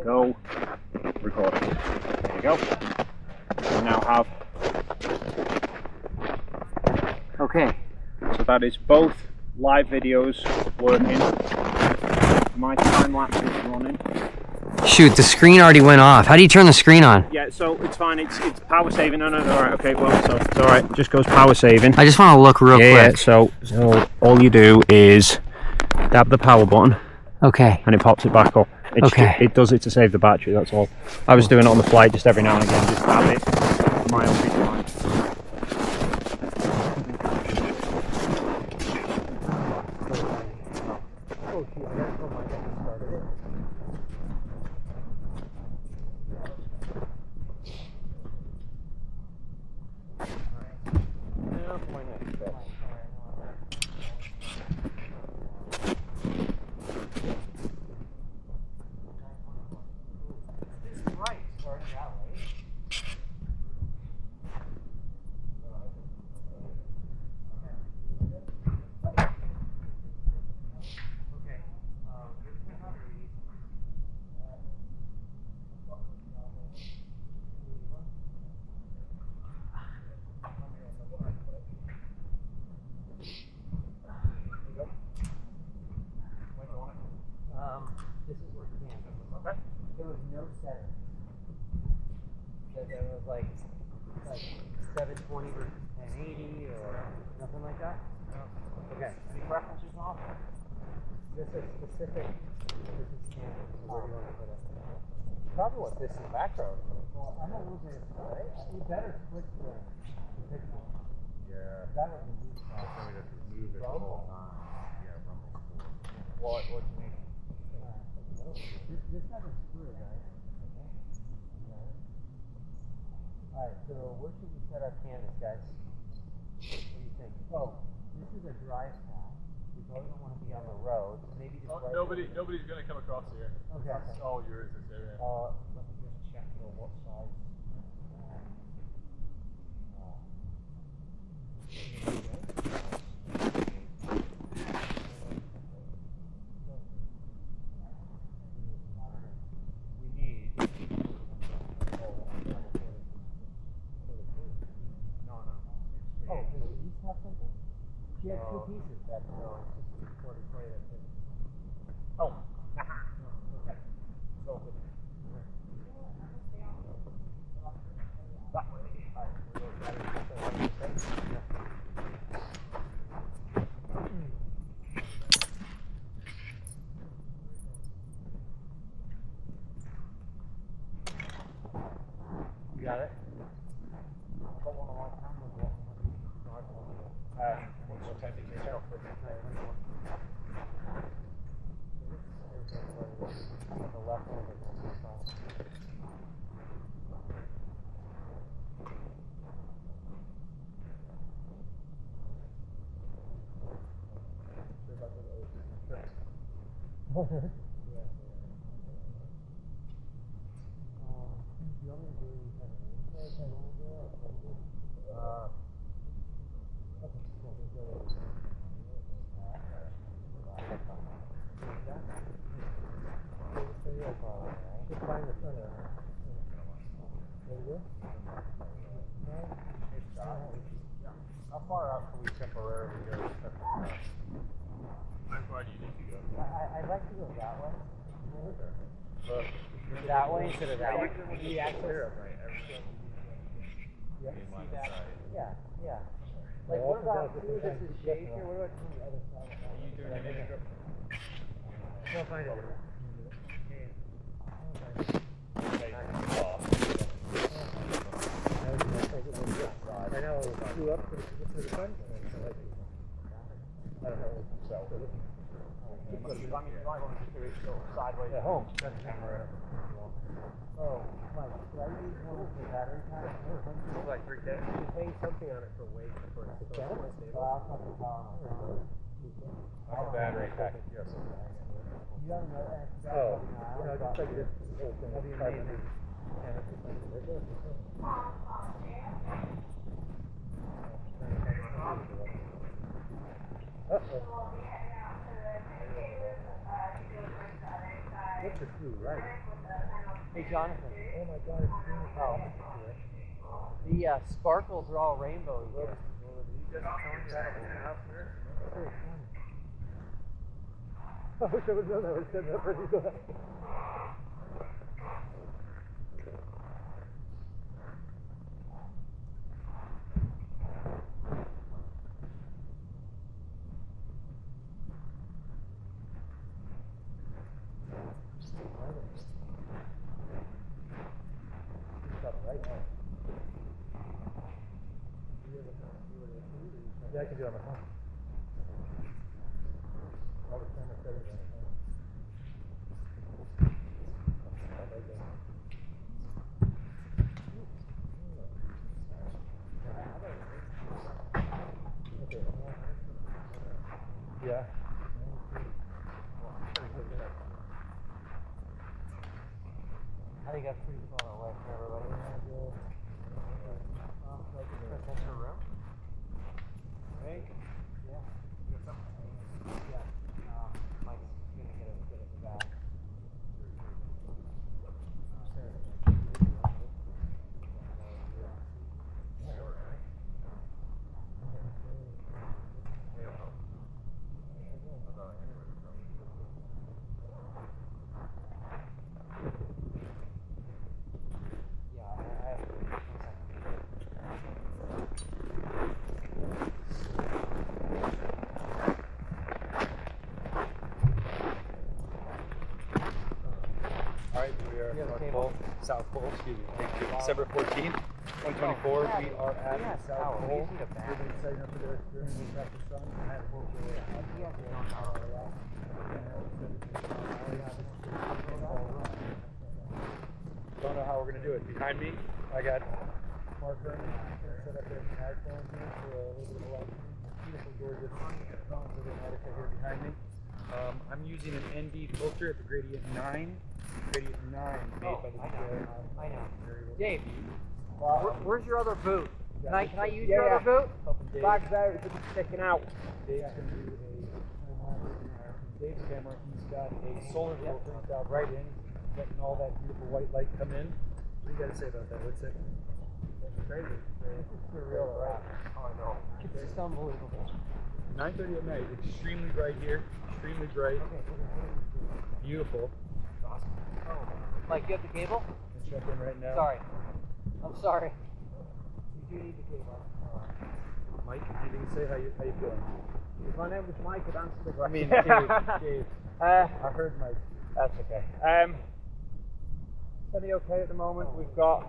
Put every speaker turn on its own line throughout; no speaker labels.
Go. Recording. There you go. We now have. Okay. So that is both live videos working. My time lapse is running.
Shoot, the screen already went off. How do you turn the screen on?
Yeah, so it's fine. It's power saving. No, alright, okay, well, so it's alright. It just goes power saving.
I just want to look real quick.
Yeah, so all you do is tap the power button.
Okay.
And it pops it back up. It does it to save the battery, that's all. I was doing it on the flight just every now and again, just tap it. My own peace of mind.
This is where you can. Okay. There was no setting. There was like 720 versus 1080 or nothing like that? No. Okay. Any preferences on? This is specific. This is standard. So where do you want to put it? Probably want this in the background. Well, I'm not losing it, right? You better switch the picture. Yeah. That would be useful. So we just move it the whole time. Yeah, rumble. What do you mean? This has a screw, right? Alright, so where should we set our canvas, guys? What do you think? Oh, this is a drive path. We probably don't want to be on the road. So maybe just
nobody's going to come across here.
Okay.
It's all yours, this area.
Let me just check for what size. She had two pieces back there. No, it's just 40, that's it. Oh, okay. So good. That way. You got it? How far out can we temporarily go?
How far do you need to go?
I'd like to go that way. That way instead of that way. We actually yeah. Like what about this is shade here? What about the other side?
Are you doing an intro?
I'll find it. I know it flew up to the sun. I don't know. So.
You might want to just do it sort of sideways at home. That's the camera.
Oh, Mike, should I use one of the battery packs?
It's like 3K.
You pay something on it for weight for it. Well, I'll talk to power on
That's a battery pack. Yes.
You don't know that?
Oh, just like this whole thing.
That'd be amazing. What's the screw, right? Hey, Jonathan.
Oh my God, it's green.
Oh. The sparkles are all rainbow here.
You just telling me that at the house here?
I wish I would have known that. I would have said that for you.
Yeah, I can do it on my phone. All the camera settings on my phone. Yeah.
I think that's pretty far away from everybody. That's her room?
Hey.
Yeah. Yeah. Mike's gonna get it back.
Alright, we are North Pole, South Pole, excuse me, thank you. December 14th, 2024, we are at the South Pole. We've been setting up for their experience with the sun. I have a Don't know how we're going to do it. Behind me, I got Mark Vernon set up their iPhone here for a little bit of a live stream. Beautiful, gorgeous mountains of Antarctica here behind me. I'm using an ND filter at the gradient 9. Gradient 9 made by the
I know. Dave, where's your other boot? Can I use your other boot?
Bag's there, it's sticking out.
Dave's going to do Dave's camera. He's got a solar filter dialed right in, letting all that beautiful white light come in. What do you got to say about that? What's it? That's crazy. It's surreal, right? Oh, I know.
It's just unbelievable.
9:30 at night. Extremely bright here. Extremely bright. Beautiful. Awesome.
Mike, you have the cable?
Let's check in right now.
Sorry. I'm sorry. You do need the cable.
Mike, anything to say? How you feeling?
If my name was Mike, I'd answer the
I
question.
mean, Dave. I heard Mike.
That's okay. Pretty okay at the moment. We've got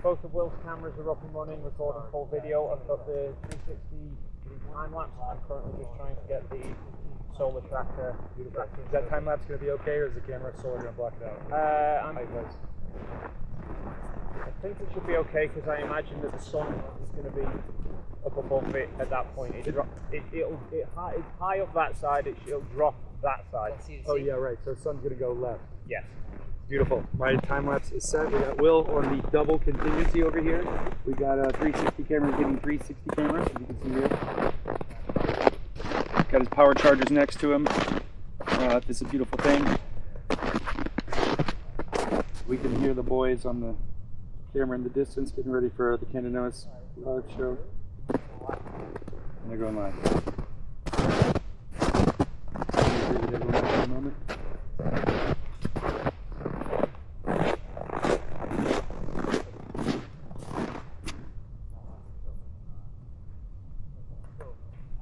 both of Will's cameras are up and running, recording full video. I've got the 360 time lapse. I'm currently just trying to get the solar tracker.
Beautiful. Is that time lapse going to be okay, or is the camera solar going to block it out?
I think it should be okay because I imagine that the sun is going to be up above it at that point. It's high up that side. It'll drop that side.
Oh yeah, right. So the sun's going to go left.
Yes.
Beautiful. My time lapse is set. We got Will on the double contingency over here. We got 360 cameras getting 360 cameras, as you can see here. Got his power chargers next to him. This is a beautiful thing. We can hear the boys on the camera in the distance getting ready for the Candanoas live show. And they're going live. Agree with everyone for a moment.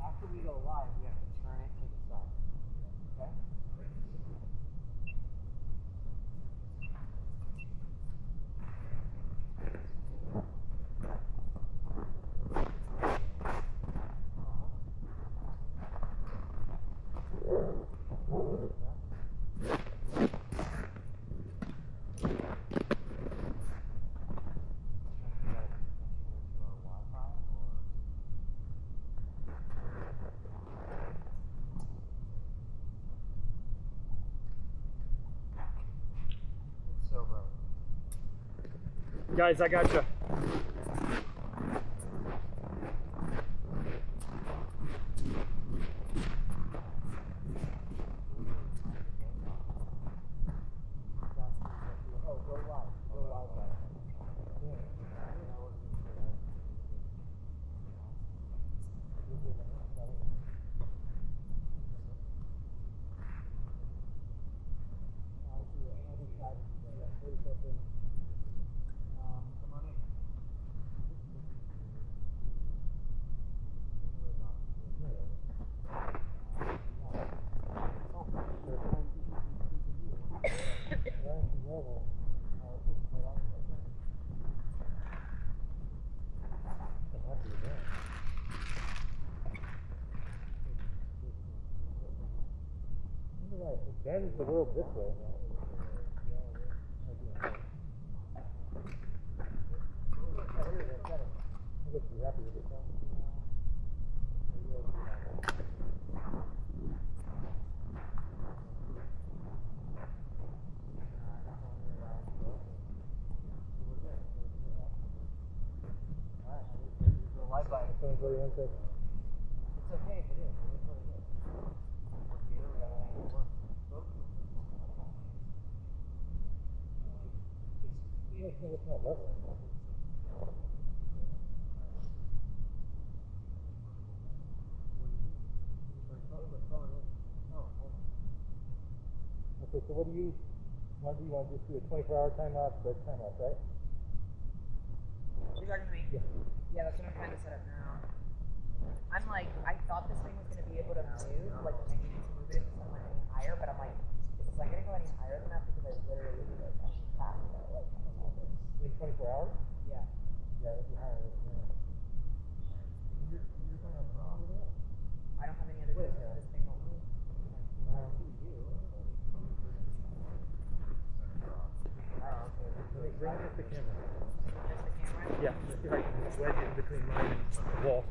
After we go live, we have to turn it to the side. Okay?
Guys, I got you.
Go live. Go live. Come on in.
That is the world this way. I guess you're happy with it.
Live by it.
It's very interesting.
It's okay if it is. It is what it is.
It's not level. Okay, so what do you want to just do a 24-hour timeout, break timeout, right?
You're talking to me?
Yeah.
Yeah, that's what I'm trying to set up now. I'm like, I thought this thing was going to be able to move, like I needed to move it if it went any higher, but I'm like, it's not going to go any higher than that because I literally, like, I'm tapped out, like, all this.
In 24 hours?
Yeah.
Yeah, it'll be higher. You're going on wrong with that?
I don't have any other business. This thing won't move.
Let me bring up the camera.
Just the camera?
Yeah, let's see if I can just wedge it in between mine and the wall.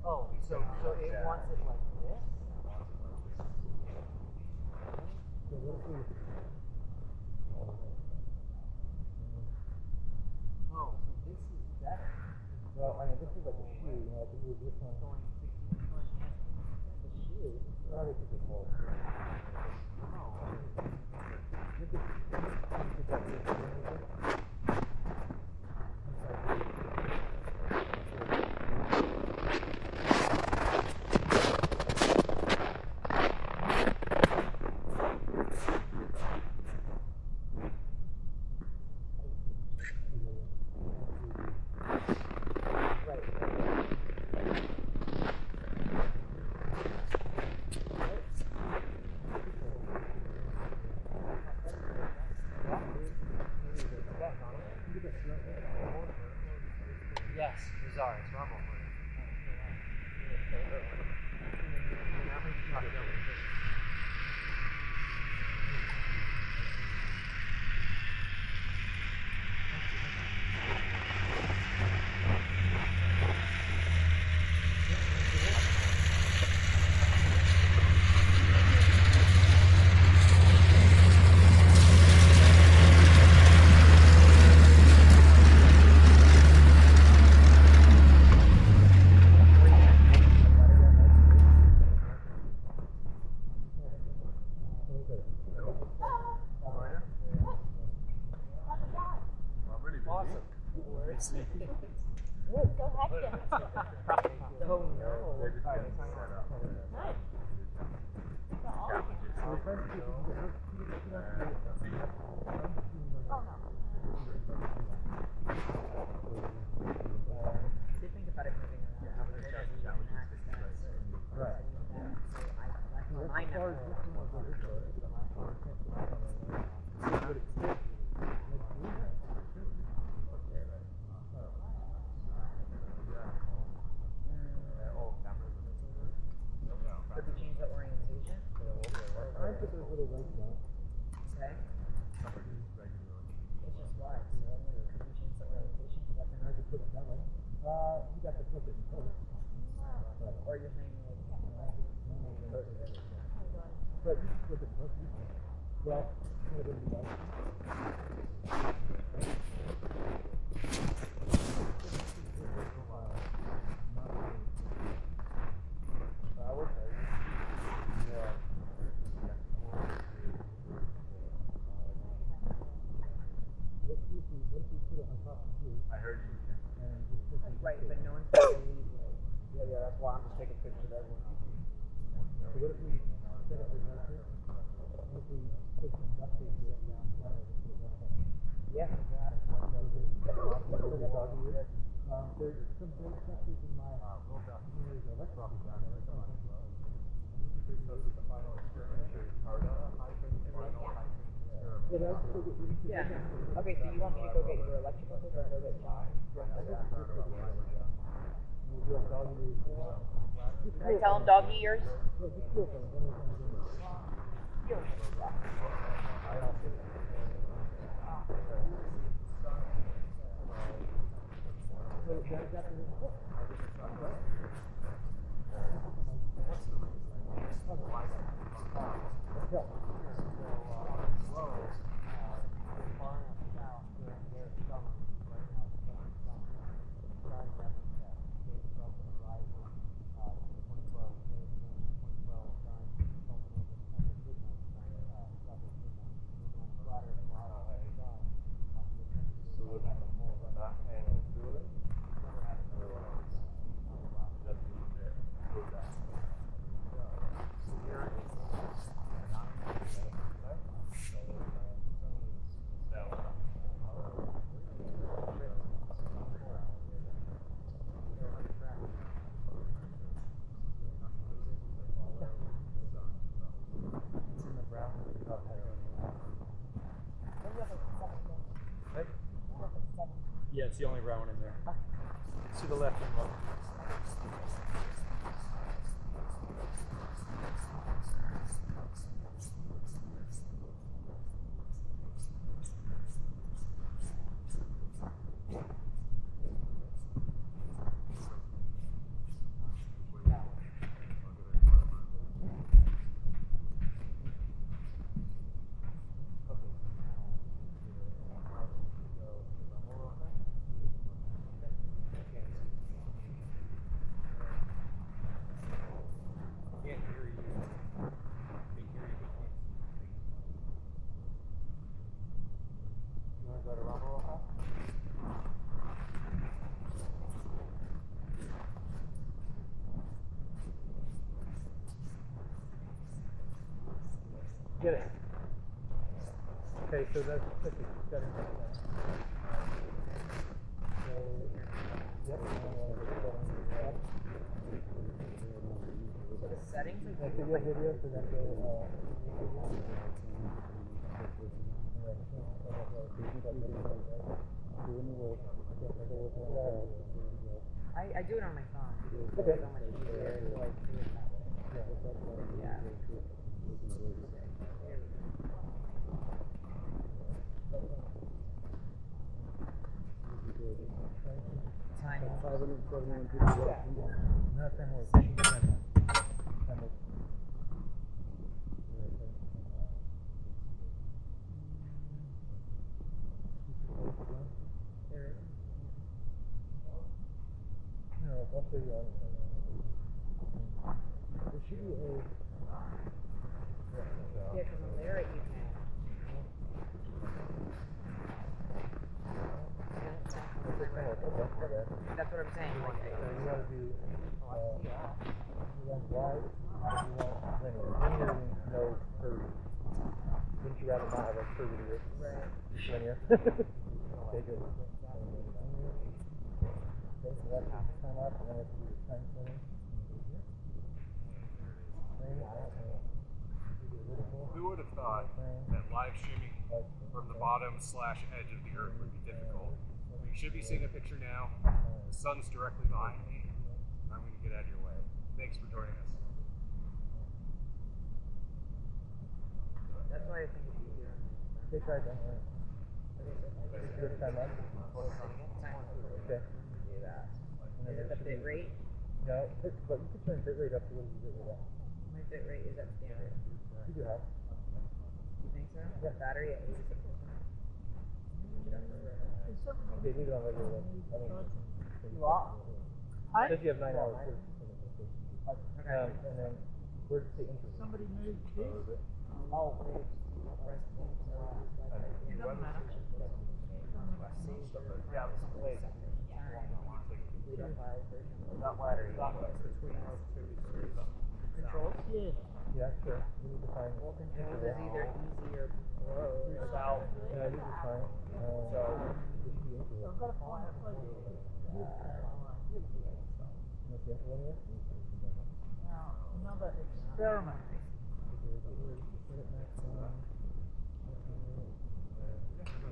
Oh, so it wants it like this?
So what if we...
Oh, so this is better.
Well, I mean, this is like a shoe, you know, I can move this one.
The shoe?
Oh, this is a hole.
Yes, these are. It's normal.
So hectic.
Oh no. Did think about it moving around, but it doesn't even access that.
Right.
So that's on my network. Could we change the orientation?
I put those little lights on.
Okay. It's just wide. So could we change the orientation? Because that's
I could put it that way. You got to flip it in place.
or you're saying like,
But you can flip it close. Well, it's going to be like. What if we put it on top of here?
I heard you.
And just put some
Right, but no one's supposed to leave.
Yeah, that's why I'm just taking pictures of everyone.
So what if we set it right here? What if we put some duct tape here down?
Yeah.
There's some big duct tape in my there's electrical down there.
Yeah. Okay, so you want me to go get your electrical tape or go get John? Can I tell him doggy ears? Yours.
Yeah, it's the only brown one in there. To the left and left. Get it. Okay, so that's 50. Got it. So, yep.
So the settings are
That's a good video for that
I do it on my phone.
Okay.
It's so much easier to like do it that way. Yeah. Time.
571 people watching. Not that much. No, I'll show you on there should be a
Yeah, because on there you can. That's what I'm saying. Like,
you want to do you want wide, you want linear. Linear means no curve. Wouldn't you rather not have a curvy ear?
right.
Just linear. Okay, good. Okay, so that's time up, and then let's do the time setting.
Who would have thought that live streaming from the bottom/edge of the earth would be difficult? You should be seeing a picture now. The sun's directly behind me. I'm going to get out of your way. Thanks for joining us.
That's why I think it's easier on the
Okay, try that. Good time up. Okay.
do that.
And then
Is it the bit rate?
No, but you can turn bit rate up to what is bit rate at.
My bit rate is at standard.
You do have.
You think so?
Yeah.
Battery at 86%.
Okay, leave it on regular then.
You are?
It says you have 9 hours.
Okay.
And then, where's the interval?
Somebody moved this.
Oh,
Oh,
stuff that
Yeah, this is late.
you take
That way, that way.
Between those two series.
Controls?
Yeah, sure. We need to find.
Well, controls is either easy or low.
South.
Yeah, you can find.
So,
Another experiment.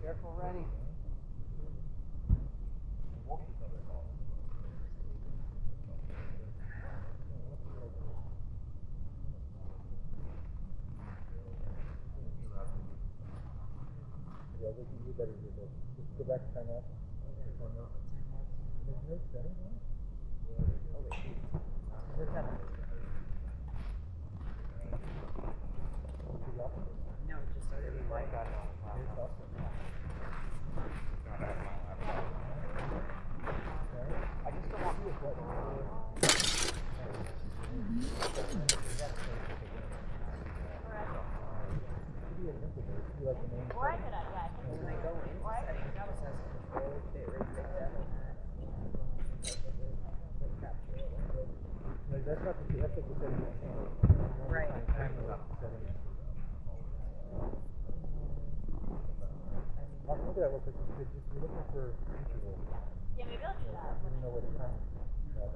Careful, ready.
Yeah, you better do this. Just go back to time out. There's no setting on it?
We're coming. No, it just started with white.
I just don't want you to
Why did I die? When I go in settings, it just says control, bit rate, bit depth,
No, that's not the that's like the setting.
Right.
Look at that real quick. You're looking for interval.
Yeah, maybe I'll do that.
You know what time.
And then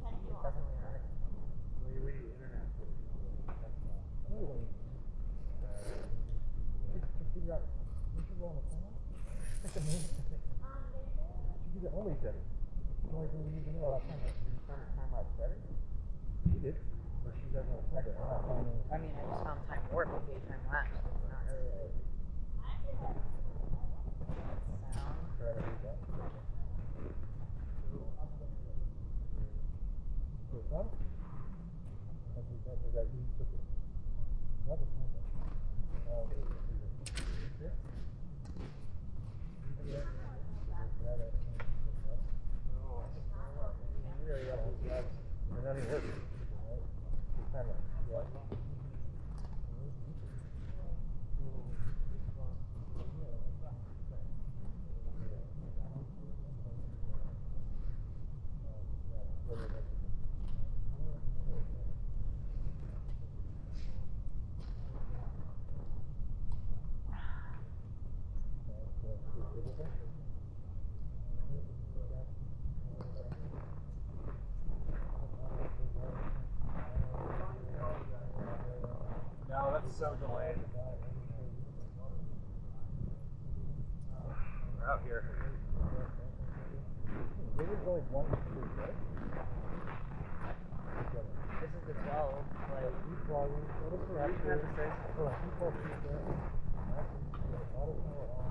kind of do all.
Figure out interval on the phone. That's amazing. Should be the only setting. The only thing we need to know about time. Time lapse setting. She did. Or she doesn't know the setting.
I mean, I just found time warp and daytime lapse. It's not really like sound.
Try to read that. So, huh? Is that you took it? Not the time.
No, that's so delayed. We're out here.
There was only one food, right?
This is the 12. Like,
Heat volume, what is the actual? Oh, heat volume. Auto power on.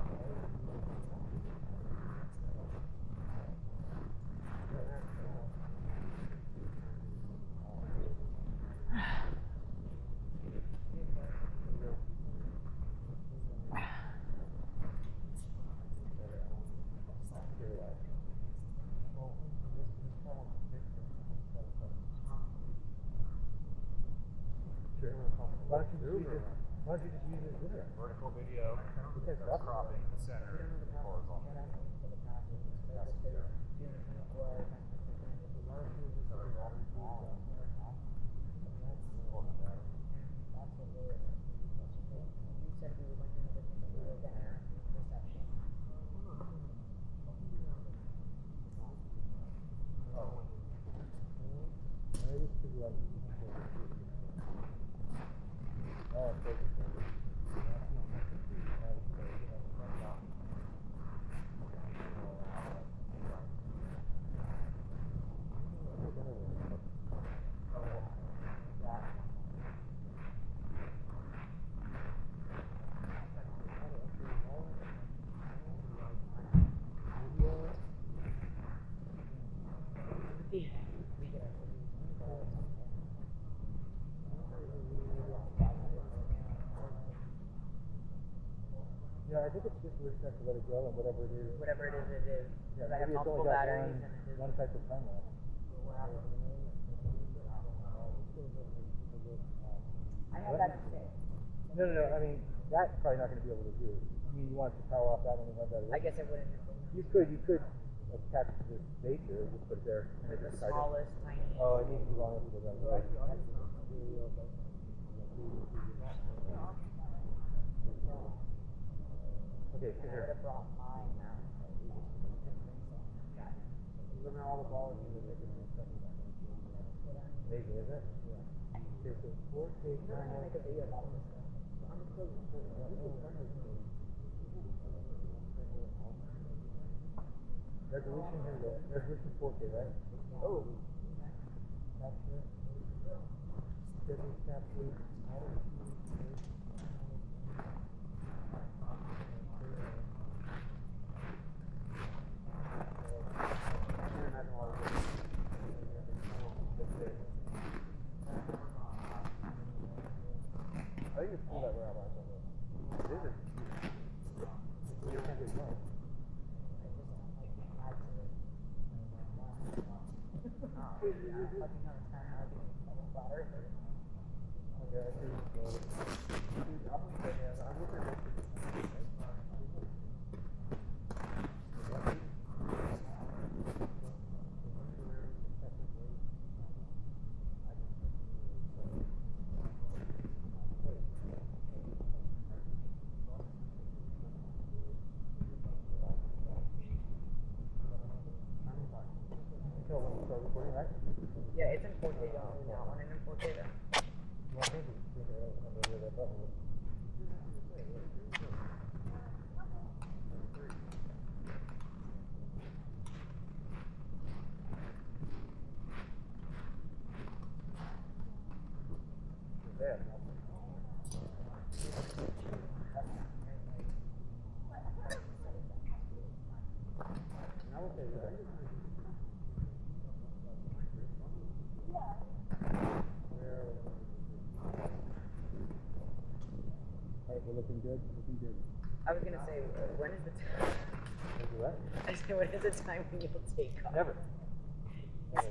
Why don't you just use it there?
vertical video, cropping the center, horizontal.
Yeah, I think it's just we're just have to let it go and whatever it is.
Whatever it is, it is.
Yeah,
Because I have
maybe it's
multiple
only got
batteries and it is.
one type of time lapse.
I have that at 6.
No, I mean, that's probably not going to be able to do.
mean, you want to power off that one and have that.
I guess it wouldn't.
You could attach it to this base here, just put it there. And
The
just start it.
smallest, tiniest.
Oh, it needs to be long enough to go down. Right. Okay,
I
here.
would have brought mine now.
Remember all the balls you were making and stuff. Amazing, isn't it? Yeah. Okay, so 4K
I'm gonna make a video about this.
resolution here, the resolution 4K, right?
Oh.
Capture. Schedule capture. I think it's cool that we're out on it. It is. You can't get wrong. Okay, I see. Dude, I'm looking at
Yeah, it's in 4K now. Not one in 4K though.
We're looking good. Looking good.
I was gonna say, when is the time? I said, when is the time when you'll take off?
Never.
Like,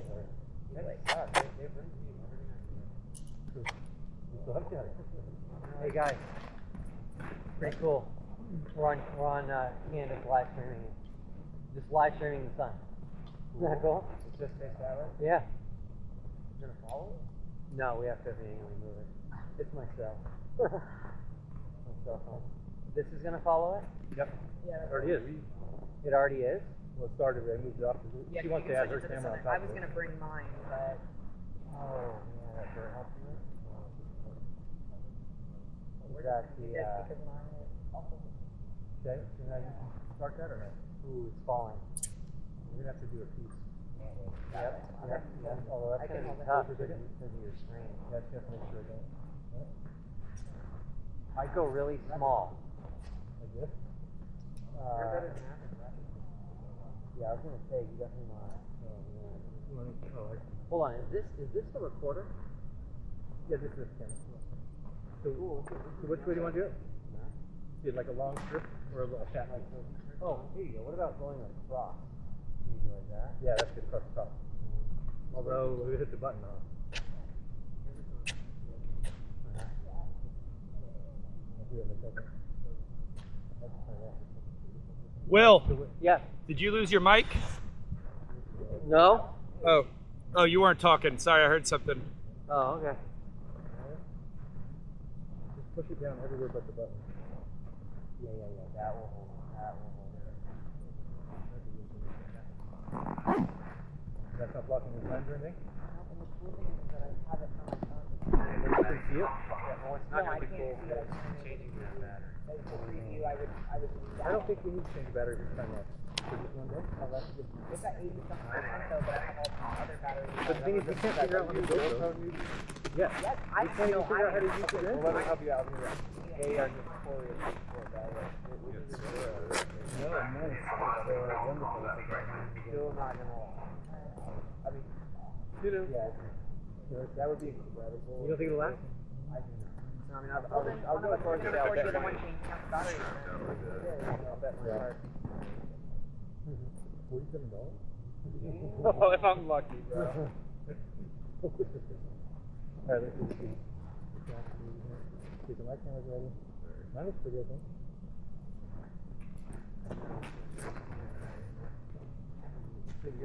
Hey guys, pretty cool. We're on Candace live streaming. Just live streaming the sun. Isn't that cool?
It's just face that way?
Yeah.
You're gonna follow it?
No, we have to manually move it. It's my cell. My cell phone. This is gonna follow it?
Yep.
yeah,
It already is.
It already is?
Well, it started, I moved it off.
yeah,
She
you
wants
can
to add
switch
her
it to the
camera on
center.
top
I was
of it.
gonna bring mine, but
Oh, yeah, that very helpful.
we're
Is that
just gonna do
the,
this because mine is also.
Okay, so now you can start that or not?
Ooh, it's falling.
We're gonna have to do a piece.
Yep. Although that's
I can
gonna
hold
be
it.
tough because of your screen.
Yeah, just make sure that.
I go really small.
Like this?
You're better than that. Yeah, I was gonna say you definitely want. Hold on, is this the recorder?
Yeah, this is camera. So which way do you want to do it? Do it like a long strip or a little fat like this?
Oh, here you go. What about going across? Maybe like that.
Yeah, that's good across the top. Although we hit the button on.
Will,
Yeah.
did you lose your mic?
No?
Oh, you weren't talking. Sorry, I heard something.
Oh, okay.
Just push it down everywhere but the button.
Yeah. That will hold it. That will hold it.
That's not blocking your lens or anything?
And the cool thing is that I have it on my phone.
You can see it?
Well, it's
No, I can't see it.
changing that battery.
Like the preview, I would.
I don't think you need to change the battery this time off. For just one day? Oh, that's good.
It's got 80 something percent though, but I have all the other batteries.
But the thing is, we can't figure out when to go though. Yes.
Yes,
We can't even figure out how to use it then?
Well, let me help you out. They are notorious for that.
No, nice. Wonderful.
Still not gonna lie. I mean, yeah, that would be incredible.
You don't think it'll last?
I do not. I mean,
I'll go towards the other one changing out the battery.
I'll bet my heart.
$47?
Oh, if I'm lucky, bro.
Alright, let's do the Okay, so my camera's ready. Mine looks pretty, I think.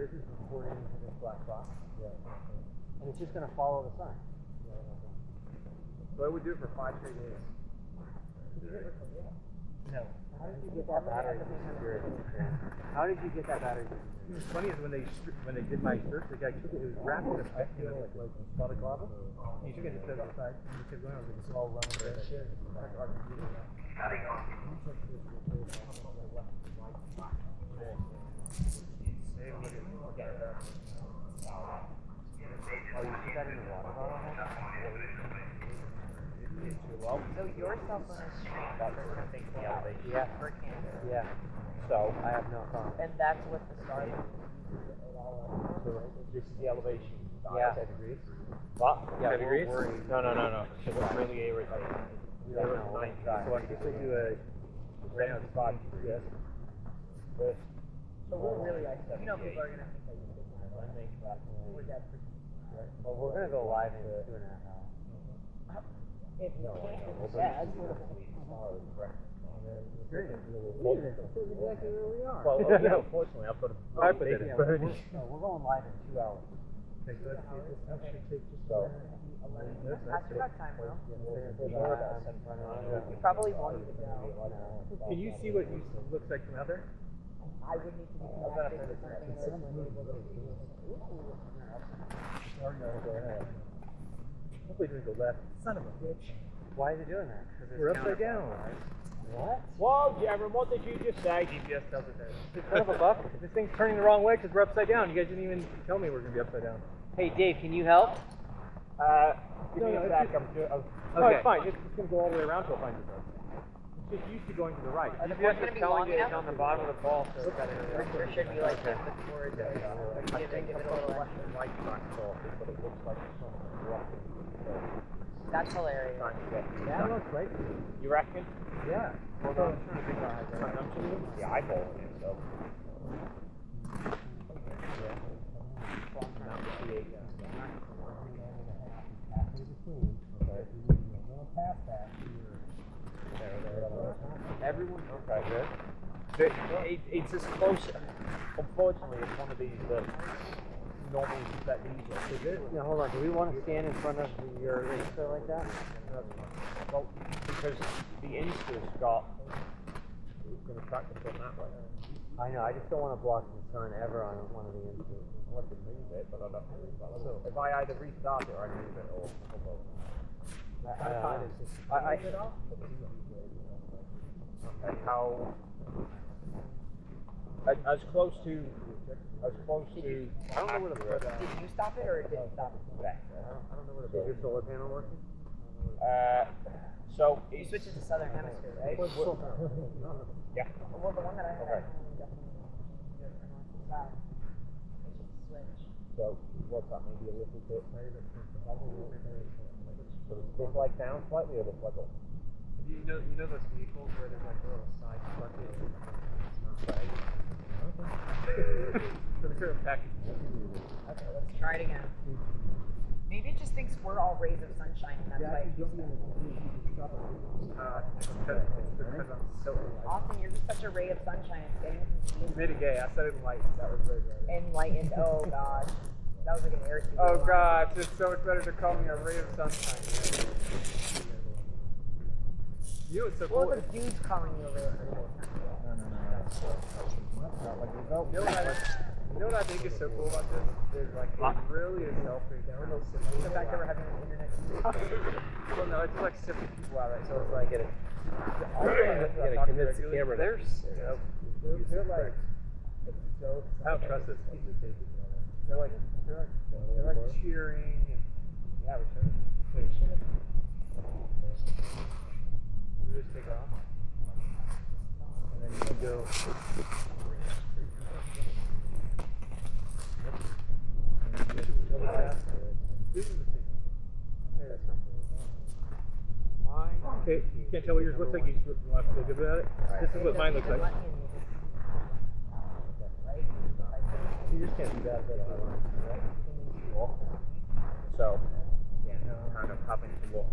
yours is recording into this black box. Yeah. And it's just going to follow the sun.
So I would do it for 5 straight days. No.
How did you get that battery to security? How did you get that battery to security?
What's funny is when they did my search, the guy took it. It was wrapped in a like spotted lava. He took it and set it aside. And he kept going. I was like, it's all running there.
Oh, you put that in the water bottle?
So your cell phone is streamed for something the elevation.
Yeah.
For Canada.
Yeah.
So,
I have no problem.
And that's what the star uses
this is the elevation.
Yeah.
10 degrees. What?
Yeah,
10 degrees?
No. So it's really irritating.
Yeah,
They're
no,
at 90.
So I guess I do a right now it's 5 degrees.
But
So we're really like, you know, people are going to think that you're thinking we're that pretty.
Well, we're going to go live in 2.5 hours.
If you can't, it's bad.
well, unfortunately, I've got a baby
Yeah,
bird.
we're going live in 2 hours.
Okay, so let's see if this should take just
So,
I still got time though.
Yeah.
You probably won't even know.
Can you see what you looks like from out there?
I would need to be connected to something
Hopefully it doesn't go left. Son of a bitch.
Why is it doing that?
We're upside down.
What?
whoa, Cameron, what did you just say?
GPS tells it that. Son of a buck. This thing's turning the wrong way because we're upside down. You guys didn't even tell me we're going to be upside down.
Hey, Dave, can you help?
Give me a sec.
Oh, it's fine. It's going to go all the way around till it finds itself. It's just used to going to the right.
Are the
GPS
points gonna
is
be
telling
long
you it's
enough?
on the bottom of the ball, so it's got to
Or should we like give the towards give it a little extra? That's hilarious.
Yeah, looks right.
You reckon?
Yeah. Hold on. I'm trying to figure out how to do it.
Yeah, eyeballing it, so.
Everyone.
Okay, good. It's as close. Unfortunately, it's one of these that normally set these. Is it?
Now, hold on. Do we want to stand in front of your Insta like that?
Well, because the Insta's got. It's going to track the front that way.
I know. I just don't want to block the sun ever on one of the Instas.
I want to move it, but I don't move it. So if I either restart it or I move it or both. And how as close to I don't know where to put that.
Did you stop it or did it stop it?
I don't know where to
Is your solar panel working?
So
You switched it to Southern Hemisphere, right?
yeah.
Well, the one that I had, definitely south. It's just a switch.
So what's that? Maybe a little bit. So does this like down slightly or this like up?
You know those vehicles where there's like a little side bucket? For the current package.
Okay, let's try it again. Maybe it just thinks we're all rays of sunshine and that's why it keeps that.
Because I'm so
Austin, you're just such a ray of sunshine, it's getting confused.
made it gay. I said it in light. That was very good.
Enlightened, oh god. That was like an air
Oh god, it's so much better to call me a ray of sunshine. You know what's so cool?
Well, the dude's calling you a ray of sunshine.
You know what I think is so cool about this? Is like it really is selfish.
The fact that we're having an internet.
Well, no, it's like sipping people out, right? So it's like
You gotta convince the camera.
They're like so. I don't trust this. They're like cheering. And, yeah, we should. We just take off. And then you can go. This is the thing. Okay, you can't tell what yours looks like. You just want to feel good about it. This is what mine looks like. You just can't do that.
So kind of having to look.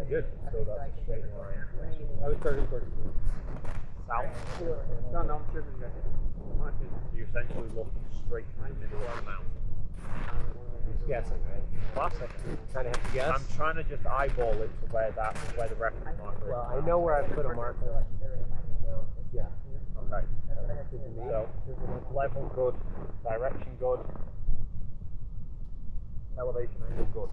Good.
So that's a straight line.
I would start recording.
South.
No, I'm sure you guys.
So you're essentially looking straight through the middle of the mountain.
Just guessing, right?
Classic.
Kind of have to guess.
I'm trying to just eyeball it to where the reference marker is.
Well, I know where I put a marker. Yeah.
Okay.
Good to me.
So level good, direction good, elevation angle good.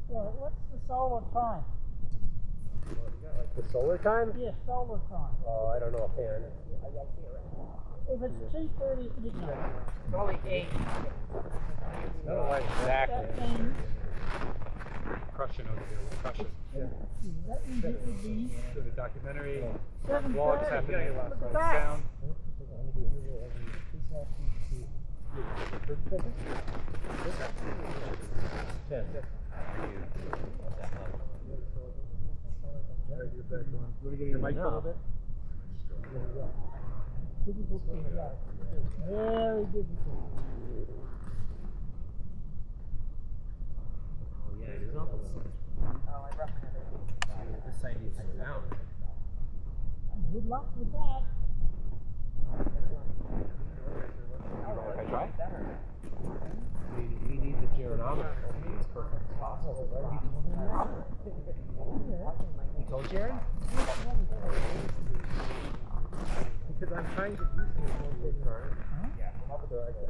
Right, what's the solar time?
The solar time?
Yeah, solar time.
Oh, I don't know offhand.
If it's 2:30 midnight,
Probably 8.
I don't know why exactly.
that means
Crushing over here. Crushing.
that means it would be
So the documentary
7:30.
vlogs happening.
Look at that.
Sound. You want to get your mic a little bit?
Difficult to adjust. Very difficult.
Oh, yeah, it is on
Oh, I brought my other.
this side needs some sound.
Good luck with that.
Can I try? We need the geronometer. It's perfect as possible. You told Jared? Because I'm trying to do something with this card. Yeah. So I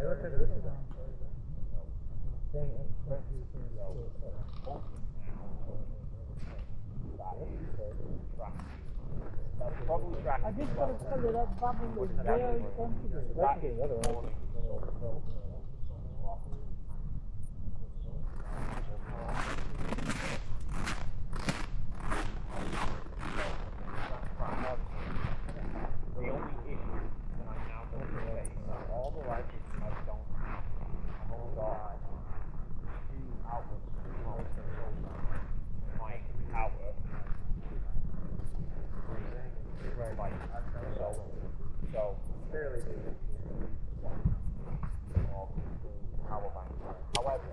don't have this with that.
I just got to tell you that bubble is very sensitive.
That's getting another one.
The only issue that I'm now going to face is all the lights I don't have. I've only got 2 outlets for most of my outlet. Right. So fairly big. Power bank. However,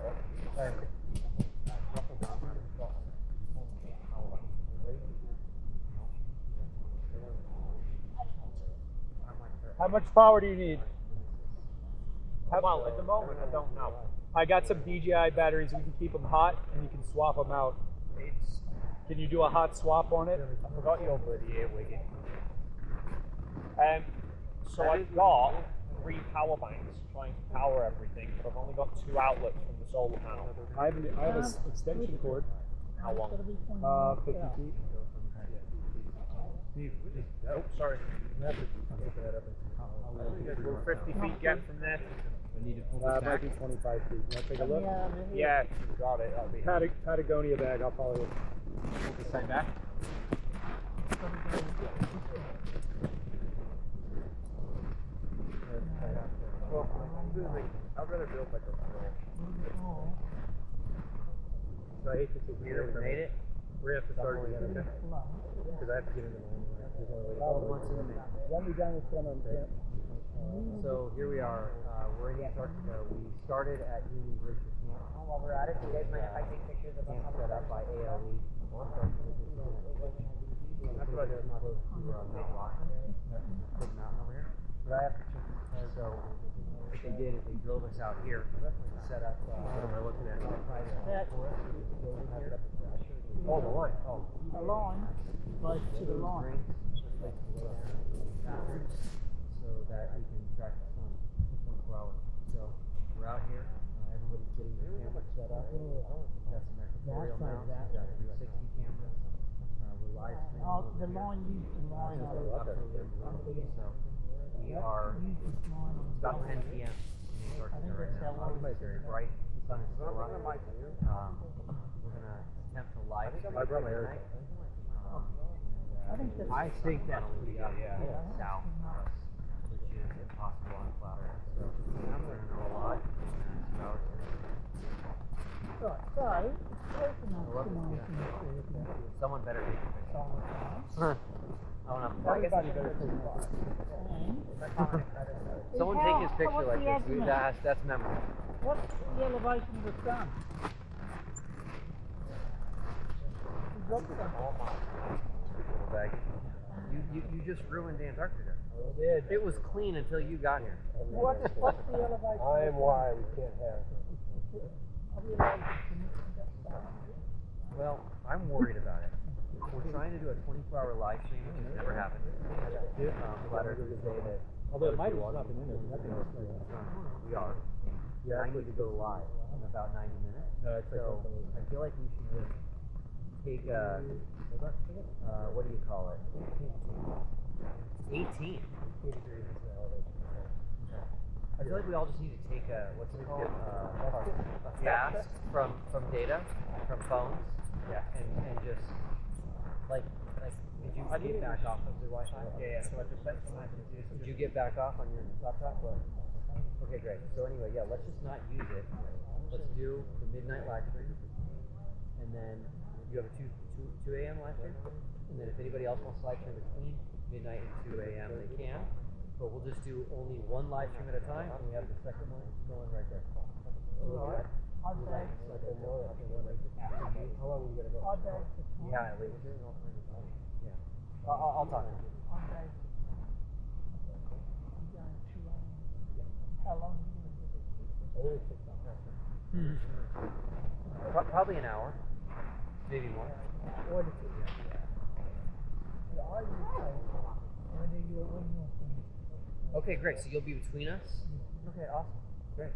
How much power do you need?
well, at the moment, I don't know.
I got some DJI batteries. We can keep them hot, and you can swap them out. Can you do a hot swap on it?
I forgot your bloody earwig. So I've got 3 power banks trying to power everything, but I've only got 2 outlets from the solar panel.
I have an extension cord.
How long?
50 feet.
Oh, sorry. We're 50 feet get from there.
Might be 25 feet. You want to take a look?
Yeah, you got it. That'll be.
Patagonia bag. I'll follow you.
This side back?
Well, I'd rather build like a floor.
So I hate to take
You made it?
We're going to have to start again, okay? Because I have to get into mine. There's only
So here we are. We're in Antarctica. We started at Union Glacier Camp.
While we're at it, you guys mind if I take pictures of them?
Camp set up by ALE. That's what I did. Close to Mount Washington. Big mountain over here. But I have to check this out. So what they did is they drove us out here, set up. What am I looking at? Oh, the line. Oh.
A line goes to the line.
So that you can track the sun for 24 hours. So we're out here. Everybody's getting their cameras set up. We've got some equatorial mounts. We've got 360 cameras. We're live streaming.
Oh, the line used to line out.
So we are about 10 p.m. in Antarctica right now. It's very bright. The sun is still up. We're going to attempt to live stream tonight. I think that's pretty up south of us, which is impossible on flat Earth. So I'm going to know a lot.
Right, so, open up the line.
Someone better take a picture. I don't know.
Everybody better take
Someone take his picture like this. That's memorable.
What's the elevation of the sun?
Bag. You just ruined Antarctica.
I did.
It was clean until you got here.
What's the elevation?
I am why we can't have.
Have you allowed it to move that far?
Well, I'm worried about it. We're trying to do a 24-hour live stream, which has never happened. Flat Earthers say that.
Although it might have not been in there. Nothing else.
We are. Yeah, I need to go live in about 90 minutes.
No, it's
So I feel like we should just take a, what do you call it? 18. I feel like we all just need to take a, what's it called? A fast from data, from phones.
Yeah.
And just, like, did you get back off of the Wi-Fi?
Yeah, so I just spent some time to do
Did you get back off on your laptop? Okay, great. So anyway, yeah, let's just not use it. Let's do the midnight live stream, and then you have a 2 a.m. live stream, and then if anybody else wants to live stream between midnight and 2 a.m. they can. But we'll just do only one live stream at a time, and we have the second one going right there.
Alright. Odd day.
How long are we gonna go?
Odd day.
Yeah, at least. Yeah. I'll talk to you.
Odd day. You going 2 hours? How long are you going to do it?
Probably an hour, maybe more.
What is it? Yeah, I would say, whether you're in or
Okay, great. So you'll be between us? Okay, awesome. Great.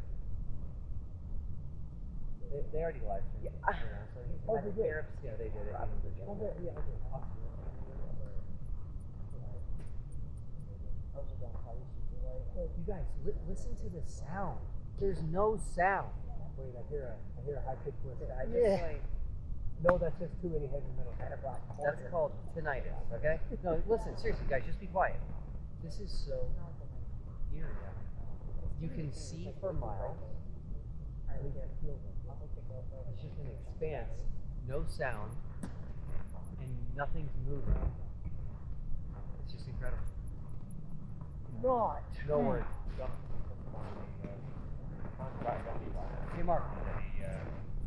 They already live streamed. Yeah.
Oh, they did?
Yeah, they did it.
Okay, yeah, okay. Awesome.
You guys, listen to the sound. There's no sound.
Wait, I hear a high pitched whistle.
Yeah.
No, that's just too many heavy metal.
That's called tinnitus, okay? No, listen, seriously, guys, just be quiet. This is so eerie. You can see for miles. It's just an expanse, no sound, and nothing's moving. It's just incredible.
Right.
No worries. Hey, Mark.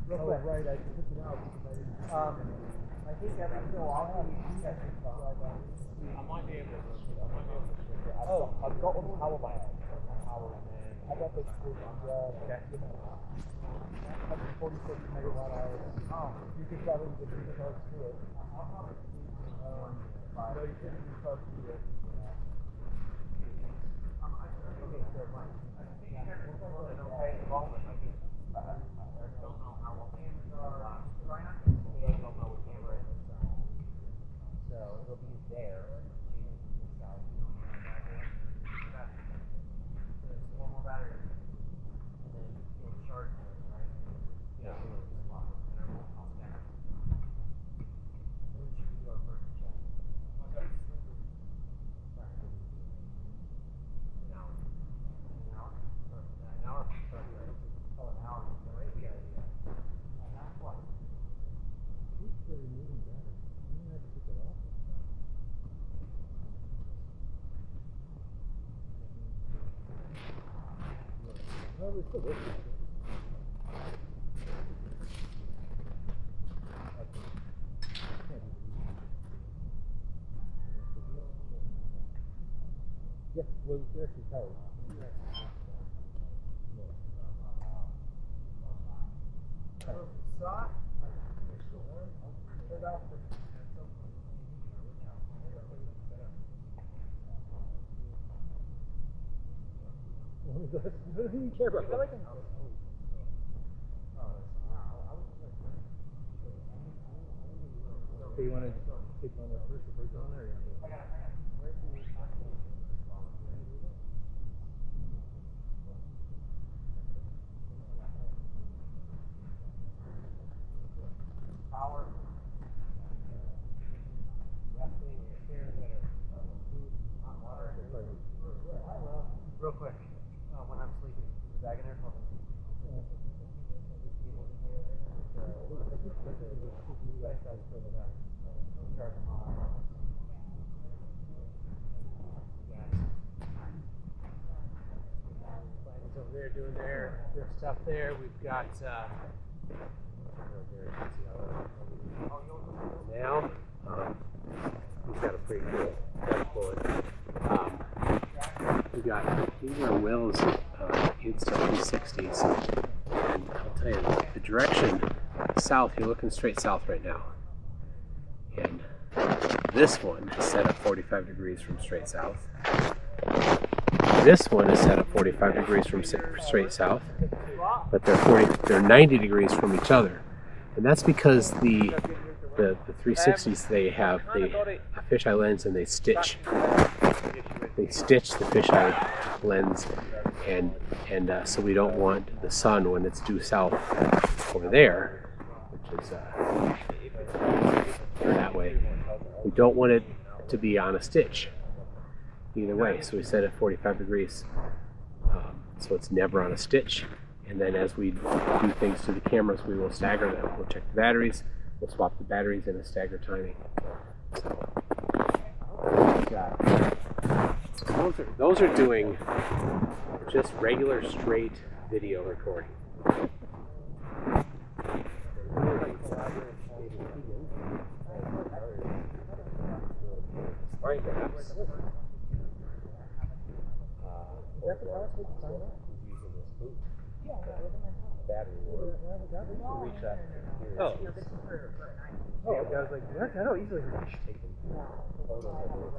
Real quick, right? I took it out because I didn't.
I think every so often you see that.
I might be able to.
Oh, I've got one power by it. I got this through okay. 146 megawatt hours. Oh, you could probably get the charge to it. No, you couldn't use charge to it.
So it'll be there. One more battery. And then you'll charge it, right? Yeah. And I won't come back. When should we do our first check? Okay. An hour. An hour? An hour? Oh, an hour. Right? We gotta do that. That's what?
It's really moving better. You don't have to pick it up. No, we're still working. Yeah, well, it's actually powered. You care about that. So you want to take on there first before you go on there?
Power. Real quick, when I'm sleeping, is the bag in there? Hold on.
Over there doing their stuff there. We've got now he's got a pretty cool
360s. And I'll tell you, the direction south, you're looking straight south right now. And this one is set up 45 degrees from straight south. This one is set up 45 degrees from straight south, but they're 90 degrees from each other. And that's because the 360s, they have a fisheye lens and they stitch the fisheye lens, and so we don't want the sun when it's due south over there, which is that way. We don't want it to be on a stitch either way, so we set it 45 degrees so it's never on a stitch. And then as we do things to the cameras, we will stagger them. We'll check the batteries, we'll swap the batteries in a staggered timing. So those are doing just regular straight video recording. Right, perhaps. Battery reach that. Oh. Oh, I was like, what? I don't easily reach taking photos of this.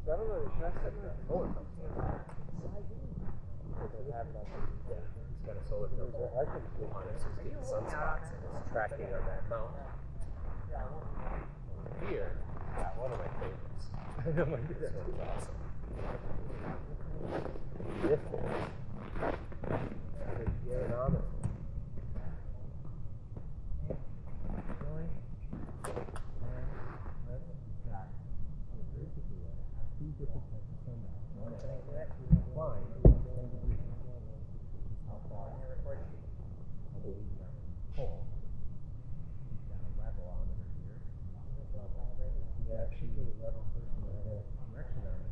I don't know, should I set my solar filter? He's got a solar filter on it, so he's getting sunspots and it's tracking on that mount. Here, one of my favorites. I know, my goodness, that's awesome. This is geonometer. Really? Two different types of sundial. One is flying. How far? I believe you're on the pole. You've got a levelometer here. You actually do a level first and then a directionometer.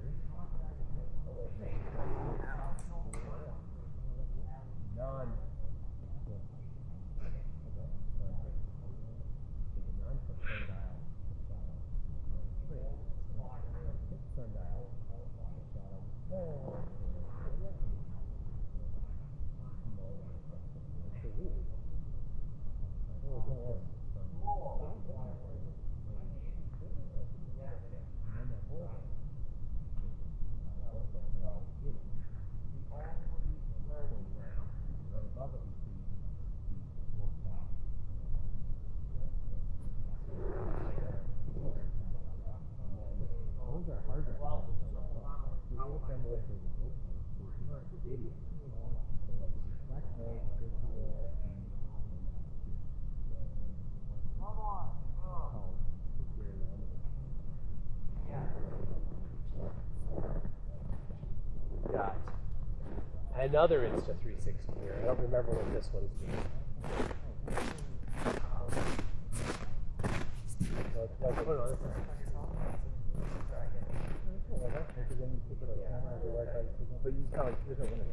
Got another Insta360 here. I don't remember what this one's doing. But you tell me there's no limit.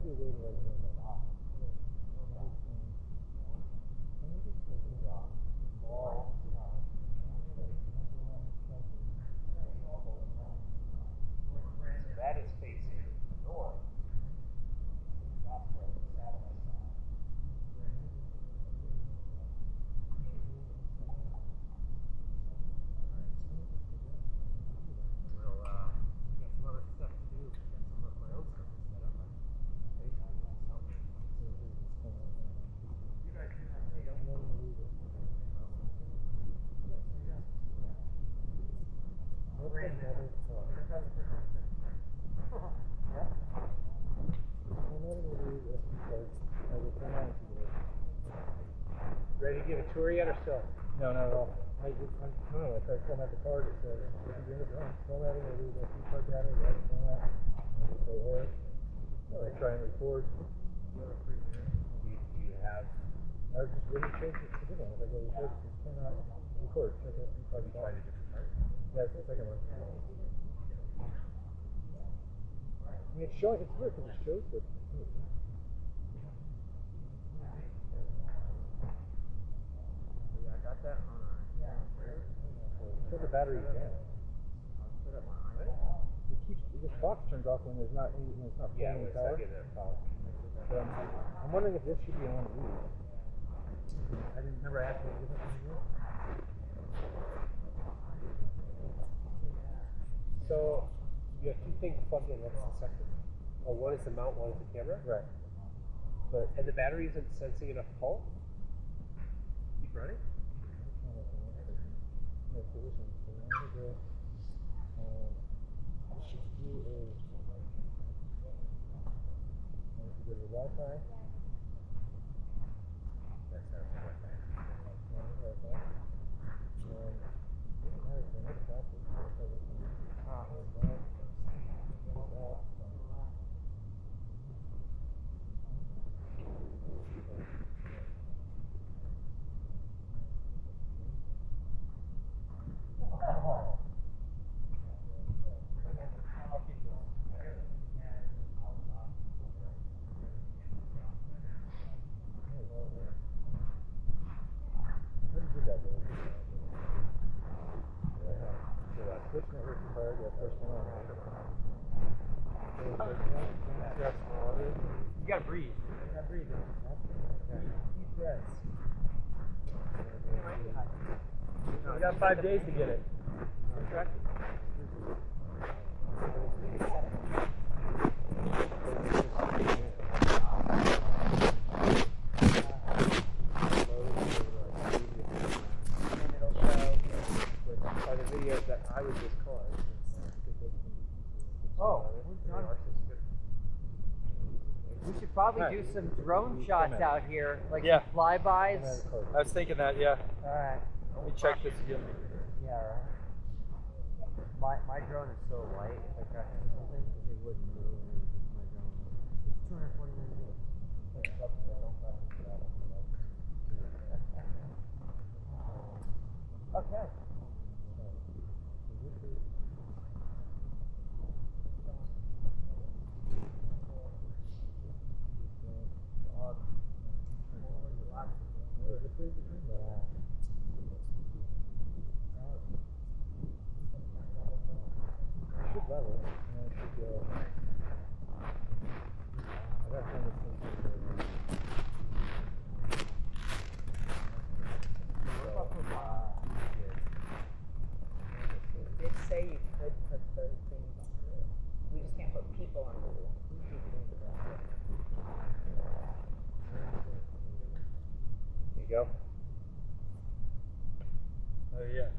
be a way to like run that off.
That is facing north. That's where the satellite is.
Well, we got some other stuff to do. Got some of my own stuff to set up. Basically, that's helping. You guys do that. There you go.
Ready to give a tour yet or still? No, not at all. I tried to format the card. It said, formatting, I do the card data, right? Format. So there. I try and record.
Do you have?
I was just really changing it to the different one. If I go record, it cannot record. Check out the card.
Try the different part.
Yeah, it's the second one. I mean, it's showing, it's weird because it shows that.
Yeah, I got that on
Put the battery down.
set up my iPad.
It keeps, this box turns off when there's not any, when it's not
Yeah,
pulling the
wait a
power.
second there, Paul.
But I'm wondering if this should be on read. I didn't remember asking what difference it is.
So you have two things plugged in. That's the second. Well, one is the mount, one is the camera.
Right.
And the battery isn't sensing enough pulse. Keep running.
No position. So I'm going to go. I should do a. I'm going to go to Wi-Fi.
That's our Wi-Fi.
Wi-Fi. And it doesn't matter if I know the password. Switch network card, that first one on.
You gotta breathe. You gotta breathe. Deep breaths. We got 5 days to get it. Okay.
Are the videos that I would just call it.
Oh, we should probably do some drone shots out here, like some flybys.
I was thinking that, yeah.
Alright.
Let me check this again.
Yeah, right. My drone is so light, if I crash into something, it wouldn't move. My drone. It's 249 gigs. Okay.
I should level it, and I should go. I got some of this thing.
They did say you could put those things on the roof. We just can't put people on the roof.
There you go.
Oh, yeah.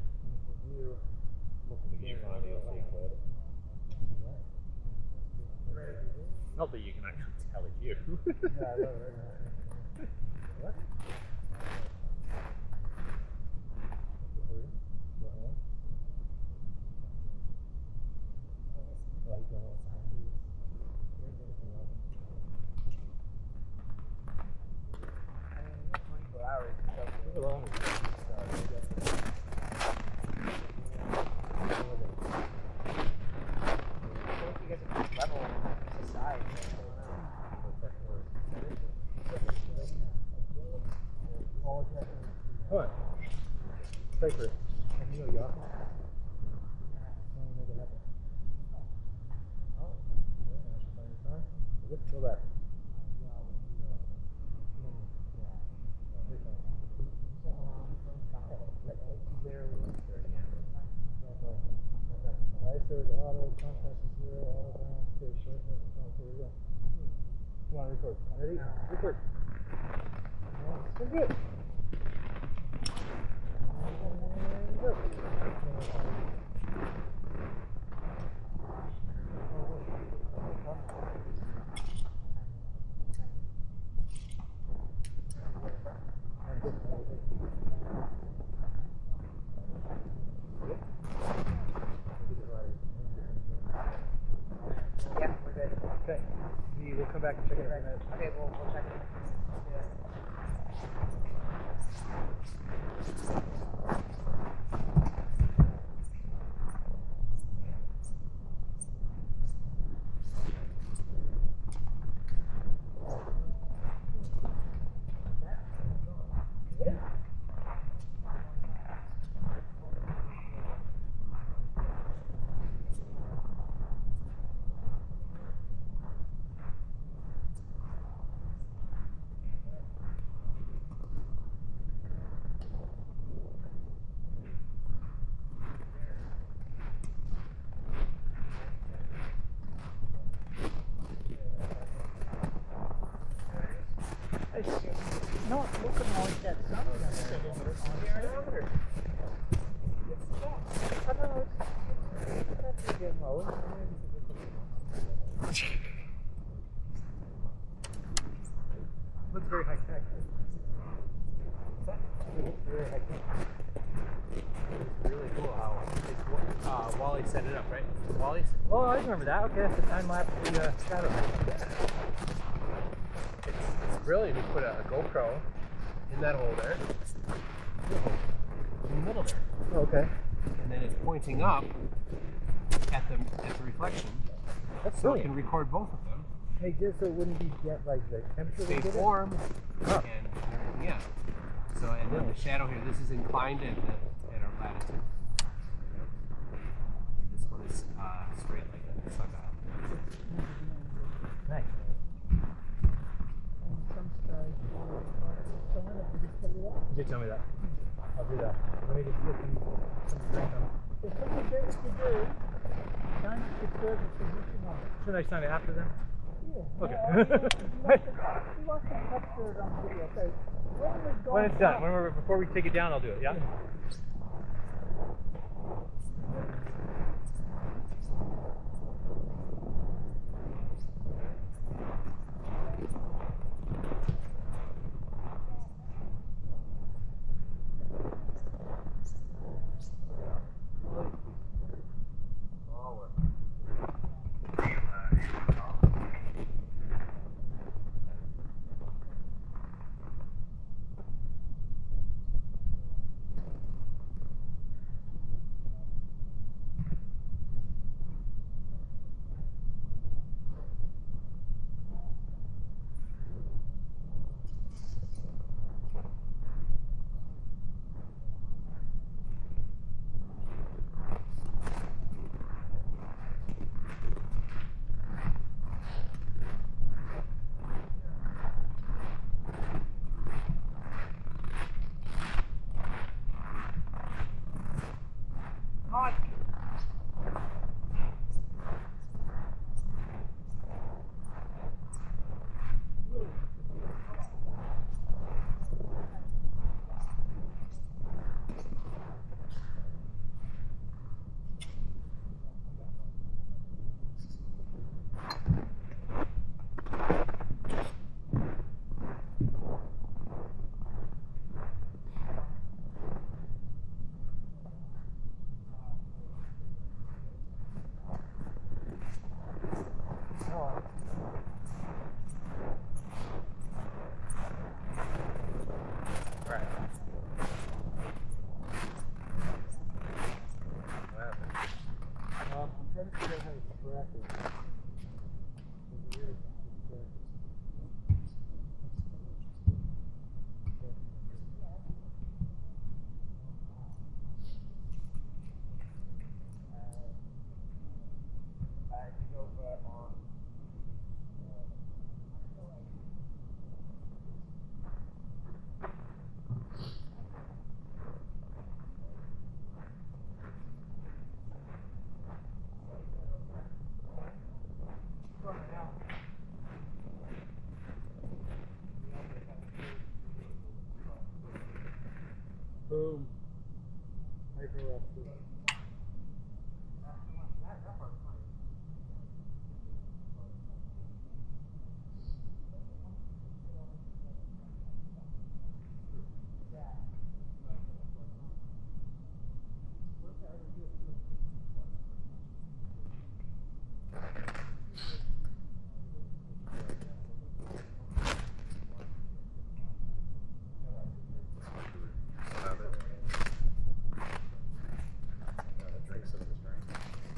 Not that you can actually tell it's you.
Yeah, I know, right? What? record auto, contrast is 0, auto balance, okay, sharpness, okay, here we go. Come on, record. Ready? Record. Still good. And go.
Yeah, we're good.
Okay. We'll come back and check it out in a minute.
Okay, we'll check it.
Not looking like that sun gonna sit in it on there. I don't know, it's actually getting lower.
Looks very high tech. It looks very high tech.
It's really cool how Wally set it up, right? Wally's?
Oh, I remember that. Okay, that's the time lapse the shadow.
It's brilliant. You put a GoPro in that hole there, in the middle there,
Oh, okay.
and then it's pointing up at the reflection,
That's
so it
brilliant.
can record both of them.
Hey, just so it wouldn't be get like the temperature
Stay
would get it?
warm
Oh.
and everything, yeah. So, and then the shadow here, this is inclined at our latitude. And this one is straight like a sundial.
Nice.
And some skies so I have to just tell you that.
You did tell me that. I'll do that. Let me just get some drink on.
If something days to do, time to serve a position on it.
Should I sign it after then?
Yeah.
Okay.
You want to capture it on video. Okay.
When it's done, before we take it down, I'll do it. Yeah.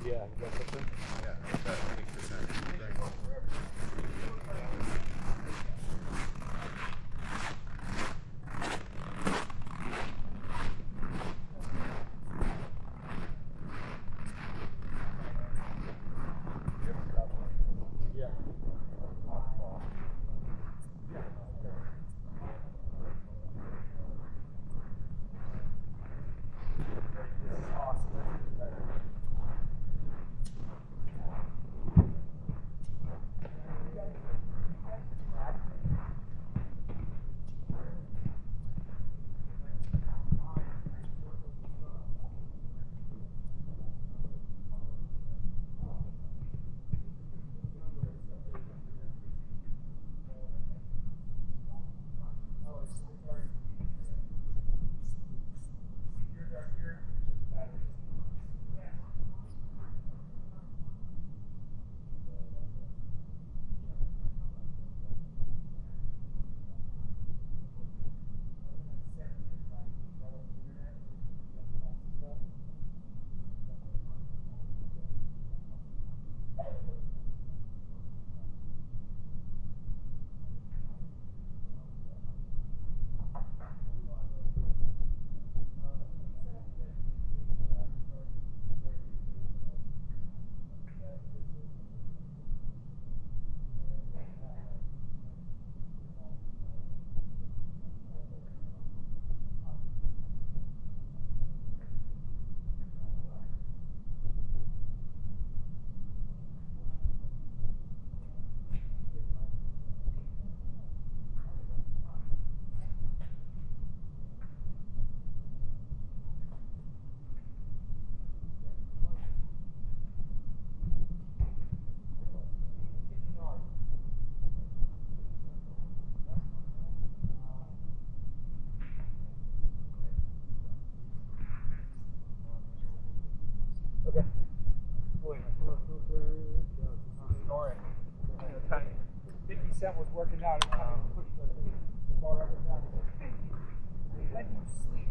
Yeah, is that something?
Yeah, that's 8%.
Yeah. Okay. Wait, story. 50 Cent was working out and kind of pushed the bar up and down. He said, 50, when you sleep.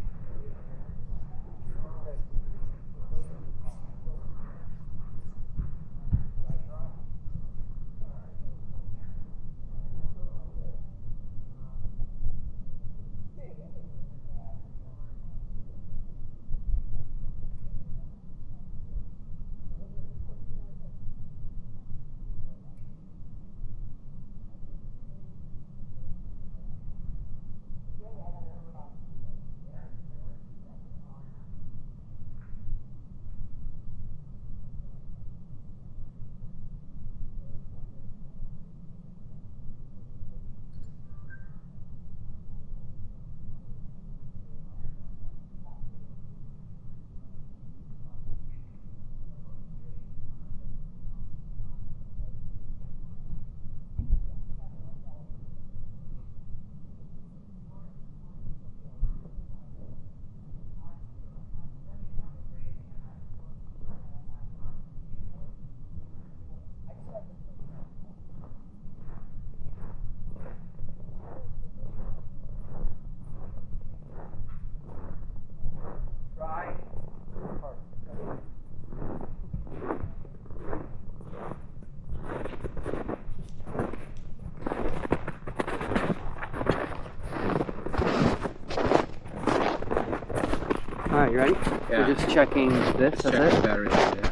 Alright, you ready?
Yeah.
We're just checking this,
Check
that's
the
it?
batteries. Yeah.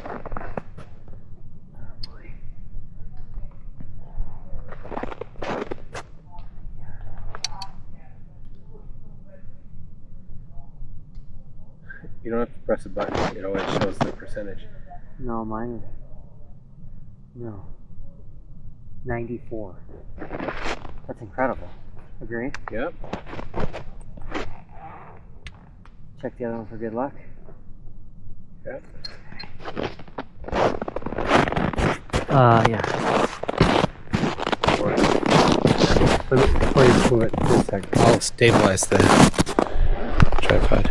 You don't have to press a button. It always shows the percentage.
No, mine is... No. 94. That's incredible. Agree?
Yep.
Check the other one for good luck.
Yep.
Yeah.
Before you move it, just a second. I'll stabilize the tripod.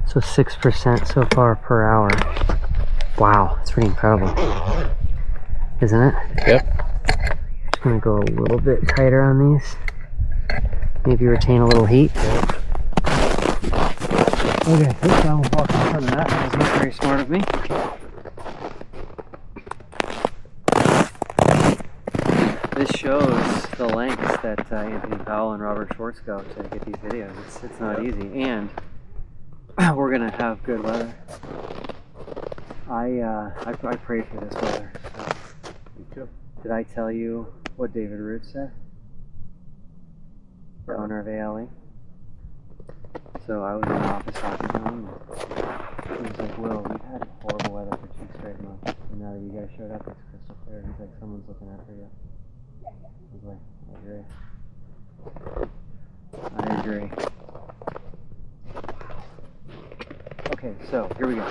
So 6% so far per hour. Wow, that's pretty incredible. Isn't it?
Yep.
Just gonna go a little bit tighter on these. Maybe retain a little heat. Okay, this time we'll walk in front of that. That was not very smart of me. This shows the lengths that Anthony Powell and Robert Schwartz go to get these videos. It's not easy, and we're gonna have good weather. I prayed for this weather. So.
Me too.
Did I tell you what David Root said? The owner of ALE. So I was in the office talking to him, and he was like, "Will, we've had horrible weather for 2 straight months, and now that you guys showed up, it's crystal clear." He's like, "Someone's looking after you." I was like, "I agree." Okay, so here we go.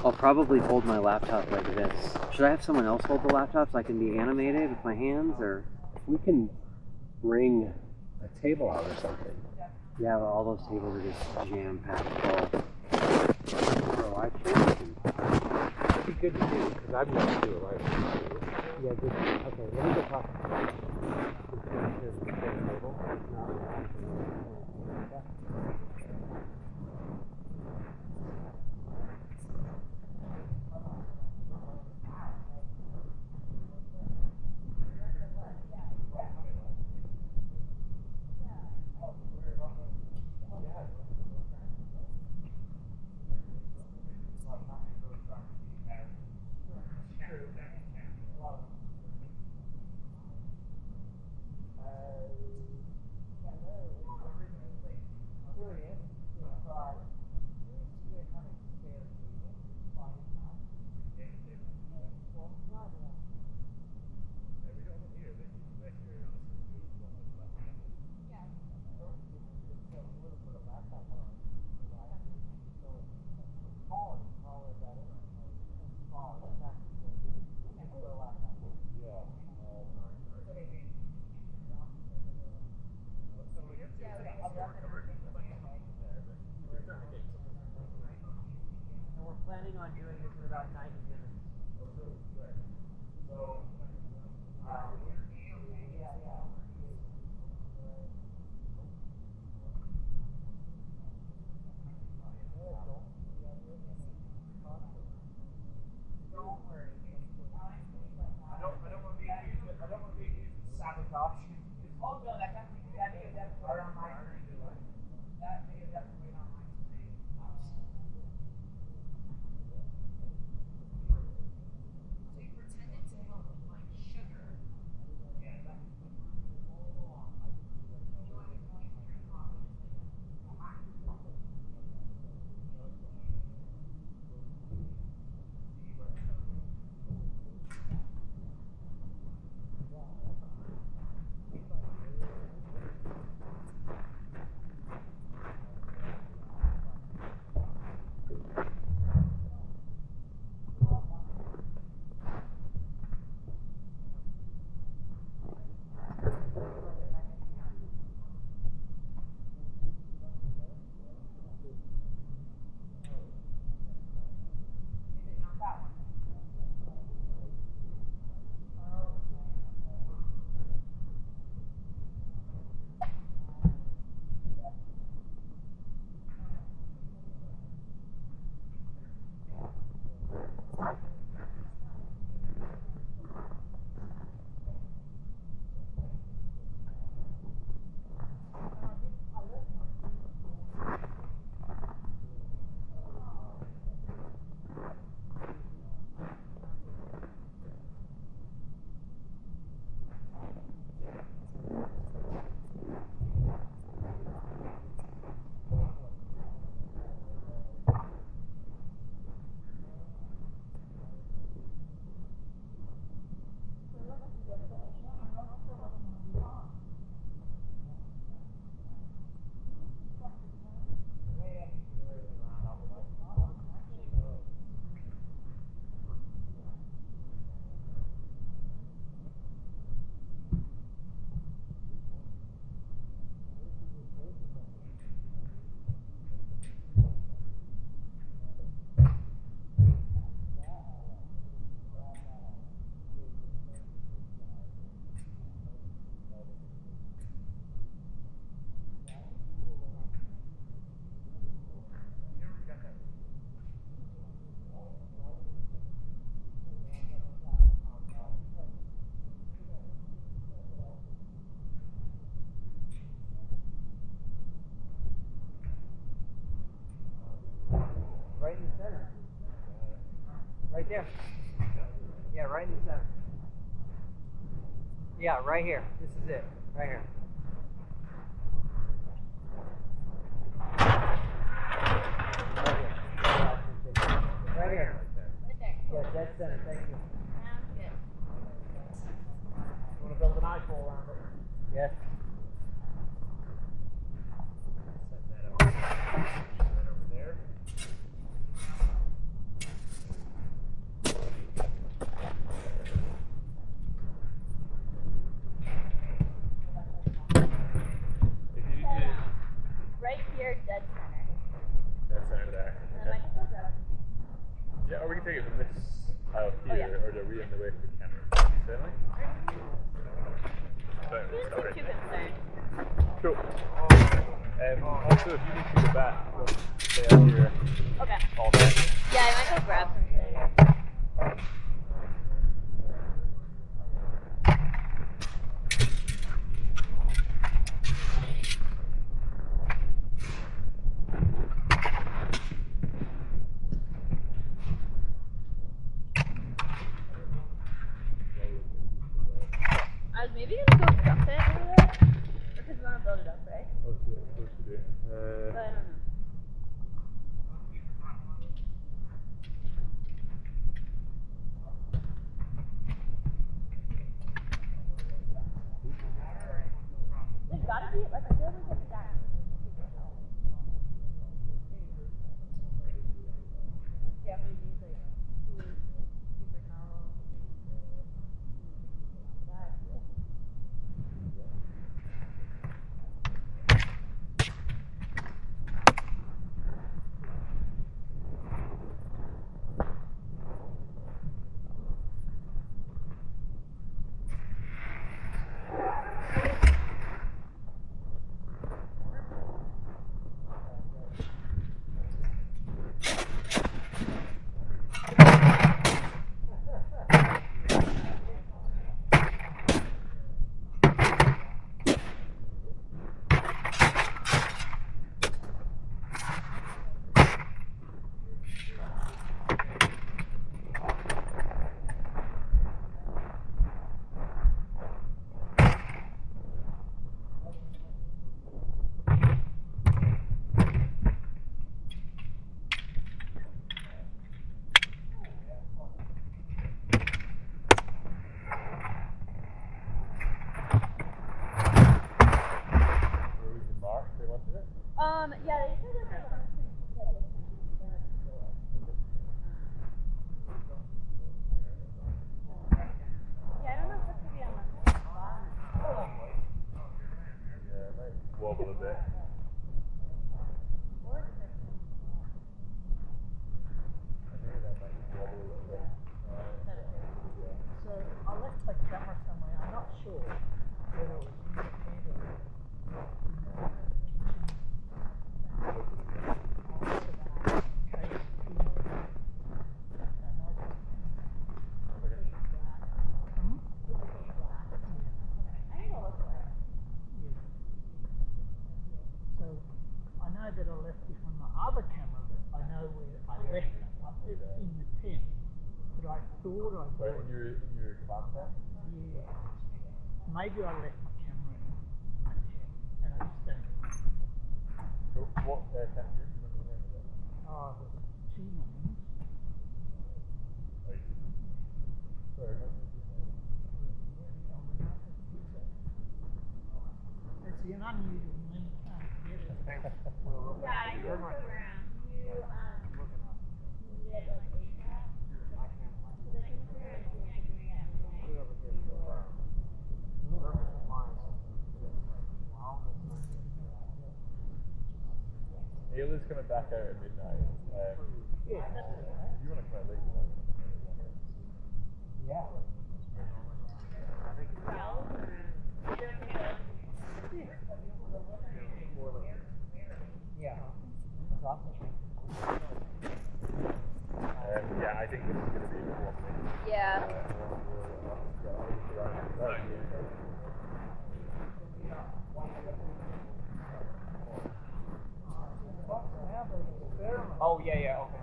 I'll probably hold my laptop like this. Should I have someone else hold the laptop so I can be animated with my hands, or
We can bring a table out or something.
yeah, but all those tables are just jam packed full.
For a live stream, it'd be good to do because I've never do a live stream.
Yeah, good. Okay, let me go talk. Planning on doing this in about 90 minutes. center. Right there. Yeah, right in the center. Yeah, right here. This is it. Right here. Right here.
Right there.
Yeah, dead center. Thank you.
Sounds good.
You want to build an eyeful around it? Yes.
Set that up. Right over there. If you need to,
Right here, dead center.
that's under there.
And then I can go grab it.
Yeah, or we can take it from this out
Oh,
here,
yeah.
or are we in the way for the camera? Certainly.
You didn't seem too concerned.
Cool. Also, if you need to go back, don't stay out here
Okay.
all day.
Yeah, I might go grab something. I was maybe gonna go dump it over there. Because we want to build it up, right?
What to do?
But I don't know. There's gotta be, like, I feel like there's a stack. Yeah, we need, like, food, paper towel. That. Yeah, they said that. Yeah, I don't know if this could be on the
Yeah, it might wobble a bit. I think that might wobble a little bit.
So I left my camera somewhere. I'm not sure whether it was in the bed or So I know that I left it on my other camera, but I know where I left it. I put it in the tent, but I thought I
Right,
brought
in your command tent?
yeah. Maybe I left my camera in my tent, and I just don't.
Cool. What tent do you remember the name of it?
Oh, it was two names.
Sorry, what was your name?
It's an unusual name. Can't get it.
Yeah, you're around. You, did like ASAP. So they can clear it and I can bring it at night.
Ayla's coming back out at midnight. If you want to come out late,
Yeah. Yeah. That's awesome.
yeah, I think this is going to be a warm thing.
Yeah.
Oh, yeah, yeah, okay.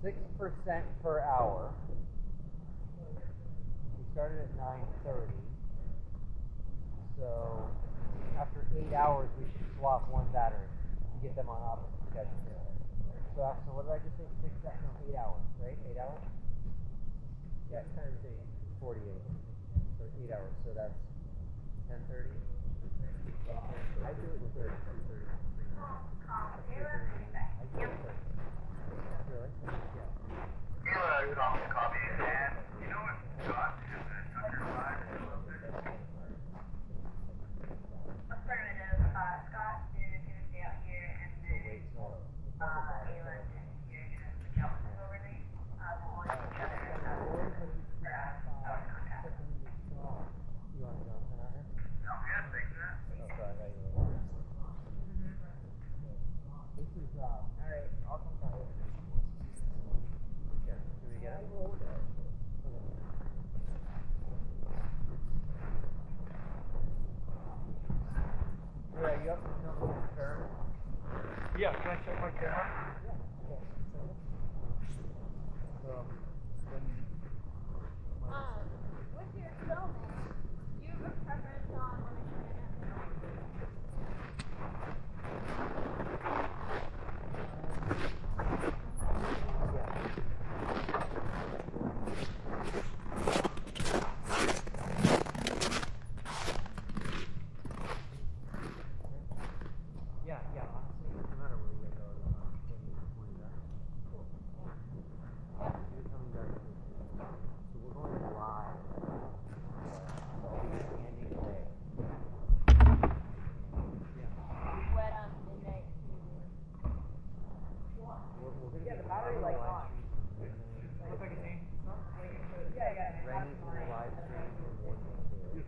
6% per hour. We started at 9:30. So after 8 hours, we should swap one battery to get them on opposite schedules. So after, what did I just say? 8 hours, right? 8 hours? Yeah, times 8, 48. So 8 hours. So that's 10:30. I do it in 30. 2:30. I do it in 30. Really? Yeah.
Copy. And you know what, Scott, is the Tucker 5 a little bit?
Affirmative. Scott is going to stay out here, and then Ayla and you're going to switch out with overlay. We'll watch each other for our contact.
You want Jonathan out here?
Sounds good, thanks, man.
Oh, sorry, I got you over here. This is,
Alright, I'll come down.
yeah, can we get it? Yeah, you have to tell me the turn.
Yeah, can I check my camera?
With your filming, do you have a preference on when I turn it
Yeah, honestly, no matter where you go, it's not when you point it out. You're coming back to so we're going live. So I'll be ending today.
wet on midnight
We're going to
Yeah,
be
the battery
live
light's on.
streams
Looks like a name.
Yeah,
Yeah,
Rennie's going to live stream from 1 to 2. He's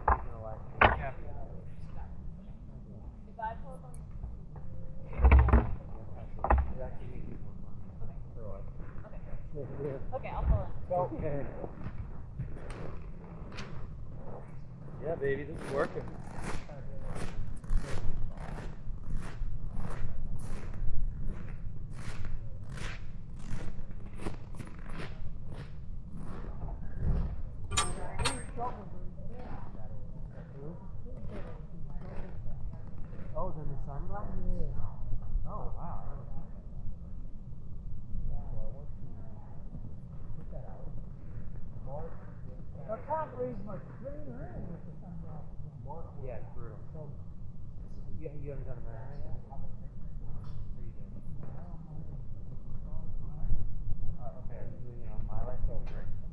going to live stream.
Yeah.
If I pull up on
It actually makes it more fun. For us.
okay, I'll pull in.
Okay.
Yeah, baby, this is working.
Oh, then the sunglasses? Oh, wow.
I can't read my screen with the sunglasses on.
Yeah, it's brutal. You haven't done a marathon yet? Or you did? Okay, are you doing it on my life? I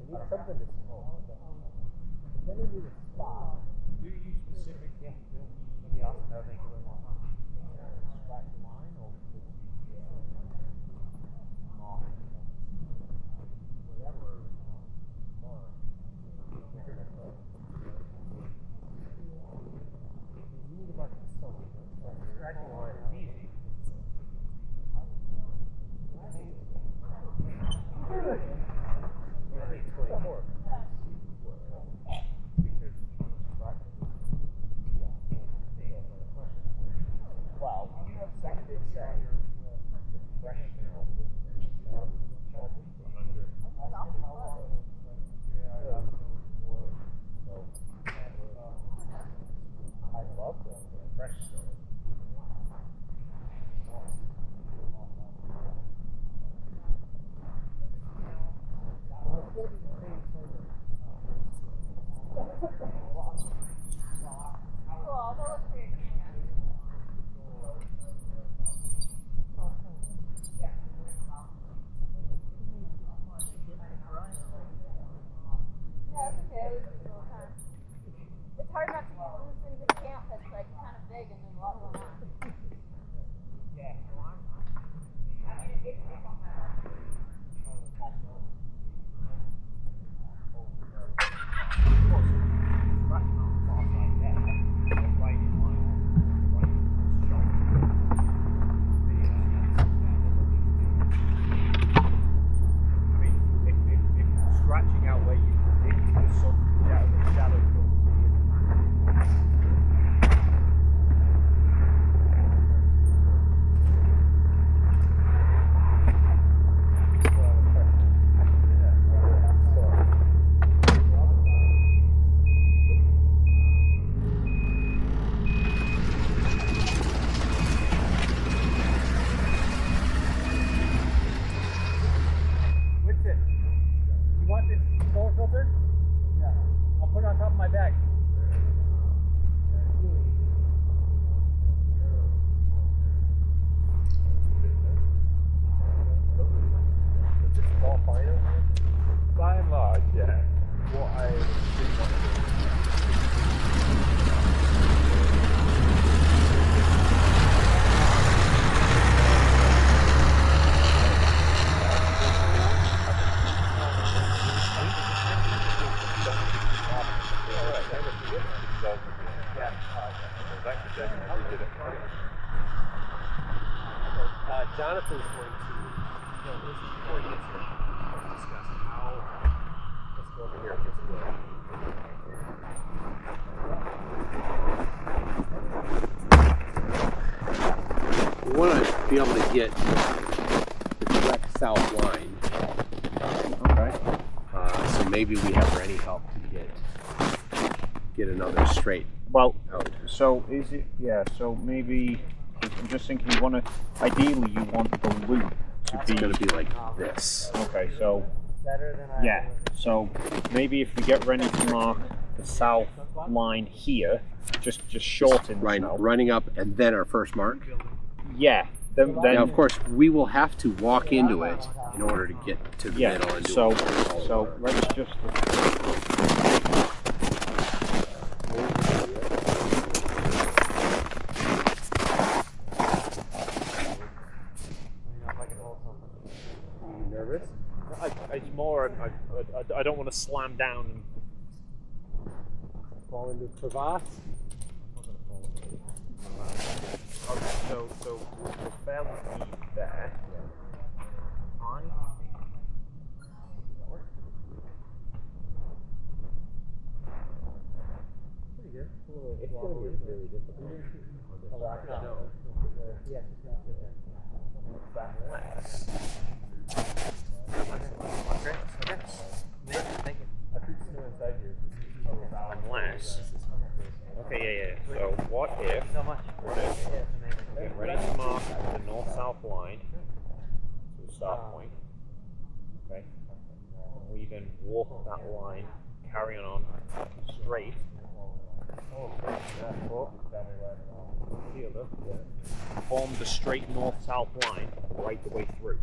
need something to smoke. Then we need a spot.
Do you use specific?
Yeah, that'd be awesome. That would make it way more fun. Scratch the line or small. Whatever. More. You need a bunch of soap. Scratching the line is easy. Let me explain more. Because
By and large, yeah. What I really want to do.
Jonathan's going to, before he gets here, discuss how, let's go over here. We want to be able to get the correct south line.
Okay.
So maybe we have Rennie help to get another straight
Well,
out.
so is it? Yeah. So maybe I'm just thinking. You want to. Ideally, you want the loop to
It's
be.
going to be like this.
Okay. So
Better than I
yeah. So maybe if we get Rennie to mark the south line here, just shorten.
Running up and then our first mark.
Yeah. Then
Now, of course, we will have to walk into it in order to get to the
yeah.
middle and do
So
it.
so let's just.
You nervous?
It's more, I don't want to slam down and
Fall into a crevasse?
okay, so we're fairly deep there.
Pretty good. It's going to be really difficult.
Yeah.
Thank you.
I think it's inside here. Unless. Okay, yeah. So what if?
So much.
What if? Get ready to mark the north-south line to the start point. Okay. We then walk that line, carry on straight. Form the straight north-south line right the way through.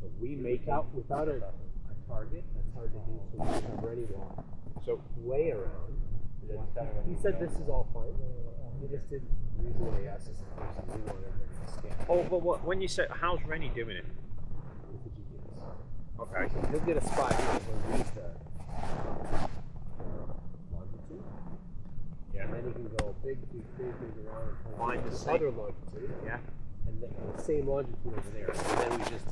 So we make
Without a target, that's hard to do, so we have ready walk.
so
Way around. He said this is all fine. He just didn't. The reason why he asked us the question, we wanted everybody to scan
Oh, but when you say how's Rennie doing it?
with the GPS.
Okay.
So he'll get a spot here where we the longitude.
Yeah.
And then he can go big around and
Find the
this
same-
other longitude.
Yeah.
And the same longitude over there. And then we just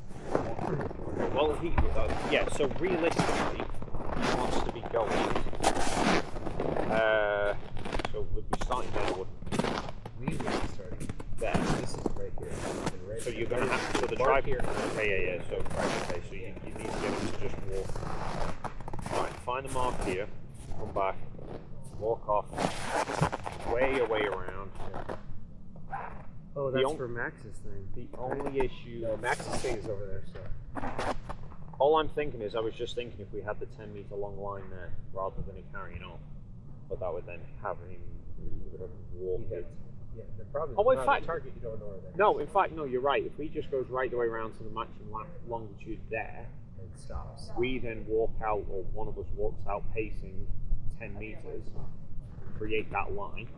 Well, yeah. So realistically, he wants to be going. So we'd be starting there.
we would be starting.
There.
This is right here. And right
So you're going to have to the
Mark
drive
here.
Okay, yeah. So right. Okay. So you need to get him to just walk. Right. Find the mark here. Come back. Walk off. Way around.
Oh,
The
that's
on-
for Max's thing.
The only issue.
No, Max's thing is over there, so.
All I'm thinking is, I was just thinking if we had the 10-meter long line there, rather than it carrying on, but that would then have him walk it.
Yeah, the problem is
Oh, in
without
fact-
a target, you don't know where that
No, in fact, no, you're right. If we just goes right the way around to the matching longitude there,
it stops.
we then walk out, or one of us walks out pacing 10 meters, create that line.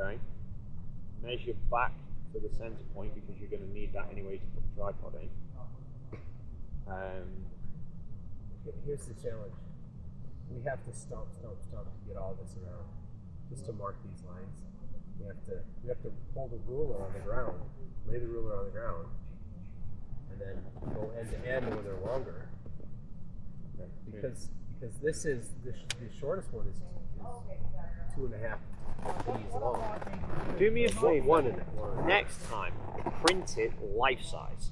Okay. Measure back to the center point because you're going to need that anyway to put the tripod in.
Here's the challenge. We have to stomp to get all this around. Just to mark these lines. We have to pull the ruler on the ground, lay the ruler on the ground, and then go end to end when they're longer. Okay. Because this is the shortest one is 2.5 Ps long.
Do me a favor.
One in it. One.
Next time, print it life size.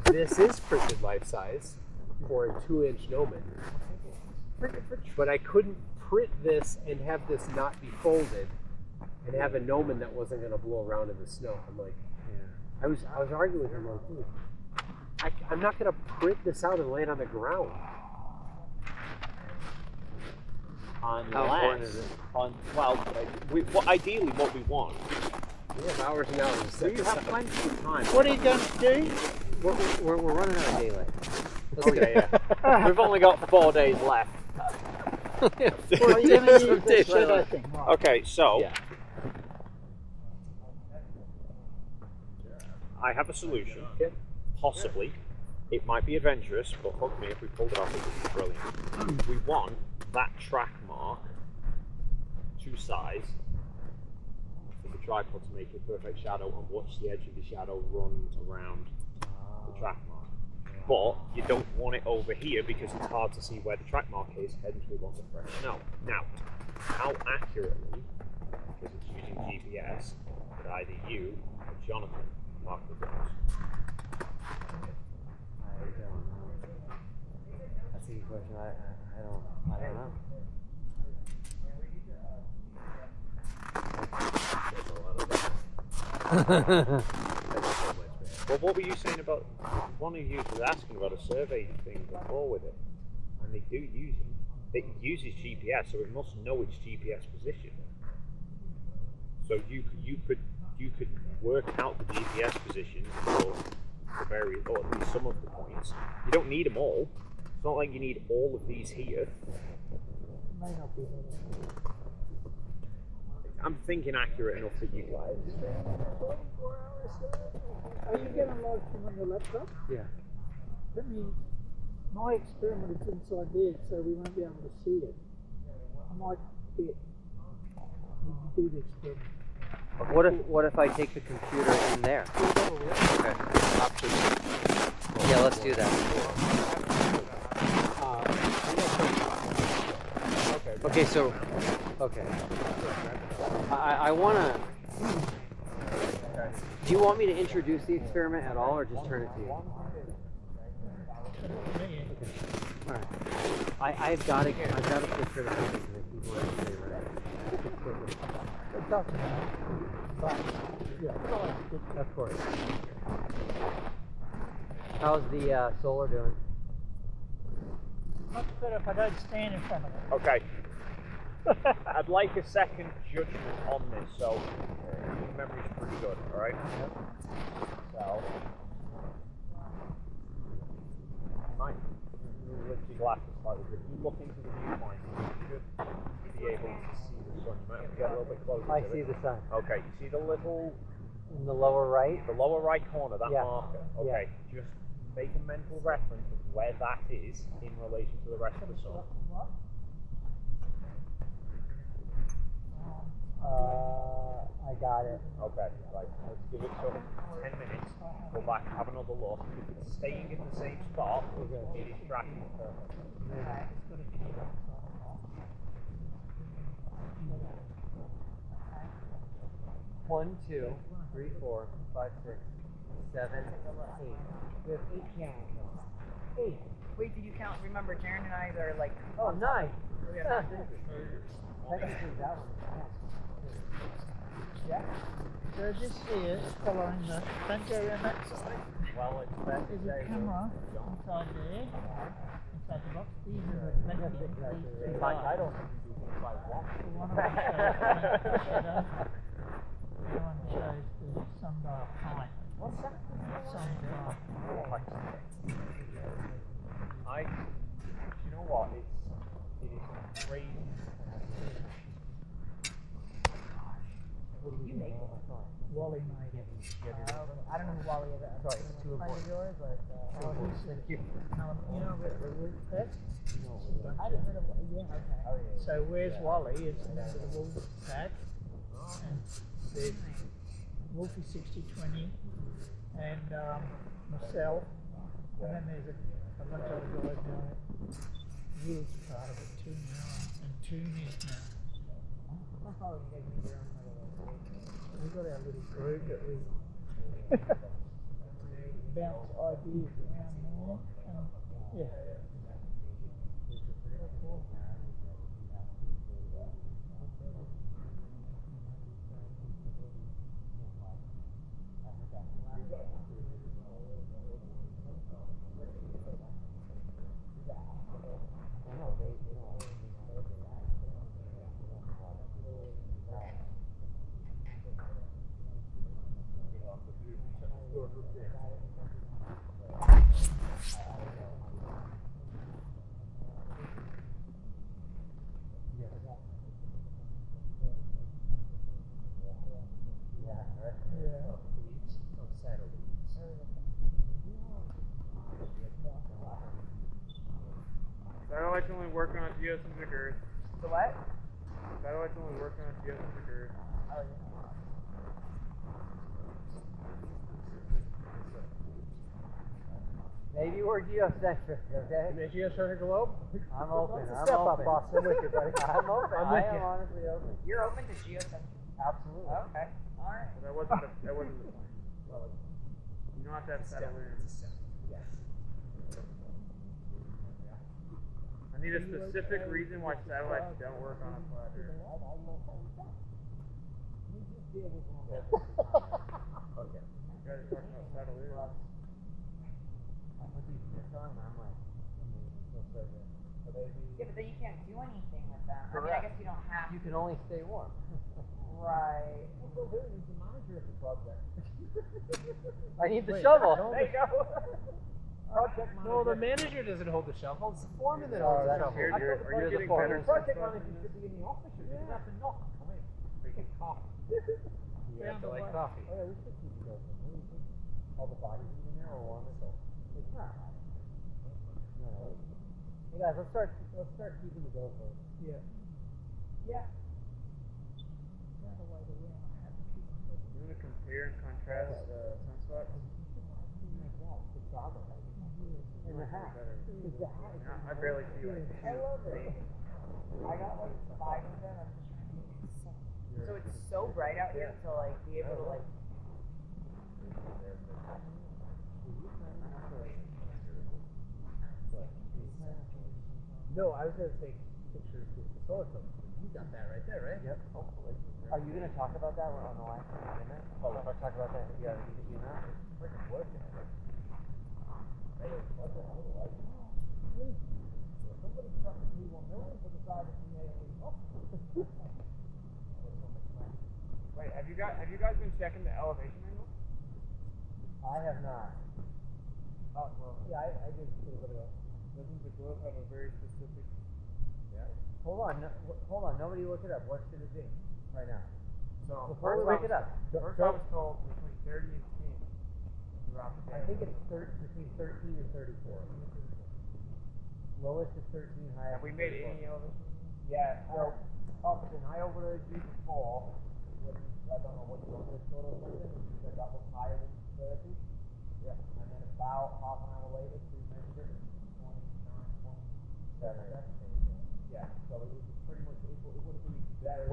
This is printed life size for a 2-inch gnomon. But I couldn't print this and have this not be folded and have a gnomon that wasn't going to blow around in the snow. I'm like, I was arguing with him like, dude, I'm not going to print this out and lay it on the ground.
Unless, ideally what we want.
We have hours and hours to set
We
this
have
up.
plenty of time.
What are you going to do?
We're running out of daylight.
Okay, yeah. We've only got 4 days left.
Well, you're going to use the shadow thing, right?
Okay, so
Yeah.
I have a solution. Possibly. It might be adventurous, but fuck me, if we pulled it off, it would be brilliant. We want that track mark to size for the tripod to make a perfect shadow and watch the edge of the shadow run around the track mark. But you don't want it over here because it's hard to see where the track mark is, hence we want the fresh snow. Now, how accurately, because it's using GPS, could either you or Jonathan mark the drones?
I don't know. That's a good question. I don't know.
Well, what were you saying about, one of you was asking about a survey thing before with it, and they do use it. It uses GPS, so it must know its GPS position. So you could work out the GPS position for the various, or at least some of the points. You don't need them all. It's not like you need all of these here.
May not be better.
I'm thinking accurate enough that you guys.
24 hours. Are you getting a live stream on your laptop?
Yeah.
That means my experiment is inside there, so we won't be able to see it. I might get we do the experiment.
What if I take the computer in there? Okay. Yeah, let's do that. Okay, so I want to. Do you want me to introduce the experiment at all, or just turn it to you? All right. I've got to switch for the because I keep wanting to say
It doesn't matter. But, yeah,
of course. How's the solar doing?
much better if I don't stand in front of it.
Okay. I'd like a second judgment on this, so your memory's pretty good, alright? So, you might lift your glasses slightly. If you look into the viewpoint, you should be able to see the sun. You might have to get a little bit closer.
I see the sun.
Okay, you see the little...
In the lower right?
The lower right corner, that marker. Okay,
Yeah.
just make a mental reference of where that is in relation to the rest of the sun.
I got it.
Okay, right. Let's give it sort of 10 minutes. Go back and have another look. If it's staying in the same spot, it is tracking perfect.
1, 2, 3, 4, 5, 6, 7, 8. We have 8 cameras. 8.
Wait, did you count? Remember, Jaren and I are like.
Oh, 9.
Yeah.
Technically, that one.
Yeah. So this here is following the, don't go around that side.
Well, it's better
There's a camera inside there, inside the box. These are the
in fact, I don't think you do this by one.
one of them shows the shadow. The other one shows the sundial height.
What's that?
Sundial.
You know what? It is crazy.
You make it.
Wally made it.
I don't know who Wally is.
Sorry, it's too
Friend of yours, but
Thank you.
You know where the wolf pet?
I haven't heard of. Yeah, okay.
So where's Wally? It's next to the wolf pad. And there's Wolfie 6020 and myself. And then there's a bunch of other guys down it. Will's part of it too now. And Toon is now.
Oh, you guys need your own little.
We've got our little group that we bounce ideas around there. Yeah.
Satellite's only working on geocentric Earth.
The what?
Satellite's only working on geocentric Earth.
Oh, yeah.
Maybe we're geocentric, okay?
Is geocentric globe?
I'm open. I'm
Step up,
open.
boss. I'm with you, buddy.
I'm open.
I'm
I
with
am
you.
honestly open.
You're open to geocentric?
Absolutely.
Okay. Alright.
That wasn't the point. You don't have to have satellite.
Yes.
I need a specific reason why satellites don't work on a flat Earth.
Okay.
You guys are talking about satellites.
I put these bits on and I'm like,
Yeah, but then you can't do anything with them. I mean, I guess you don't have
you can only stay warm.
Right.
I need the shovel.
There you go.
No, the manager doesn't hold the shovel. It's the foreman that holds the
that's
shovel.
true.
Are you
the
getting
foreman.
better?
Project manager should be in the office. You don't have to knock. Come in. Drinking coffee. You have to like coffee.
Oh, yeah, we should keep it open. What do you think? All the bodies in there or warm it up? It's not. No. Hey guys, let's start keeping the dough open.
Yeah.
Yeah.
You want to compare and contrast sunspots?
In the hat.
I barely see like
I love it. I got like 5 of them. I'm just trying to get so it's so bright out here to like be able to like.
No, I was going to take pictures with the solar telescope. You got that right there, right?
Yep, hopefully. Are you going to talk about that on the live stream, isn't it? Oh, talk about that. Yeah, you know?
Freaking working. Somebody's trying to do 1 million for the side of the
Wait, have you guys been checking the elevation angle?
I have not.
Oh, well, yeah, I did a little bit of that.
Doesn't the globe have a very specific?
Hold on. Nobody look it up. What should it be right now?
So
First, look it up.
First I was told between 30 and 10 throughout the day.
I think it's between 13 and 34. Lowest is 13, highest.
Have we made any elevation?
Yeah, so up in high over the G before, when I don't know what you want this sort of something, you said that was higher than 30. Yeah. And then about half an hour later, we measured it, 29.7. Yeah, so it was pretty much equal. It would have been better.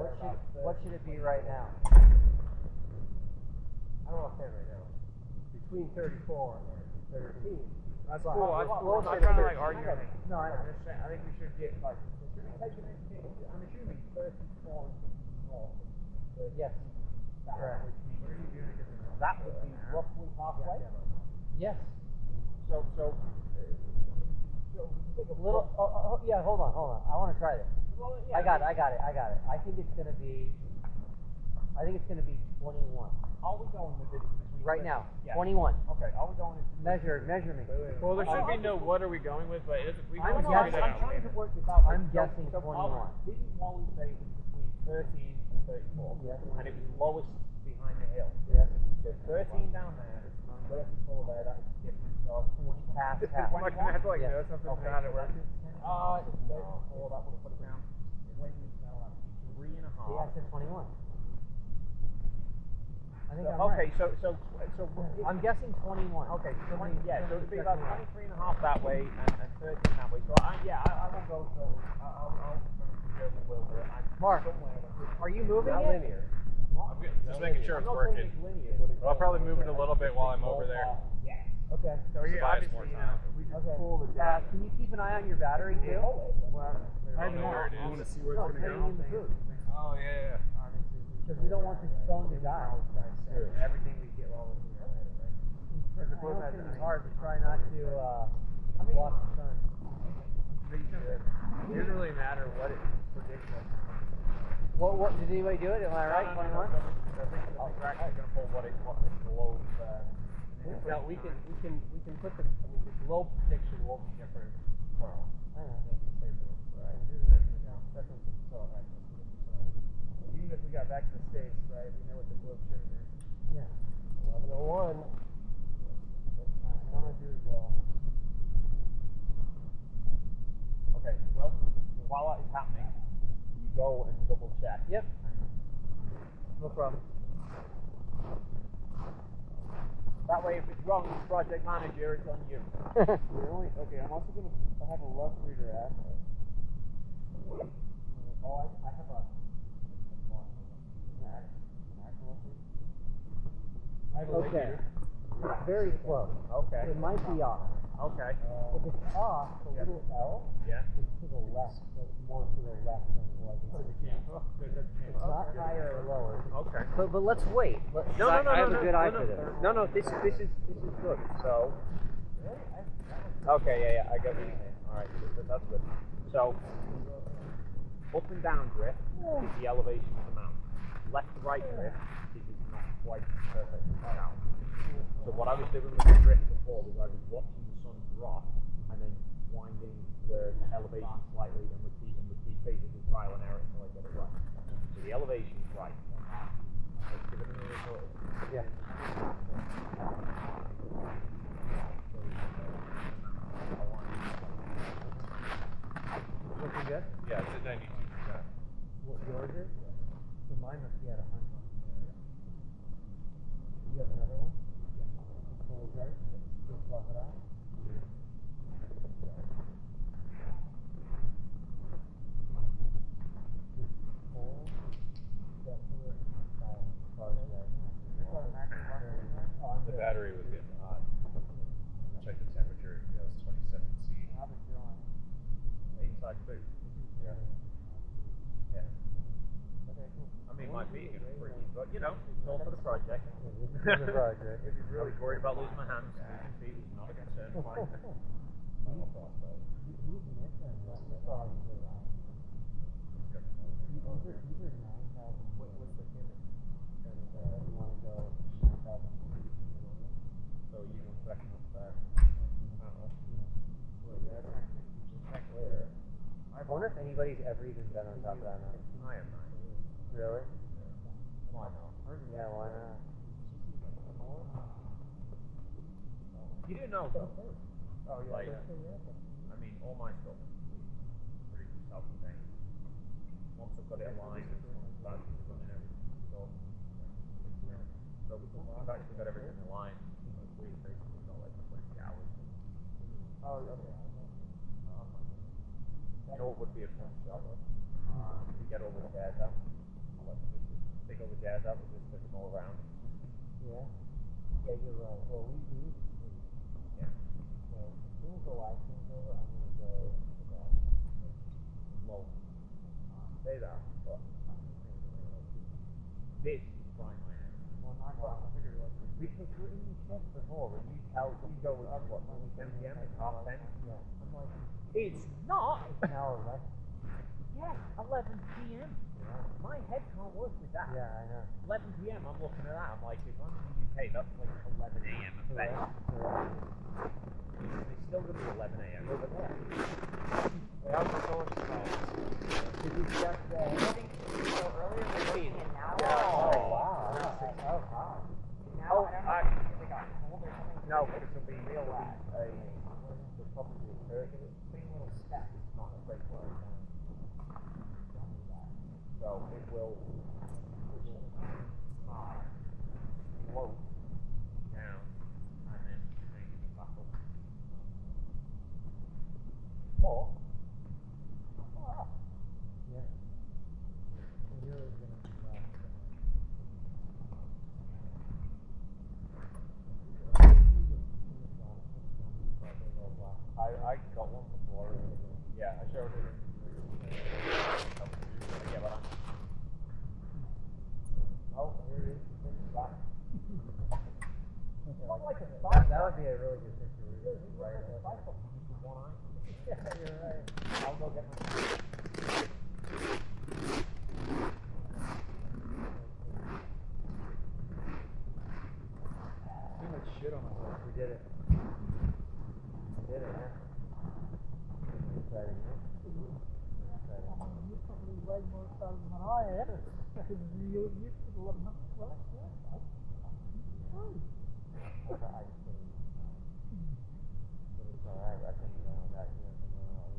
What should it be right now?
I don't know if right now. Between 34 and 13.
That's
But
cool.
how-
That's
how-
cool.
how-
I'm kind of like
how-
arguing.
No, I know.
I'm just saying, I think we should get like.
I'm assuming 34 north.
Yes.
Correct.
What are you doing to get the
That would be roughly halfway.
Yes.
So
Little. Yeah. Hold on. I want to try this.
well,
I got it. I think it's gonna be 21
Are we going with it between
right now.
Yeah.
21.
Okay. Are we going?
Measure me.
Well, there should be no what are we going with, but we can
I'm
always figure that
I'm
out
trying
later.
to work this out.
I'm guessing 21.
Didn't Wally say it was between 13 and 34?
Yes.
And it was lowest behind the hill.
Yes.
So 13 down there, 34 there, that's the difference of 20
Half.
I'm like, I have to like
Yeah.
know something
Okay,
about it.
so that's 34, that would have put it down 20, that'll have to be 3.5.
See, I said 21. I think I'm
Okay,
right.
so
I'm guessing 21.
okay, so
Something-
yeah, so it'd be about
something
23.5 that way and 13 that way. So I will go. So I'll
Mark, are you moving
not
it?
linear.
I'm just making sure
I'm
it's
not saying
working.
it's linear, but it's
I'll probably move it a little bit while I'm over there.
Yeah.
Okay.
So yeah,
Buy us more
obviously,
time.
we just
Okay.
pull the
Can you keep an eye on your battery too?
Well,
I don't know where it is.
I want to see where
No,
it's
it's
going
hanging
to
in
go.
the booth.
Oh yeah.
Because we don't want this phone to die.
Everything we get while we're here later, right?
It's going to be hard to try not to block the sun.
It doesn't really matter what it predicts.
What did anybody do it? Am I right? 21?
I think we're actually going to pull what the globe.
No, we can put the globe prediction won't be different tomorrow.
I know.
Even if we got back to the States, right, we know what the globe should have been.
Yeah.
11:01.
I'm going to do as well. Okay, well,
Yep. No problem.
That way, if it's wrong, project manager, it's on you.
Really? Okay, I'm also gonna have a rough reader app.
Oh, I have a.
Okay. Very close.
Okay.
It might be off.
Okay.
If it's off, the little L
Yeah.
is to the left, so it's more to the left than it was. It's not higher or lower.
Okay.
But let's wait.
No,
I
no,
have
no,
a good eye
no,
for this.
No, this is good. So. Okay, yeah, I get what you're saying. All right, that's good. So, up and down drift is the elevation of the mountain. Left to right drift is not quite perfect down. So what I was doing with the drift before was I was watching the sun drop and then winding the elevation slightly and repeat basically trial and error until I get it right. So the elevation is right. Let's give it another go.
Yeah. Looking good?
Yeah, it's at 92%.
What yours is? So mine must be at 100. You have another one? Full yours? Just buff it out.
The battery was getting hot. Check the temperature. It was 27 C. Inside food. Yeah. Yeah. I mean, my feet are free, but you know, it's all for the project. If you're really worried about losing my hands, losing feet is not a concern. Fine. So you can back up that.
I wonder if anybody's ever even been on top of that mountain.
I am not.
Really?
Why not?
Yeah, why not?
You didn't know though.
Oh, yeah.
Like, I mean, all my stuff is pretty self-contained. Once I've got it aligned, once I've running everything. So I've actually got everything aligned. It's basically got like 20 hours.
Oh, okay.
You know what would be a fun job? We get all the jazz out. Take all the jazz out and just put them all around.
Yeah. Yeah, you're right. Well, we need to see.
Yeah.
So, as soon as the live stream's over, I'm going to go
Low. Say that, but this is prime line. Because we're in the test before, and you go with what, 10 p.m., half 10?
Yeah. I'm like,
It's not!
it's an hour left.
Yeah, 11 p.m. My head can't work with that.
Yeah, I know.
11 p.m. I'm looking at that. I'm like, if I'm in the UK, that's like 11 a.m. at best. It's still going to be 11 a.m. over there.
They also go into
Did you just
So earlier we're looking in now.
Oh, wow. Oh, wow.
Now I don't know if it got cold or something.
no, because it'll be real light.
There's probably a hurricane.
Clean little step.
It's not a great one.
So it will
Slow down, and then bring it back up. Or,
Yeah. Here is going to be
I got one before. Yeah, I showed it. Yeah, but
Oh, here it is. Back.
like
That would be a really good picture. Right.
one eye.
Yeah, you're right.
I'll go get my.
Too much shit on myself. We did it. We did it, yeah. Exciting, huh?
You probably way more fun than I am. Because you put a lot of money. Well, yeah.
I just put it in. But it's alright. I think I got you something else.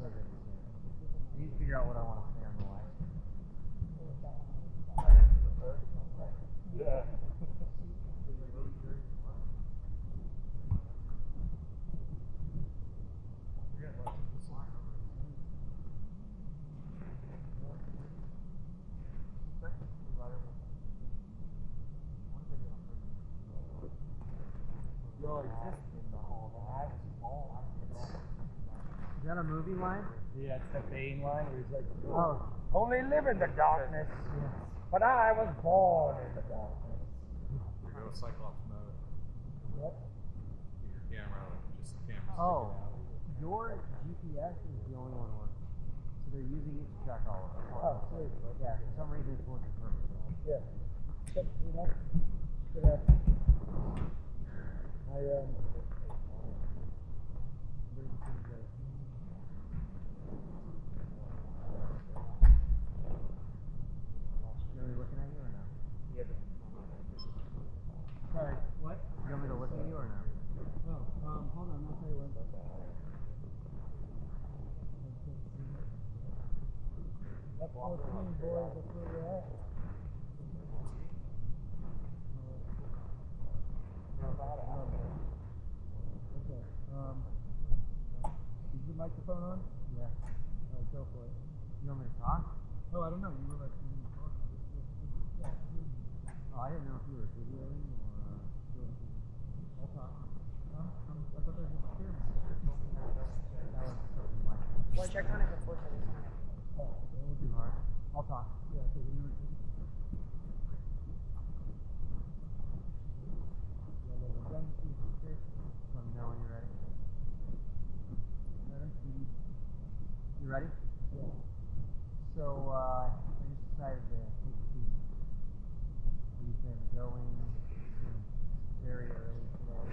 I need to figure out what I want to say on the live.
Yeah.
Is that a movie line?
Yeah, it's that Bane line where he's like,
Oh,
only live in the darkness, but I was born in the darkness.
You go Cyclops mode.
What?
Your camera, just the camera.
oh, your GPS is the only one working. So they're using it to track all of us.
Oh, sweet.
Yeah, for some reason it's working perfectly.
Yeah. You know, could happen.
Are we looking at you or no?
Sorry, what?
You want me to look at you or no?
Oh, hold on, I'll tell you when. That's 14, boys, that's where we're at. Okay, is your microphone on?
Yeah.
Alright, go for it.
You want me to talk?
Oh, I don't know, you were like, you were talking.
Oh, I didn't know if you were videoing or doing something.
I'll talk. Huh? I thought there was an experiment.
That was something like
Well, I checked on it before, so it's fine.
Oh, that would
too hard. I'll talk.
yeah, so we were.
Let me know when you're ready. You ready?
Yeah.
So, I just decided to take a peek. We've been going very early today.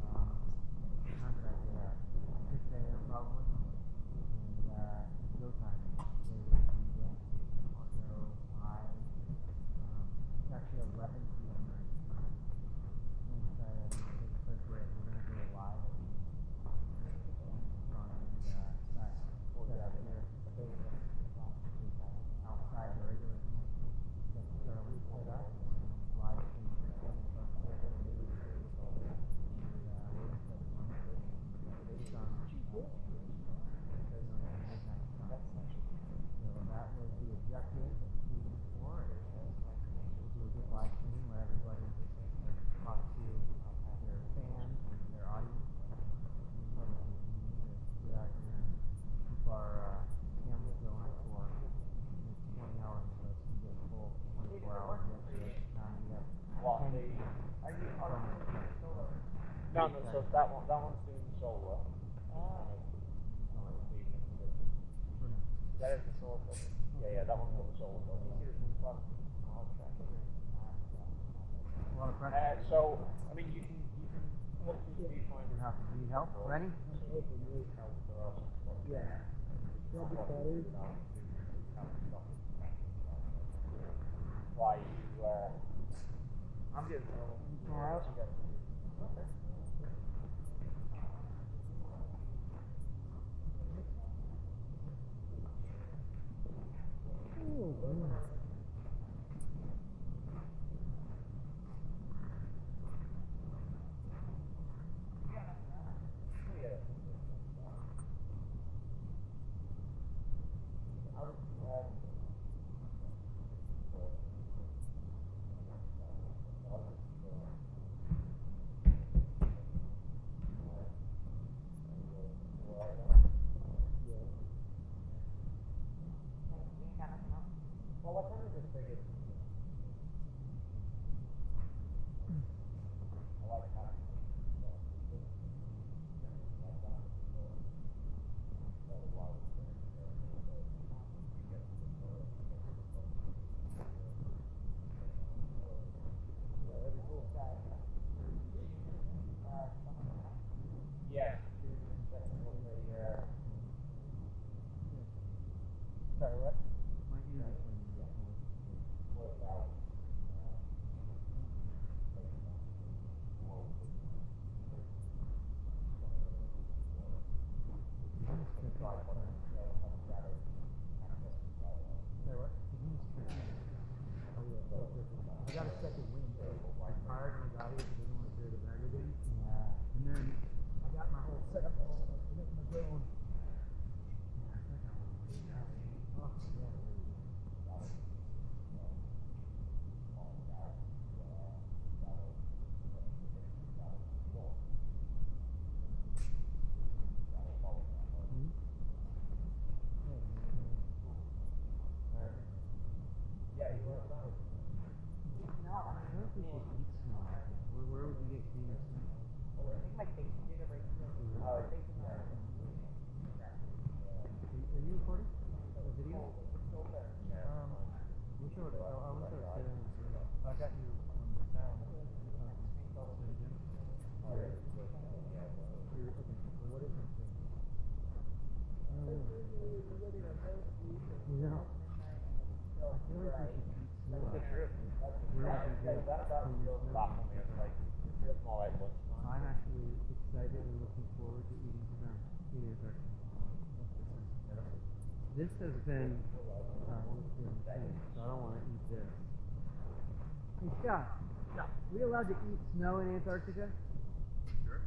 Time did I get up? 6 a.m. probably. And, go time. Today was weekend. So, it's actually 11 p.m. right now. I'm excited to take a quick break. We're going to go live. Outside the regular that's fairly set up and live stream so that was the objective of the season before. We'll do a good live stream where everybody talk to their fans and their audience. Get out here and keep our cameras going for 20 hours so we can get a full 24 hours yesterday. Time we have 10
No, so that one's doing solo. That is the solo filter. Yeah, that one's doing solo filter.
a lot of pressure.
So, I mean, you can look through the viewfinder.
Need help? Ready?
Yeah. Grab the batteries.
Why you, I'm getting
All right.
sure what I wish I was saying. I got you on the sound. Say it again. What is it? You know, I feel like we should eat snow. I'm actually excited and looking forward to eating snow in Antarctica. This has been so I don't want to eat this. Hey Scott, we allowed to eat snow in Antarctica?
Sure.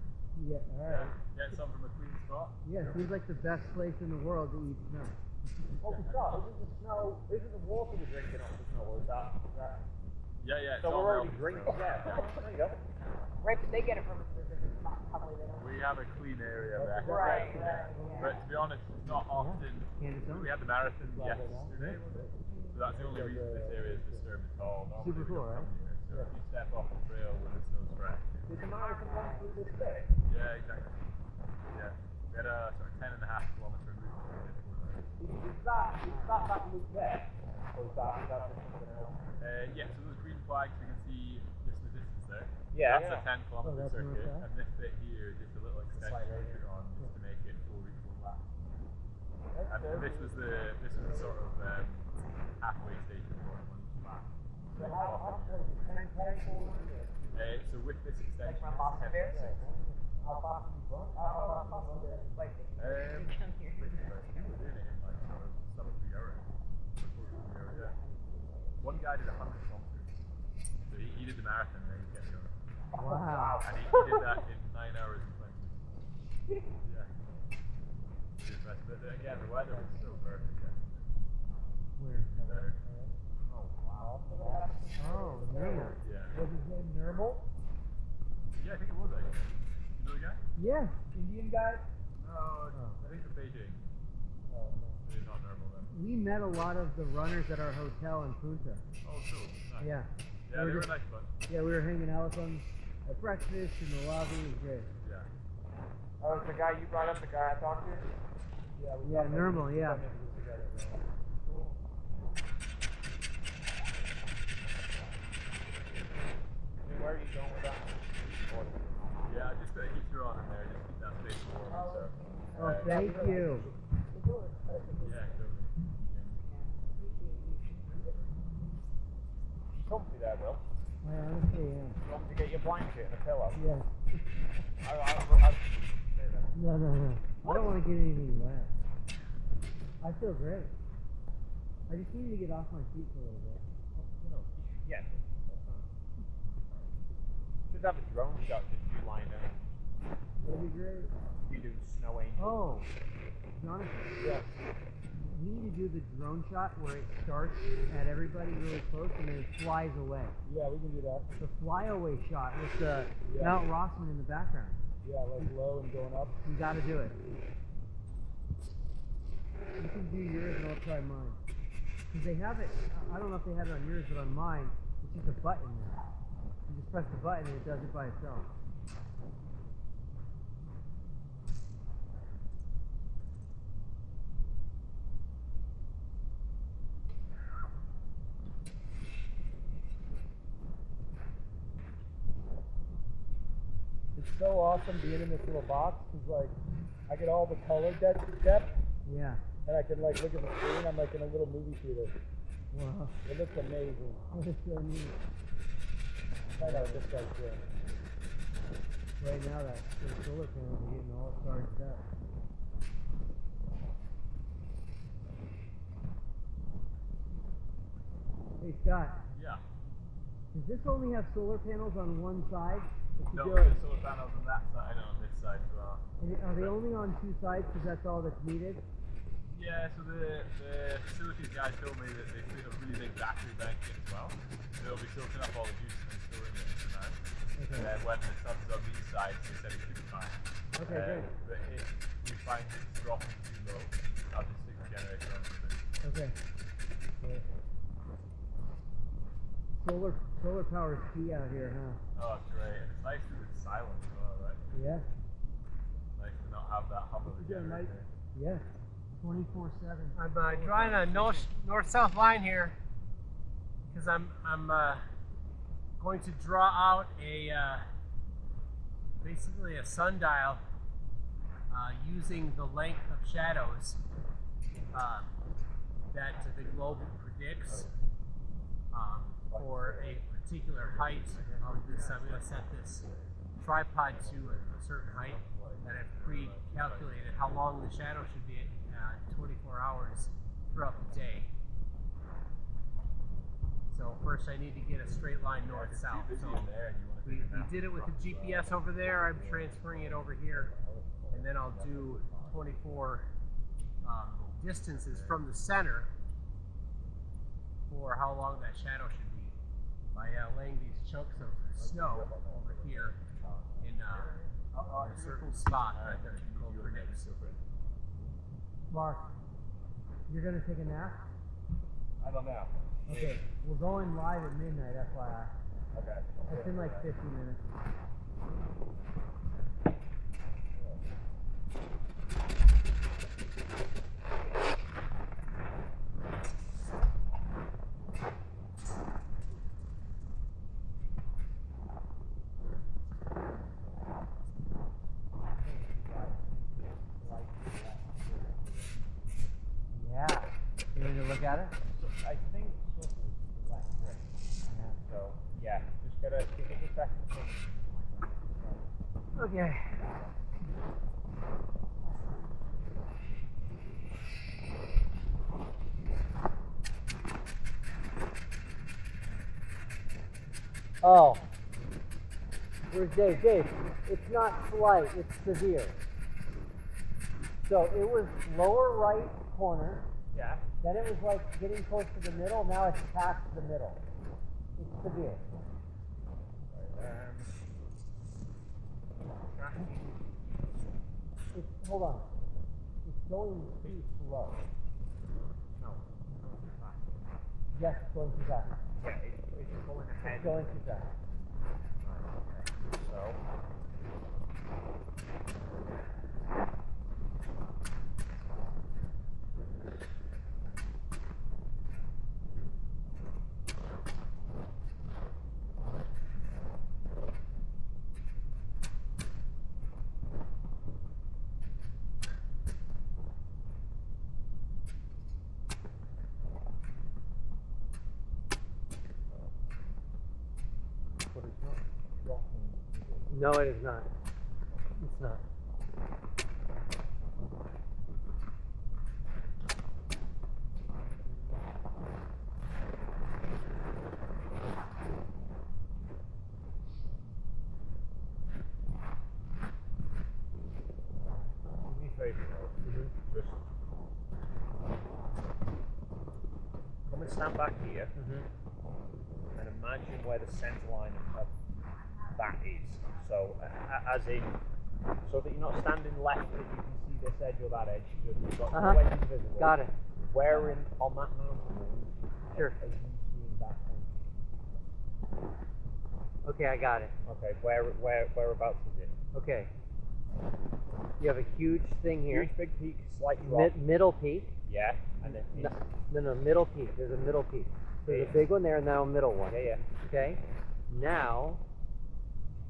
Yeah, alright.
Get some from a clean spot.
Yeah, it seems like the best place in the world to eat snow.
Oh, Scott, isn't the water we're drinking off the snow, or is that?
Yeah.
So we're already drinking, yeah. There you go.
Right, but they get it from probably they don't.
We have a clean area there.
Right.
But to be honest, it's not often. We had the marathon yesterday, so that's the only reason this area is disturbed at all. Normally
Super cool, right?
So if you step off the trail when the snow's fresh.
Did the marathon run through this day?
Yeah, exactly. Yeah. We had a sort of 10.5 kilometre route.
Is that loop there? Or is that just something else?
Yeah, so those green flags, we can see just the distance there.
Yeah.
That's a 10 kilometre
that's
circuit,
north-south.
and this bit here, just a little extension we put on just to make it full lap. And this was the sort of halfway station for one each lap. So with this extension,
From Boston Bears?
How fast are you going? How fast are you going?
Like they come here.
we were doing it in like sort of sub 3 hours. Yeah. One guy did 100 kilometers. So he did the marathon and then he kept going.
Wow.
And he did that in 9 hours and 20 minutes. Yeah. Pretty impressive. But again, the weather was so perfect. Yeah.
Where?
Better.
Oh, wow.
Oh, Nermal.
Yeah.
Was his name Nermal?
Yeah, I think it was actually. You know the guy?
Yeah. Indian guy?
No, I think from Beijing.
Oh, no.
Maybe not normal then.
We met a lot of the runners at our hotel in Punta.
Oh, cool. Nice.
Yeah.
Yeah, they were nice fun.
Yeah, we were hanging out with them at breakfast in the lobby. It was great.
Yeah.
Oh, it's the guy you brought up, the guy I talked to?
Yeah, Nermal, yeah.
Where are you going with that?
Yeah, I just put a heater on in there, just keep that space warm. So,
Oh, thank you.
yeah, totally.
You comfy there, Will?
I honestly am.
You want me to get your blanket and a pillow?
Yes.
I'd say that.
No. I don't want to get anything wet. I feel great. I just need to get off my feet for a little bit.
Yeah. Should have a drone shot just you lying down.
That'd be great.
You do snow angel.
Oh, Jonathan.
Yeah.
We need to do the drone shot where it starts at everybody really close and then it flies away.
Yeah, we can do that.
The flyaway shot with the Mount Rossman in the background.
Yeah, like low and going up.
We got to do it. You can do yours and I'll try mine. Because they have it, I don't know if they have it on yours, but on mine, it's just a button there. You just press the button and it does it by itself.
It's so awesome being in this little box because like I get all the color depth,
Yeah.
and I can like look at the screen. I'm like in a little movie theater.
Wow.
It looks amazing.
That's so neat.
Find out what this guy's doing.
Right now, that the solar panels are getting all charged up. Hey Scott,
Yeah.
does this only have solar panels on one side?
No, there's solar panels on that side and on this side as well.
And are they only on two sides because that's all that's needed?
Yeah, so the facilities guys told me that they put a really big battery bank in as well. So it'll be soaking up all the juice and storing it for now.
Okay.
And then when the sun's on these sides, they said it should be fine.
Okay, great.
But if we find it's dropping too low, I'll just stick the generator on with it.
Okay. Solar power is key out here, huh?
Oh, it's great. And it's nice that it's silent as well, right?
Yeah.
Nice to not have that hum of the generator.
Yeah. 24/7.
I'm drawing a north-south line here.
because I'm going to draw out a basically a sundial using the length of shadows that the globe predicts for a particular height of this. I'm going to set this tripod to a certain height that I've pre-calculated how long the shadow should be at 24 hours throughout the day. So first I need to get a straight line north-south. So we did it with the GPS over there. I'm transferring it over here, and then I'll do 24 distances from the center for how long that shadow should be by laying these chunks of snow over here in a certain spot that the globe predicts.
Mark, you're gonna take a nap?
I don't know.
Okay, we're going live at midnight, FYI.
Okay.
It's in like 50 minutes. Yeah. You need to look at it?
I think this is the left right.
Yeah.
So, yeah, just gotta give it a second.
Okay. Oh. Where's Dave? Dave, it's not slight, it's severe. So it was lower right corner.
Yeah.
Then it was like getting close to the middle. Now it's past the middle. It's severe. Hold on. It's going too slow.
No, it's going too fast.
Yes, it's going too fast.
Yeah, it's going ahead.
It's going too fast.
Okay. So. But it's not dropping.
No, it is not. It's not.
Do me a favour, though. Just come and stand back here and imagine where the centre line of that is. So, as in, so that you're not standing left and you can see this edge or that edge. You've got no edge visible.
Got it.
Where on that mountain range
Sure.
are you seeing that point?
Okay, I got it.
Okay, whereabouts is it?
Okay. You have a huge thing here.
Huge big peak, slight drop.
Middle peak.
Yeah, and then
No, middle peak. There's a middle peak. There's a big one there and now a middle one.
yeah.
Okay. Now,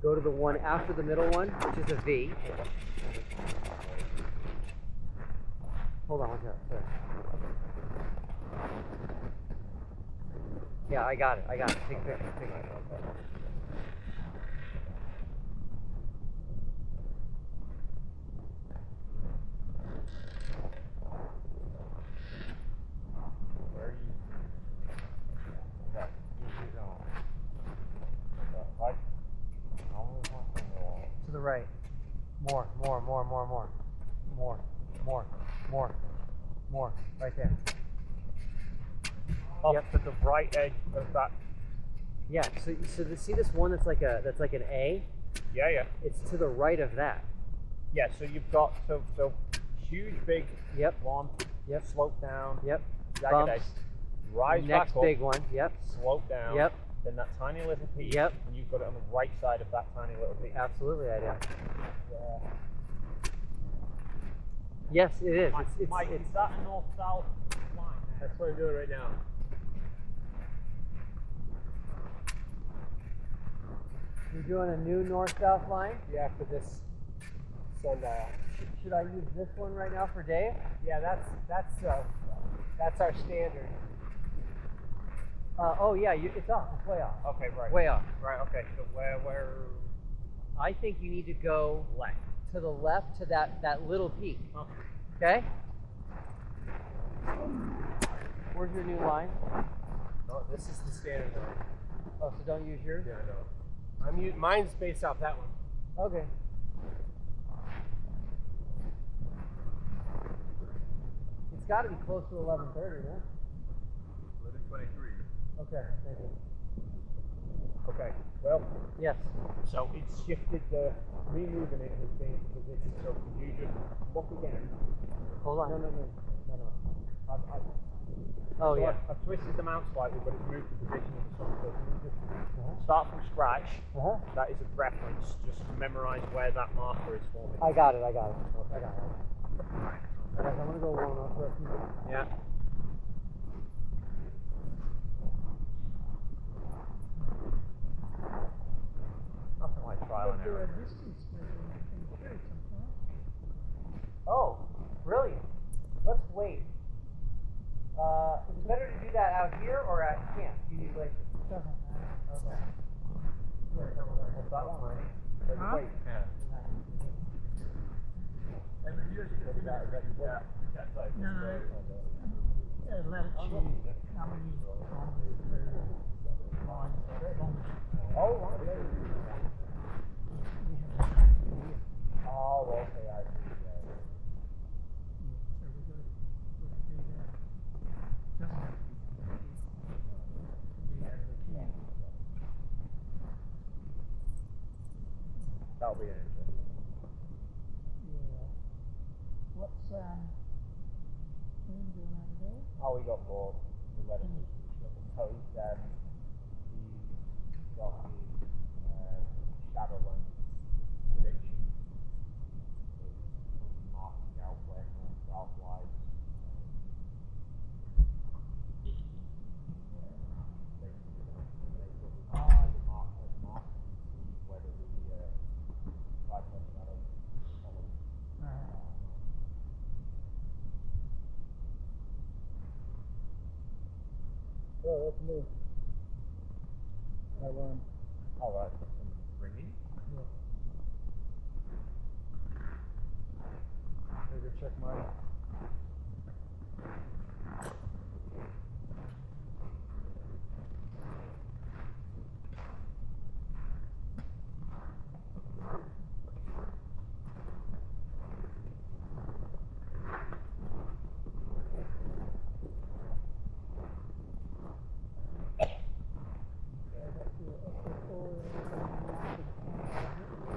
go to the one after the middle one, which is a V. Hold on, watch out. Sorry. Yeah, I got it. Take a picture. Take a picture.
Where are you? Okay, easy zone. Right?
To the right. More. Right there.
Up
Yep.
to the right edge of that.
Yeah. So see this one that's like an A?
Yeah.
It's to the right of that.
Yeah, so you've got so huge big
Yep.
one.
Yep.
Slope down.
Yep.
Jagged
Bumps.
edge. Rise
Next
back up.
big one. Yep.
Slope down.
Yep.
Then that tiny little peak.
Yep.
And you've got it on the right side of that tiny little peak.
Absolutely, I do.
Yeah.
Yes, it is.
Mike,
It's
is that a north-south line there?
That's what I'm doing right now.
You're doing a new north-south line?
Yeah, for this sundial.
Should I use this one right now for Dave?
Yeah, that's our standard.
Oh yeah, it's off. It's way off.
Okay, right.
Way off.
Right, okay. So where
I think you need to go
left?
to the left to that little peak.
Okay.
Okay? Where's your new line?
No, this is the standard line.
Oh, so don't use yours?
Yeah, no. Mine's based off that one.
Okay. It's got to be close to 11:30, no?
11:23.
Okay, thank you.
Okay. Well,
Yes.
so it's shifted the removing it has changed the position. So could you just look again?
Hold on.
No.
Oh,
So
yeah.
I've twisted them out slightly, but it's moved the position of the sun. So can you just start from scratch?
Uh-huh.
That is a reference. Just memorize where that marker is for me.
I got it. Okay, I'm going to go one off for a few minutes.
Yeah. Nothing like trial and error.
Distance measurement can carry something.
Oh, brilliant. Let's wait. Is it better to do that out here or at camp? Union Glacier?
Doesn't matter.
Okay.
What's that one, ready?
Huh?
Wait.
Yeah. And the viewers can see that already. Yeah. We can't type.
No. Latitude, how many kilometers per line, longitude.
Oh, right.
We have a time to do it.
Oh, okay. I see.
So we're going to do that. Doesn't have to be out of the camp.
That'll be an interesting.
Yeah. What's Ian doing over there?
Oh, we got bored. We let him. So he's got the shadow length prediction. So he's marking out where north south lies. Whether the right shadow follows.
Oh, that's me. I run.
All right. Ringing.
Maybe check mine.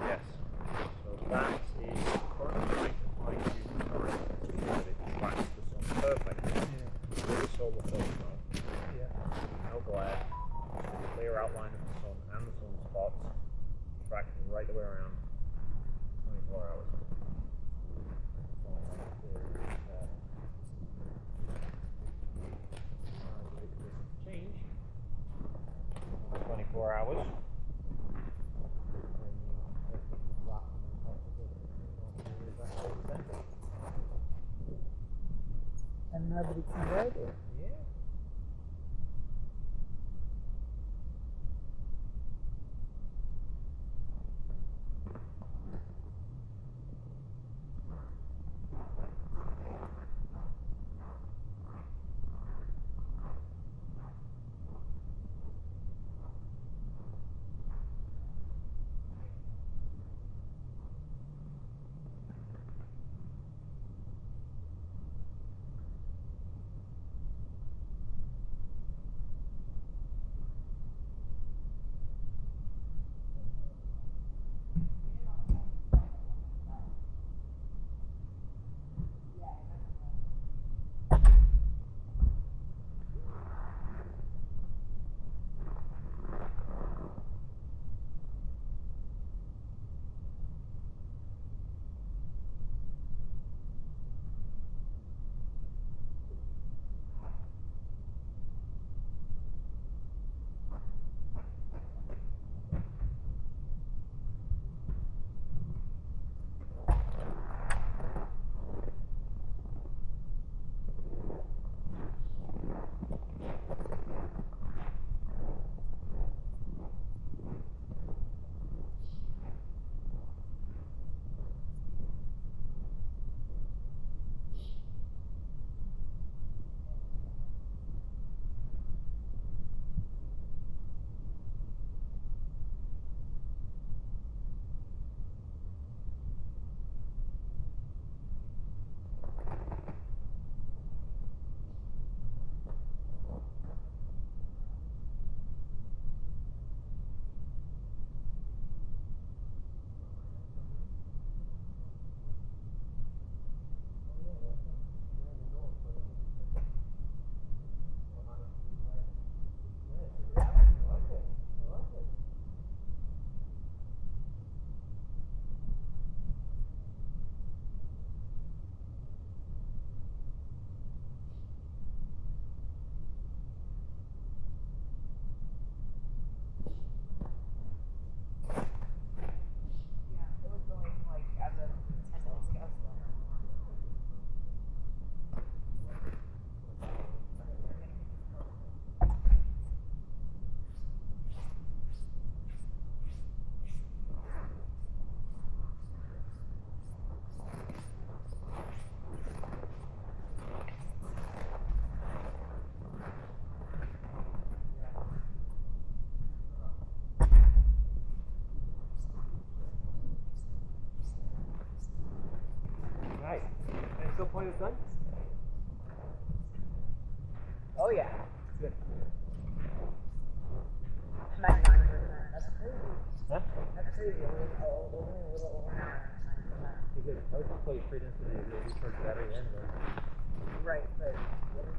Yes. So that is currently right at my view current, but it tracks the sun perfectly. With the solar filter, no glare, a clear outline of the sun and the sunspots, tracking right the way around 24 hours. Change 24 hours.
And nobody can ride it.
Yeah.
the sun?
Oh yeah.
Good.
I'm at 9%. That's crazy.
Huh?
That's crazy. Only a little over an hour. 9%.
Because I was just playing straight into the recharge battery anyway.
Right, but what is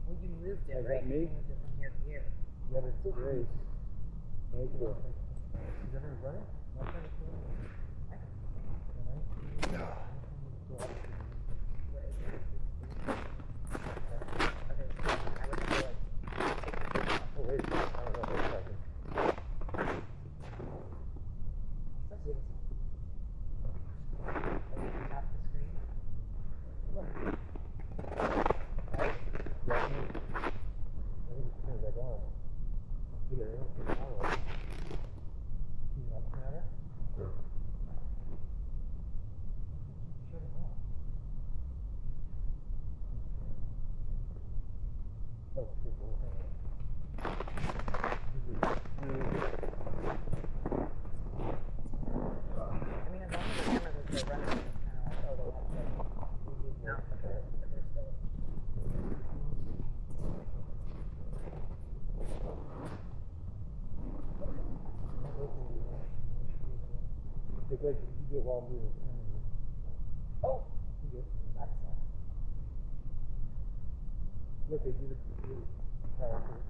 well, you moved it,
Is
right?
that me?
You moved it from here to here.
Yeah, but it's great. Thank you. Is everyone running? My friend is running. No. Oh, wait. I don't know. Wait a second.
Tap the screen. Look. Right?
Yeah, I think it's turns back on. Yeah, I don't think it's on. Can you not matter? Sure. Shut it off. Oh, it's good.
I mean, as long as the cameras are still running, it's kind of like, oh, they have to, no, but they're still.
Because you do it while I'm doing it.
Oh! That's
Look, they do the power first.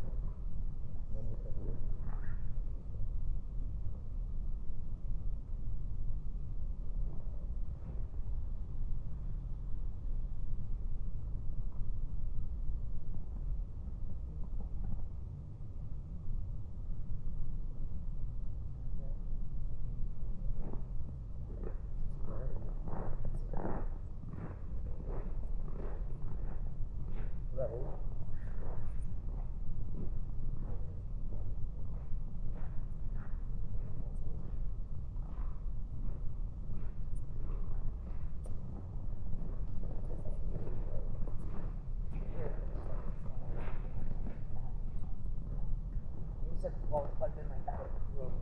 You said while it's plugged in like that, it will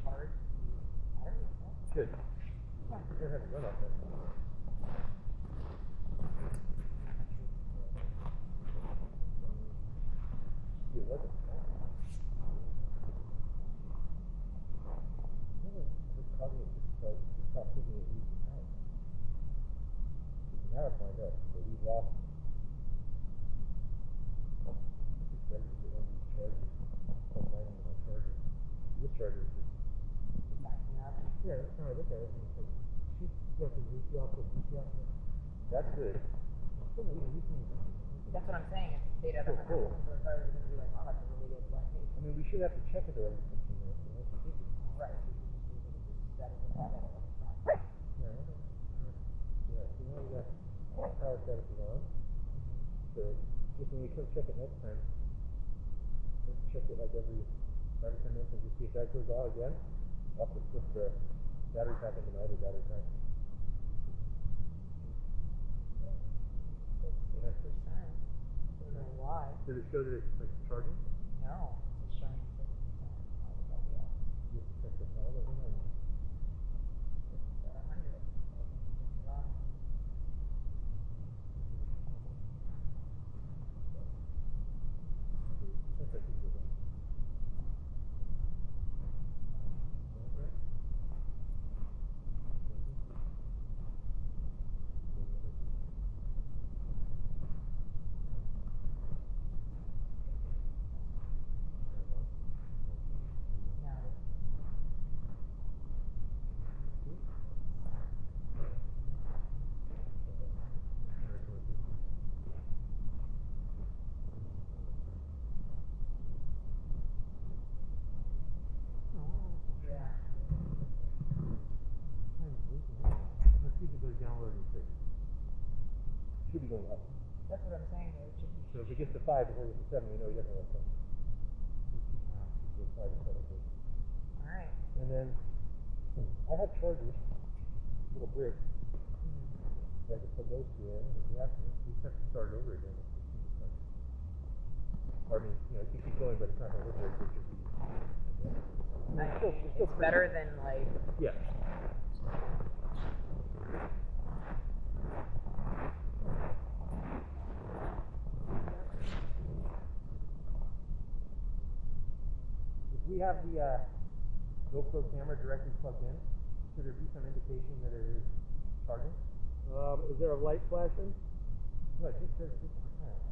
charge the battery?
Good. You're having run off that. You like it? Just causing it to stop thinking it needs to count. Now I find out that we lost. It's better to get one of these chargers. Plug mine in my charger. This charger is just.
Backing up.
Yeah, that's how I look at it. And it's like, that's good. Still not even using it.
That's what I'm saying. It's data that my
Cool.
customers are going to be like, oh, that's a really good one.
I mean, we should have to check it every 15 minutes. You know, it's ridiculous.
Right. That is what that is.
Yeah, so now we got power status is on. So just when we come check it next time, let's check it like every 5 or 10 minutes and just see if that goes out again. I'll have to flip the battery pack into my other battery pack.
6%. I don't know why.
Did it show that it's like charging?
No. It's showing 6%. Why would that be off?
You have to check the power level now.
It's at 100. It's wrong.
That's like easy to do. Should be going up.
That's what I'm saying. Though. It should be.
So if it gets to 5 before it gets to 7, we know we definitely have to. Keep around. Keep it 5 instead of 6. And then I have chargers, little bricks. I could put those two in. If you have to, you just have to start over again. Or, I mean, you know, you can keep going, but it's not going to look very good.
It's better than like.
Yeah. If we have the GoPro camera directly plugged in, should there be some indication that it is charging? Is there a light flashing? No, it just says 6%.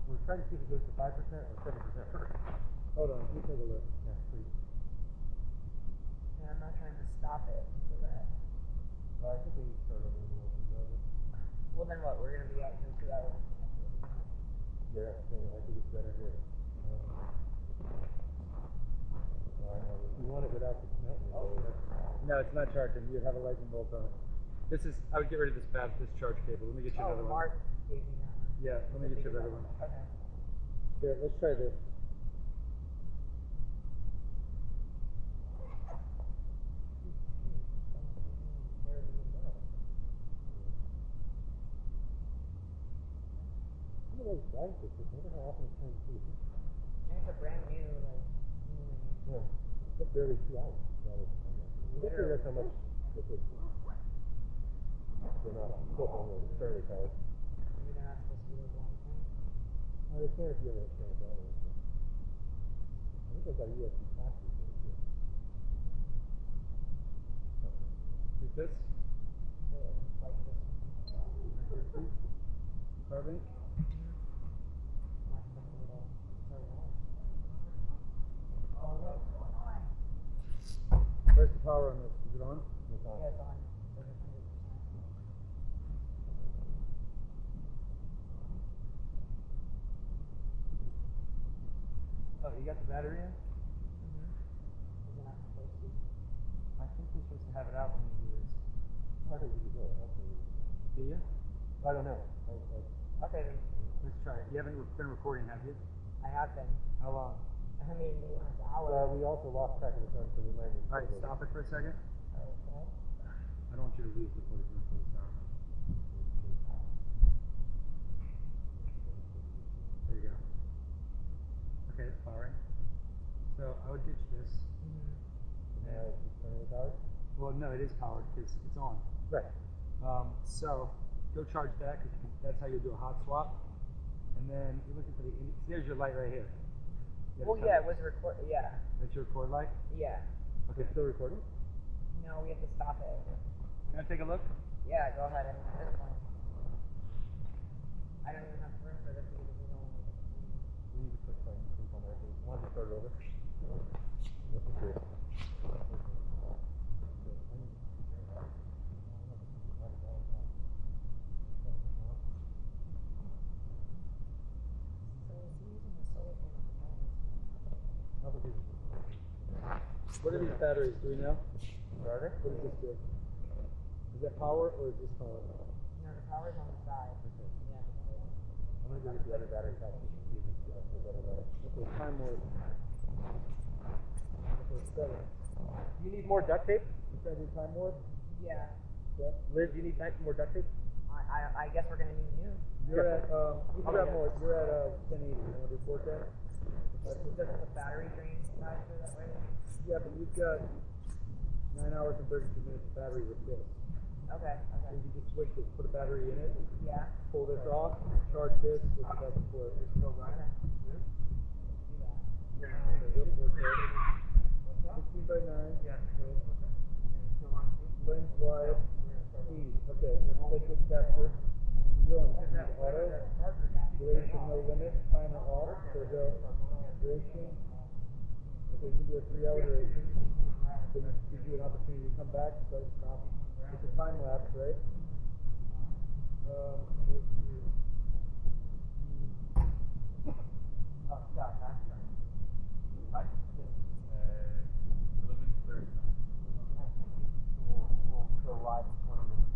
We're trying to see if it goes to 5% or 7% first. Hold on, let me take a look. Yeah, please.
Yeah, I'm not trying to stop it so that.
Well, I think we need to start over a little bit.
Well, then what? We're gonna be out here 2 hours.
Yeah, I think it's better here. We want it without the smelting. No, it's not charging. You have a lightning bolt on it. This is. I would get rid of this charge cable. Let me get you another one.
Mark gave me that one.
Yeah, let me get you another one.
Okay.
Here, let's try this. I wonder how often it's trying to see.
And it's a brand new, like.
Yeah, it's barely 2 hours. Literally, that's how much this is. They're not flipping, they're fairly powered.
Maybe they're not supposed to be like long time.
Well, they can if you have a chance at it. I think I've got a USB pass-through there too. Take this.
Like this.
Carbon. Where's the power on this? Is it on? It's on.
Yeah, it's on.
Oh, you got the battery in?
Is it not supposed to?
I think we're supposed to have it out when you do this. I think you could do it. Do you? I don't know.
Okay, then.
Let's try it. You haven't been recording, have you?
I have been.
How long?
I mean, the last hour.
We also lost track of the time, so we might need to. All right, stop it for a second.
Okay.
I don't want you to lose the footage when it goes down. There you go. Okay, it's powering. So I would ditch this. Now it's turning powered? Well, no, it is powered because it's on. Right. So go charge that because that's how you do a hot swap. And then you're looking for the. There's your light right here.
Well, yeah, it was recorded. Yeah.
That's your record light?
Yeah.
Okay, still recording?
No, we have to stop it.
Can I take a look?
Yeah, go ahead. I mean, at this point, I don't even have room for this because it's only.
We need to put some things on there. Why don't you start it over? This is good. What are these batteries? Do we know? What does this do? Is that power or is this power?
No, the power's on the side.
Okay.
Yeah.
I'm going to go get the other battery pack to see if it's the better battery. Okay, time mode. Okay, 7. Do you need more duct tape instead of time mode?
Yeah.
Yeah. Liz, do you need more duct tape?
I guess we're gonna need new.
You're at, you can grab more. You're at 1080. You want to report that?
Does the battery drain faster that way?
Yeah, but you've got 9 hours and 32 minutes of battery with this.
Okay.
So you can just switch it, put a battery in it,
Yeah.
pull this off, charge this, switch it back and forth. It's still running.
Do that.
16 by 9. Yeah. Lens wide. Speed. Okay, let's take this capture. You're on auto. Duration no limit. Timer off. So go. Duration. Okay, you can do a 3-hour duration. So it gives you an opportunity to come back, start, stop. It's a time lapse, right? Stop, huh?
11:30.
We'll go live in 20 minutes.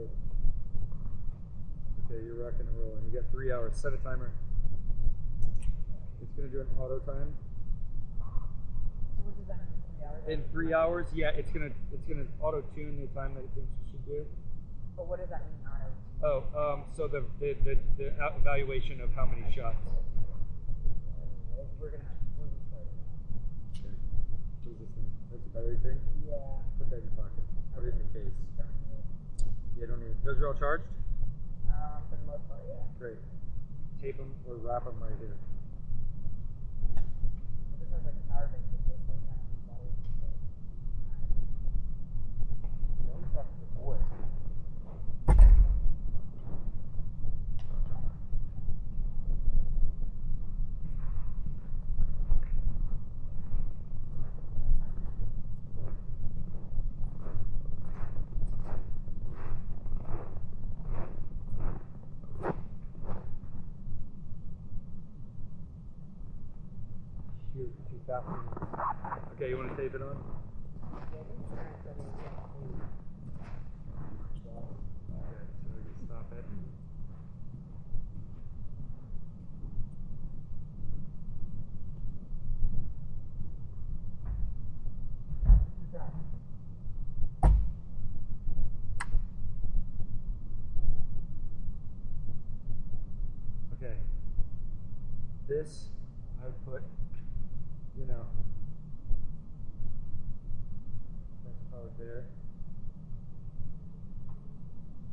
Great. Okay, you're rocking and rolling. You got 3 hours. Set a timer. It's gonna do an auto time.
So what does that mean? 3 hours?
In 3 hours, yeah, it's gonna auto tune the time that it thinks you should do.
But what does that mean, auto?
Oh, so the evaluation of how many shots.
We're gonna have to start.
Okay. What is this thing? That's a battery thing?
Yeah.
Put that in your pocket. Put it in the case. Yeah, don't need it. Those are all charged?
For the most part, yeah.
Great. Tape them or wrap them right here.
This has like a power bank with this like kind of battery.
Yeah, we talked to the boys.
Shoot, too fast. Okay, you want to tape it on? Okay, so we can stop it. Okay. This, I would put, you know, next power there.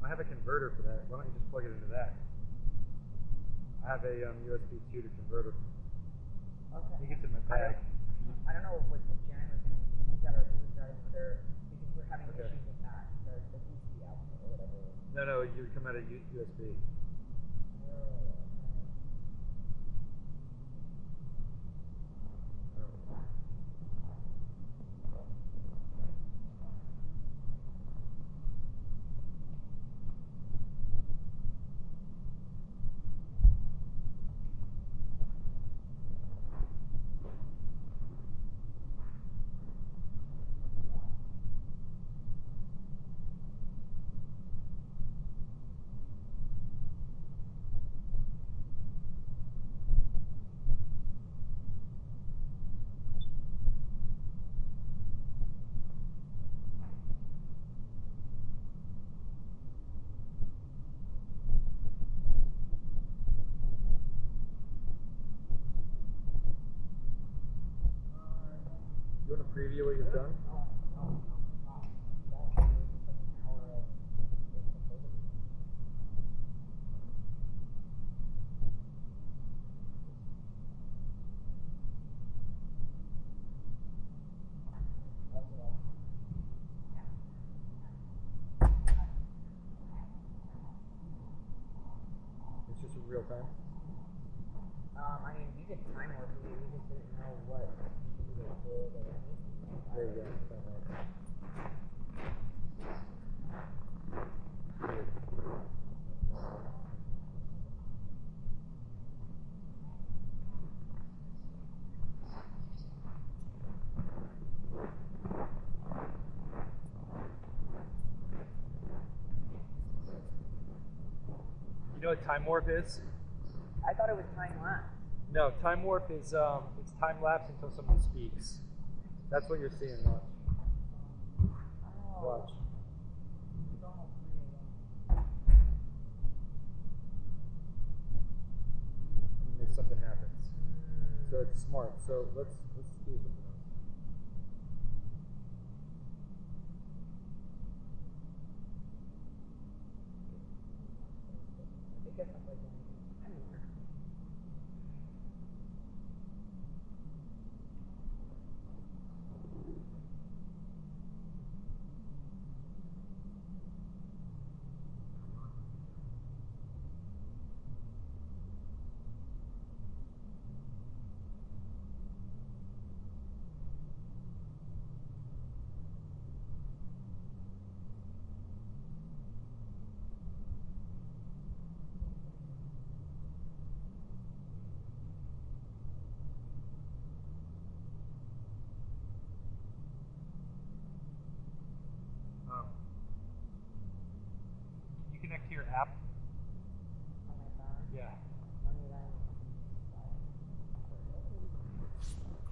I have a converter for that. Why don't you just plug it into that? I have a USB 2 to converter.
Okay.
You get to my bag.
I don't know what Jan was going to use that or if it was got another, because we're having
Okay.
issues with that, the DC output or whatever.
No, you would come out of USB. You want to preview what you've done? It's just in real time.
I mean, we could time warp it, we just didn't know what we did or anything.
There you go. You know what time warp is?
I thought it was time lapse.
No, time warp is it's time lapse until someone speaks. That's what you're seeing. Watch. Watch. And then something happens. So it's smart. So let's do something else.
I guess I'm like, I don't know.
app? Yeah.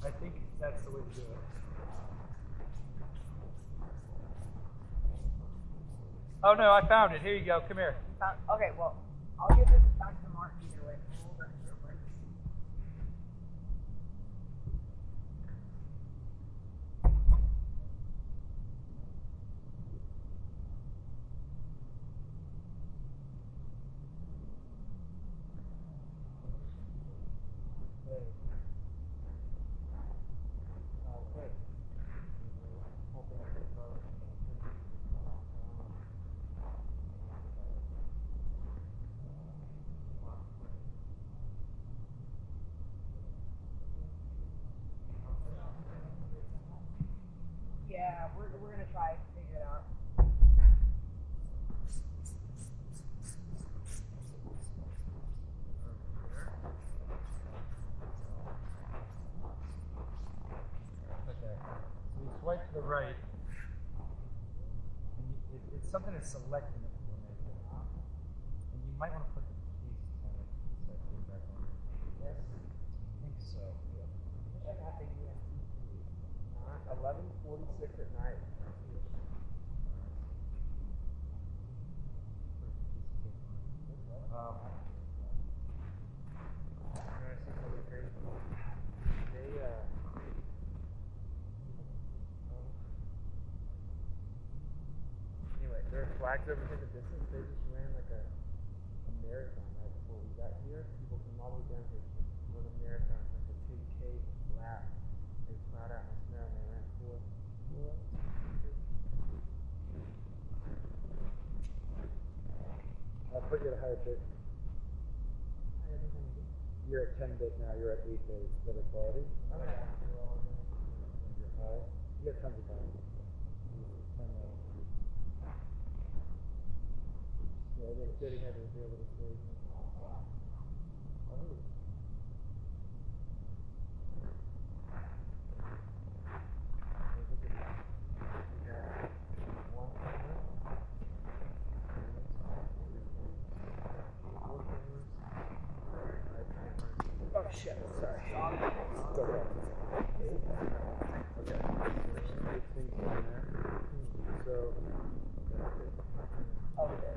I think that's the way to do it. Oh no, I found it. Here you go. Come here.
Okay, well, I'll give this back to Mark either way. Hold on real quick. Yeah, we're gonna try to figure it out.
Okay. So you swipe to the right. And it's something that's selecting the formation. And you might want to put the case on it. Start putting back on it. Yes. I think so. Yeah.
Check out the UNC. 11:46 at night. Anyway, there are flags over here in the distance. They just ran like a marathon right before we got here. People from all the way down here to run a marathon, like a 10K lap. They plowed out in the snow and they ran 4.
I'll put you at a higher bit. You're at 10 bit now, you're at 8 bit. It's better quality. You're high. You got tons of time. 10 levels. Yeah, they're getting ahead of the able to save.
Oh shit, sorry.
It's okay. Okay. Eight things in there. So,
Okay.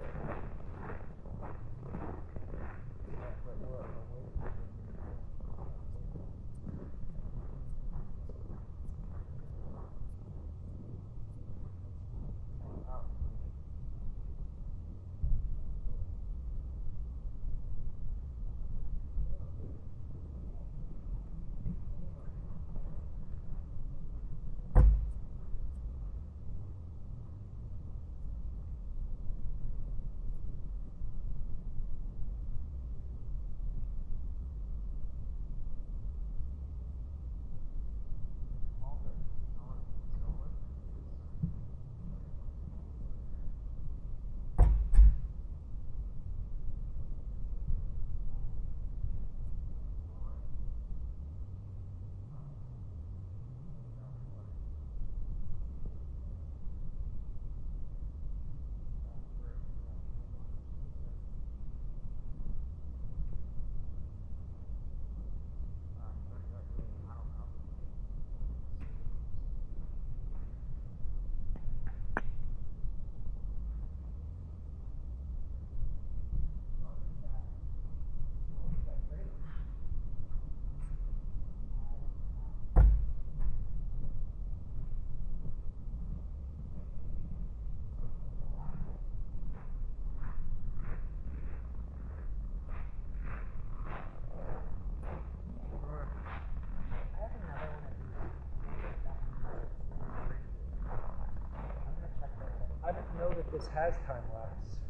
I didn't know that this has time lapse.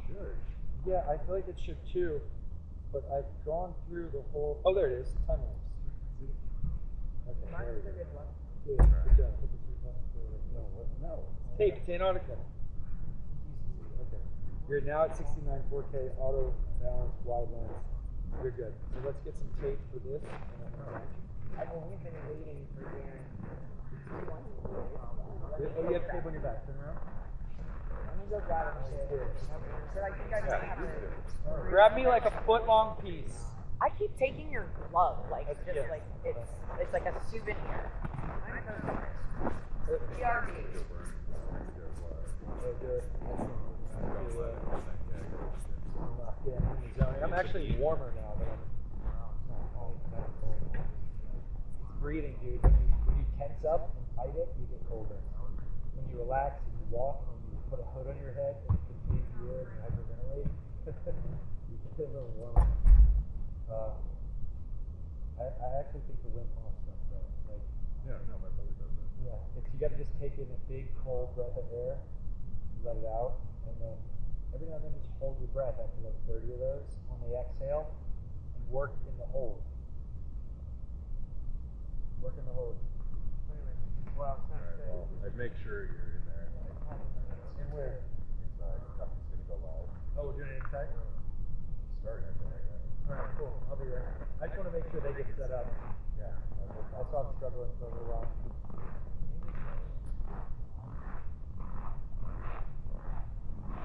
Sure. Yeah, I feel like it should too, but I've gone through the whole. Oh, there it is. Time lapse. Okay. There we go. Good job. Put the 3 buttons forward. No, what? No. Tape. It's Antarctica. Okay. You're now at 69 4K auto balance wide lens. You're good. So let's get some tape for this. And then
We've been waiting for Darren.
oh, you have tape on your back. Turn around.
go grab him. So I think I just have to.
Grab me like a foot long piece.
I keep taking your glove, like just like it's like a souvenir. I'm so sorry. PRB.
I'm actually warmer now, but it's breathing, dude. When you tense up and fight it, you get colder. When you relax and you walk, and you put a hood on your head and you contain the air and you hyperventilate, you get a little warmer. I actually think the Wim Hof stuff though. Like,
Yeah, no, my brother does that.
yeah, it's you got to just take in a big cold breath of air, let it out, and then every now and then just hold your breath after like 30 of those on the exhale, and work in the hold. Work in the hold.
Well,
Well, I'd make sure you're in there.
And where?
Inside. Nothing's gonna go live.
Oh, we're doing it inside?
Starting at the
Alright, cool. I'll be there. I just want to make sure they get set up.
Yeah.
I saw them struggling for a little while.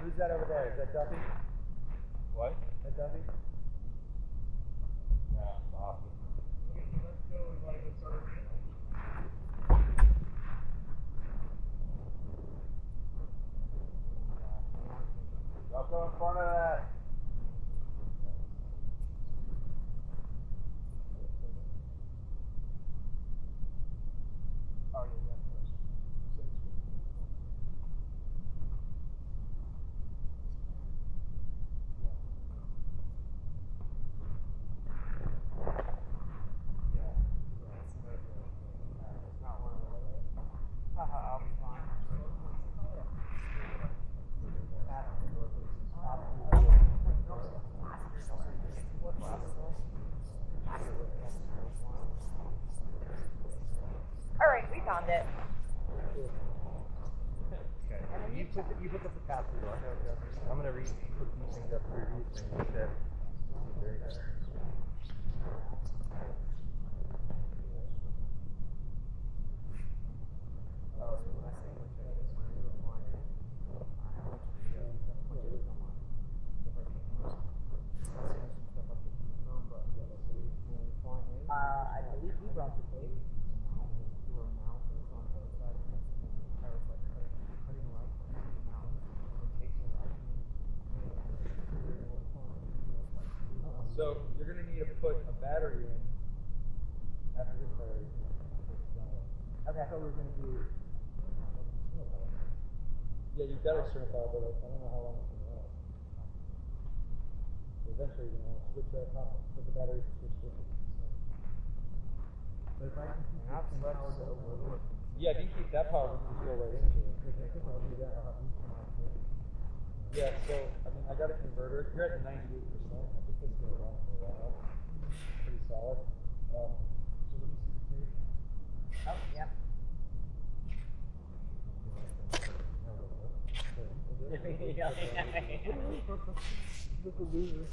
Who's that over there? Is that Duffy?
What?
Is that Duffy?
Yeah, awesome. Don't go in front of that.
Oh, yeah, I'll be fine.
All right, we found it.
Okay. You put the capacitor on. I'm gonna put these things up for these things instead. Very nice.
I believe he brought the tape.
So you're gonna need to put a battery in after this battery. Okay, I thought we were gonna do. Yeah, you've got it certified, but I don't know how long it's gonna last. Eventually, you're gonna switch that top, put the battery switch to it. But if I can keep this thing powered over. Yeah, if you keep that powered, we can just go right into it. I think I'll do that. Yeah, so I mean, I got a converter. You're at 98%. I think this is gonna run for a while. Pretty solid. So let me see the tape.
Oh, yeah.
Look a loser.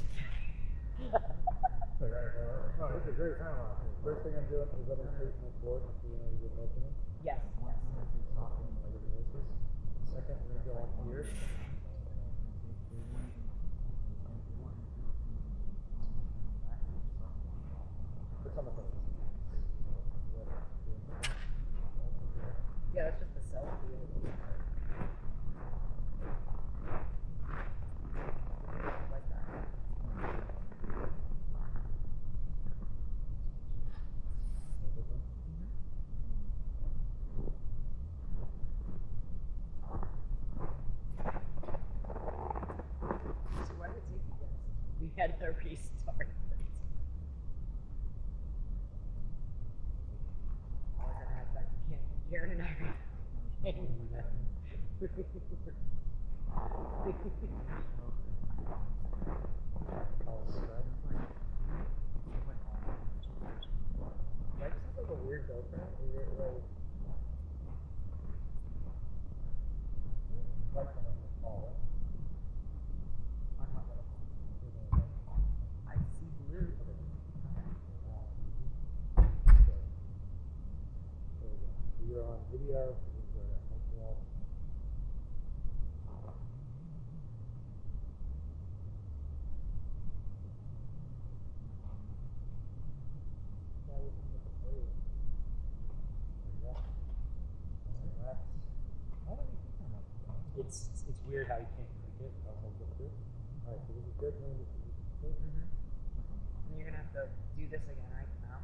Oh, this is a great time off. First thing I'm doing is I'm increasing the board so you know you get opening.
Yes.
Second, we're gonna go on here. What's on the phone?
Yeah, that's just the selfie. Like that. So why did it take you guys? We had to restart. Karen and I are
I just have like a weird girlfriend.
I see blue.
You're on video.
it's weird how you can't click it. I'll make it through. All right, so this is good.
And you're gonna have to do this again, right? Now.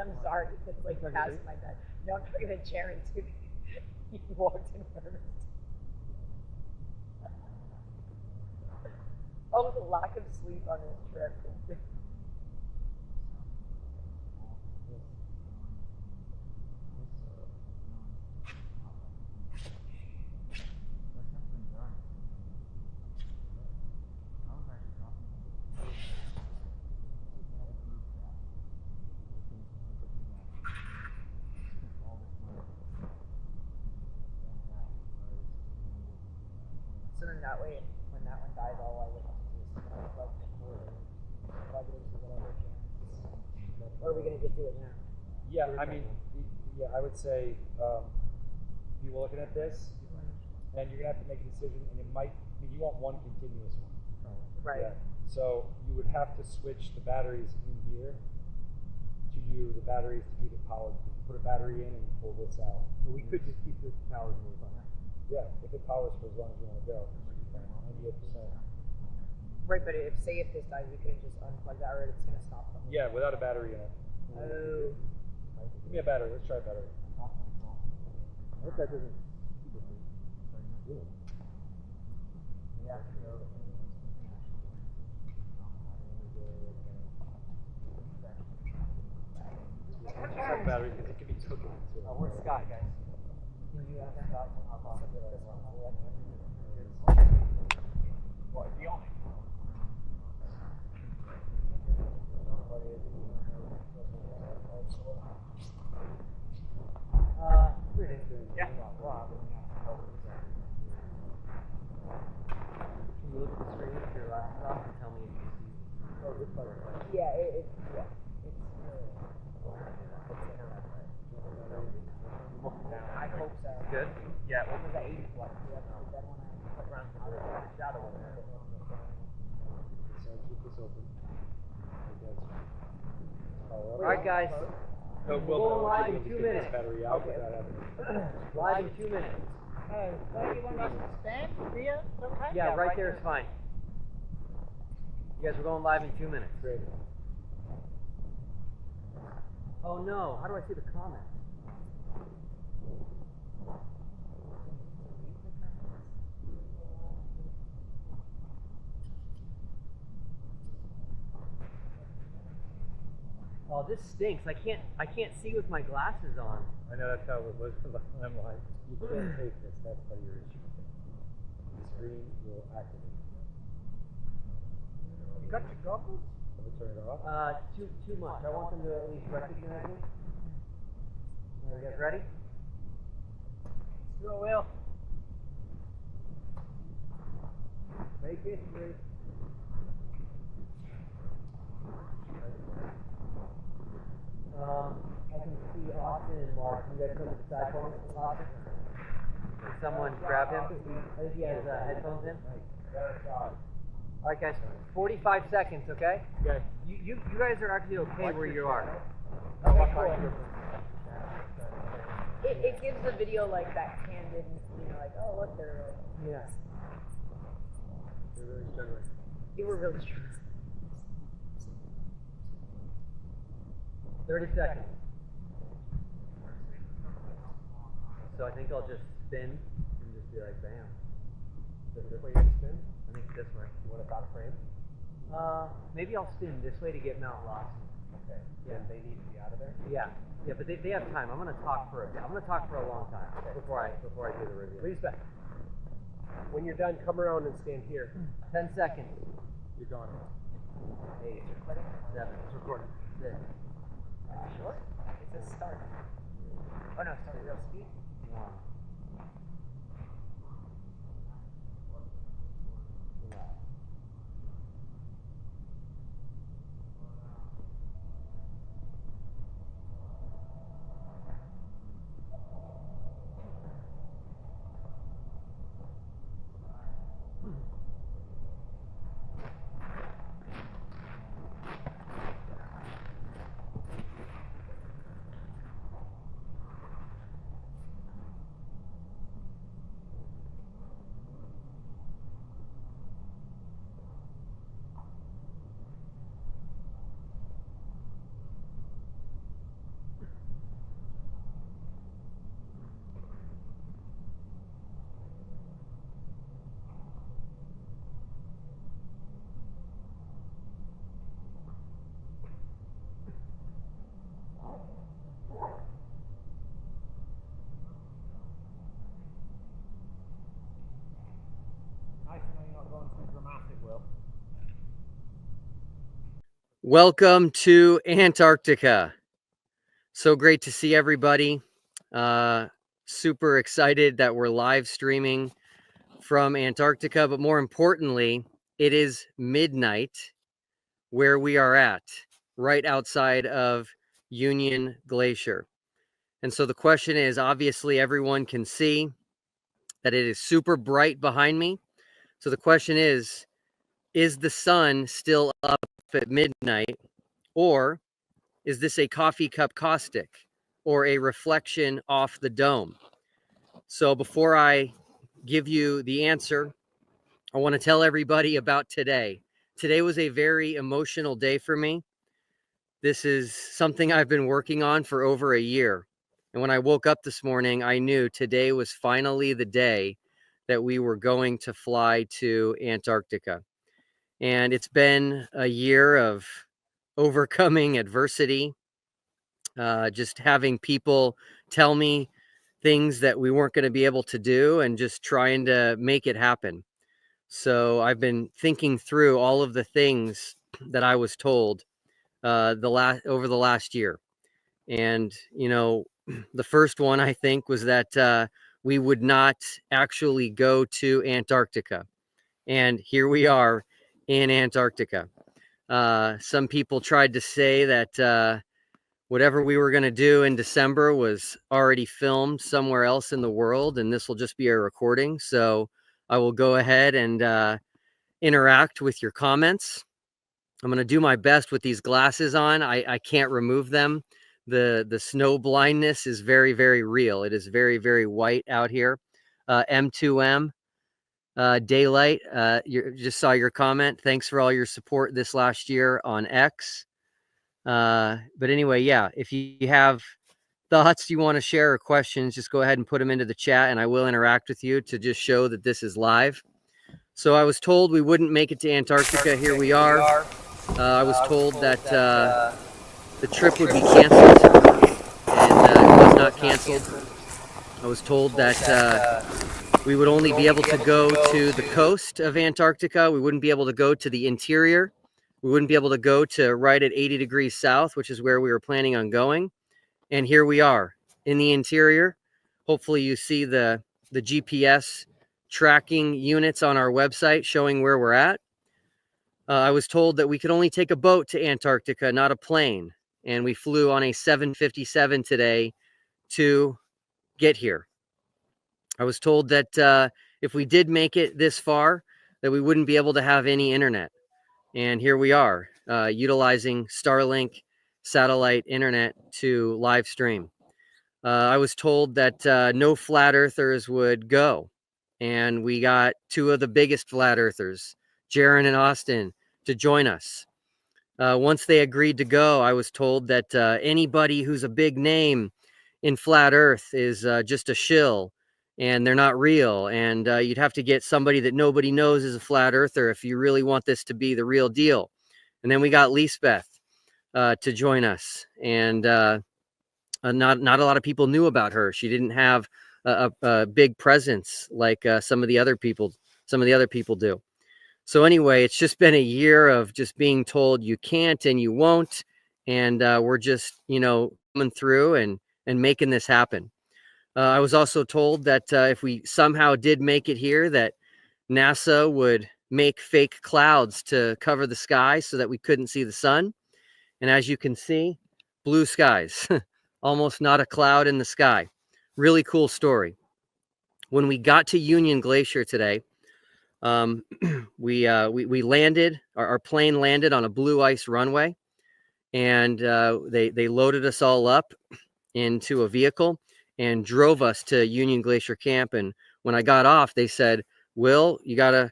I'm sorry, it's like past my bed. No, I'm talking to Jared too. He walked in first. Oh, the lack of sleep on this trip. So then that way, when that one dies, all I would have to do is plug the cord or plug it into whatever channels. Or are we gonna just do it now?
Yeah, I mean, yeah, I would say you were looking at this, and you're gonna have to make a decision, and it might. I mean, you want one continuous one.
Right.
Yeah. So you would have to switch the batteries in here to the batteries to keep it powered. You can put a battery in and pull this out.
But we could just keep this powered and move on.
Yeah, if it powers for as long as you want to go. 98%.
Right, but if this dies, we could just unplug that, or it's gonna stop them.
Yeah, without a battery in it.
Oh.
Give me a battery. Let's try a battery.
I hope that doesn't keep it good. Yeah.
Just have a battery because it can be cooking too.
Oh, where's Scott, guys?
Can you have that?
What, the only?
Yeah. Can you look at the screen with your glasses off and tell me if you see? Oh, this part.
Yeah, it's I hope so.
Good. Yeah.
What was that 80 watt? Yeah, that one I put around the shadow in there.
So keep this open.
All right, guys.
No,
We're going live in 2
take
minutes.
this battery out without having.
Live in 2 minutes.
Where do you want us to stand? Here? Okay?
Yeah, right there is fine. You guys, we're going live in 2 minutes.
Great.
Oh no, how do I see the comments? Oh, this stinks. I can't see with my glasses on.
I know that's how it was for the timeline. You can't take this. That's part of your issue. The screen will activate.
You got your goggles?
Let me turn it off.
Too much. I want them to at least recognize me. Are you guys ready?
Sure will.
Make history. I can see Austin and Mark. You guys come to the side for me, Austin? Can someone grab him? I think he has headphones in. All right, guys. 45 seconds, okay?
Okay.
You guys are actually okay where you are.
It gives the video like that candid, like, oh look, they're like,
Yeah.
They're really struggling.
you were really strong.
30 seconds. So I think I'll just spin and just be like, bam.
This way you spin?
I think this way.
You want it out of frame?
Maybe I'll spin this way to get Mount Lost.
Okay.
Yeah.
Then they need to be out of there?
Yeah. Yeah, but they have time. I'm gonna talk for a long time before I do the review.
Please back. When you're done, come around and stand here.
10 seconds.
You're gone.
8, 7,
It's recording.
6,
Sure. It says start. Oh no, start real speed.
1.
pronounce it, Will?
Welcome to Antarctica. So great to see everybody. Super excited that we're live streaming from Antarctica, but more importantly, it is midnight where we are at, right outside of Union Glacier. And so the question is, obviously everyone can see that it is super bright behind me. So the question is the sun still up at midnight, or is this a coffee cup caustic or a reflection off the dome? So before I give you the answer, I want to tell everybody about today. Today was a very emotional day for me. This is something I've been working on for over a year. And when I woke up this morning, I knew today was finally the day that we were going to fly to Antarctica. And it's been a year of overcoming adversity, just having people tell me things that we weren't going to be able to do and just trying to make it happen. So I've been thinking through all of the things that I was told over the last year. And, you know, the first one, I think, was that we would not actually go to Antarctica. And here we are in Antarctica. Some people tried to say that whatever we were going to do in December was already filmed somewhere else in the world, and this will just be a recording. So I will go ahead and interact with your comments. I'm going to do my best with these glasses on. I can't remove them. The snow blindness is very, very real. It is very, very white out here. M2M Daylight, just saw your comment. Thanks for all your support this last year on X. But anyway, yeah, if you have thoughts you want to share or questions, just go ahead and put them into the chat and I will interact with you to just show that this is live. So I was told we wouldn't make it to Antarctica. Here we are. I was told that the trip would be canceled, and it was not canceled. I was told that we would only be able to go to the coast of Antarctica. We wouldn't be able to go to the interior. We wouldn't be able to go to right at 80 degrees south, which is where we were planning on going. And here we are in the interior. Hopefully you see the GPS tracking units on our website showing where we're at. I was told that we could only take a boat to Antarctica, not a plane. And we flew on a 757 today to get here. I was told that if we did make it this far, that we wouldn't be able to have any internet. And here we are, utilizing Starlink satellite internet to live stream. I was told that no flat earthers would go. And we got two of the biggest flat earthers, Jaron and Austin, to join us. Once they agreed to go, I was told that anybody who's a big name in flat earth is just a shill and they're not real. And you'd have to get somebody that nobody knows is a flat earther if you really want this to be the real deal. And then we got Lisbeth to join us. And not a lot of people knew about her. She didn't have a big presence like some of the other people do. So anyway, it's just been a year of just being told you can't and you won't. And we're just, you know, coming through and making this happen. I was also told that if we somehow did make it here, that NASA would make fake clouds to cover the sky so that we couldn't see the sun. And as you can see, blue skies, almost not a cloud in the sky. Really cool story. When we got to Union Glacier today, we landed, our plane landed on a blue ice runway, and they loaded us all up into a vehicle and drove us to Union Glacier Camp. And when I got off, they said, "Will, you gotta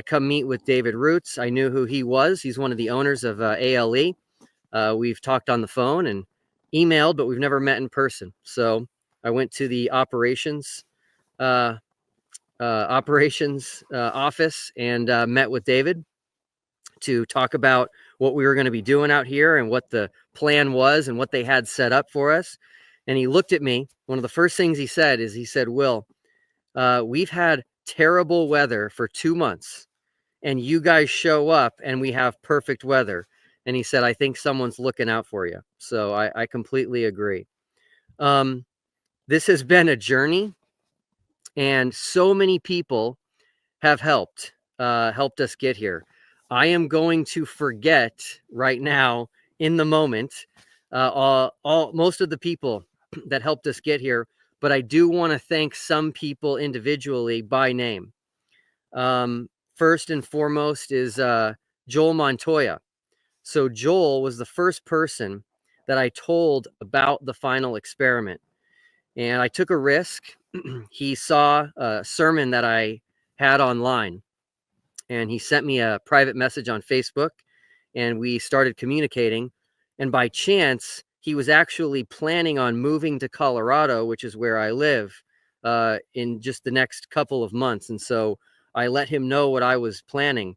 come meet with David Roots." I knew who he was. He's one of the owners of ALE. We've talked on the phone and emailed, but we've never met in person. So I went to the operations office and met with David to talk about what we were going to be doing out here and what the plan was and what they had set up for us. And he looked at me. One of the first things he said is, "Will, we've had terrible weather for 2 months, and you guys show up and we have perfect weather. And he said, I think someone's looking out for you. So I completely agree. This has been a journey, and so many people have helped us get here. I am going to forget right now in the moment most of the people that helped us get here, but I do want to thank some people individually by name. First and foremost is Joel Montoya. So Joel was the first person that I told about the final experiment, and I took a risk. He saw a sermon that I had online, and he sent me a private message on Facebook, and we started communicating. And by chance, he was actually planning on moving to Colorado, which is where I live, in just the next couple of months. And so I let him know what I was planning,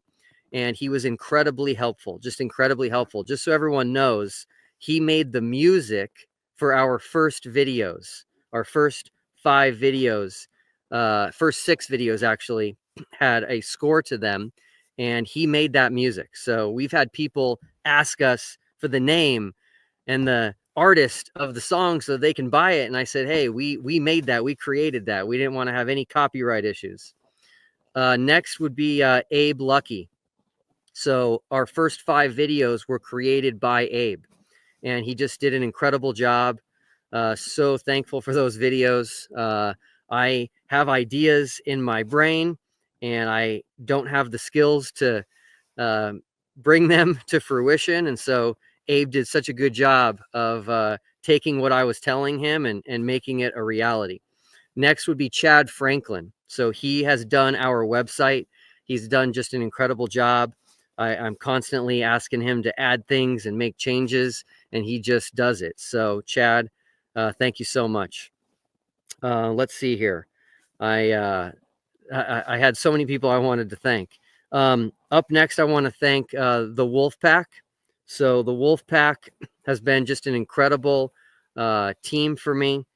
and he was incredibly helpful, just incredibly helpful. Just so everyone knows, he made the music for our first videos, our first 5 videos, first 6 videos actually had a score to them, and he made that music. So we've had people ask us for the name and the artist of the song so they can buy it. And I said, hey, we made that, we created that. We didn't want to have any copyright issues. Next would be Abe Lucky. So our first 5 videos were created by Abe, and he just did an incredible job. So thankful for those videos. I have ideas in my brain, and I don't have the skills to bring them to fruition. And so Abe did such a good job of taking what I was telling him and making it a reality. Next would be Chad Franklin. So he has done our website. He's done just an incredible job. I'm constantly asking him to add things and make changes, and he just does it. So Chad, thank you so much. Let's see here. I had so many people I wanted to thank. Up next, I want to thank the Wolf Pack. So the Wolf Pack has been just an incredible team for me.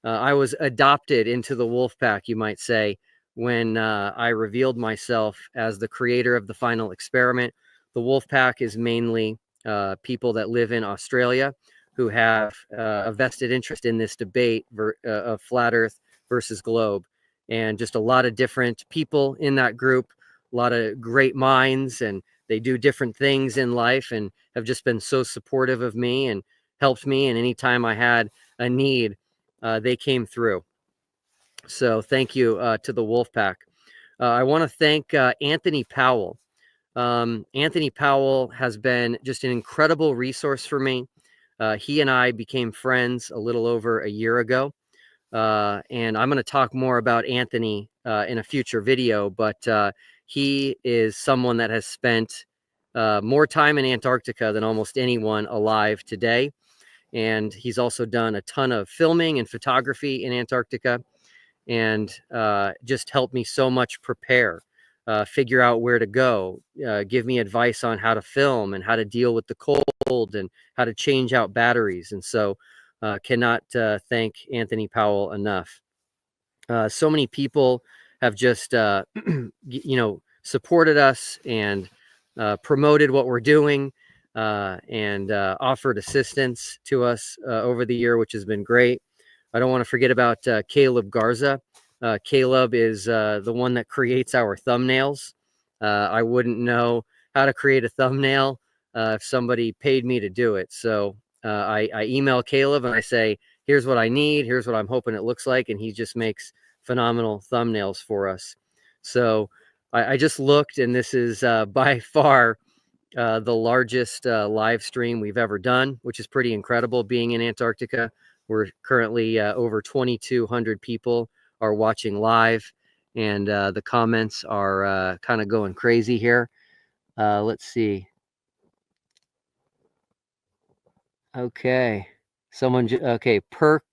I was adopted into the Wolf Pack, you might say, when I revealed myself as the creator of the final experiment. The Wolf Pack is mainly people that live in Australia who have a vested interest in this debate of flat Earth versus globe, and just a lot of different people in that group, a lot of great minds, and they do different things in life and have just been so supportive of me and helped me. And anytime I had a need, they came through. So thank you to the Wolf Pack. I want to thank Anthony Powell. Anthony Powell has been just an incredible resource for me. He and I became friends a little over a year ago. And I'm going to talk more about Anthony in a future video, but he is someone that has spent more time in Antarctica than almost anyone alive today. And he's also done a ton of filming and photography in Antarctica, and just helped me so much prepare, figure out where to go, give me advice on how to film and how to deal with the cold and how to change out batteries. And so cannot thank Anthony Powell enough. So many people have just, supported us and promoted what we're doing, and offered assistance to us over the year, which has been great. I don't want to forget about Caleb Garza. Caleb is the one that creates our thumbnails. I wouldn't know how to create a thumbnail if somebody paid me to do it. So I email Caleb and I say, here's what I need, here's what I'm hoping it looks like, and he just makes phenomenal thumbnails for us. So I just looked, and this is by far the largest live stream we've ever done, which is pretty incredible. Being in Antarctica, we're currently over 2,200 people are watching live, and the comments are kind of going crazy here. Let's see. Okay, okay, Perk.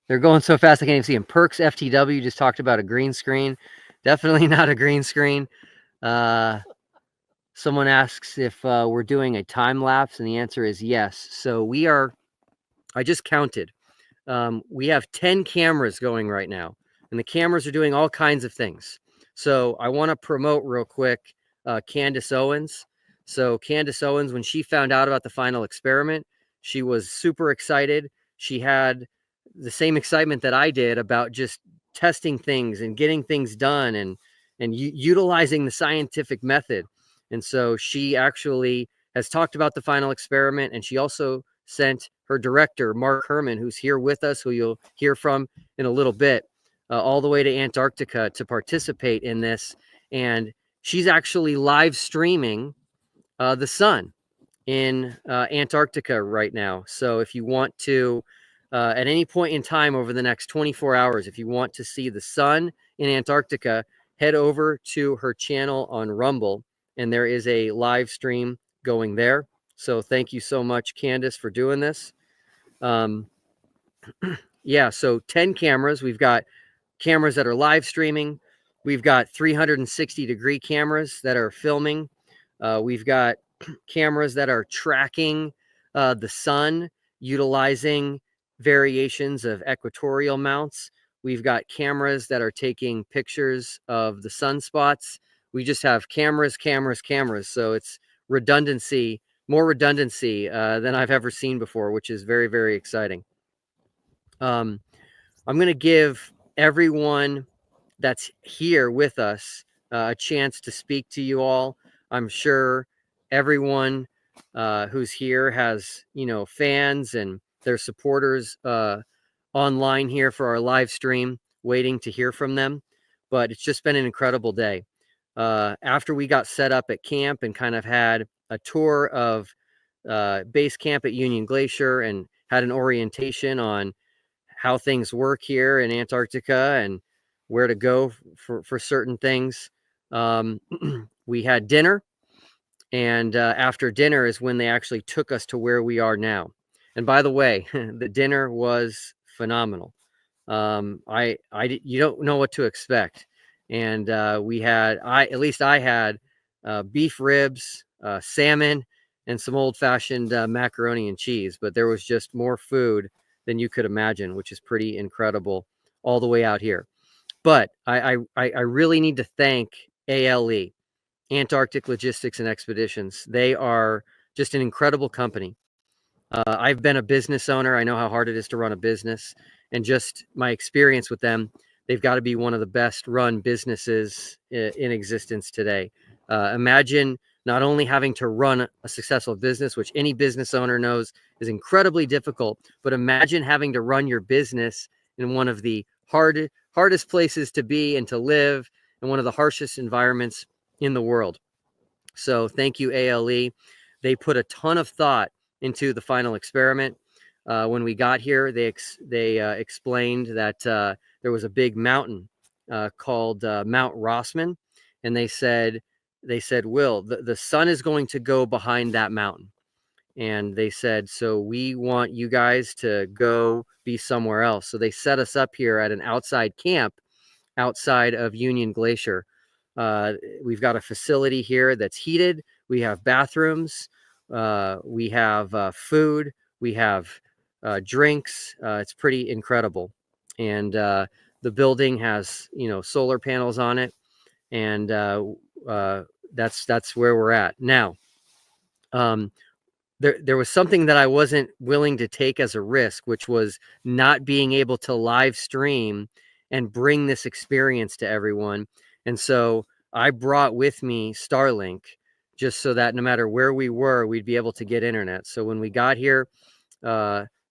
They're going so fast I can't even see them. Perks FTW just talked about a green screen. Definitely not a green screen. Someone asks if we're doing a time lapse, and the answer is yes. So we are. I just counted. We have 10 cameras going right now, and the cameras are doing all kinds of things. So I want to promote real quick Candace Owens. So Candace Owens, when she found out about the final experiment, she was super excited. She had the same excitement that I did about just testing things and getting things done and utilizing the scientific method. And so she actually has talked about the final experiment, and she also sent her director, Mark Herman, who's here with us, who you'll hear from in a little bit, all the way to Antarctica to participate in this. And she's actually live streaming the sun in Antarctica right now. So if you want to, at any point in time over the next 24 hours, if you want to see the sun in Antarctica, head over to her channel on Rumble, and there is a live stream going there. So thank you so much, Candace, for doing this. Yeah, so 10 cameras. We've got cameras that are live streaming. We've got 360-degree cameras that are filming. We've got cameras that are tracking the sun, utilizing variations of equatorial mounts. We've got cameras that are taking pictures of the sunspots. We just have cameras. So it's redundancy, more redundancy than I've ever seen before, which is very, very exciting. I'm going to give everyone that's here with us a chance to speak to you all. I'm sure everyone who's here has, fans and their supporters online here for our live stream, waiting to hear from them. But it's just been an incredible day. After we got set up at camp and kind of had a tour of base camp at Union Glacier and had an orientation on how things work here in Antarctica and where to go for certain things. We had dinner, and after dinner is when they actually took us to where we are now. And by the way, the dinner was phenomenal. You don't know what to expect. And I had beef ribs, salmon, and some old-fashioned macaroni and cheese. But there was just more food than you could imagine, which is pretty incredible all the way out here. But I really need to thank ALE, Antarctic Logistics and Expeditions. They are just an incredible company. I've been a business owner. I know how hard it is to run a business, and just my experience with them, they've got to be one of the best run businesses in existence today. Imagine not only having to run a successful business, which any business owner knows is incredibly difficult, but imagine having to run your business in one of the hardest places to be and to live, and one of the harshest environments in the world. So thank you, ALE. They put a ton of thought into the final experiment. When we got here, they explained that there was a big mountain called Mount Rossman, and they said, Will, the sun is going to go behind that mountain. And they said, so we want you guys to go be somewhere else. So they set us up here at an outside camp outside of Union Glacier. We've got a facility here that's heated. We have bathrooms. We have food. We have drinks. It's pretty incredible. And the building has, solar panels on it. And that's where we're at now. There was something that I wasn't willing to take as a risk, which was not being able to live stream and bring this experience to everyone. And so I brought with me Starlink, just so that no matter where we were, we'd be able to get internet. So when we got here,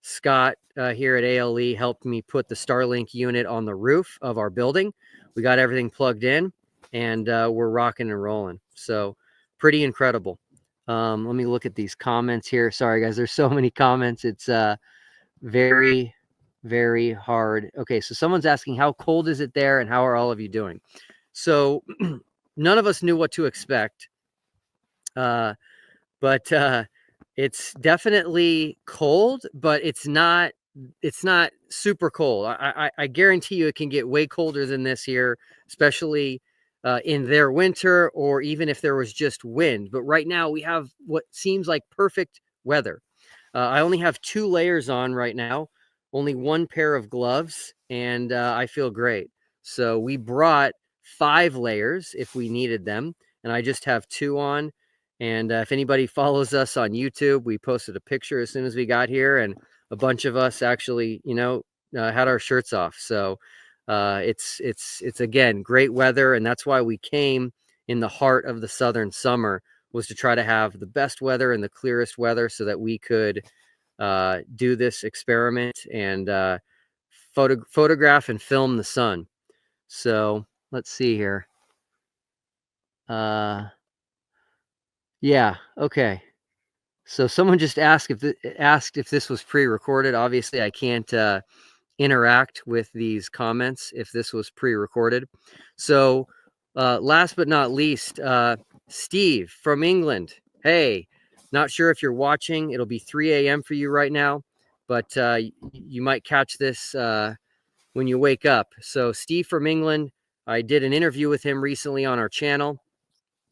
Scott here at ALE helped me put the Starlink unit on the roof of our building. We got everything plugged in, and we're rocking and rolling. So pretty incredible. Let me look at these comments here. Sorry, guys, there's so many comments. It's very, very hard. Okay, so someone's asking, how cold is it there, and how are all of you doing? So none of us knew what to expect, but it's definitely cold, but it's not super cold. I guarantee you it can get way colder than this here, especially in their winter, or even if there was just wind. But right now we have what seems like perfect weather. I only have 2 layers on right now, only 1 pair of gloves, and I feel great. So we brought 5 layers if we needed them, and I just have 2 on. And if anybody follows us on YouTube, we posted a picture as soon as we got here, and a bunch of us actually, had our shirts off. So it's again great weather, and that's why we came in the heart of the southern summer, was to try to have the best weather and the clearest weather so that we could do this experiment and photograph and film the sun. So let's see here. Yeah, okay. So someone just asked if this was pre-recorded. Obviously, I can't interact with these comments if this was pre-recorded. So last but not least, Steve from England. Hey, not sure if you're watching. It'll be 3 a.m. for you right now, but you might catch this when you wake up. So Steve from England, I did an interview with him recently on our channel,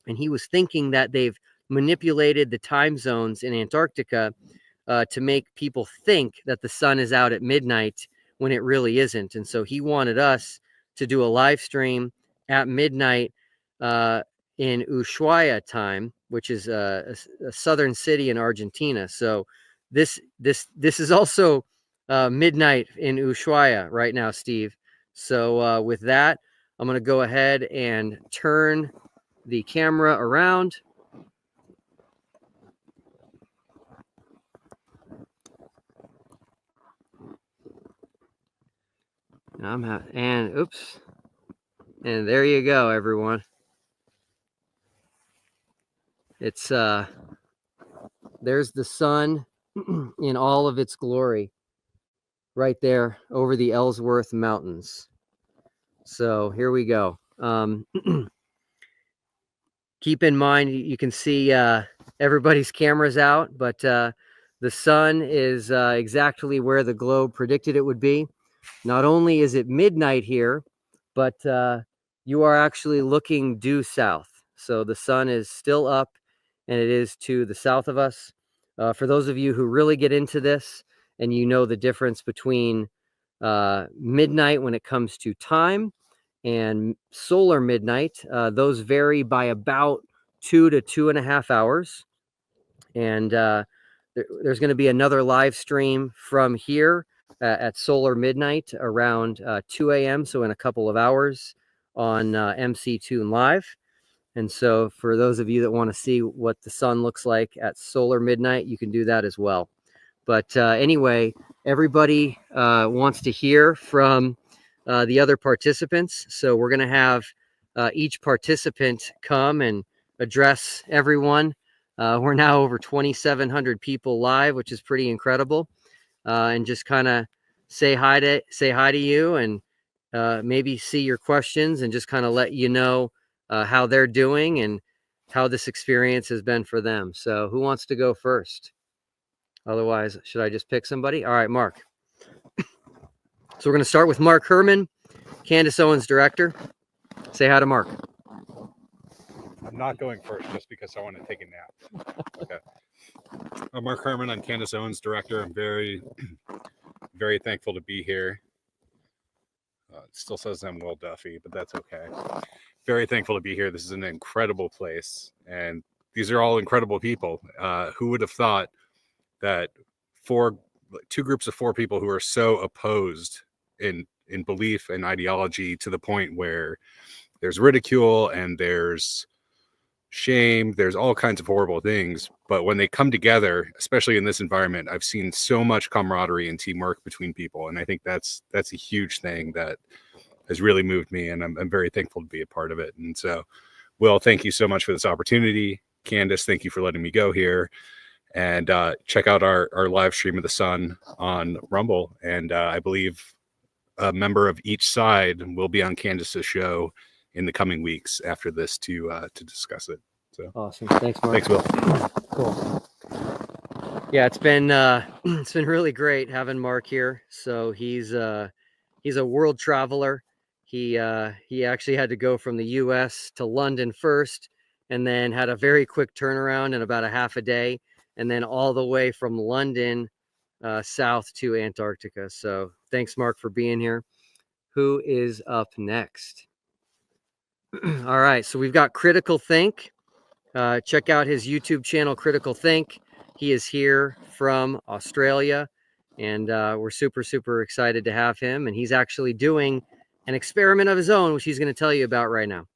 and he was thinking that they've manipulated the time zones in Antarctica to make people think that the sun is out at midnight when it really isn't. And so he wanted us to do a live stream at midnight in Ushuaia time, which is a southern city in Argentina. So this is also midnight in Ushuaia right now, Steve. So with that, I'm going to go ahead and turn the camera around. And oops. And there you go, everyone. It's there's the sun in all of its glory right there over the Ellsworth Mountains. So here we go. Keep in mind, you can see everybody's cameras out, but the sun is exactly where the globe predicted it would be. Not only is it midnight here, but you are actually looking due south. So the sun is still up, and it is to the south of us. For those of you who really get into this and you know the difference between midnight when it comes to time and solar midnight, those vary by about 2 to 2.5 hours. And there's going to be another live stream from here at solar midnight around 2 a.m. So in a couple of hours on MC Tune Live. And so for those of you that want to see what the sun looks like at solar midnight, you can do that as well. But anyway, everybody wants to hear from the other participants. So we're going to have each participant come and address everyone. We're now over 2,700 people live, which is pretty incredible. And just kind of say hi to you, and maybe see your questions, and just kind of let you know how they're doing and how this experience has been for them. So who wants to go first? Otherwise, should I just pick somebody? All right, Mark. So we're going to start with Mark Herman, Candace Owens' director. Say hi to Mark.
I'm not going first just because I want to take a nap. Okay. I'm Mark Herman. I'm Candace Owens' director. I'm very, very thankful to be here. It still says I'm Will Duffy, but that's okay. Very thankful to be here. This is an incredible place, and these are all incredible people. Who would have thought that two groups of 4 people who are so opposed in belief and ideology to the point where there's ridicule and there's shame, there's all kinds of horrible things, but when they come together, especially in this environment, I've seen so much camaraderie and teamwork between people, and I think that's a huge thing that has really moved me, and I'm very thankful to be a part of it. And so, Will, thank you so much for this opportunity. Candace, thank you for letting me go here. And check out our live stream of the sun on Rumble, and I believe a member of each side will be on Candace's show in the coming weeks after this to discuss it. So
awesome. Thanks, Mark.
Thanks, Will.
Cool. Yeah, it's been really great having Mark here. So he's a world traveler. He actually had to go from the US to London first, and then had a very quick turnaround in about a half a day, and then all the way from London south to Antarctica. So thanks, Mark, for being here. Who is up next? All right, so we've got Critical Think. Check out his YouTube channel, Critical Think. He is here from Australia, and we're super, super excited to have him. And he's actually doing an experiment of his own, which he's going to tell you about right now.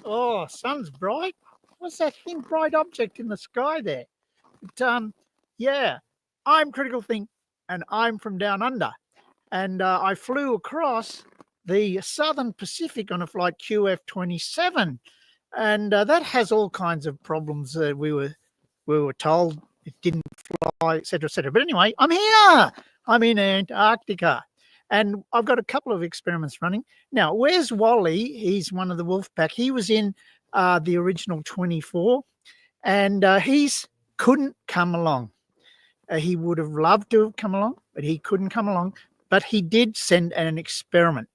Oh, sun's bright. What's that thin bright object in the sky there? But, yeah, I'm Critical Think, and I'm from down under. And I flew across the Southern Pacific on a flight QF27, and that has all kinds of problems. We were told it didn't fly, etc., etc. But anyway, I'm here. I'm in Antarctica, and I've got a couple of experiments running now. Where's Wally? He's one of the wolf pack. He was in the original 24, and he's couldn't come along. He would have loved to have come along, but he couldn't come along. But he did send an experiment.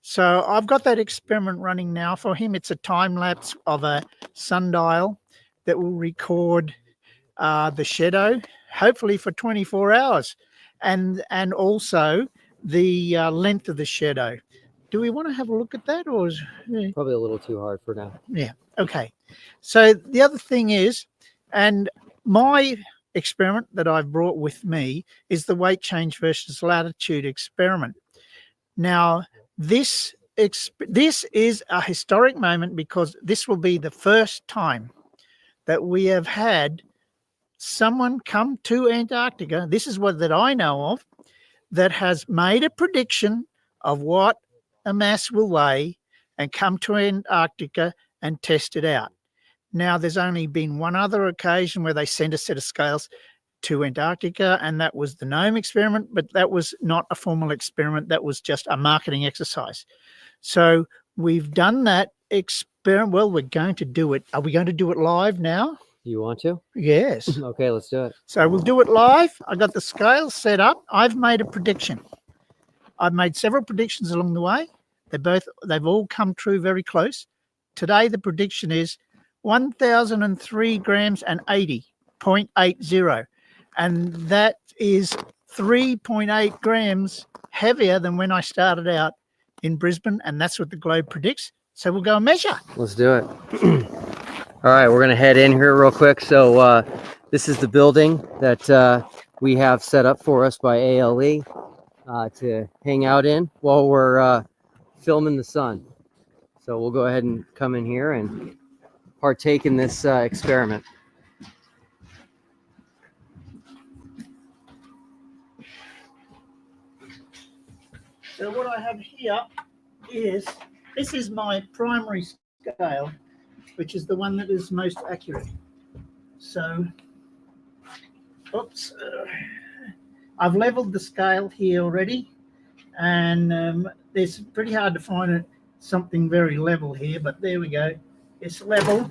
So I've got that experiment running now for him. It's a time lapse of a sundial that will record the shadow, hopefully for 24 hours, and also the length of the shadow. Do we want to have a look at that, or is
Probably a little too hard for now.
Yeah. Okay. So the other thing is, and my experiment that I've brought with me is the weight change versus latitude experiment. Now, this is a historic moment because this will be the first time that we have had someone come to Antarctica. This is what that I know of that has made a prediction of what a mass will weigh and come to Antarctica and test it out. Now, there's only been one other occasion where they sent a set of scales to Antarctica, and that was the GNOME experiment, but that was not a formal experiment. That was just a marketing exercise. So we've done that experiment. Well, we're going to do it. Are we going to do it live now?
You want to?
Yes.
Okay, let's do it.
So we'll do it live. I got the scales set up. I've made a prediction. I've made several predictions along the way. They've all come true very close. Today, the prediction is 1,003 grams and 80.80. And that is 3.8 grams heavier than when I started out in Brisbane. And that's what the globe predicts. So we'll go and measure.
Let's do it. All right, we're going to head in here real quick. So this is the building that we have set up for us by ALE to hang out in while we're filming the sun. So we'll go ahead and come in here and partake in this experiment.
So what I have here is, this is my primary scale, which is the one that is most accurate. So, oops, I've leveled the scale here already, and it's pretty hard to find something very level here, but there we go. It's level,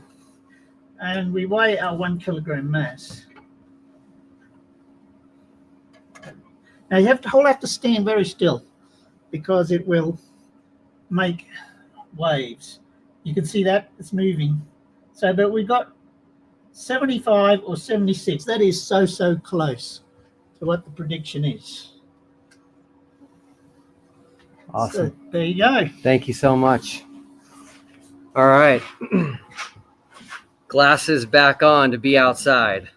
and we weigh our 1 kilogram mass. Now you all have to stand very still because it will make waves. You can see that it's moving. So, but we got 75 or 76. That is so close to what the prediction is.
Awesome.
So there you go.
Thank you so much. All right. Glasses back on to be outside.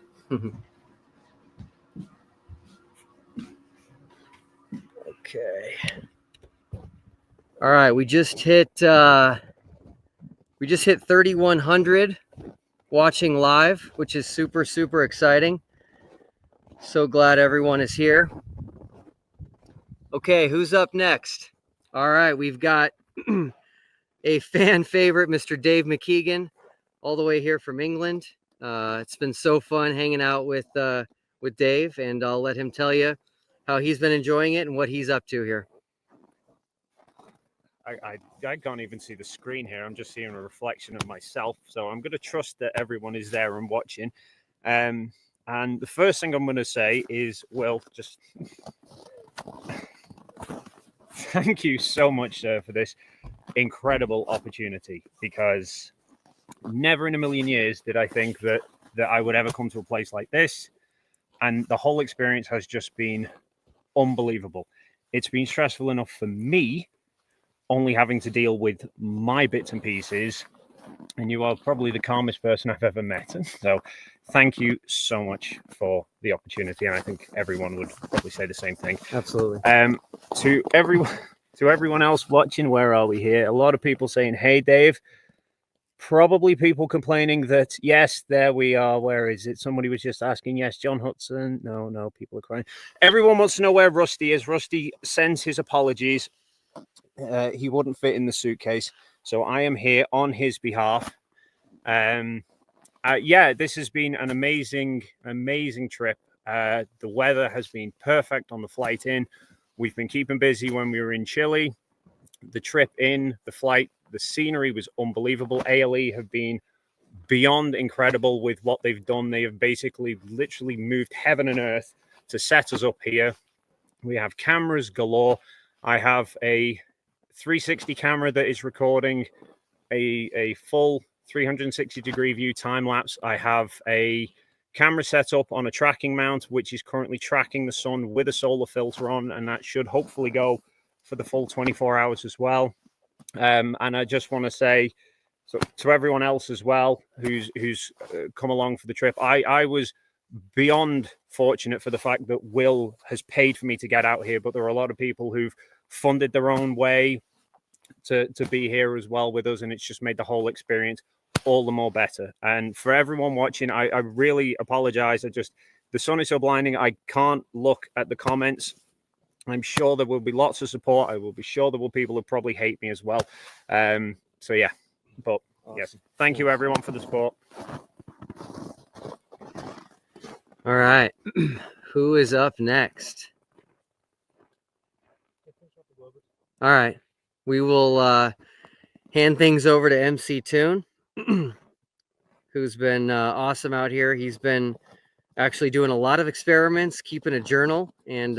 Okay. All right, we just hit 3,100 watching live, which is super exciting. So glad everyone is here. Okay, who's up next? All right, we've got a fan favorite, Mr. Dave McKeegan, all the way here from England. It's been so fun hanging out with Dave, and I'll let him tell you how he's been enjoying it and what he's up to here.
I can't even see the screen here. I'm just seeing a reflection of myself. So I'm going to trust that everyone is there and watching. And the first thing I'm going to say is, Will, just thank you so much, sir, for this incredible opportunity, because never in a million years did I think that I would ever come to a place like this. And the whole experience has just been unbelievable. It's been stressful enough for me only having to deal with my bits and pieces. And you are probably the calmest person I've ever met. So thank you so much for the opportunity. And I think everyone would probably say the same thing.
Absolutely.
To everyone else watching, where are we here? A lot of people saying, hey, Dave. Probably people complaining that, yes, there we are. Where is it? Somebody was just asking, yes, John Hudson. No, people are crying. Everyone wants to know where Rusty is. Rusty sends his apologies. He wouldn't fit in the suitcase. So I am here on his behalf. Yeah, this has been an amazing trip. The weather has been perfect on the flight in. We've been keeping busy when we were in Chile. The trip in, the flight, the scenery was unbelievable. ALE have been beyond incredible with what they've done. They have basically literally moved heaven and earth to set us up here. We have cameras galore. I have a 360 camera that is recording a full 360-degree view time lapse. I have a camera set up on a tracking mount, which is currently tracking the sun with a solar filter on, and that should hopefully go for the full 24 hours as well. And I just want to say to everyone else as well who's come along for the trip, I was beyond fortunate for the fact that Will has paid for me to get out here, but there are a lot of people who've funded their own way to be here as well with us, and it's just made the whole experience all the more better. And for everyone watching, I really apologize. The sun is so blinding, I can't look at the comments. I'm sure there will be lots of support. I will be sure there will be people who probably hate me as well. So yeah, but awesome. Yes, thank you everyone for the support.
All right, who is up next? All right, we will hand things over to MC Toon, who's been awesome out here. He's been actually doing a lot of experiments, keeping a journal, and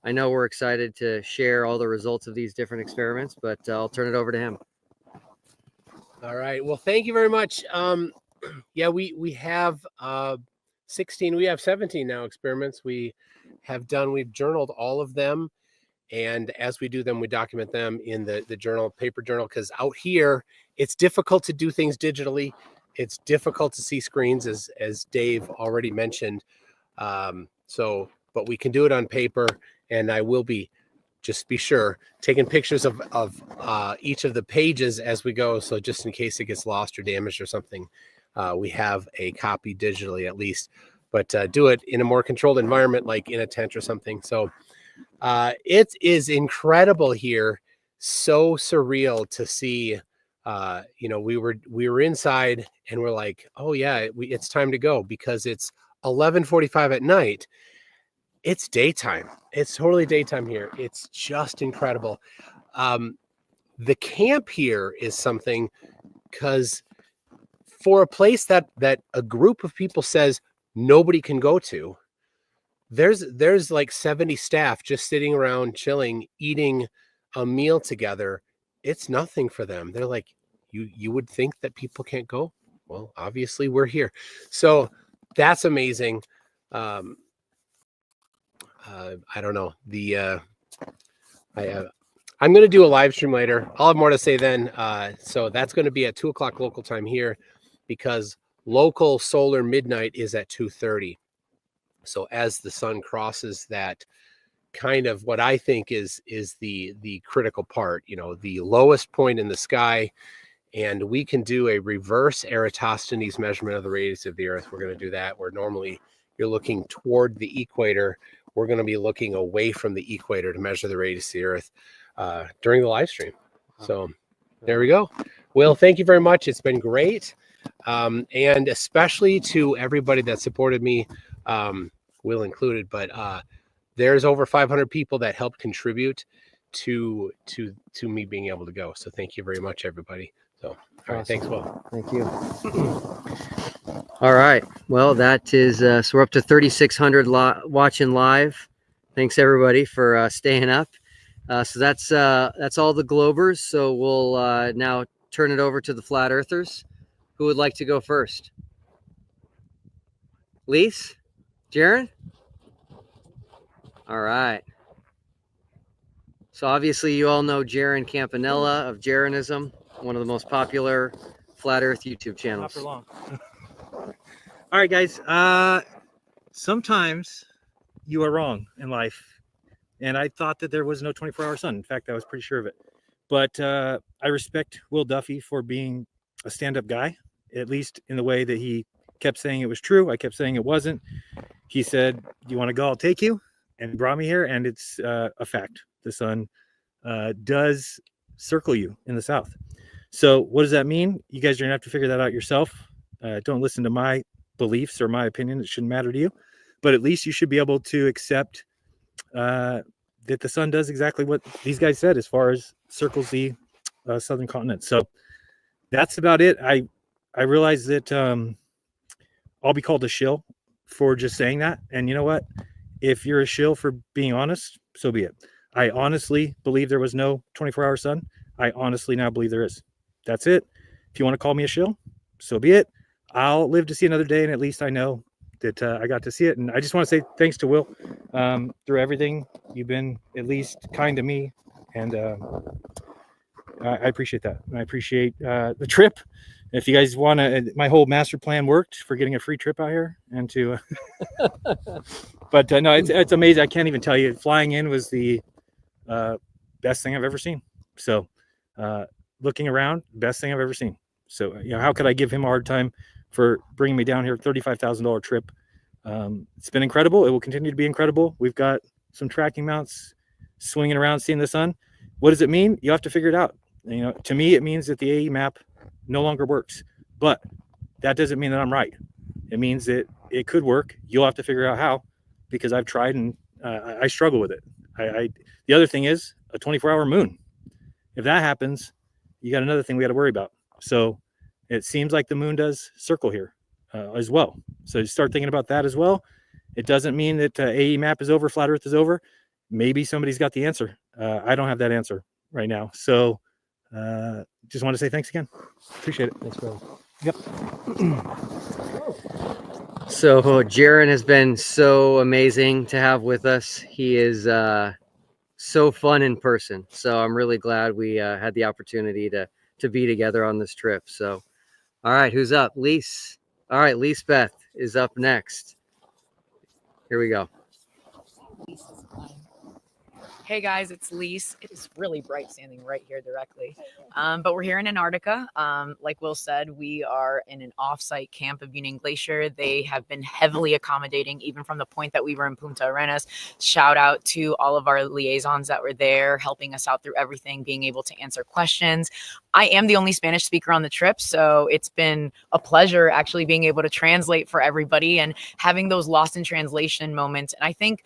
I know we're excited to share all the results of these different experiments, but I'll turn it over to him.
All right. Well, thank you very much. Yeah, we have 16, we have 17 now experiments we've journaled all of them. And as we do them, we document them in the journal, paper journal, because out here, it's difficult to do things digitally. It's difficult to see screens, as Dave already mentioned. But we can do it on paper, and I will just be sure, taking pictures of each of the pages as we go. So just in case it gets lost or damaged or something, we have a copy digitally at least, but do it in a more controlled environment, like in a tent or something. So it is incredible here. So surreal to see. We were inside and we're like, oh yeah, it's time to go, because it's 11:45 at night. It's daytime. It's totally daytime here. It's just incredible. The camp here is something, because for a place that a group of people says nobody can go to, there's like 70 staff just sitting around chilling, eating a meal together. It's nothing for them. They're like, you would think that people can't go. Well, obviously we're here. So that's amazing. I don't know. I'm going to do a live stream later. I'll have more to say then. So that's going to be at 2:00 local time here, because local solar midnight is at 2:30. So as the sun crosses that kind of what I think is the critical part, the lowest point in the sky, and we can do a reverse Eratosthenes measurement of the radius of the Earth. We're going to do that, where normally you're looking toward the equator. We're going to be looking away from the equator to measure the radius of the Earth during the live stream. So there we go. Will, thank you very much. It's been great. And especially to everybody that supported me, Will included, but there's over 500 people that helped contribute to me being able to go. So thank you very much, everybody. So, all right, awesome. Thanks, Will.
Thank you. All right. Well, that is, so we're up to 3,600 watching live. Thanks everybody for staying up. So that's all the Globers. So we'll now turn it over to the Flat Earthers. Who would like to go first? Lise? Jaron? All right. So obviously you all know Jaron Campanella of Jaronism, one of the most popular flat earth YouTube channels.
Not for long. All right, guys. Sometimes you are wrong in life. And I thought that there was no 24-hour sun. In fact, I was pretty sure of it. But I respect Will Duffy for being a stand-up guy, at least in the way that he kept saying it was true. I kept saying it wasn't. He said, "Do you want to go? I'll take you," and brought me here. And it's a fact. The sun does circle you in the south. So what does that mean? You guys are going to have to figure that out yourself. Don't listen to my beliefs or my opinion. It shouldn't matter to you. But at least you should be able to accept that the sun does exactly what these guys said as far as circles the southern continent. So that's about it. I realize that I'll be called a shill for just saying that. And you know what? If you're a shill for being honest, so be it. I honestly believe there was no 24-hour sun. I honestly now believe there is. That's it. If you want to call me a shill, so be it. I'll live to see another day, and at least I know that I got to see it. And I just want to say thanks to Will through everything. You've been at least kind to me, and I appreciate that. And I appreciate the trip. If you guys want to, my whole master plan worked for getting a free trip out here and to, but no, it's amazing. I can't even tell you. Flying in was the best thing I've ever seen. So looking around, best thing I've ever seen. So, you know, how could I give him a hard time for bringing me down here? $35,000 trip. It's been incredible. It will continue to be incredible. We've got some tracking mounts swinging around, seeing the sun. What does it mean? You have to figure it out. You know, to me, it means that the AE map no longer works, but that doesn't mean that I'm right. It means that it could work. You'll have to figure out how, because I've tried and I struggle with it. The other thing is a 24-hour moon. If that happens, you got another thing we got to worry about. So it seems like the moon does circle here as well. So you start thinking about that as well. It doesn't mean that AE map is over, flat earth is over. Maybe somebody's got the answer. I don't have that answer right now. So just want to say thanks again. Appreciate it.
Thanks, brother.
Yep.
So Jaron has been so amazing to have with us. He is so fun in person. So I'm really glad we had the opportunity to be together on this trip. So, all right, who's up? Lise. All right, Lisbeth is up next. Here we go.
Hey guys, it's Lise. It is really bright standing right here directly. But we're here in Antarctica. Like Will said, we are in an off-site camp of Union Glacier. They have been heavily accommodating, even from the point that we were in Punta Arenas. Shout out to all of our liaisons that were there, helping us out through everything, being able to answer questions. I am the only Spanish speaker on the trip, so it's been a pleasure actually being able to translate for everybody and having those lost in translation moments. And I think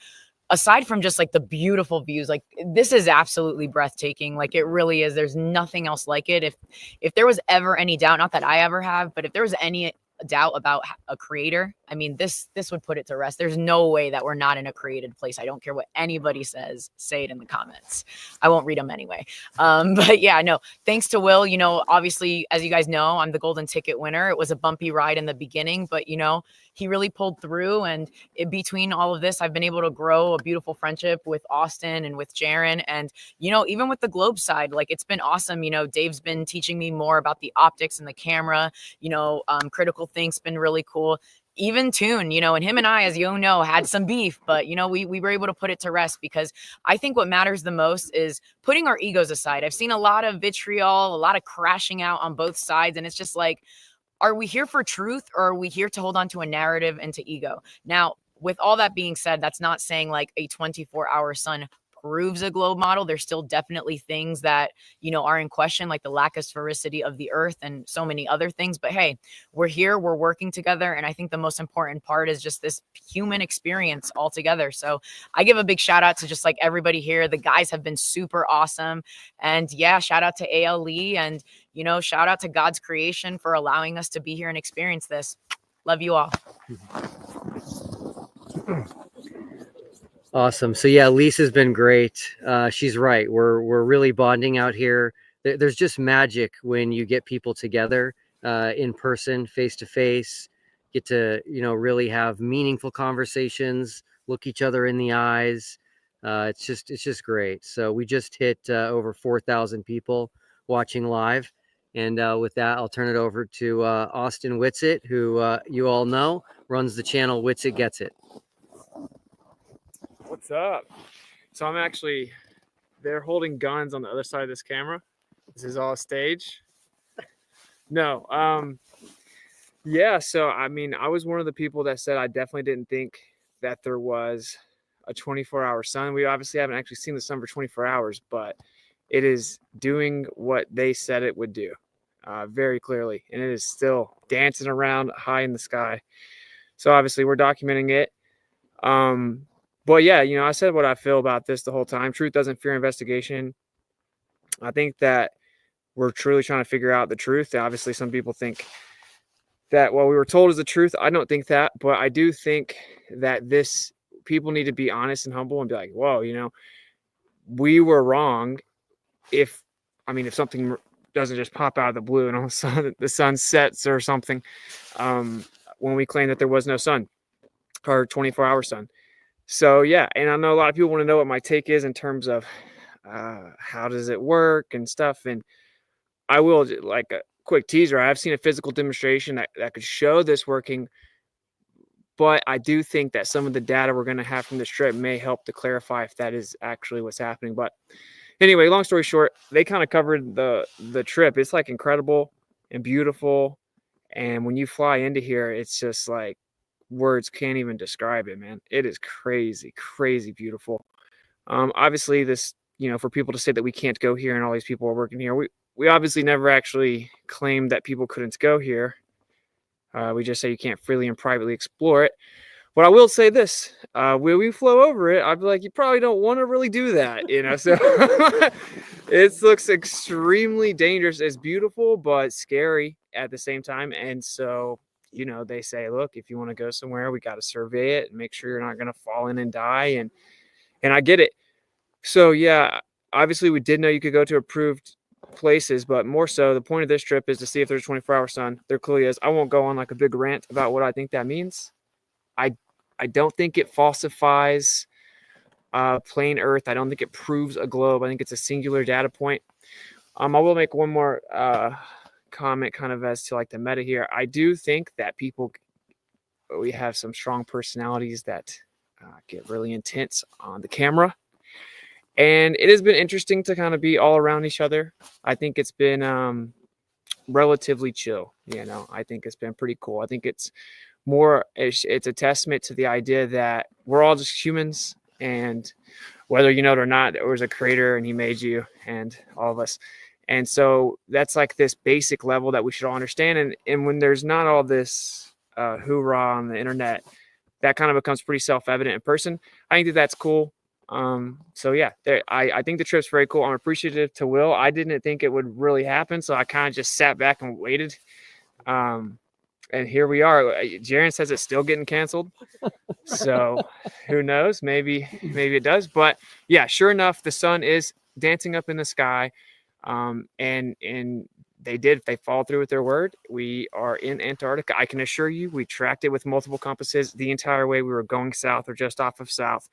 aside from just like the beautiful views, like this is absolutely breathtaking. Like it really is. There's nothing else like it. If there was ever any doubt, not that I ever have, but if there was any doubt about a creator, I mean, this would put it to rest. There's no way that we're not in a created place. I don't care what anybody says, say it in the comments. I won't read them anyway. But yeah, no, thanks to Will, you know, obviously, as you guys know, I'm the golden ticket winner. It was a bumpy ride in the beginning, but you know, he really pulled through. And in between all of this, I've been able to grow a beautiful friendship with Austin and with Jaron. And, you know, even with the globe side, like it's been awesome. You know, Dave's been teaching me more about the optics and the camera, you know, critical think's been really cool. Even Toon, you know, and him and I, as you know, had some beef, but, you know, we were able to put it to rest because I think what matters the most is putting our egos aside. I've seen a lot of vitriol, a lot of crashing out on both sides. And it's just like, are we here for truth or are we here to hold on to a narrative and to ego? Now, with all that being said, that's not saying like a 24-hour sun proves a globe model. There's still definitely things that, you know, are in question, like the lack of sphericity of the earth and so many other things. But hey, we're here, we're working together. And I think the most important part is just this human experience all together. So I give a big shout out to just like everybody here. The guys have been super awesome. And yeah, shout out to AL Lee and, you know, shout out to God's creation for allowing us to be here and experience this. Love you all.
Awesome. So yeah, Lisa's been great. She's right. We're really bonding out here. There's just magic when you get people together in person, face to face, get to, you know, really have meaningful conversations, look each other in the eyes, It's just great. So we just hit over 4,000 people watching live. And with that, I'll turn it over to Austin Whitsitt, who you all know runs the channel Whitsitt Gets It.
What's up? So I'm actually, they're holding guns on the other side of this camera. This is all a stage. No, yeah, so I mean, I was one of the people that said I definitely didn't think that there was a 24-hour sun. We obviously haven't actually seen the sun for 24 hours, but it is doing what they said it would do very clearly, and it is still dancing around high in the sky. So obviously we're documenting it. But yeah, you know, I said what I feel about this the whole time. Truth doesn't fear investigation. I think that we're truly trying to figure out the truth. Obviously, some people think that what we were told is the truth. I don't think that, but I do think that people need to be honest and humble and be like, whoa, you know, we were wrong. If something doesn't just pop out of the blue and all of a sudden the sun sets or something, when we claim that there was no sun or 24-hour sun. So yeah, and I know a lot of people want to know what my take is in terms of how does it work and stuff. And I will, like a quick teaser, I've seen a physical demonstration that could show this working, but I do think that some of the data we're going to have from this trip may help to clarify if that is actually what's happening. But anyway, long story short, they kind of covered the trip. It's like incredible and beautiful, and when you fly into here, it's just like words can't even describe it, man. It is crazy beautiful. Obviously this, you know, for people to say that we can't go here and all these people are working here, we obviously never actually claimed that people couldn't go here. We just say you can't freely and privately explore it. But I will say this, when we flow over it, I'd be like, you probably don't want to really do that, you know? So it looks extremely dangerous. It's beautiful, but scary at the same time. And so, you know, they say, look, if you want to go somewhere, we got to survey it and make sure you're not going to fall in and die. And I get it. So yeah, obviously we did know you could go to approved places, but more so the point of this trip is to see if there's a 24-hour sun. There clearly is. I won't go on like a big rant about what I think that means. I don't think it falsifies plain earth. I don't think it proves a globe. I think it's a singular data point. I will make one more comment kind of as to like the meta here. I do think that we have some strong personalities that get really intense on the camera. And it has been interesting to kind of be all around each other. I think it's been relatively chill. You know, I think it's been pretty cool. I think it's a testament to the idea that we're all just humans, and whether you know it or not, there was a creator and he made you and all of us. And so that's like this basic level that we should all understand. And when there's not all this hoorah on the internet, that kind of becomes pretty self-evident in person. I think that that's cool. So yeah, I think the trip's very cool. I'm appreciative to Will. I didn't think it would really happen, so I kind of just sat back and waited. And here we are. Jaron says it's still getting canceled. So who knows? Maybe it does. But yeah, sure enough, the sun is dancing up in the sky. And they followed through with their word. We are in Antarctica. I can assure you, we tracked it with multiple compasses the entire way we were going south or just off of south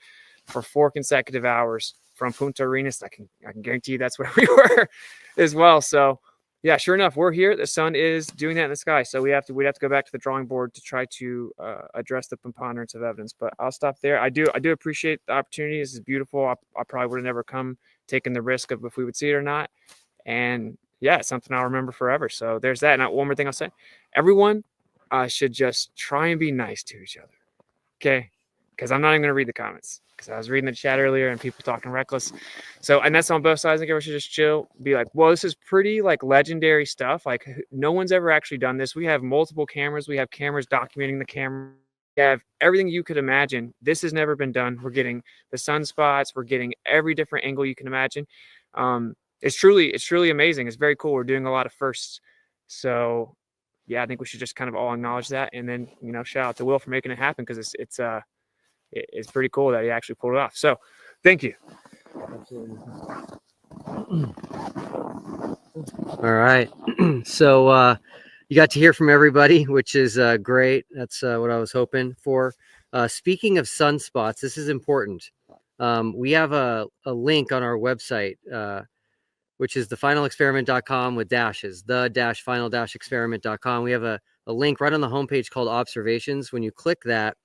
for 4 consecutive hours from Punta Arenas. I can guarantee you that's where we were as well. So yeah, sure enough, we're here. The sun is doing that in the sky. So we'd have to go back to the drawing board to try to address the preponderance of evidence. But I'll stop there. I do appreciate the opportunity. This is beautiful. I probably would have never come taking the risk of if we would see it or not. And yeah, it's something I'll remember forever. So there's that. And one more thing I'll say, everyone should just try and be nice to each other. Okay. Because I'm not even going to read the comments, because I was reading the chat earlier and people talking reckless. So, and that's on both sides. I think everyone should just chill, be like, well, this is pretty like legendary stuff. Like no one's ever actually done this. We have multiple cameras. We have cameras documenting the camera. We have everything you could imagine. This has never been done. We're getting the sunspots. We're getting every different angle you can imagine. It's truly amazing. It's very cool. We're doing a lot of firsts. So yeah, I think we should just kind of all acknowledge that. And then, you know, shout out to Will for making it happen, because it's pretty cool that he actually pulled it off. So thank you.
All right. So you got to hear from everybody, which is great. That's what I was hoping for. Speaking of sunspots, this is important. we have a link on our website, which is thefinalexperiment.com with dashes, the-final-experiment.com. We have a link right on the homepage called Observations. When you click that,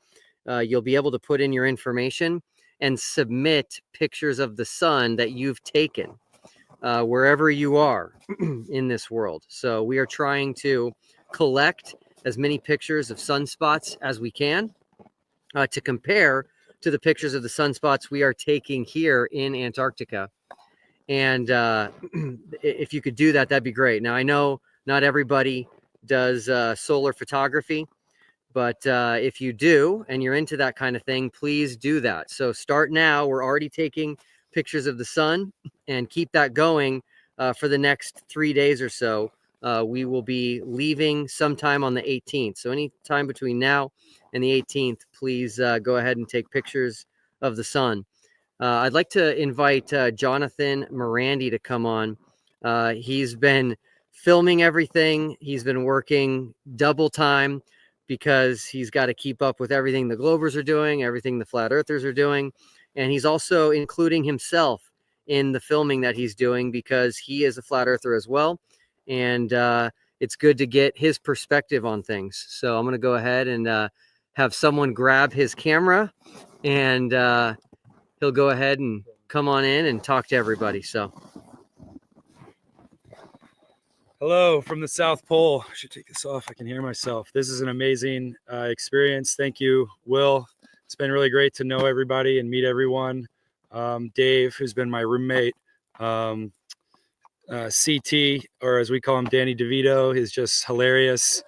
you'll be able to put in your information and submit pictures of the sun that you've taken wherever you are in this world. So we are trying to collect as many pictures of sunspots as we can to compare to the pictures of the sunspots we are taking here in Antarctica. And if you could do that, that'd be great. Now, I know not everybody does solar photography, but if you do and you're into that kind of thing, please do that. So start now. We're already taking pictures of the sun, and keep that going for the next 3 days or so. We will be leaving sometime on the 18th. So any time between now and the 18th, please go ahead and take pictures of the sun. I'd like to invite Jonathan Morandi to come on. He's been filming everything. He's been working double time because he's got to keep up with everything the Globers are doing, everything the Flat Earthers are doing. And he's also including himself in the filming that he's doing because he is a Flat Earther as well. And it's good to get his perspective on things. So I'm going to go ahead and have someone grab his camera, and he'll go ahead and come on in and talk to everybody. So,
hello from the South Pole. I should take this off. I can hear myself. This is an amazing experience. Thank you, Will. It's been really great to know everybody and meet everyone. Dave, who's been my roommate, CT, or as we call him, Danny DeVito, is just hilarious.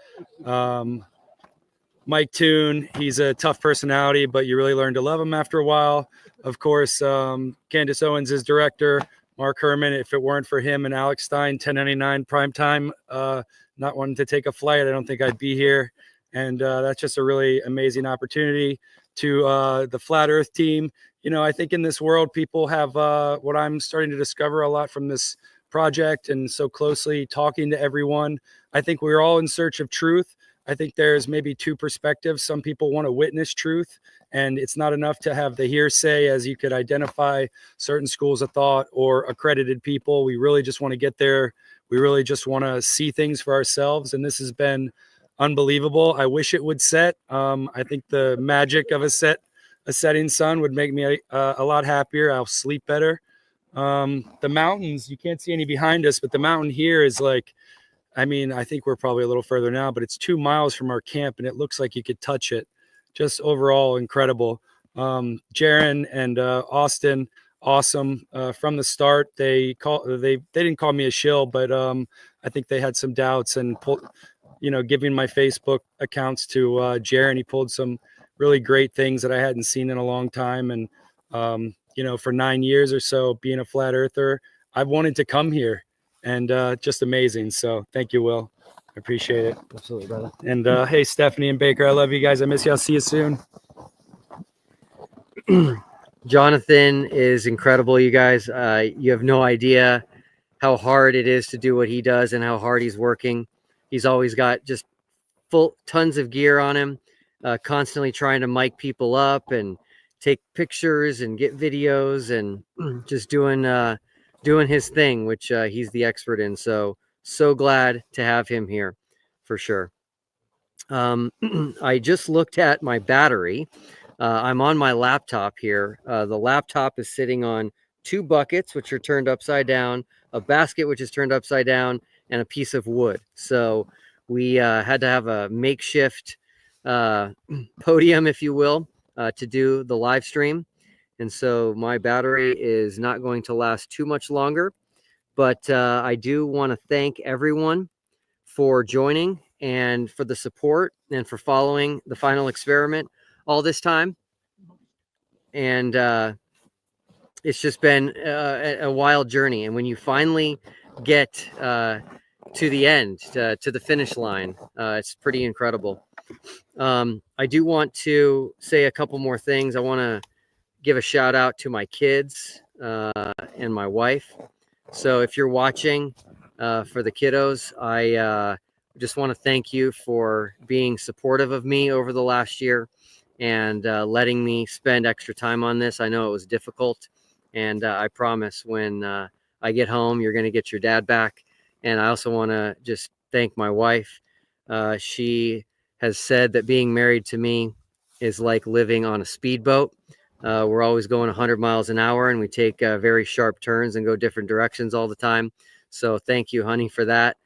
Mike Toon, he's a tough personality, but you really learn to love him after a while. Of course, Candace Owens is director. Mark Herman, if it weren't for him and Alex Stein, 1099 primetime, not wanting to take a flight, I don't think I'd be here. And that's just a really amazing opportunity. To the Flat Earth team, you know, I think in this world, people have what I'm starting to discover a lot from this project and so closely talking to everyone. I think we're all in search of truth. I think there's maybe two perspectives. Some people want to witness truth, and it's not enough to have the hearsay, as you could identify certain schools of thought or accredited people. We really just want to get there. We really just want to see things for ourselves. And this has been unbelievable. I wish it would set. I think the magic of a setting sun would make me a lot happier. I'll sleep better. The mountains, you can't see any behind us, but the mountain here is like, I mean, I think we're probably a little further now, but it's 2 miles from our camp, and it looks like you could touch it. Just overall incredible. Jaron and Austin, awesome from the start. They didn't call me a shill, but I think they had some doubts and giving my Facebook accounts to Jaron. He pulled some really great things that I hadn't seen in a long time. And, for 9 years or so being a Flat Earther, I've wanted to come here, and just amazing. So thank you, Will. I appreciate it.
absolutely, brother.
And hey, Stephanie and Baker, I love you guys. I miss you. I'll see you soon.
Jonathan is incredible, you guys. You have no idea how hard it is to do what he does and how hard he's working. He's always got just tons of gear on him, constantly trying to mic people up and take pictures and get videos and just doing his thing, which he's the expert in. So glad to have him here for sure. I just looked at my battery. I'm on my laptop here. The laptop is sitting on 2 buckets, which are turned upside down, a basket, which is turned upside down, and a piece of wood. So we had to have a makeshift podium, if you will, to do the live stream. And so my battery is not going to last too much longer. But I do want to thank everyone for joining and for the support and for following the Final Experiment all this time. And it's just been a wild journey. And when you finally get to the end, to the finish line, it's pretty incredible. I do want to say a couple more things. I want to give a shout out to my kids and my wife. So if you're watching for the kiddos, I just want to thank you for being supportive of me over the last year and letting me spend extra time on this. I know it was difficult, and I promise when I get home, you're going to get your dad back. And I also want to just thank my wife. She has said that being married to me is like living on a speedboat. We're always going 100 miles an hour, and we take very sharp turns and go different directions all the time. So thank you, honey, for that.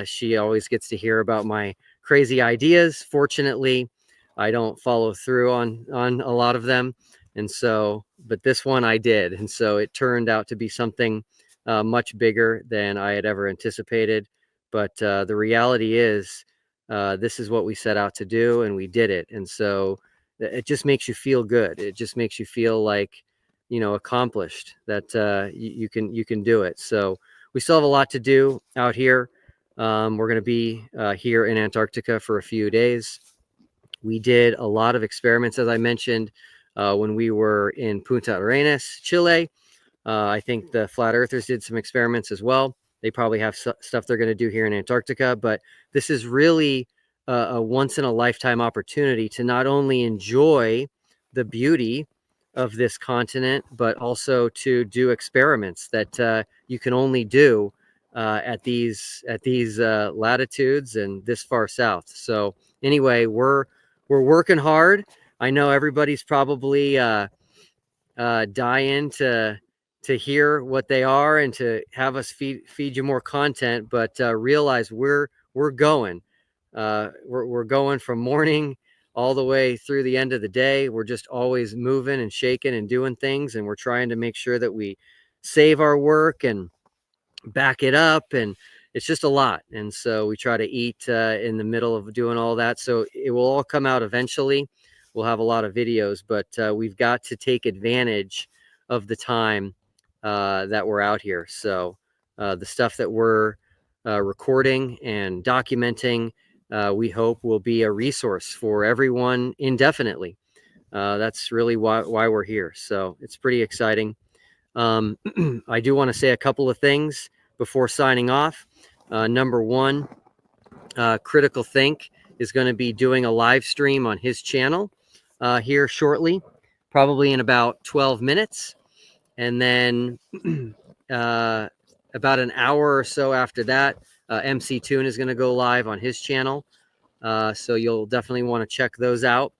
She always gets to hear about my crazy ideas. Fortunately, I don't follow through on a lot of them. And so, but this one I did. And so it turned out to be something much bigger than I had ever anticipated. But the reality is, this is what we set out to do, and we did it. And so it just makes you feel good. It just makes you feel like, you know, accomplished, that you can do it. So we still have a lot to do out here. We're going to be here in Antarctica for a few days. We did a lot of experiments, as I mentioned, when we were in Punta Arenas, Chile. I think the Flat Earthers did some experiments as well. They probably have stuff they're going to do here in Antarctica, but this is really a once-in-a-lifetime opportunity to not only enjoy the beauty of this continent, but also to do experiments that you can only do at these latitudes and this far south. So anyway, we're working hard. I know everybody's probably dying to hear what they are and to have us feed you more content, but realize we're going. We're going from morning all the way through the end of the day. We're just always moving and shaking and doing things, and we're trying to make sure that we save our work and back it up, and it's just a lot. And so we try to eat in the middle of doing all that, so it will all come out eventually. We'll have a lot of videos, but we've got to take advantage of the time that we're out here. So the stuff that we're recording and documenting, we hope will be a resource for everyone indefinitely. That's really why we're here. So it's pretty exciting. I do want to say a couple of things before signing off. Number one, Critical Think is going to be doing a live stream on his channel here shortly, probably in about 12 minutes. And then about an hour or so after that, MC Toon is going to go live on his channel. So you'll definitely want to check those out.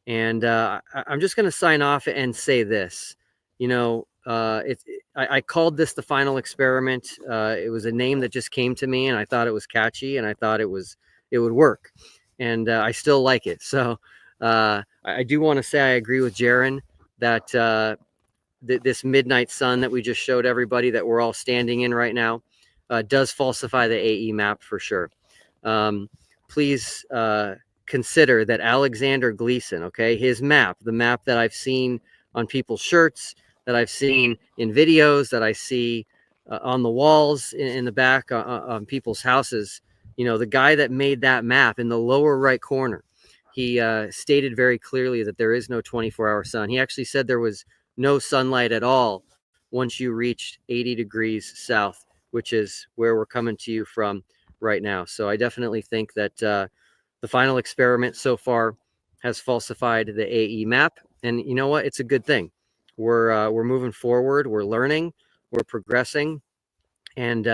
And I'm just going to sign off and say this. You know, I called this the final experiment. It was a name that just came to me, and I thought it was catchy, and I thought it would work. And I still like it. So I do want to say I agree with Jaron that this midnight sun that we just showed everybody that we're all standing in right now does falsify the AE map for sure. Please consider that Alexander Gleason, okay, his map, the map that I've seen on people's shirts, that I've seen in videos, that I see on the walls in the back on people's houses, you know, the guy that made that map in the lower right corner, he stated very clearly that there is no 24-hour sun. He actually said there was no sunlight at all once you reached 80 degrees south, which is where we're coming to you from right now. So I definitely think that the final experiment so far has falsified the AE map. And you know what? It's a good thing. We're moving forward. We're learning. We're progressing. And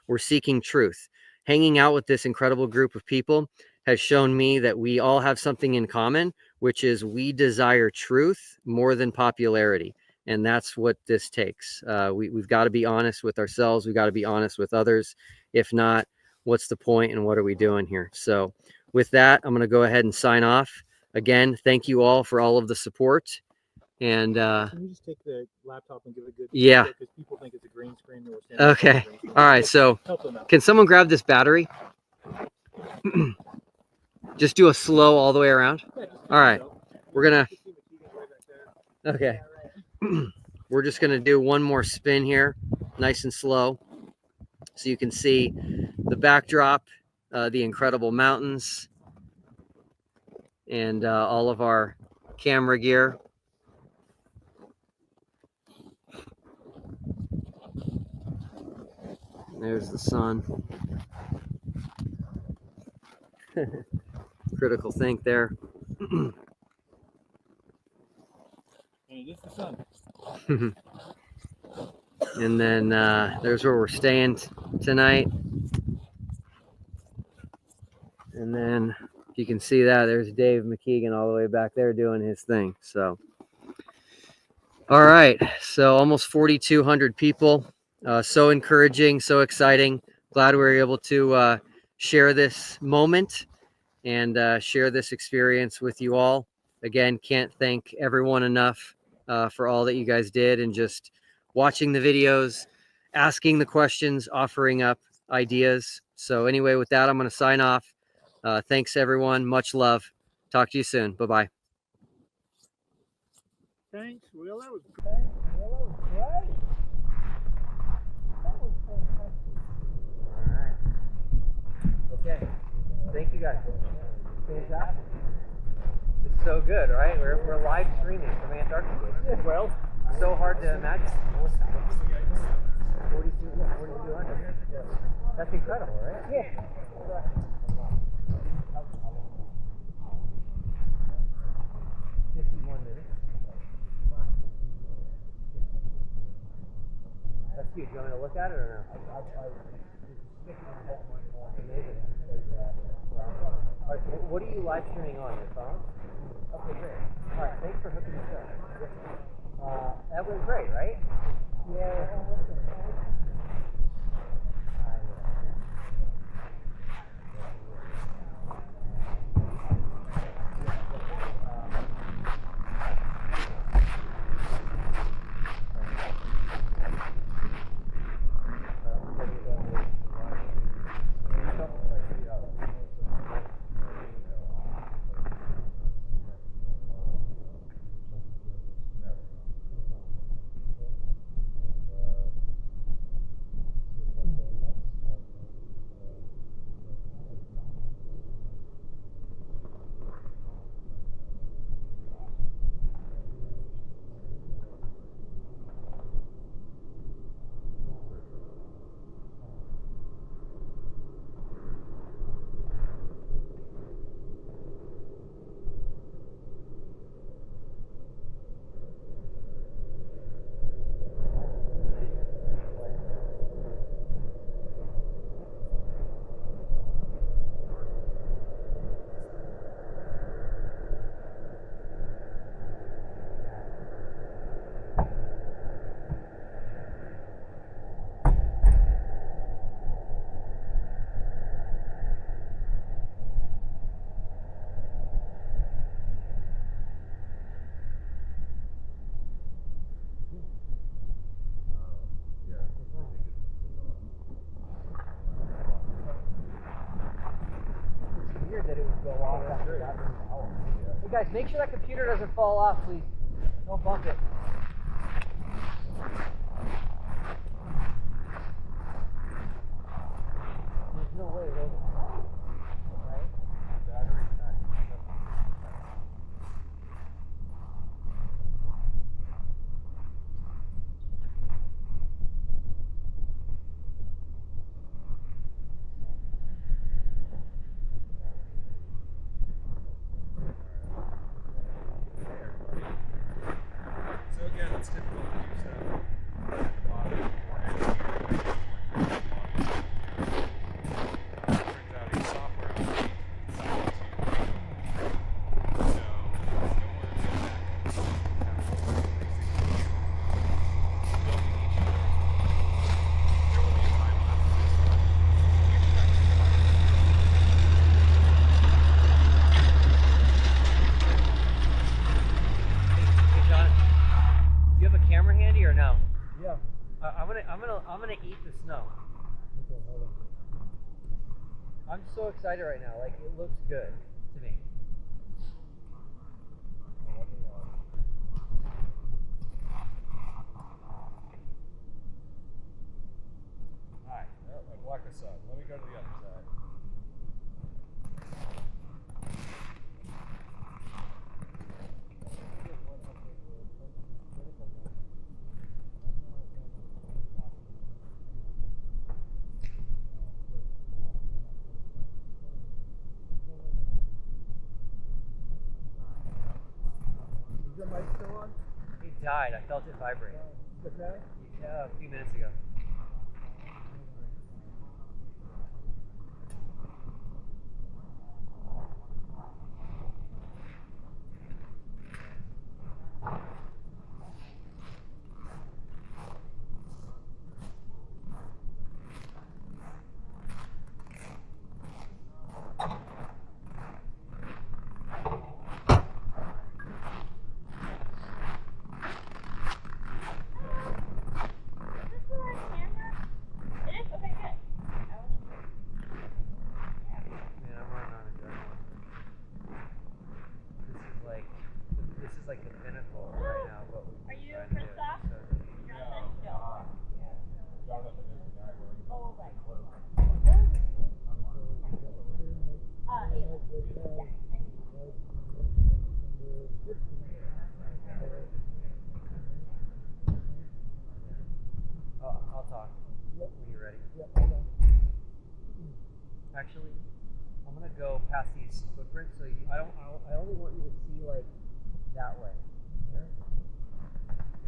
we're seeking truth. Hanging out with this incredible group of people has shown me that we all have something in common, which is we desire truth more than popularity. And that's what this takes. We've got to be honest with ourselves. We've got to be honest with others. If not, what's the point and what are we doing here? So with that, I'm going to go ahead and sign off. Again, thank you all for all of the support. And
can you just take the laptop and give it a good
yeah,
because people think it's a green screen. Or
okay. All right. So can someone grab this battery? Just do a slow all the way around. All right. We're going to. Okay. We're just going to do one more spin here, nice and slow, so you can see the backdrop, the incredible mountains, and all of our camera gear. There's the sun. Critical Think there. And then there's where we're staying tonight. And then you can see that there's Dave McKeegan all the way back there doing his thing. So, all right. So almost 4,200 people. So encouraging, so exciting. Glad we were able to share this moment and share this experience with you all. Again, can't thank everyone enough for all that you guys did and just watching the videos, asking the questions, offering up ideas. So anyway, with that, I'm going to sign off. Thanks, everyone. Much love. Talk to you soon. Bye-bye.
Thanks, Will. That was great. That was fantastic.
All right. Okay. Thank you, guys. Fantastic. It's so good, right? We're live streaming from Antarctica. Well, so hard to imagine. 4,200. That's incredible, right? Yeah. 51 minutes. That's cute. Do you want me to look at it or no? Amazing. All right, what are you live streaming on your phone? Okay, great. All right, thanks for hooking us up. That was great, right? Yeah. Hey guys, make sure that computer doesn't fall off, please. Don't bump it. There's no way it over. Right? Battery pack.
So again, it's difficult to do so. At the bottom, more energy. Turns out a software update decided to. So don't worry about that. Building each other. There will be a time lapse of this one. We expect to go on.
Hey John, do you have a camera handy or no?
Yeah.
I'm gonna eat the snow.
Okay, hold on.
I'm so excited right now. Like it looks good to me.
Alright, I blocked this up. Let me go to the other side.
Is your mic still on?
Hey died. I felt it vibrate. Yeah, a few minutes ago. Actually, I'm gonna go past these footprints, so I only want you to see like that way. Yeah,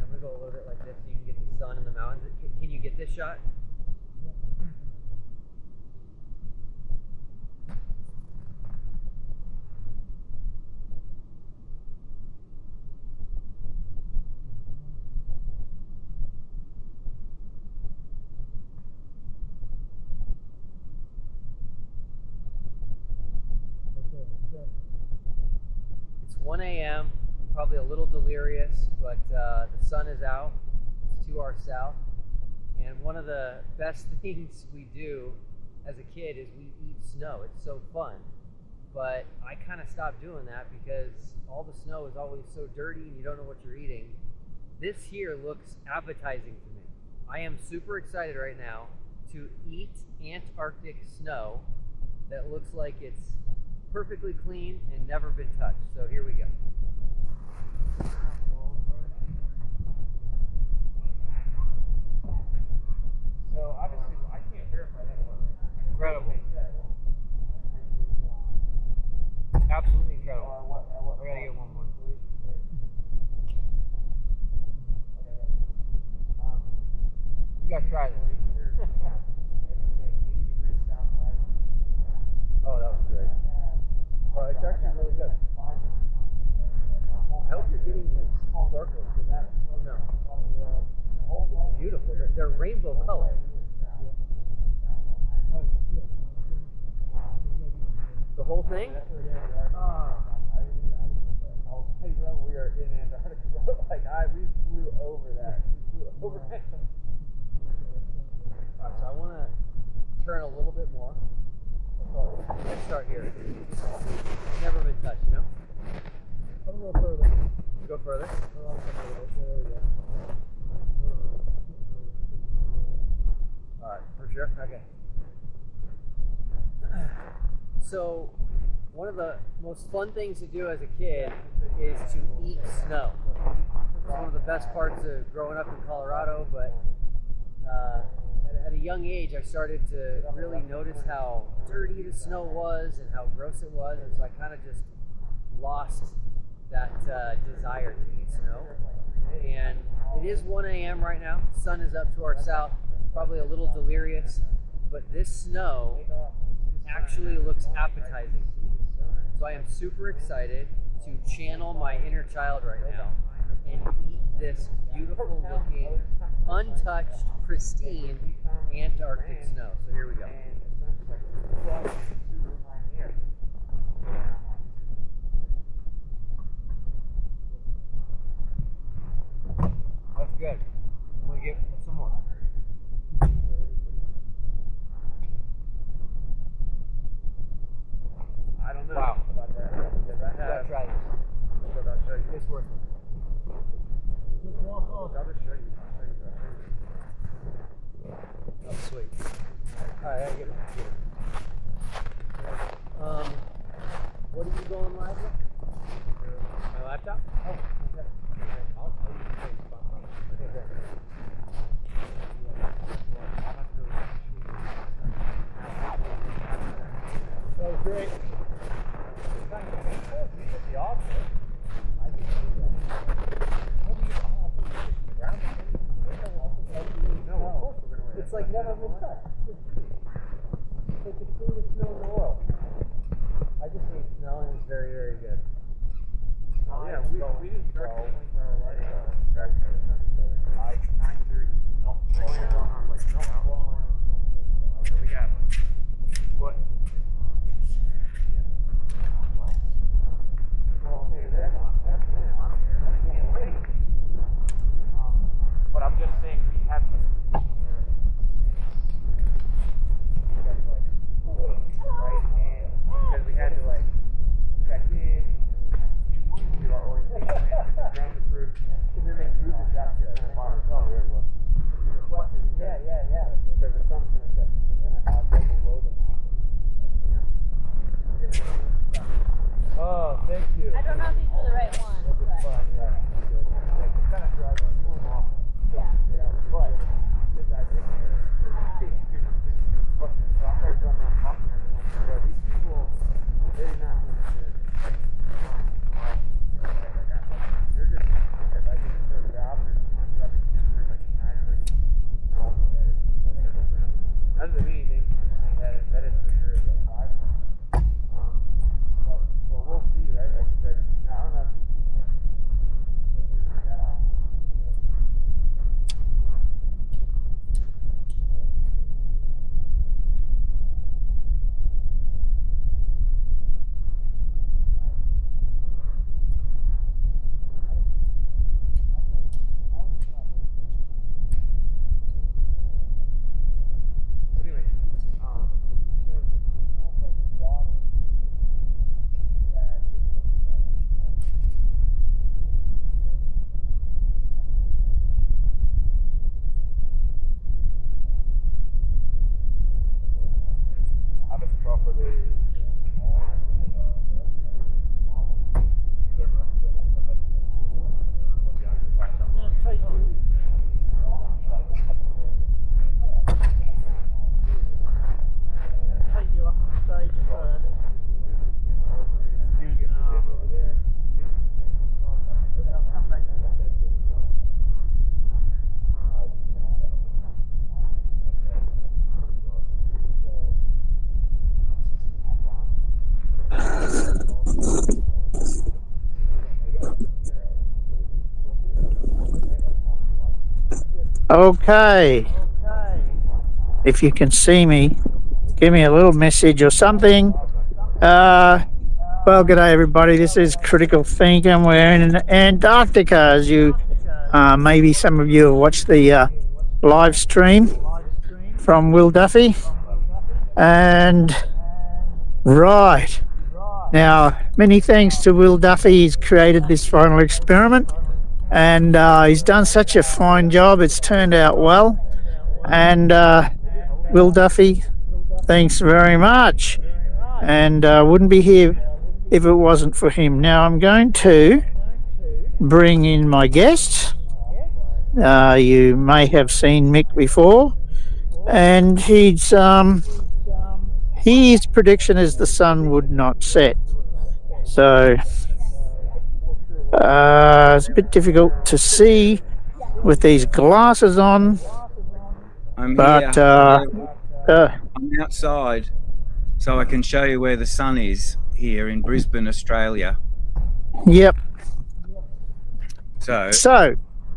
I'm gonna go a little bit like this, so you can get the sun and the mountains. Can you get this shot? It's 1 a.m., probably a little delirious, but the sun is out. It's to our south. And one of the best things we do as a kid is we eat snow. It's so fun. But I kind of stopped doing that because all the snow is always so dirty and you don't know what you're eating. This here looks appetizing to me. I am super excited right now to eat Antarctic snow that looks like it's perfectly clean and never been touched. So here we go.
So obviously, I can't verify that one.
Incredible. Absolutely incredible. I gotta get one more. You gotta try this. Oh, that was great. Oh, it's actually really good. I hope you're getting these sparkles in that. No. It's beautiful. They're rainbow colors. The whole thing?
We are in Antarctica. We flew over that. Alright,
so I want to turn a little bit more. Let's start here. It's never been touched, you know?
A little further.
Go further.
There we go.
Alright, for sure? Okay. So, one of the most fun things to do as a kid is to eat snow. It's one of the best parts of growing up in Colorado, but at a young age I started to really notice how dirty the snow was and how gross it was, and so I kind of just lost that desire to eat snow. And it is 1 a.m. right now. The sun is up to our south, probably a little delirious, but this snow actually looks appetizing to me. So I am super excited to channel my inner child right now and eat this beautiful looking, untouched, pristine Antarctic snow. So here we go. That's good. I'm gonna get some more. I don't know about that. Gotta try this. It's worth it.
I'll just show you.
Oh, sweet. Alright, I get it. What are you going live with? My laptop? Oh, okay. I'll use the same spot. Okay, great.
That was great.
The opposite. I think
It's like the cleanest snow in the world. I just hate snow, and it's very, very good.
Oh, yeah, we didn't start till 24 hours later.
Like 9:30. Not blowing on, like not blowing.
So we got what?
But I'm just saying we have to right? And because we had to like check in, do our orientation, get the ground approved, and then they moved us out to kind of bar as well. Yeah. Because the sun's gonna set, it's gonna have double load of
Oh, thank you.
I don't know if these are the right ones, but
kind of drive our phone off.
yeah.
But since I've been here, so I started going around talking to everyone. Bro, these people, they're not gonna do it. They're just, if I get into a job, they're just trying to grab a camp, they're like casually, that doesn't mean anything. I'm just saying that is for sure is a vibe. But we'll see, right? Like you said, I don't know.
Okay. If you can see me, give me a little message or something. Well, g'day everybody. This is Critical Thinking. We're in Antarctica, as you maybe some of you have watched the live stream from Will Duffy. And right now, many thanks to Will Duffy. He's created this final experiment, and he's done such a fine job. It's turned out well, and Will Duffy, thanks very much, and wouldn't be here if it wasn't for him. Now I'm going to bring in my guests. You may have seen Mick before, and his prediction is the sun would not set. So it's a bit difficult to see with these glasses on.
I'm
but
I'm outside, so I can show you where the sun is here in Brisbane, Australia.
Yep.
So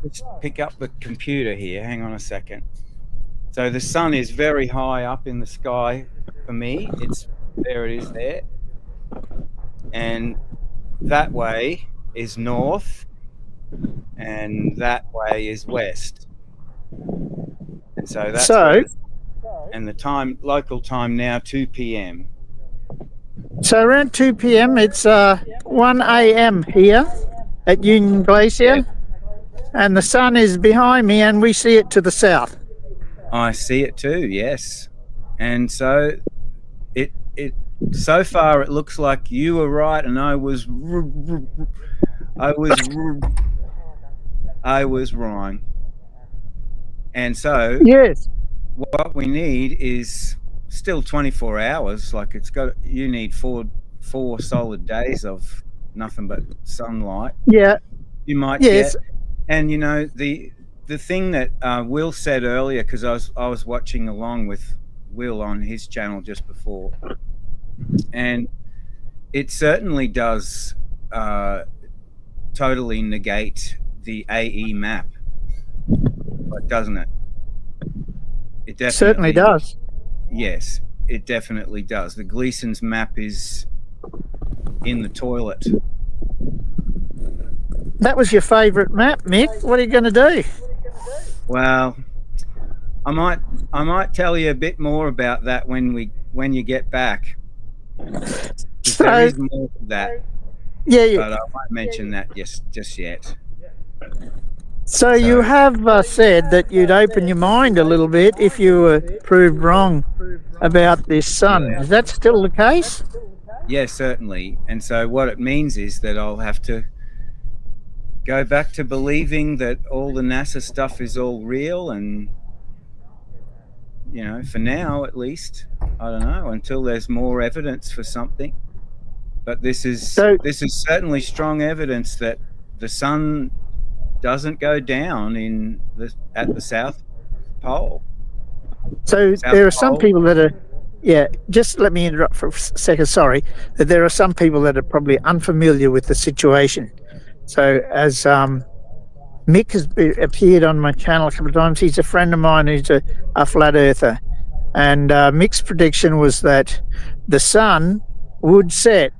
let's pick up the computer here. Hang on a second. So the sun is very high up in the sky for me. There it is there. And that way is north, and that way is west. And so that's and the time, local time now, 2 p.m.
So around 2 p.m. it's 1 a.m. here at Union Glacier, and the sun is behind me, and we see it to the south.
I see it too, yes. And so it so far it looks like you were right and I was wrong. And so
yes,
what we need is still 24 hours. Like you need four solid days of nothing but sunlight.
Yeah.
You might
yes.
get, and you know, the thing that Will said earlier, because I was watching along with Will on his channel just before, and it certainly does totally negate the AE map, doesn't it? It definitely
Certainly does.
Yes, it definitely does. The Gleason's map is in the toilet.
That was your favourite map, Mick. What are you going to do?
Well, I might tell you a bit more about that when you get back.
So,
there is more to that.
Yeah.
But I won't mention that just yet.
So you have said that you'd open your mind a little bit if you were proved wrong about this sun.
Yeah.
Is that still the case?
Yes, certainly. And so what it means is that I'll have to go back to believing that all the NASA stuff is all real, and for now at least, I don't know, until there's more evidence for something. But this is certainly strong evidence that the sun doesn't go down at the South Pole.
So there are some people that are, just let me interrupt for a second, sorry, that there are some people that are probably unfamiliar with the situation. So as Mick has appeared on my channel a couple of times, he's a friend of mine who's a flat earther. And Mick's prediction was that the sun would set,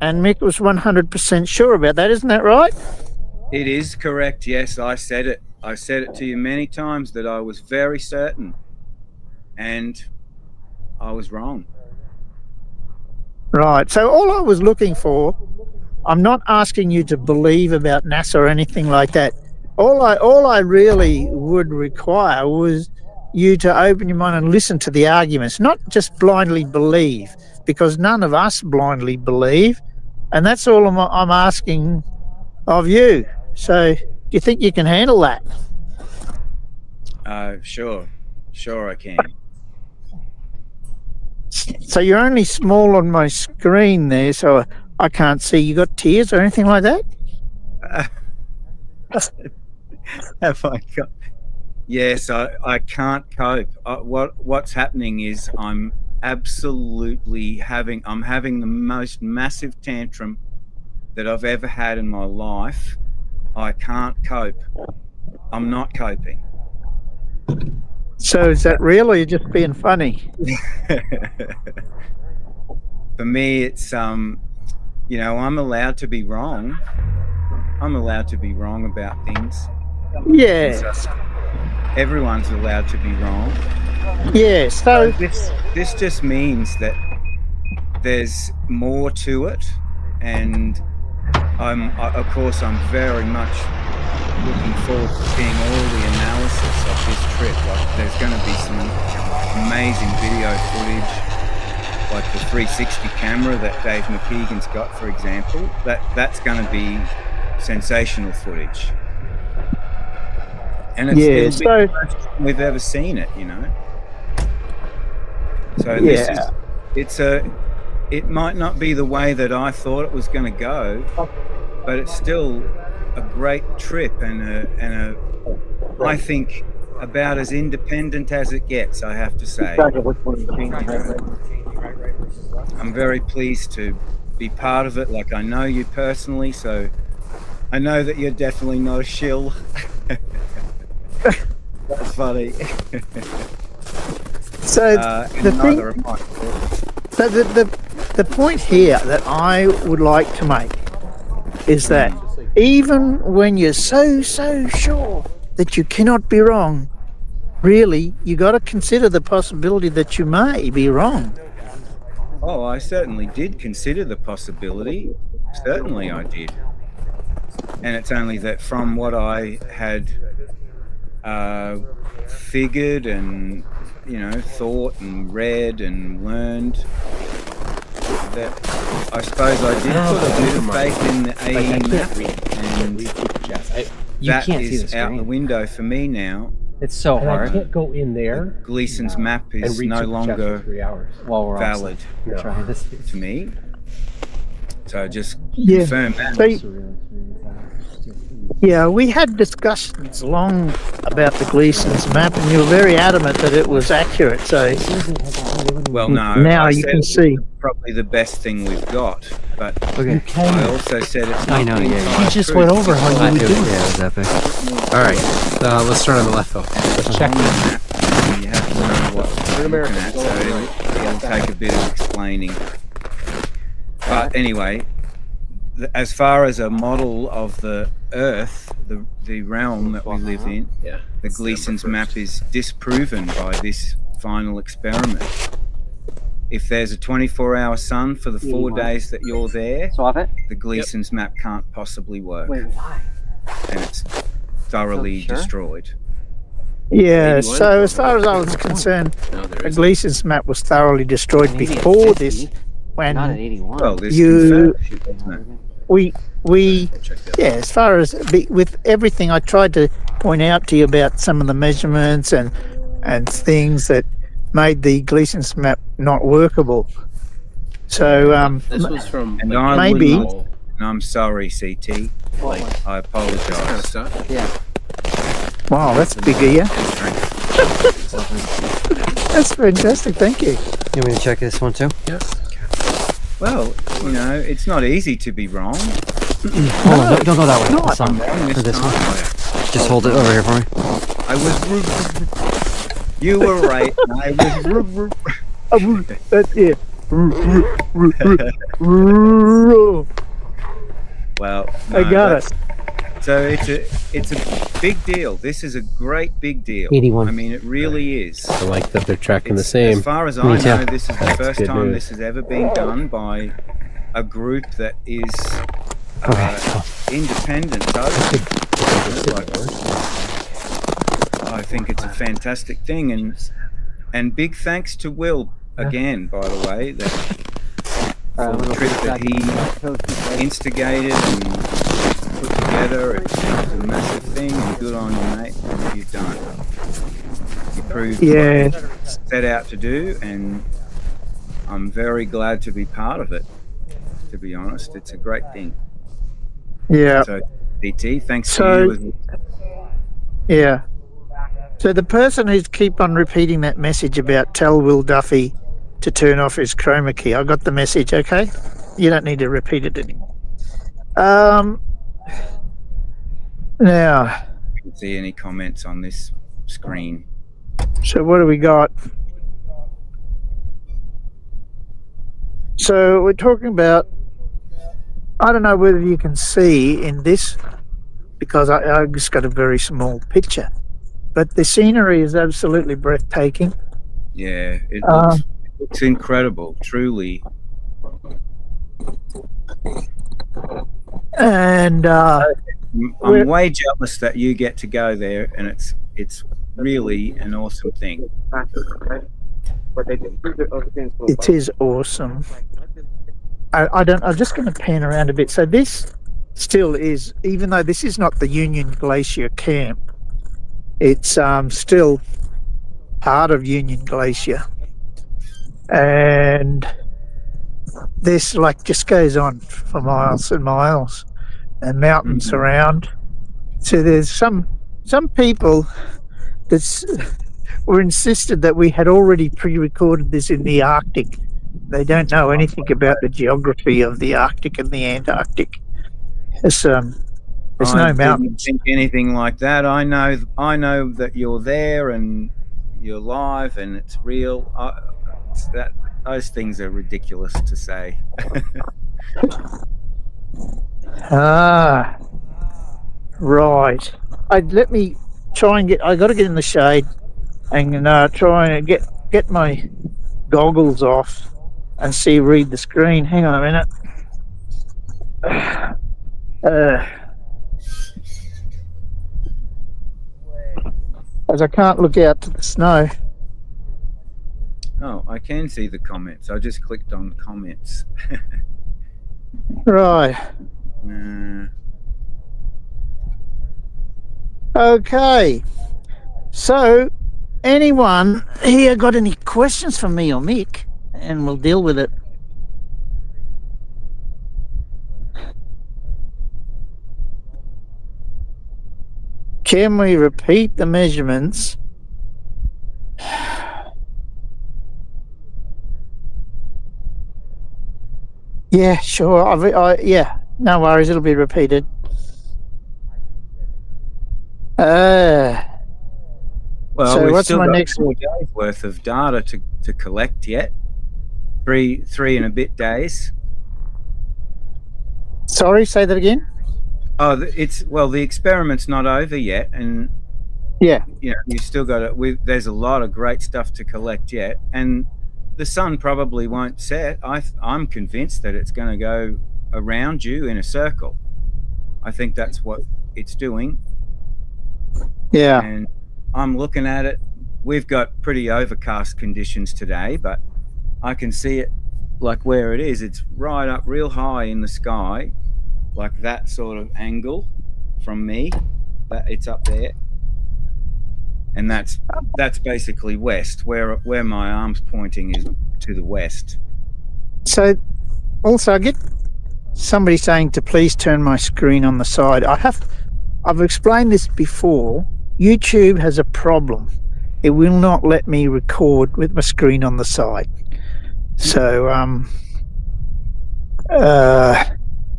and Mick was 100% sure about that. Isn't that right?
It is correct. Yes, I said it. I said it to you many times that I was very certain, and I was wrong.
Right. So all I was looking for, I'm not asking you to believe about NASA or anything like that. All I really would require was you to open your mind and listen to the arguments, not just blindly believe, because none of us blindly believe, and that's all I'm asking of you. So do you think you can handle that?
Sure I can.
So you're only small on my screen there, so I can't see. You got tears or anything like that?
Have I got? Yes, I can't cope. What's happening is I'm having the most massive tantrum that I've ever had in my life. I can't cope. I'm not coping.
So is that real, or you're just being funny?
For me, it's I'm allowed to be wrong. I'm allowed to be wrong about things.
Yeah.
So everyone's allowed to be wrong.
Yeah. So
this just means that there's more to it, and of course I'm very much looking forward to seeing all the analysis of this trip. Like, there's going to be some amazing video footage, like the 360 camera that Dave McKeegan's got, for example. That's going to be sensational footage, and it'll be the first time we've ever seen it. So it might not be the way that I thought it was going to go, but it's still a great trip and I think about as independent as it gets, I have to say. I'm very pleased to be part of it. Like, I know you personally, so I know that you're definitely not a shill. That's funny.
So the point here that I would like to make is that even when you're so sure that you cannot be wrong, really, you got to consider the possibility that you may be wrong.
Oh, I certainly did consider the possibility. Certainly I did. And it's only that from what I had figured and, thought and read and learned, that I suppose I did put a bit of faith in the AE map, and that is out the window for me now.
It's so hard. I can't go in there.
Gleason's map is no longer valid to me. So So just
Yeah.
confirm that.
So, yeah, we had discussions long about the Gleason's map, and you were very adamant that it was accurate. So
Well, no.
now
I
you
said
can
it was
see.
probably the best thing we've got, but
Okay.
I also said it's not
I know,
the
yeah.
entire
He just
truth.
went over how you would do
Yeah,
it.
it was epic.
All right, let's start on the left though. Let's check this.
You have to know what you're looking at, so it'll take a bit of explaining. But anyway, as far as a model of the Earth, the realm that we live in,
Yeah.
the Gleason's map is disproven by this final experiment. If there's a 24-hour sun for the 4 days that you're there, the Gleason's map can't possibly work.
Wait, why?
And it's thoroughly
Sure.
destroyed.
Yeah. So as far as I was concerned,
No, there
the
isn't.
Gleason's map was thoroughly destroyed
Maybe at
before
50,
this. When
Not at 81.
Well, this
You-
confirms it, doesn't it?
we
Check the other
yeah, as far as with everything, I tried to point out to you about some of the measurements and things that made the Gleason's map not workable. So
This was from
And
like,
I
maybe-
wouldn't- and I'm sorry, CT.
like
I
this kind of
apologise.
stuff.
Yeah.
wow, that's big of you. That's fantastic. Thank you.
You want me to check this one too?
Yeah.
Well, you know, it's not easy to be wrong.
Hold on, don't go that way.
No,
This
I'm
one.
wrong
For
this
this one.
time.
Just hold it over here for me.
I was. You were right. I was.
That's it.
Well,
I
no,
got
that's- So it's a big deal. This is a great big deal.
81.
I mean, it really is.
I like that they're tracking the
It's-
same.
As far as
Me
I
too.
know, this is the
That's
first
good
time
news.
this has ever been done by a group that is
Okay.
independent. I think it's a fantastic thing, and big thanks to Will again, by the way, that for the trip that he instigated and put together. It was a massive thing, and good on you, mate. What you've done. You proved what you set out to do, and I'm very glad to be part of it. To be honest, it's a great thing.
Yeah.
So, DT, thanks
So-
to you.
Yeah. So the person who's keep on repeating that message about tell Will Duffy to turn off his chroma key. I got the message, okay? You don't need to repeat it anymore. Now,
I can't see any comments on this screen.
so what do we got? So we're talking about, I don't know whether you can see in this, because I just got a very small picture, but the scenery is absolutely breathtaking.
Yeah, it looks incredible, truly.
And
I'm way jealous that you get to go there, and it's really an awesome thing.
it is awesome. I'm just going to pan around a bit. So this still is, even though this is not the Union Glacier camp, it's still part of Union Glacier, and this like just goes on for miles and miles, and mountains around. So there's some people that's were insisted that we had already pre-recorded this in the Arctic. They don't know anything about the geography of the Arctic and the Antarctic. There's
I
no
didn't
mountains.
think anything like that. I know that you're there and you're live and it's real. Those things are ridiculous to say.
Ah, right. Let me try and I got to get in the shade and try and get my goggles off and read the screen. Hang on a minute. As I can't look out to the snow.
Oh, I can see the comments. I just clicked on comments.
Right. Okay. So, anyone here got any questions for me or Mick? And we'll deal with it. Can we repeat the measurements? Yeah, sure. Yeah, no worries. It'll be repeated.
Well,
so
we've
what's
still
my
got
next?
4 days worth of data to collect yet. Three and a bit days.
Sorry, say that again.
Oh, the experiment's not over yet, and
yeah,
you still got it. There's a lot of great stuff to collect yet, and the sun probably won't set. I'm convinced that it's going to go around you in a circle. I think that's what it's doing.
Yeah.
And I'm looking at it. We've got pretty overcast conditions today, but I can see it like where it is. It's right up real high in the sky, like that sort of angle from me. That it's up there, and that's basically west. Where my arm's pointing is to the west.
So, also I get somebody saying to please turn my screen on the side. I've explained this before. YouTube has a problem. It will not let me record with my screen on the side. So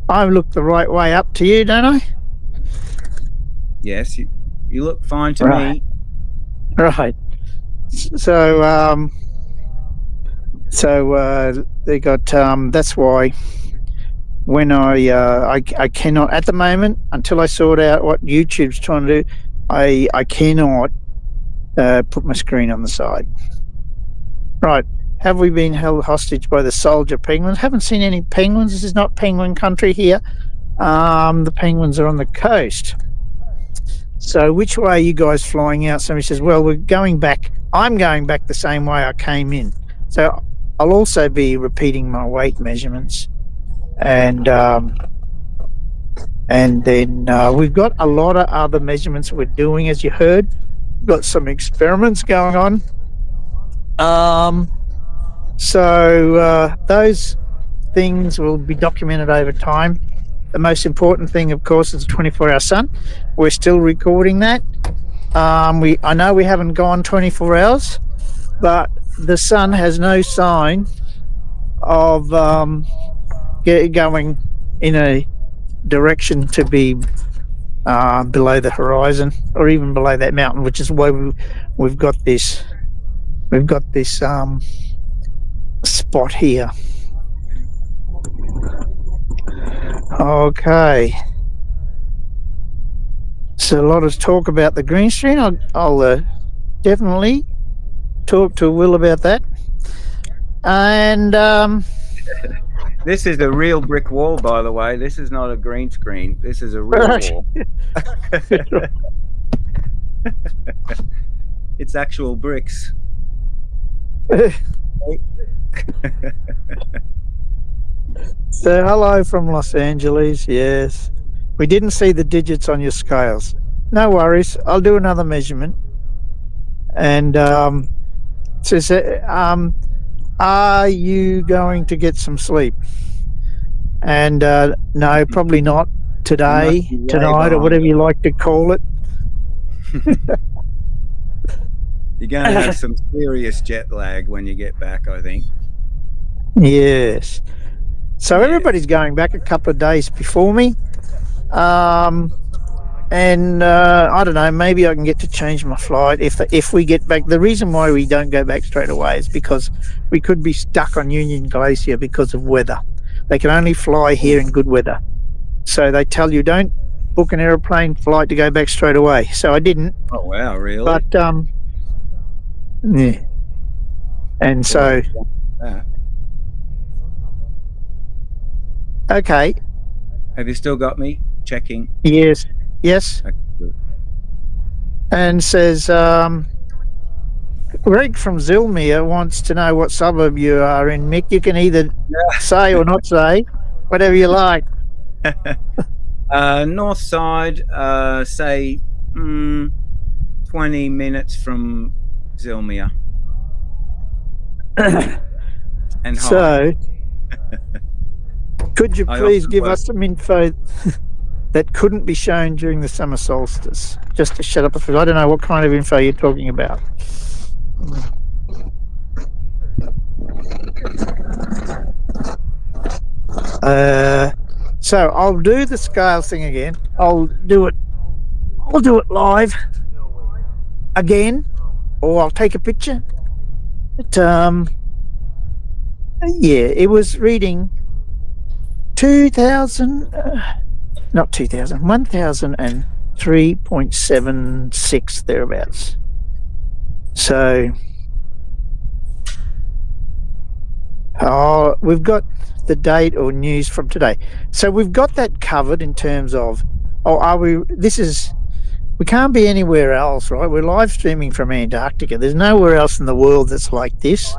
I look the right way up to you, don't I?
Yes, you look fine to
me. Right. So they got that's why when I cannot at the moment until I sort out what YouTube's trying to do, I cannot put my screen on the side. Right. Have we been held hostage by the soldier penguins? Haven't seen any penguins. This is not penguin country here. The penguins are on the coast. So which way are you guys flying out? Somebody says, well, we're going back. I'm going back the same way I came in. So I'll also be repeating my weight measurements. And then we've got a lot of other measurements we're doing, as you heard. We've got some experiments going on. So those things will be documented over time. The most important thing, of course, is the 24-hour sun. We're still recording that. I know we haven't gone 24 hours, but the sun has no sign of going in a direction to be below the horizon or even below that mountain, which is why we've got this spot here. Okay, so a lot of talk about the green screen. I'll definitely talk to Will about that. And
this is a real brick wall, by the way. This is not a green screen. This is a real wall. It's actual bricks.
So hello from Los Angeles. Yes, we didn't see the digits on your scales. No worries, I'll do another measurement. And says, are you going to get some sleep? And no, probably not today, tonight, or whatever you like to call it.
You're going to have some serious jet lag when you get back, I think.
Yes. So everybody's going back a couple of days before me. And I don't know, maybe I can get to change my flight if we get back. The reason why we don't go back straight away is because we could be stuck on Union Glacier because of weather. They can only fly here in good weather. So they tell you don't book an aeroplane flight to go back straight away. So I didn't.
Oh, wow, really?
But, yeah. And so... Okay.
Have you still got me? Checking.
Yes. Okay, and says, Greg from Zilmere wants to know what suburb you are in, Mick. You can either say or not say, whatever you like.
North side, say 20 minutes from Zilmere. And
so, could you please give us some info? that couldn't be shown during the summer solstice. Just to shut up a foot. I don't know what kind of info you're talking about. So I'll do the scale thing again. I'll do it live again, or I'll take a picture. But, yeah, it was reading 1003.76 thereabouts. So, we've got the date or news from today. So we've got that covered in terms of, we can't be anywhere else, right? We're live streaming from Antarctica. There's nowhere else in the world that's like this.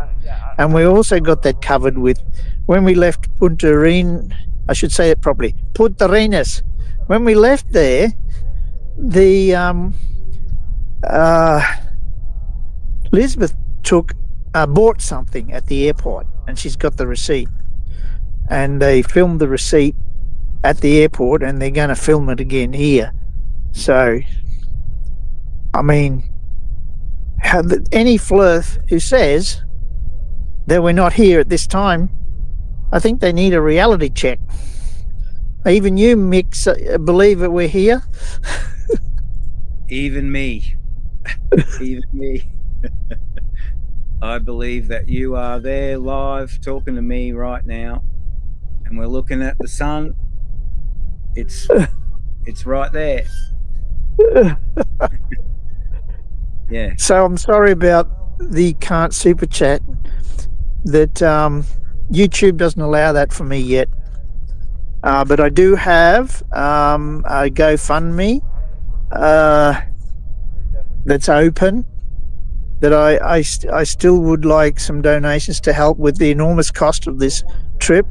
And we also got that covered with when we left Punta Arenas. I should say it properly, Punta Arenas. When we left there, the Elizabeth bought something at the airport, and she's got the receipt. And they filmed the receipt at the airport, and they're going to film it again here. So, I mean, any flirt who says that we're not here at this time, I think they need a reality check. Even you, Mick, believe that we're here?
Even me. Even me. I believe that you are there live talking to me right now, and we're looking at the sun. It's right there. Yeah.
So I'm sorry about the can't super chat. That YouTube doesn't allow that for me yet. But I do have a GoFundMe that's open. That I still would like some donations to help with the enormous cost of this trip.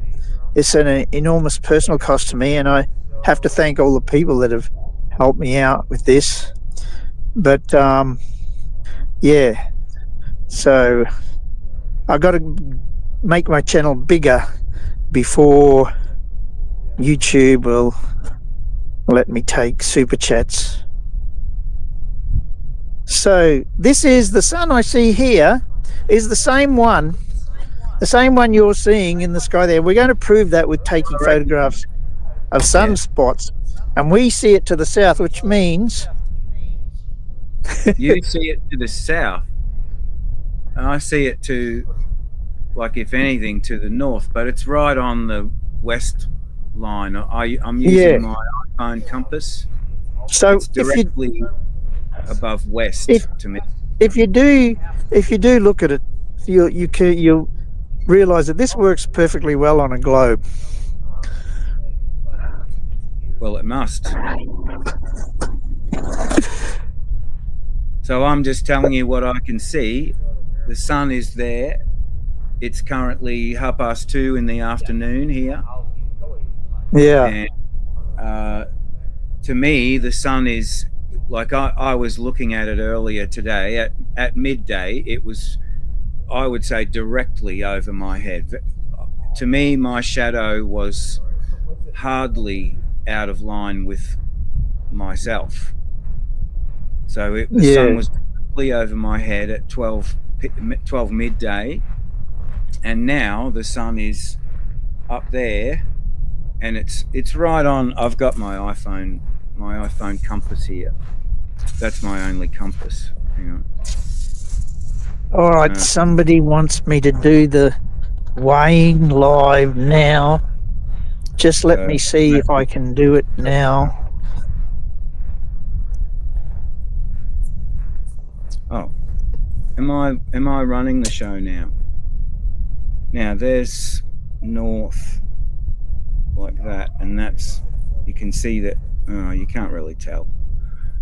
It's an enormous personal cost to me, and I have to thank all the people that have helped me out with this. But yeah, so I got to make my channel bigger before YouTube will let me take super chats. So this is the sun I see here is the same one you're seeing in the sky there. We're going to prove that with taking photographs of sunspots, and we see it to the south, which means
you see it to the south, and I see it to, like, if anything, to the north, but it's right on the west line. I'm using my iPhone compass,
so
it's directly above west to me.
If you do look at it, you'll realize that this works perfectly well on a globe.
Well, it must. So I'm just telling you what I can see. The sun is there. It's currently 2:30 in the afternoon here.
Yeah.
And to me, the sun is, like, I was looking at it earlier today at midday. It was, I would say, directly over my head. To me, my shadow was hardly out of line with myself. So the sun was directly over my head at 12 midday, and now the sun is up there, and it's right on. I've got my iPhone compass here. That's my only compass. Hang on.
All right, somebody wants me to do the weighing live now. Just let me see if I can do it now.
Oh, am I running the show now? Now there's north like that, and that's, you can see that. Oh, you can't really tell.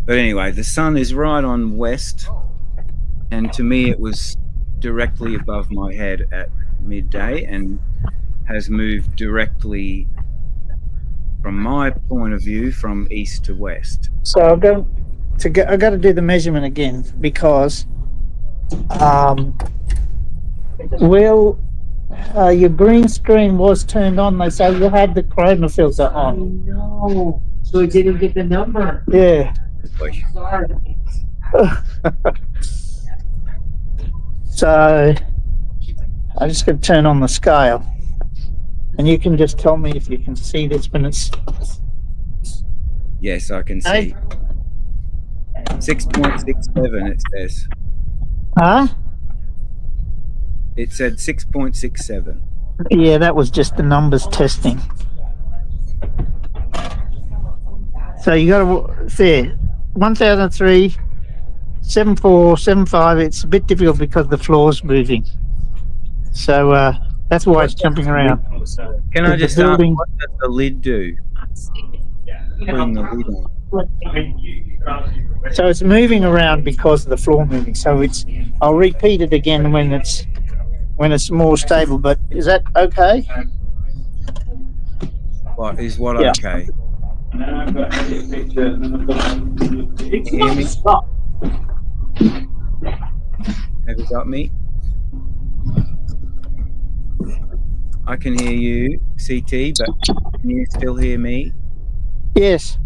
But anyway, the sun is right on west, and to me it was directly above my head at midday and has moved directly, from my point of view, from east to west.
So I've got to do the measurement again, because your green screen was turned on. They say you had the chroma filter on.
No.
So he didn't get the number. Yeah. Sorry. So I just got to turn on the scale, and you can just tell me if you can see this when it's.
Yes, I can see. 6.67 it says.
Huh?
It said 6.67.
Yeah, that was just the numbers testing. So you got to see 1003, 74, 75. It's a bit difficult because the floor's moving. So that's why it's jumping around.
Can I just ask, what does the lid do? Putting the lid on.
So it's moving around because of the floor moving. So it's. I'll repeat it again when it's more stable. But is that okay?
What is what okay? Can you hear me? Have you got me? I can hear you, CT, but can you still hear me?
Yes.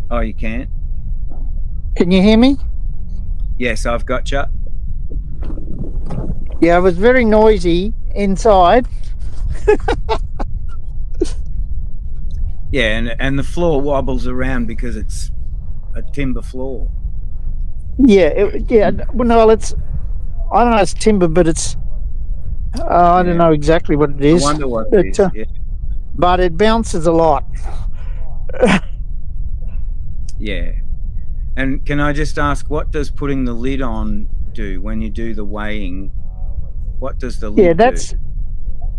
Oh, you can?
Can you hear me?
Yes, I've got you.
Yeah, it was very noisy inside.
Yeah, and the floor wobbles around because it's a timber floor.
Yeah, well, no, it's. I don't know. It's timber, but it's. I don't know exactly what it is.
I wonder what it is. Yeah.
But it bounces a lot.
Yeah. And can I just ask, what does putting the lid on do when you do the weighing? What does the lid do?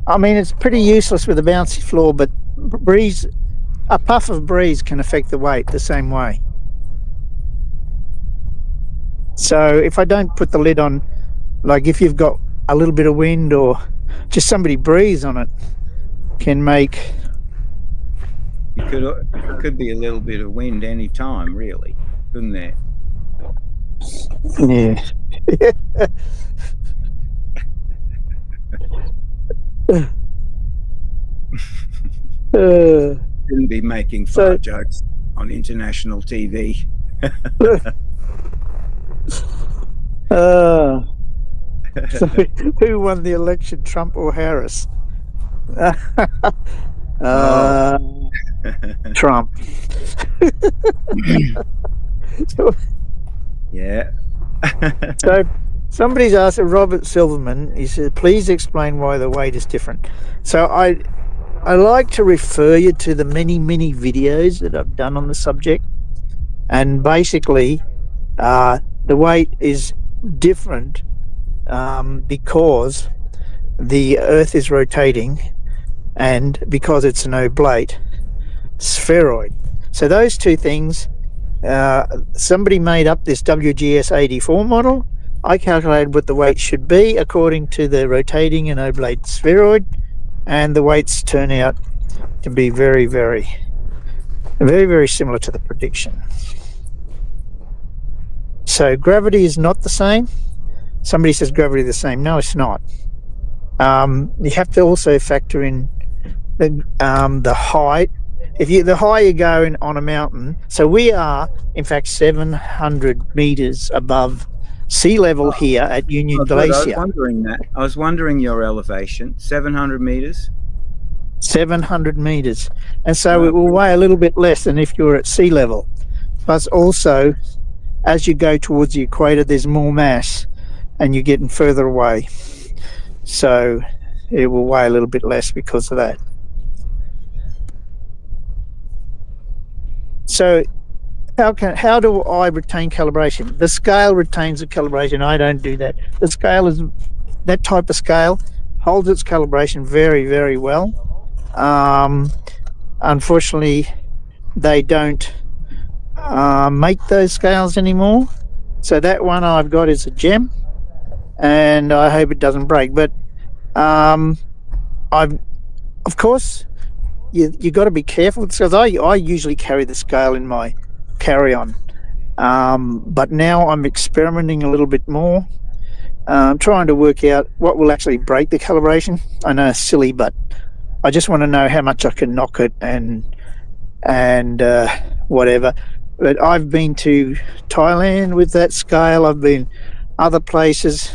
I mean, it's pretty useless with a bouncy floor, but a puff of breeze can affect the weight the same way. So if I don't put the lid on, like if you've got a little bit of wind or just somebody breathes on it, can make.
It could be a little bit of wind any time, really, couldn't there?
Yeah.
Shouldn't be making fart jokes on international TV.
So who won the election, Trump or Harris? Trump.
Yeah.
So somebody's asked Robert Silverman, he said, please explain why the weight is different. So I like to refer you to the many videos that I've done on the subject, and basically the weight is different because the Earth is rotating and because it's an oblate spheroid. So those two things, somebody made up this WGS 84 model. I calculated what the weight should be according to the rotating and oblate spheroid, and the weights turn out to be very similar to the prediction. So gravity is not the same. Somebody says gravity is the same. No, it's not. You have to also factor in the height. The higher you go on a mountain, so we are in fact 700 meters above sea level here at Union Glacier.
I was wondering your elevation. 700 meters.
700 meters, and so it will weigh a little bit less than if you were at sea level. Plus, also, as you go towards the equator, there's more mass, and you're getting further away, so it will weigh a little bit less because of that. So how do I retain calibration? The scale retains the calibration. I don't do that. The scale is that type of scale holds its calibration very well. Unfortunately, they don't make those scales anymore. So that one I've got is a gem, and I hope it doesn't break. But of course, you got to be careful because I usually carry the scale in my carry-on, but now I'm experimenting a little bit more. I'm trying to work out what will actually break the calibration. I know it's silly, but I just want to know how much I can knock it and and whatever. But I've been to Thailand with that scale. I've been other places,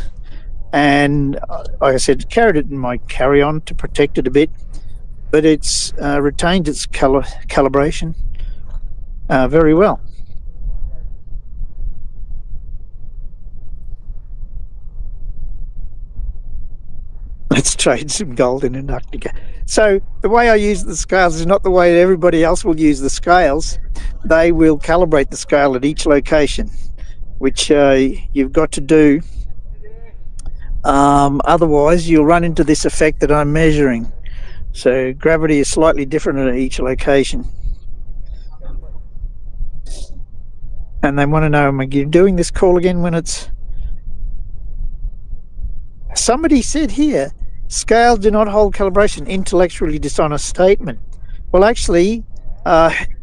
and like I said, carried it in my carry-on to protect it a bit. But it's retained its calibration very well. Let's trade some gold in Antarctica. So the way I use the scales is not the way everybody else will use the scales. They will calibrate the scale at each location, which you've got to do. Otherwise, you'll run into this effect that I'm measuring. So gravity is slightly different at each location. And they want to know, am I doing this call again when it's... Somebody said here, scales do not hold calibration, intellectually dishonest statement. Well, actually,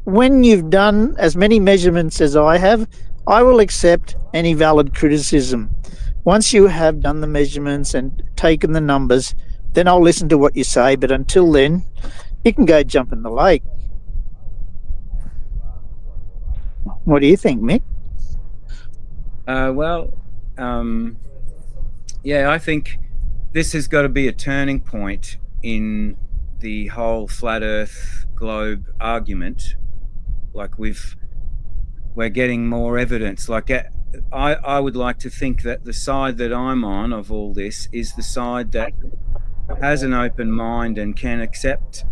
when you've done as many measurements as I have, I will accept any valid criticism. Once you have done the measurements and taken the numbers, then I'll listen to what you say. But until then, you can go jump in the lake. What do you think, Mick?
Yeah, I think this has got to be a turning point in the whole flat Earth globe argument. Like we're getting more evidence. Like I would like to think that the side that I'm on of all this is the side that has an open mind and can accept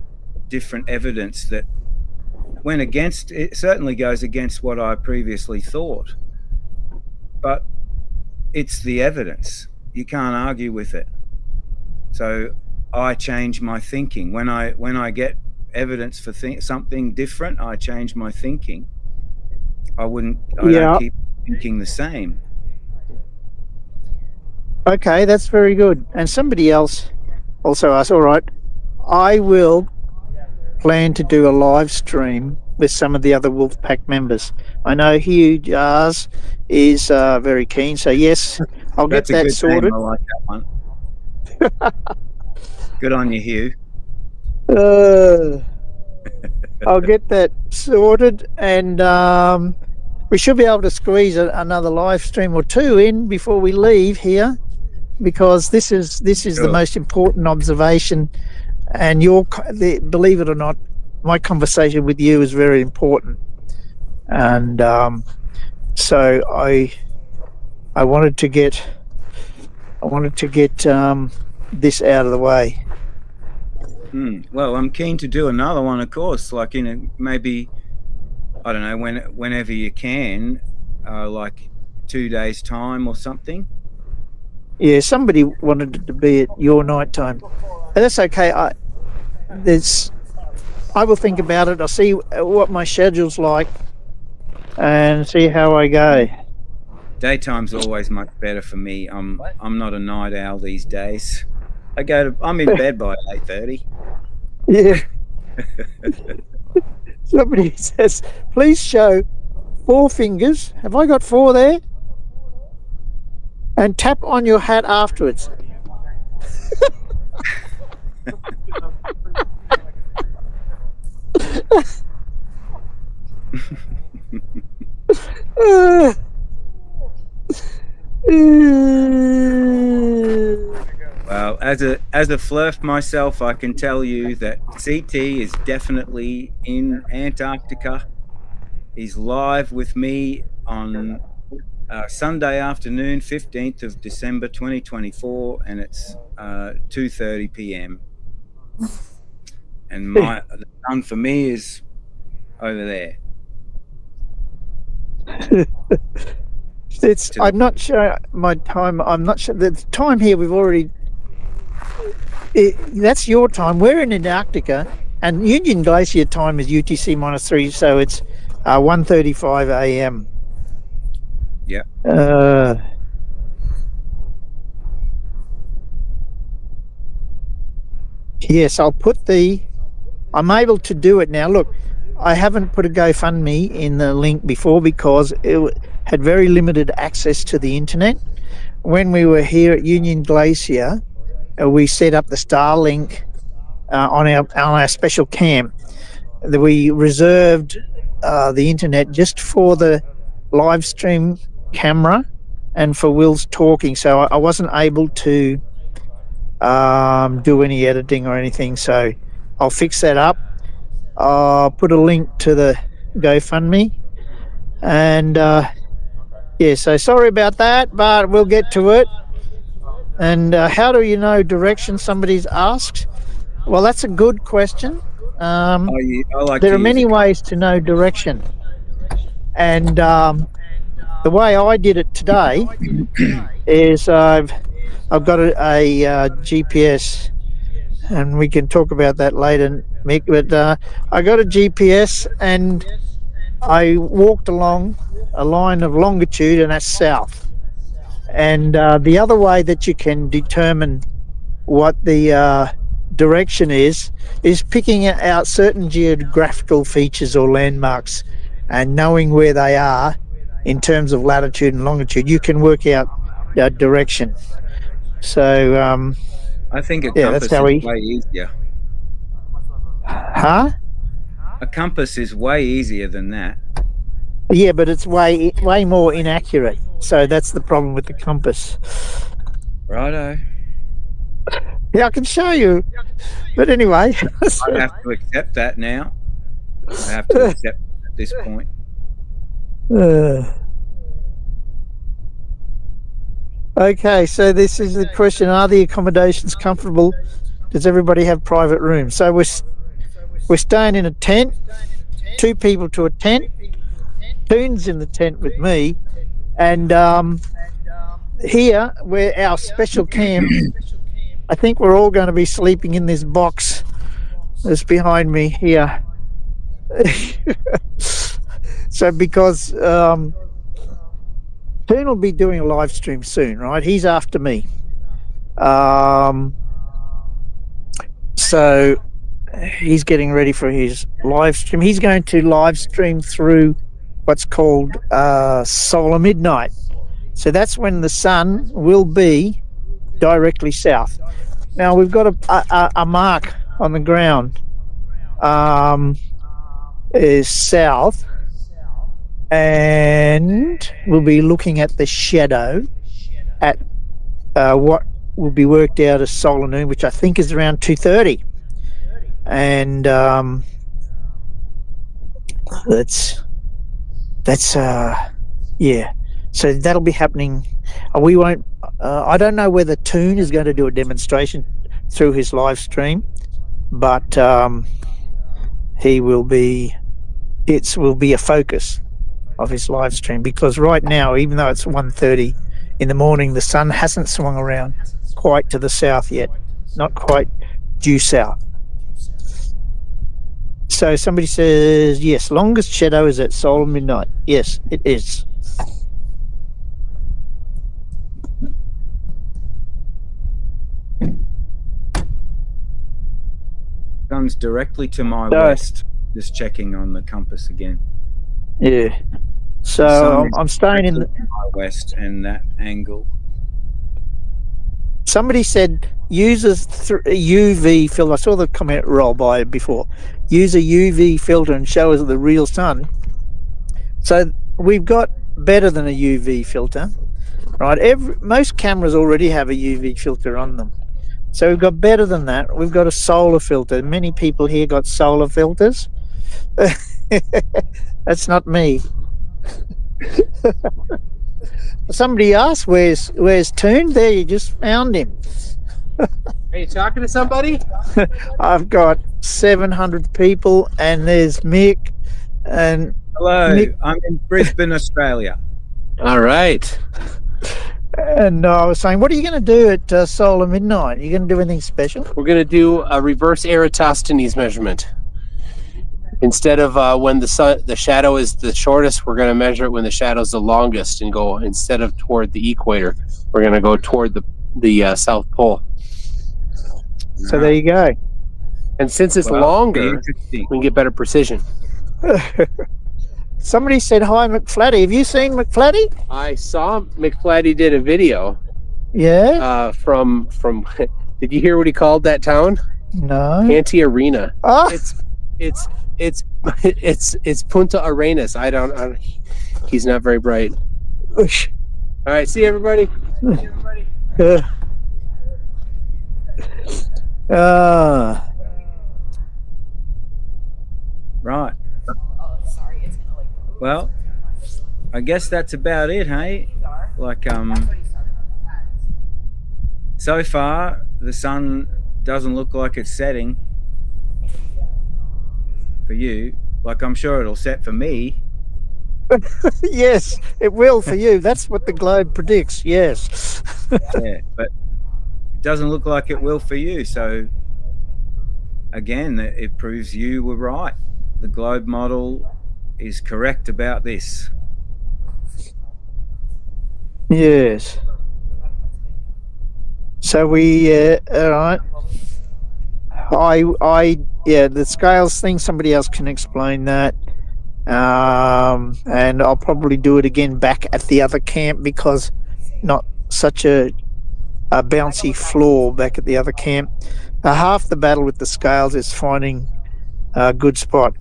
different evidence that went against, it certainly goes against what I previously thought. But it's the evidence. You can't argue with it. So I change my thinking. When I get evidence for something different, I change my thinking. I don't keep thinking the same.
Okay, that's very good. And somebody else also asked, all right, I will plan to do a live stream with some of the other Wolfpack members. I know Hugh Jars is very keen, so yes, I'll get that sorted.
I like that one. Good on you, Hugh.
I'll get that sorted, and we should be able to squeeze another live stream or two in before we leave here, because this is the most important observation, and believe it or not, my conversation with you is very important, and so I wanted to get this out of the way.
Well, I'm keen to do another one, of course, like maybe, I don't know, whenever you can, like 2 days time or something.
Yeah, somebody wanted it to be at your night time. And that's okay. I will think about it. I'll see what my schedule's like and see how I go.
Daytime's always much better for me. I'm not a night owl these days. I'm in bed by 8:30.
Yeah. Somebody says, please show 4 fingers. Have I got 4 there? And tap on your hat afterwards.
Well, as a flirt myself, I can tell you that CT is definitely in Antarctica. He's live with me on Sunday afternoon, 15th of December 2024, and it's 2:30 p.m. And the sun for me is over there.
I'm not sure my time. I'm not sure the time here. We've already. That's your time. We're in Antarctica, and Union Glacier time is UTC -3, so it's 1:35 a.m.
Yeah.
Yes, I'll put I'm able to do it now. Look, I haven't put a GoFundMe in the link before because it had very limited access to the internet. When we were here at Union Glacier, we set up the Starlink on our special camp, we reserved the internet just for the live stream camera and for Will's talking, so I wasn't able to do any editing or anything. So I'll fix that up. I'll put a link to the GoFundMe, and yeah, so sorry about that, but we'll get to it. And how do you know direction, somebody's asked? Well, that's a good question.
I like
There
to
are many ways to know direction, and the way I did it today is I've got a GPS, and we can talk about that later, Mick, but I got a GPS and I walked along a line of longitude, and that's south. And the other way that you can determine what the direction is picking out certain geographical features or landmarks and knowing where they are in terms of latitude and longitude. You can work out direction. So
I think a
yeah,
compass
that's how
is way easier.
Huh?
A compass is way easier than that.
Yeah, but it's way more inaccurate. So that's the problem with the compass.
Righto.
Yeah, I can show you. But anyway.
I have to accept that now. I have to accept at this point.
Okay, so this is the question: are the accommodations comfortable? Does everybody have private rooms? So we're staying in a tent. 2 people to a tent. Toon's in the tent with me, and here where our special camp. I think we're all going to be sleeping in this box that's behind me here. So because Toon will be doing a live stream soon, right? He's after me. So he's getting ready for his live stream. He's going to live stream through what's called solar midnight. So that's when the sun will be directly south. Now we've got a mark on the ground is south, and we'll be looking at the shadow at what will be worked out as solar noon, which I think is around 2:30, and that's yeah. So that'll be happening. We won't. I don't know whether Toon is going to do a demonstration through his live stream, but he will be. It will be a focus of his live stream, because right now, even though it's 1:30 in the morning, the sun hasn't swung around quite to the south yet. Not quite due south. So somebody says yes. Longest shadow is at solar midnight. Yes, it is.
Comes directly to my west. Just checking on the compass again.
Yeah. So I'm staying in the
my west and that angle.
Somebody said use a UV filter. I saw the comment roll by before. Use a UV filter and show us the real sun. So we've got better than a UV filter, right? Most cameras already have a UV filter on them. So we've got better than that. We've got a solar filter. Many people here got solar filters. That's not me. Somebody asked, where's Toon? There, you just found him.
Are you talking to somebody?
I've got 700 people, and there's Mick. And
hello,
Mick.
I'm in Brisbane, Australia.
All right.
And I was saying, what are you going to do at solar midnight? Are you going to do anything special?
We're going to do a reverse Eratosthenes measurement. Instead of when the shadow is the shortest, we're going to measure it when the shadow is the longest, and go instead of toward the equator, we're going to go toward the South Pole.
So there you go.
And since it's longer, we can get better precision.
Somebody said hi, McFlatty. Have you seen McFlatty?
I saw McFlatty did a video.
Yeah.
From. Did you hear what he called that town?
No.
Canty Arena.
Oh.
it's Punta Arenas. I don't he's not very bright. All right, see everybody.
Right. Well, I guess that's about it, hey? Like, so far, the sun doesn't look like it's setting for you. Like, I'm sure it'll set for me.
Yes, it will for you. That's what the globe predicts. Yes.
Yeah, but it doesn't look like it will for you. So, again, it proves you were right. The globe model is correct about this.
Yes. So we, all right. Yeah, the scales thing. Somebody else can explain that. And I'll probably do it again back at the other camp because not such a bouncy floor back at the other camp. Half the battle with the scales is finding a good spot.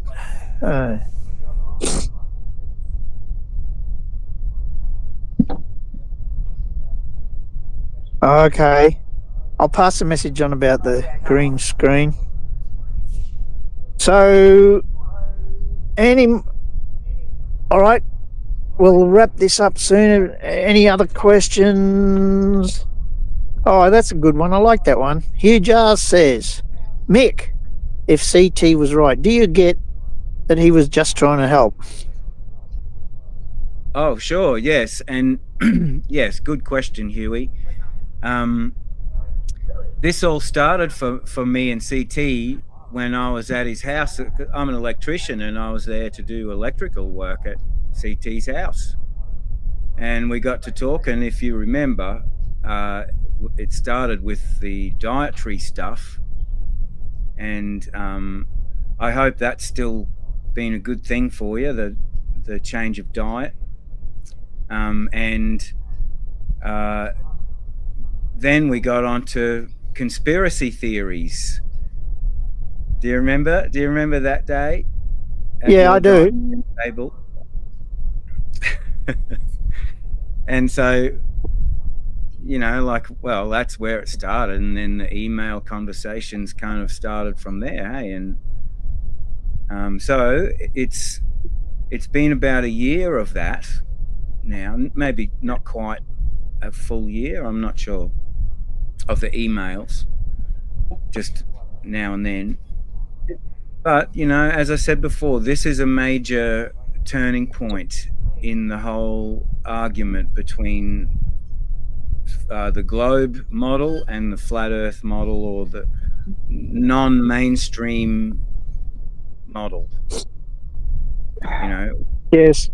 Okay, I'll pass the message on about the green screen. So, all right, we'll wrap this up soon. Any other questions? Oh, that's a good one. I like that one. Hugh Jars says, Mick, if CT was right, do you get that he was just trying to help?
Oh, sure, yes. And yes, good question, Huey. This all started for me and CT when I was at his house. I'm an electrician and I was there to do electrical work at CT's house. And we got to talking, if you remember, it started with the dietary stuff. And I hope that's still been a good thing for you, the change of diet. Then we got on to conspiracy theories. Do you remember? Do you remember that day?
Yeah, I do.
Table. And so, you know, like, well, that's where it started, and then the email conversations kind of started from there, hey? And so it's been about a year of that now, maybe not quite a full year, I'm not sure, of the emails, just now and then. But, you know, as I said before, this is a major turning point in the whole argument between the globe model and the flat earth model, or the non-mainstream model, you know.
Yes.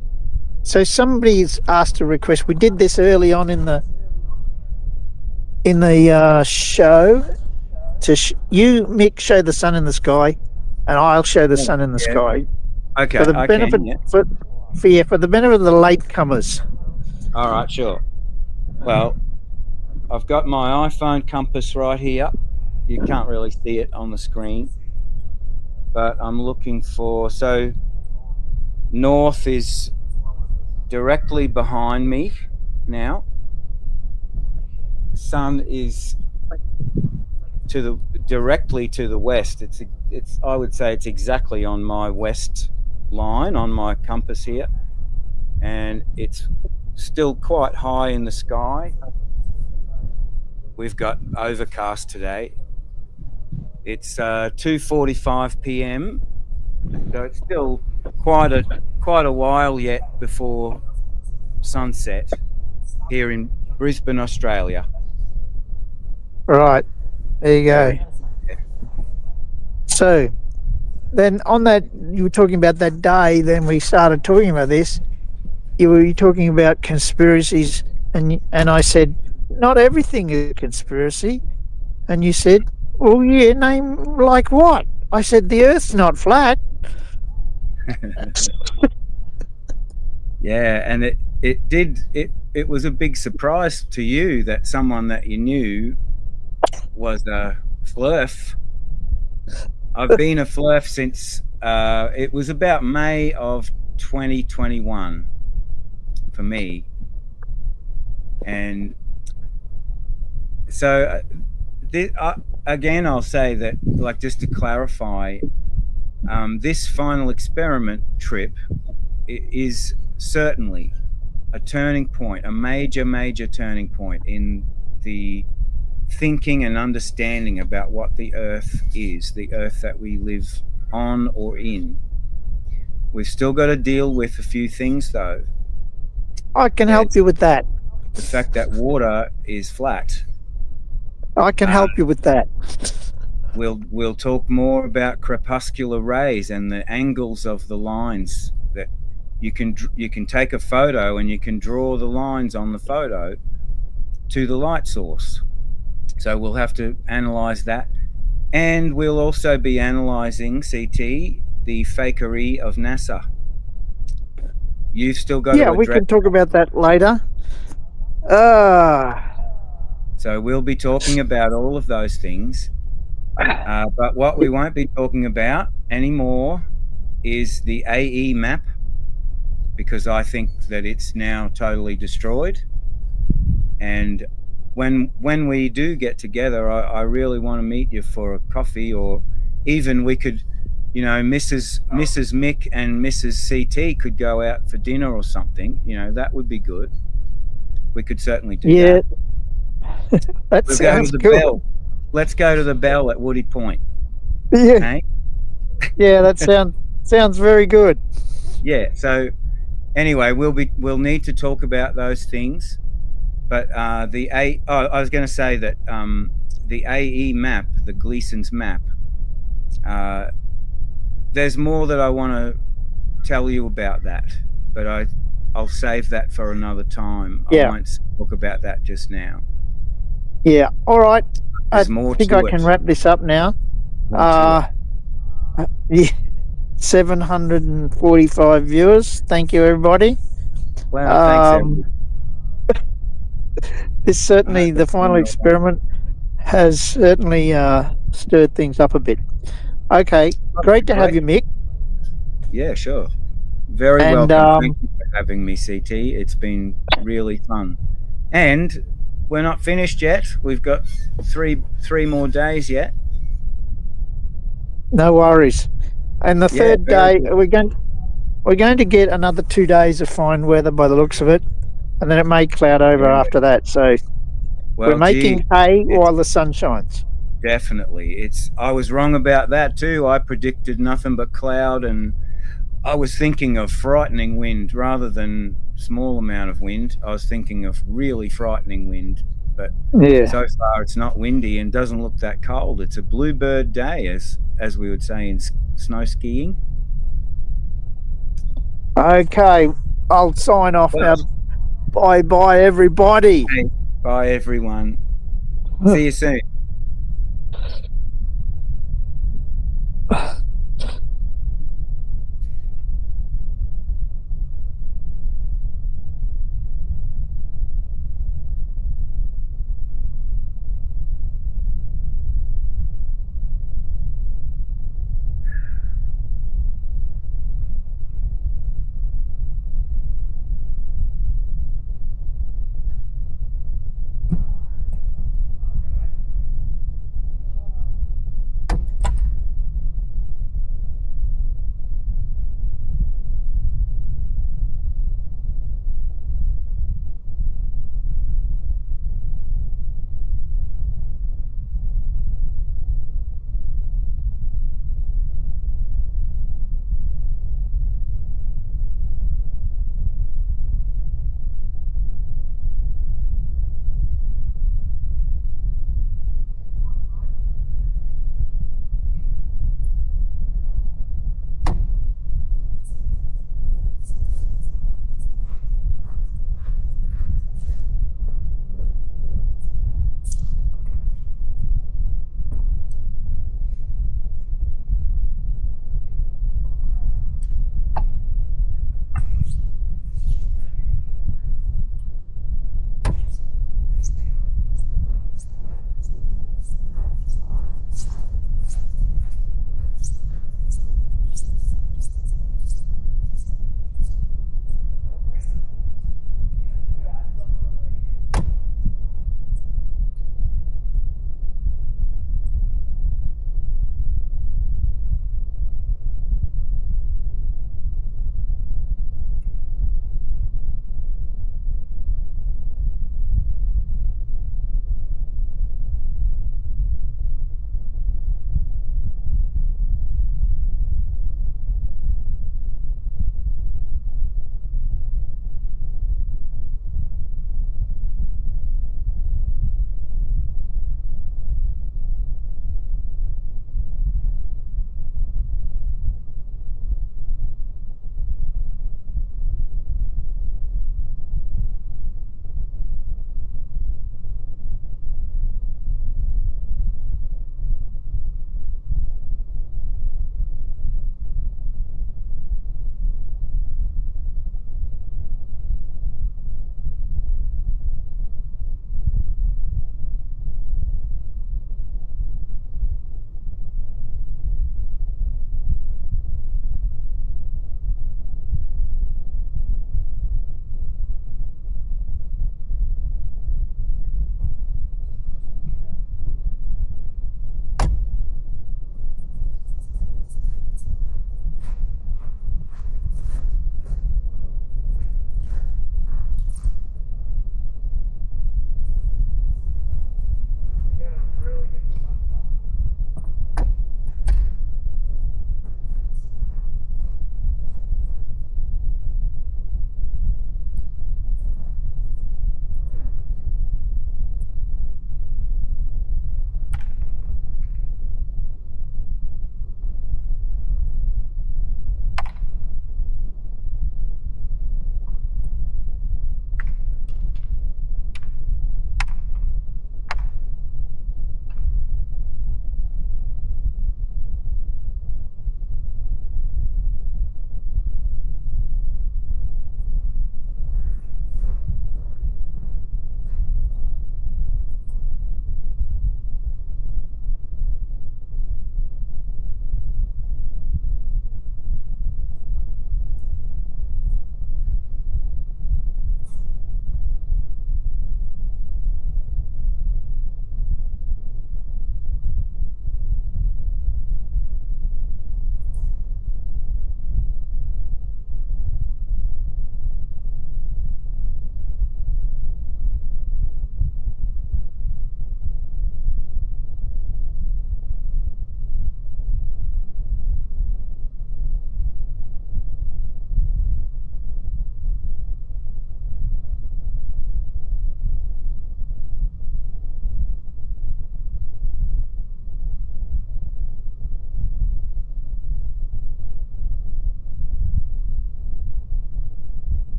So somebody's asked a request. We did this early on in the show. You, Mick, show the sun in the sky, and I'll show the sun in the sky.
Okay.
For the benefit, for the benefit of the latecomers.
All right, sure. Well, I've got my iPhone compass right here. You can't really see it on the screen, but I'm looking for, so north is directly behind me now. Sun is directly to the west. It's I would say it's exactly on my west line on my compass here, and it's still quite high in the sky. We've got overcast today. It's 2:45 p.m. so it's still quite a while yet before sunset here in Brisbane, Australia.
Right, there you go. So then on that, you were talking about that day, then we started talking about this. You were talking about conspiracies, and I said, not everything is a conspiracy. And you said, well, yeah, name like what? I said, the Earth's not flat.
Yeah, and it was a big surprise to you that someone that you knew was a flerf. I've been a flerf since it was about May of 2021 for me. And so again, I'll say that, like, just to clarify, this final experiment trip is certainly a turning point, a major turning point in the thinking and understanding about what the Earth is, the Earth that we live on or in. We've still got to deal with a few things, though.
I can help you with that.
The fact that water is flat.
I can help you with that.
We'll talk more about crepuscular rays and the angles of the lines that you can take a photo and you can draw the lines on the photo to the light source. So we'll have to analyze that, and we'll also be analyzing, CT, the fakery of NASA. You've still got to
we can talk about that later.
So we'll be talking about all of those things. But what we won't be talking about anymore is the AE map, because I think that it's now totally destroyed. And when we do get together, I really want to meet you for a coffee, or even we could, you know, Mrs. Mick and Mrs. CT could go out for dinner or something. You know, that would be good. We could certainly do that.
That
We'll
sounds
go to the
cool.
Bell. Let's go to the Bell at Woody Point.
Yeah.
Okay?
Yeah, that sounds very good.
Yeah. So anyway, we'll need to talk about those things. But I was going to say that the AE map, the Gleason's map, there's more that I want to tell you about that, but I'll save that for another time.
Yeah.
I won't talk about that just now.
Yeah. All right.
There's
I
more
think
to
I
it.
can wrap this up now.
More to
Yeah. 745 viewers. Thank you, everybody.
Wow, thanks, everyone.
This certainly, the final experiment has certainly stirred things up a bit. Okay, great to have you, Mick.
Yeah, sure. Very
And,
welcome. Thank you for having me, CT. It's been really fun. And we're not finished yet. We've got three more days yet.
No worries. And the third day,
good.
we're going to get another 2 days of fine weather by the looks of it, and then it may cloud over after that. So we're making hay while the sun shines.
Definitely. I was wrong about that too. I predicted nothing but cloud, and I was thinking of frightening wind rather than small amount of wind. I was thinking of really frightening wind, but so far it's not windy and doesn't look that cold. It's a bluebird day, as we would say in snow skiing.
Okay, I'll sign off now. Bye, everybody.
Okay. Bye, everyone. See you soon.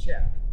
Ciao.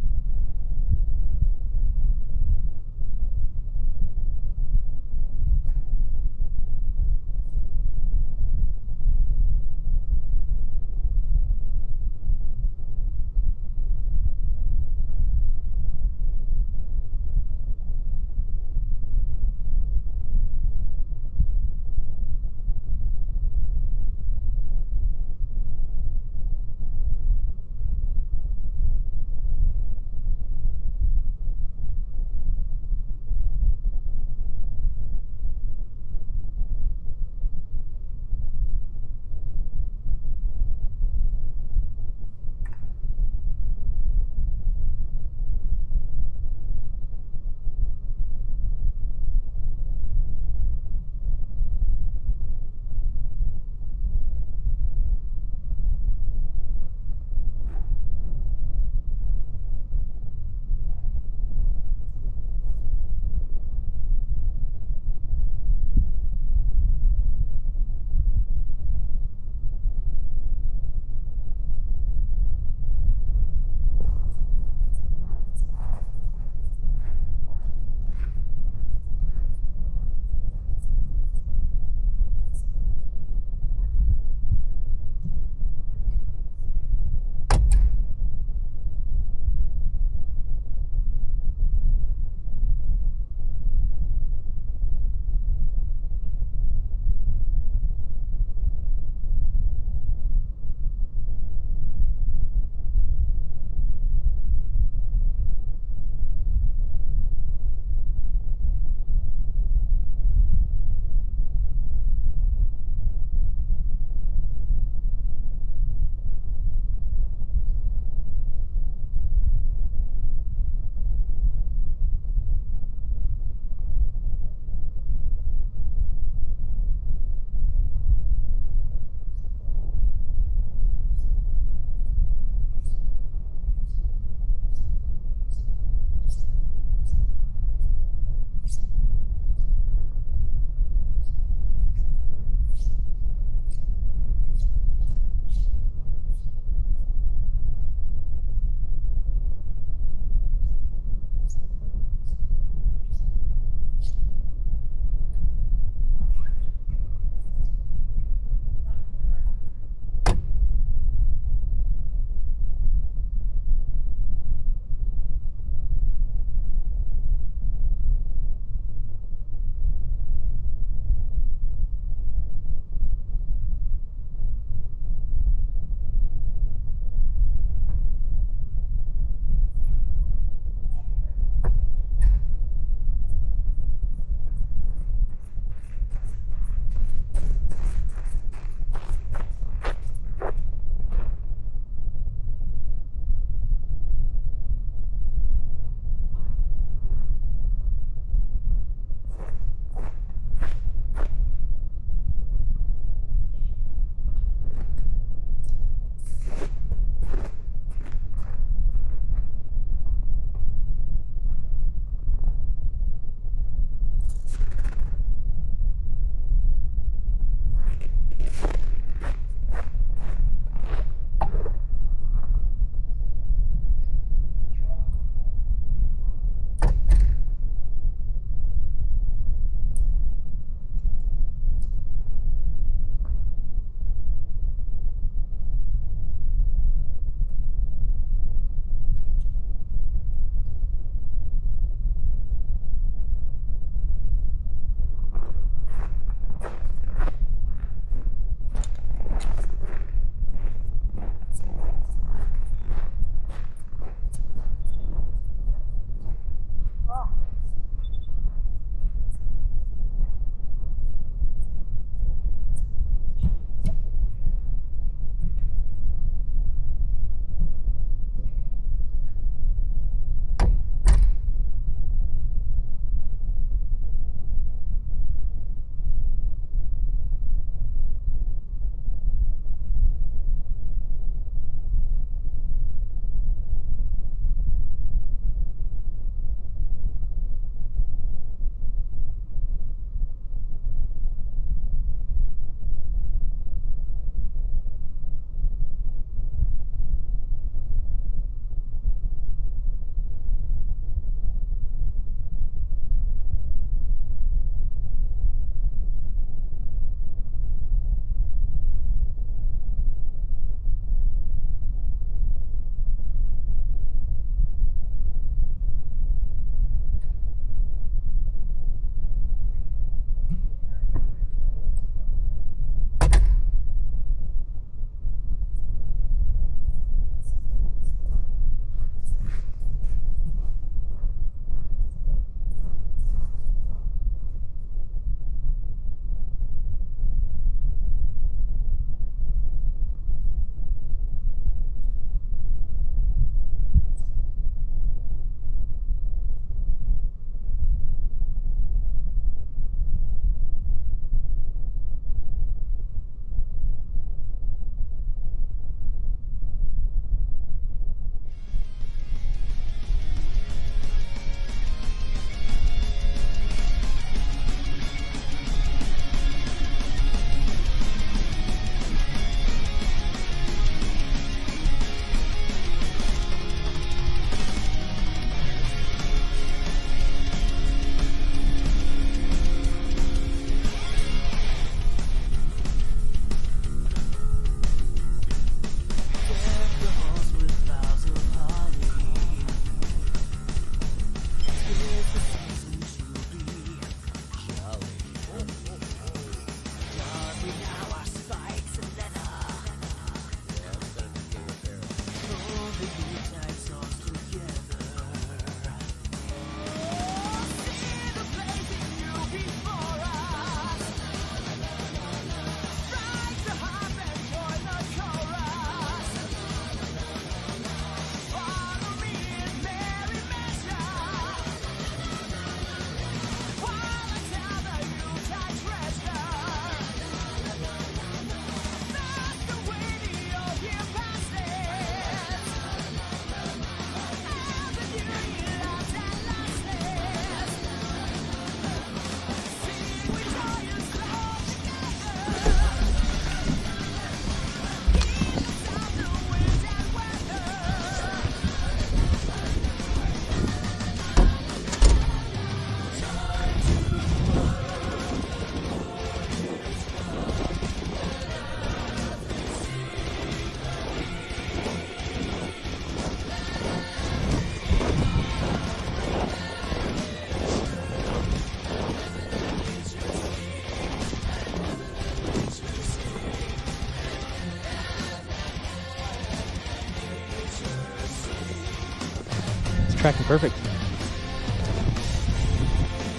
tracking perfect.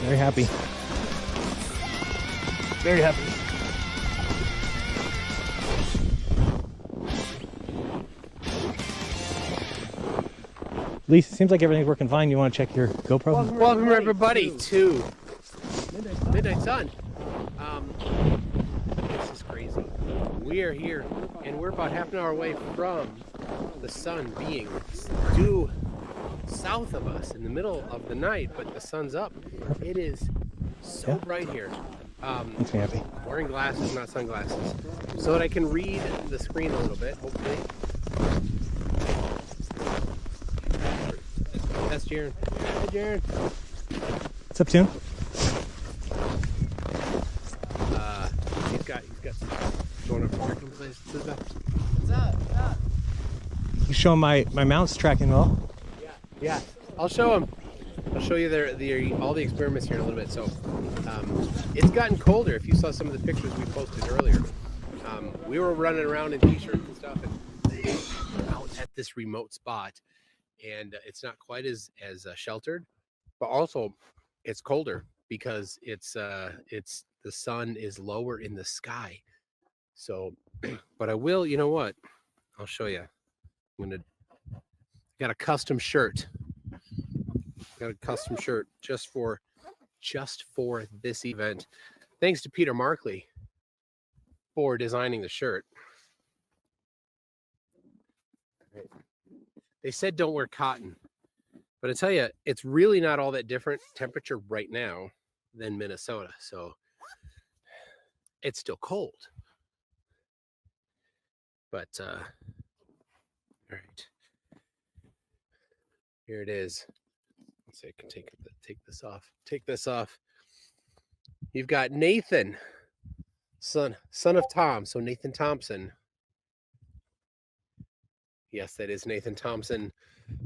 Very happy. Very happy. Lisa, it seems like everything's working fine. You want to check your GoPro?
Welcome everybody to Midnight Sun. This is crazy. We are here, and we're about half an hour away from the sun being due south of us in the middle of the night, but the sun's up. It is so bright here.
Makes me happy.
Wearing glasses, not sunglasses, so that I can read the screen a little bit, hopefully. That's Jaron. Hi, Jaron.
What's up, Tim?
He's got some going up parking place. What's up?
You show my mount's tracking well.
Yeah. I'll show him. I'll show you all the experiments here in a little bit. So, it's gotten colder. If you saw some of the pictures we posted earlier, we were running around in t-shirts and stuff, and out at this remote spot, and it's not quite as sheltered, but also it's colder because it's the sun is lower in the sky. So, but I will. You know what? I'll show you. Got a custom shirt. Got a custom shirt just for this event. Thanks to Peter Markley for designing the shirt. They said don't wear cotton, but I tell you, it's really not all that different temperature right now than Minnesota. So it's still cold. But all right. Here it is. Let's see, I can take this off. Take this off. You've got Nathan, son of Tom. So Nathan Thompson. Yes, that is Nathan Thompson.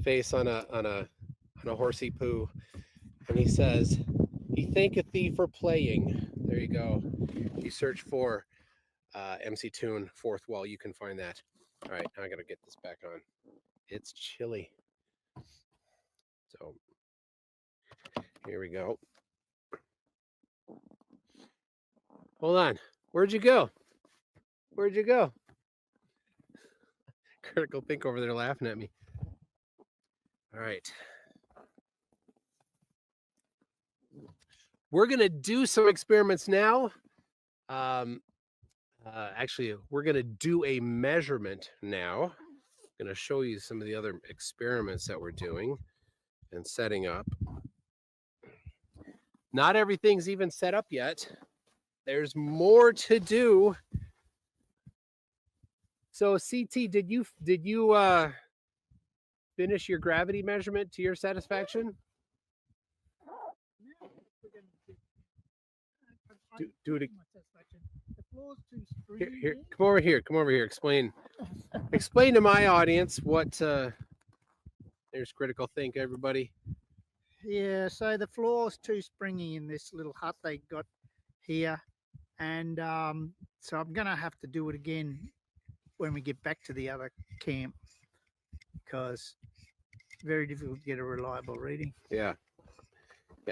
Face on a horsey poo, and he says, "He thanketh thee for playing." There you go. If you search for MC Tune Fourth Wall, you can find that. All right, now I gotta get this back on. It's chilly. So here we go. Hold on. Where'd you go? Where'd you go? Critical Think over there laughing at me. All right. We're going to do some experiments now. Actually, we're going to do a measurement now. I'm going to show you some of the other experiments that we're doing and setting up. Not everything's even set up yet. There's more to do. So CT, did you finish your gravity measurement to your satisfaction? Do it. Here, come over here. Explain to my audience what. There's Critical Think, everybody.
Yeah, so the floor's too springy in this little hut they got here, and so I'm gonna have to do it again when we get back to the other camp, because it's very difficult to get a reliable reading.
Yeah.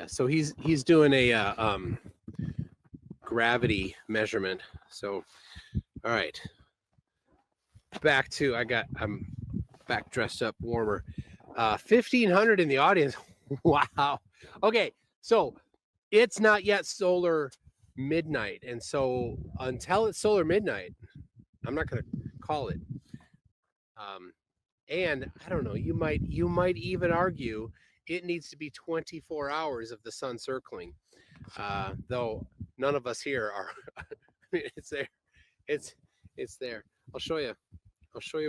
So he's doing a gravity measurement. So, all right. I'm back dressed up warmer. 1,500 in the audience. Wow. Okay. So it's not yet solar midnight, and so until it's solar midnight, I'm not going to call it. And I don't know, you might even argue it needs to be 24 hours of the sun circling. Though none of us here are. I mean, it's there. It's there. I'll show you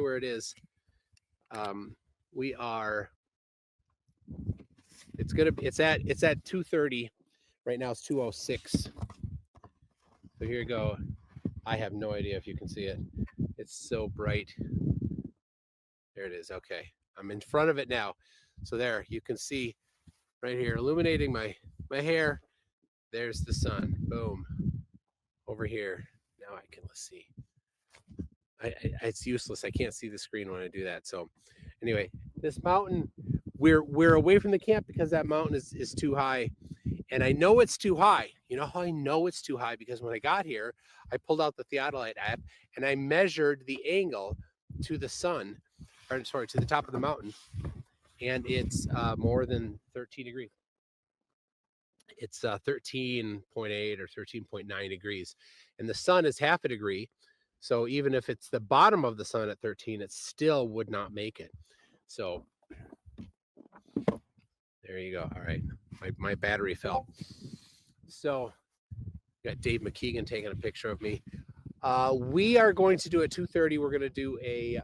where it is. We are. It's at 2:30. Right now it's 2:06. So here you go. I have no idea if you can see it. It's so bright. There it is. Okay. I'm in front of it now. So there, you can see right here, illuminating my hair. There's the sun. Boom. Over here. Now I can, let's see. It's useless. I can't see the screen when I do that. So anyway, this mountain we're away from the camp because that mountain is too high. And I know it's too high. You know how I know it's too high? Because when I got here, I pulled out the theodolite app and I measured the angle to the sun, or sorry, to the top of the mountain, and it's more than 13 degrees. It's 13.8 or 13.9 degrees, and the sun is half a degree. So even if it's the bottom of the sun at 13, it still would not make it. So there you go. All right, my battery fell. So got Dave McKeegan taking a picture of me. We are going to do at 2:30. We're going to do a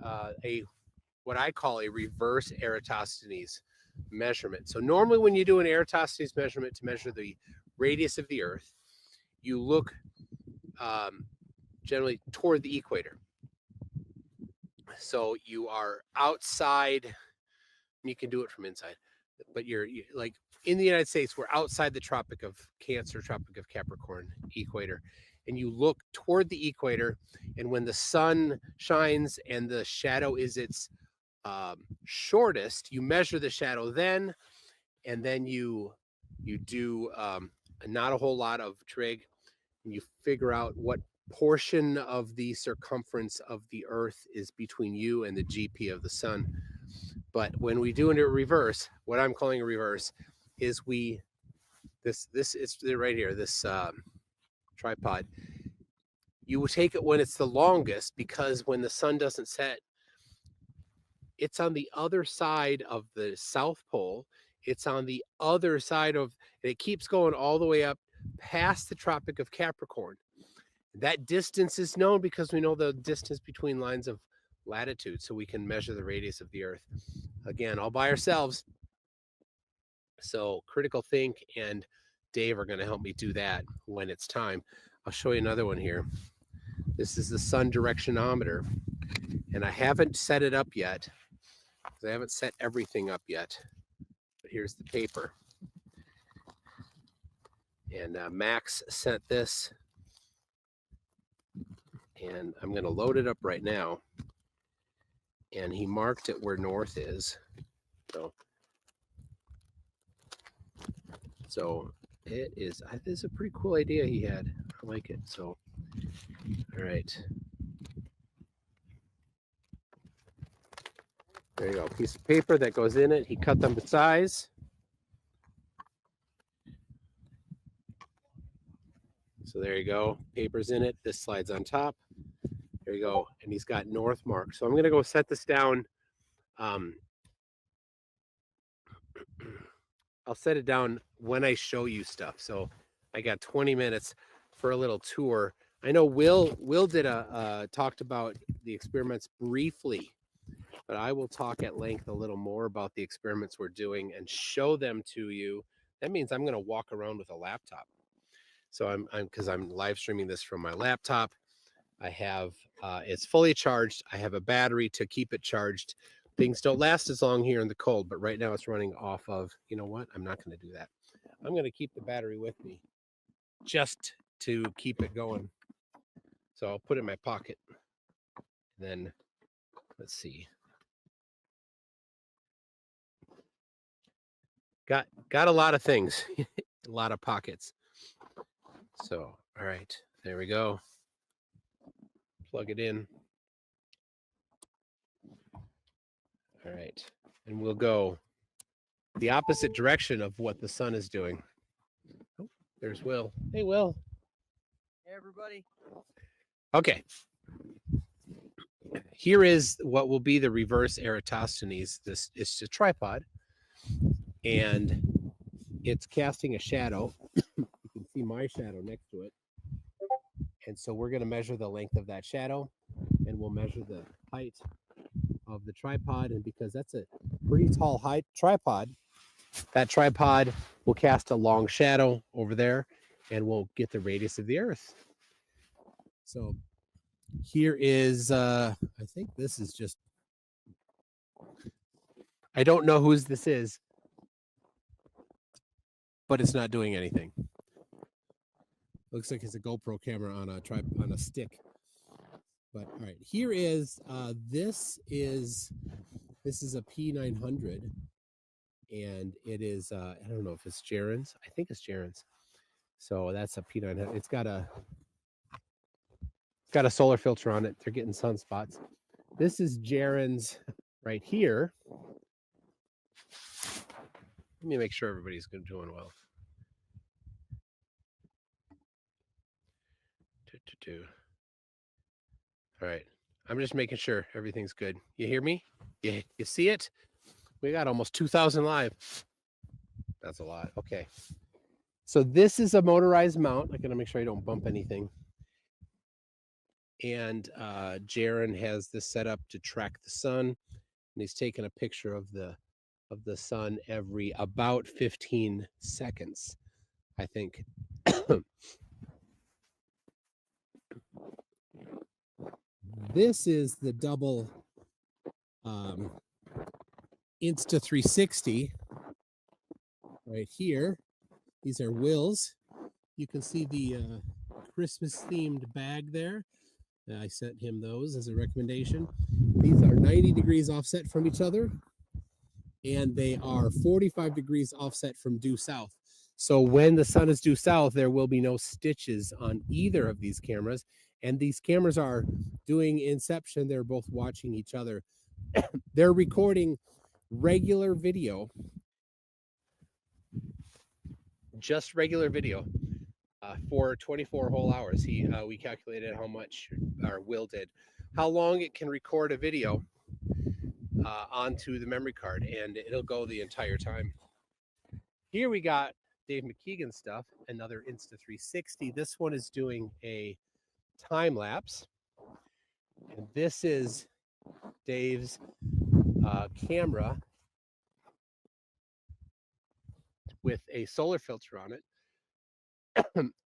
what I call a reverse Eratosthenes measurement. So normally when you do an Eratosthenes measurement to measure the radius of the Earth, you look generally toward the equator. So you are outside. You can do it from inside, but you're like in the United States, we're outside the Tropic of Cancer, Tropic of Capricorn equator. And you look toward the equator, and when the sun shines and the shadow is its shortest, you measure the shadow then, and then you do not a whole lot of trig, and you figure out what portion of the circumference of the Earth is between you and the GP of the sun. But when we do it in reverse, what I'm calling a reverse is this is right here, this tripod. You will take it when it's the longest, because when the sun doesn't set, it's on the other side of the South Pole. It's on the other side of, and it keeps going all the way up past the Tropic of Capricorn. That distance is known because we know the distance between lines of latitude, so we can measure the radius of the Earth. Again, all by ourselves. So Critical Think and Dave are going to help me do that when it's time. I'll show you another one here. This is the sun directionometer, and I haven't set it up yet because I haven't set everything up yet. But here's the paper, and Max sent this, and I'm going to load it up right now. And he marked it where north is. So it is. This is a pretty cool idea he had. I like it. So, all right. There you go. Piece of paper that goes in it. He cut them to size. So there you go. Paper's in it. This slides on top. There you go. And he's got north mark. So I'm going to go set this down. I'll set it down when I show you stuff. So I got 20 minutes for a little tour. I know Will did talked about the experiments briefly, but I will talk at length a little more about the experiments we're doing and show them to you. That means I'm going to walk around with a laptop. So because I'm live streaming this from my laptop. I have it's fully charged. I have a battery to keep it charged. Things don't last as long here in the cold, but right now it's running off of, you know what? I'm not going to do that. I'm going to keep the battery with me just to keep it going. So I'll put it in my pocket. Then let's see. Got a lot of things, a lot of pockets. So, all right, there we go. Plug it in. All right, and we'll go the opposite direction of what the sun is doing. Oh, there's Will. Hey, Will.
Hey, everybody.
Okay. Here is what will be the reverse Eratosthenes. This is a tripod, and it's casting a shadow. You can see my shadow next to it. And so we're going to measure the length of that shadow, and we'll measure the height of the tripod. And because that's a pretty tall height tripod, that tripod will cast a long shadow over there, and we'll get the radius of the Earth. So here is, I think this is just, I don't know whose this is, but it's not doing anything. Looks like it's a GoPro camera on a stick. But all right, here is this is a P900, and it is I don't know if it's Jaren's. I think it's Jaren's. So that's a P900. It's got a solar filter on it. They're getting sunspots. This is Jaren's right here. Let me make sure everybody's doing well. All right. I'm just making sure everything's good. You hear me? You see it? We got almost 2,000 live. That's a lot. Okay. So this is a motorized mount. I gotta make sure I don't bump anything. And Jaren has this set up to track the sun, and he's taking a picture of the sun every about 15 seconds, I think. This is the double Insta360 right here. These are Will's. You can see the Christmas themed bag there. I sent him those as a recommendation. These are 90 degrees offset from each other, and they are 45 degrees offset from due south. So when the sun is due south, there will be no stitches on either of these cameras. And these cameras are doing inception. They're both watching each other. They're recording regular video, just regular video, for 24 whole hours. We calculated how much, or Will did, how long it can record a video onto the memory card, and it'll go the entire time. Here we got Dave McKeegan's stuff, another Insta360. This one is doing a time lapse, and this is Dave's camera with a solar filter on it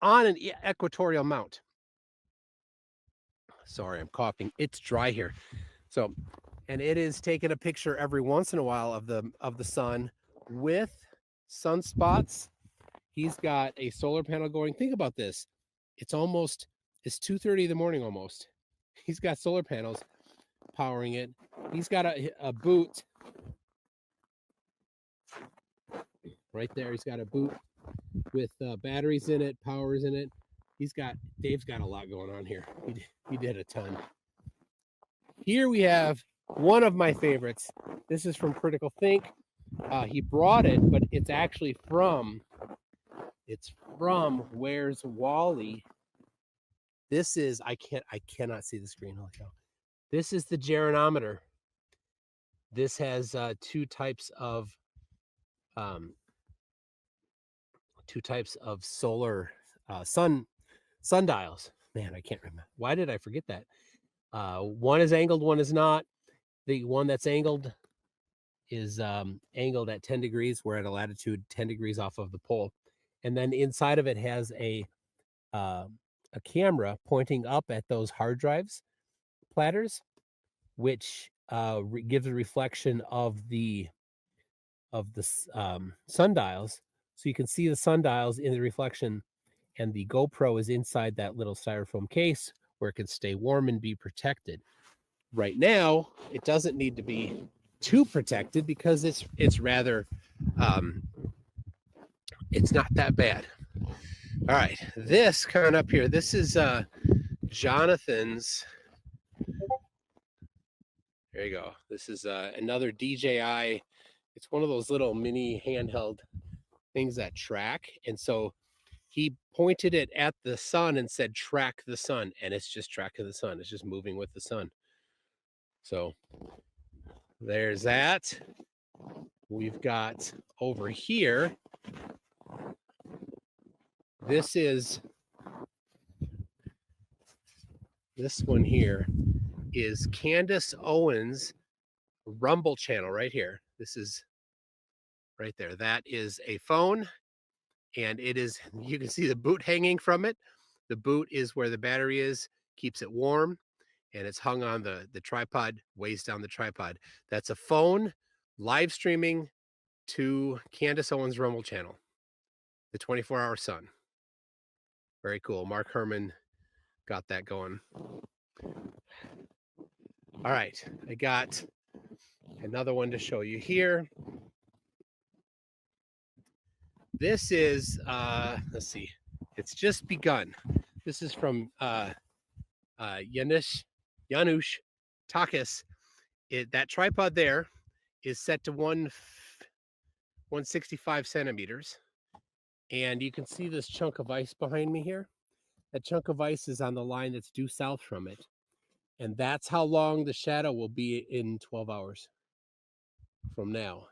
on an equatorial mount. Sorry, I'm coughing. It's dry here. So, and it is taking a picture every once in a while of the sun with sunspots. He's got a solar panel going. Think about this. It's 2:30 in the morning almost. He's got solar panels powering it. He's got a boot right there. He's got a boot with batteries in it, powers in it. Dave's got a lot going on here. He did a ton. Here we have one of my favorites. This is from Critical Think. He brought it, but it's actually from Where's Wally. This is, I cannot see the screen. Holy cow. This is the Jaronometer. This has two types of solar sundials. Man, I can't remember. Why did I forget that? One is angled, one is not. The one that's angled is angled at 10 degrees. We're at a latitude 10 degrees off of the pole. And then inside of it has a camera pointing up at those hard drives platters, which gives a reflection of the sundials. So you can see the sundials in the reflection, and the GoPro is inside that little styrofoam case where it can stay warm and be protected. Right now, it doesn't need to be too protected because it's rather it's not that bad. All right, this coming up here, this is Jonathan's. There you go. This is another DJI. It's one of those little mini handheld things that track, and so he pointed it at the sun and said, track the sun, and it's just tracking the sun. It's just moving with the sun. So there's that. We've got over here, this one here is Candace Owens' Rumble channel right here. This is right there. That is a phone, and it is, you can see the boot hanging from it. The boot is where the battery is, keeps it warm, and it's hung on the tripod, weighs down the tripod. That's a phone live streaming to Candace Owens' Rumble channel, the 24-hour sun. Very cool. Mark Herman got that going. All right, I got another one to show you here. This is, let's see, it's just begun. This is from Janusz Takis. That tripod there is set to 165 centimeters. And you can see this chunk of ice behind me here. That chunk of ice is on the line that's due south from it. And that's how long the shadow will be in 12 hours from now.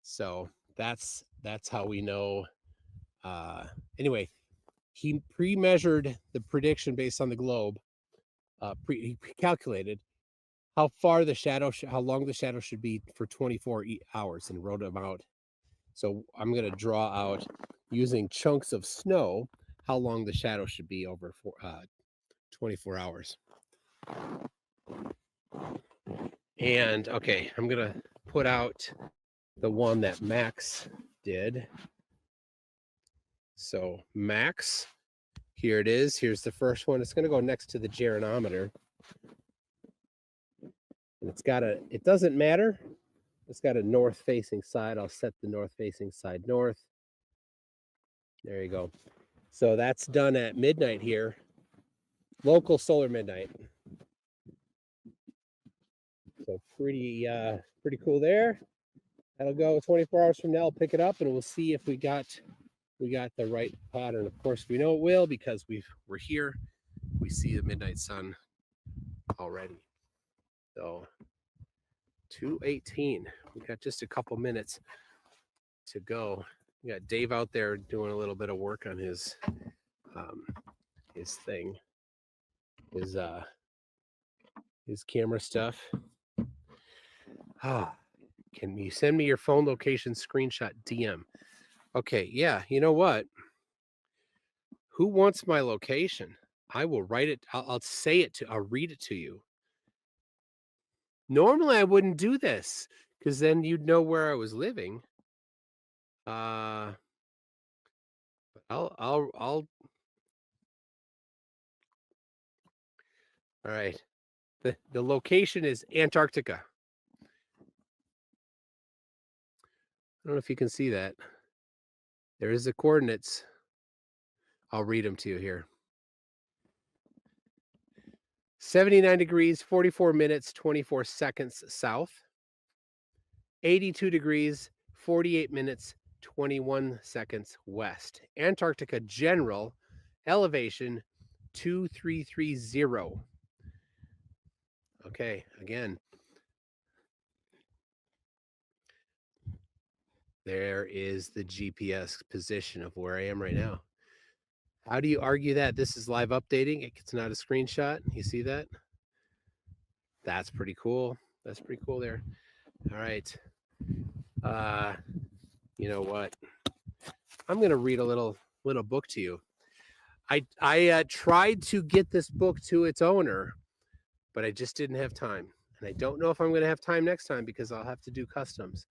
So that's how we know. Anyway, he pre-measured the prediction based on the globe. He calculated how far the shadow, how long the shadow should be for 24 hours, and wrote them out. So I'm going to draw out using chunks of snow how long the shadow should be over 24 hours. And okay, I'm going to put out the one that Max did. So Max, here it is. Here's the first one. It's going to go next to the gyronometer. And it's got a, it doesn't matter. It's got a north facing side. I'll set the north facing side north. There you go. So that's done at midnight here. Local solar midnight. So pretty cool there. That'll go 24 hours from now. I'll pick it up and we'll see if we got the right pattern. Of course, we know it will because we're here. We see the midnight sun already. So 2:18. We got just a couple minutes to go. We got Dave out there doing a little bit of work on his thing, his camera stuff. Can you send me your phone location screenshot DM? Okay, yeah, you know what? Who wants my location? I will write it. I'll say it to, I'll read it to you. Normally I wouldn't do this because then you'd know where I was living. I'll all right. The location is Antarctica. I don't know if you can see that. There is the coordinates. I'll read them to you here. 79 degrees, 44 minutes, 24 seconds south. 82 degrees, 48 minutes, 21 seconds west. Antarctica general elevation 2330. Okay, again. There is the GPS position of where I am right now. How do you argue that? This is live updating. It's not a screenshot. You see that? That's pretty cool. That's pretty cool there. All right. You know what? I'm going to read a little book to you. I tried to get this book to its owner, but I just didn't have time. And I don't know if I'm going to have time next time because I'll have to do customs.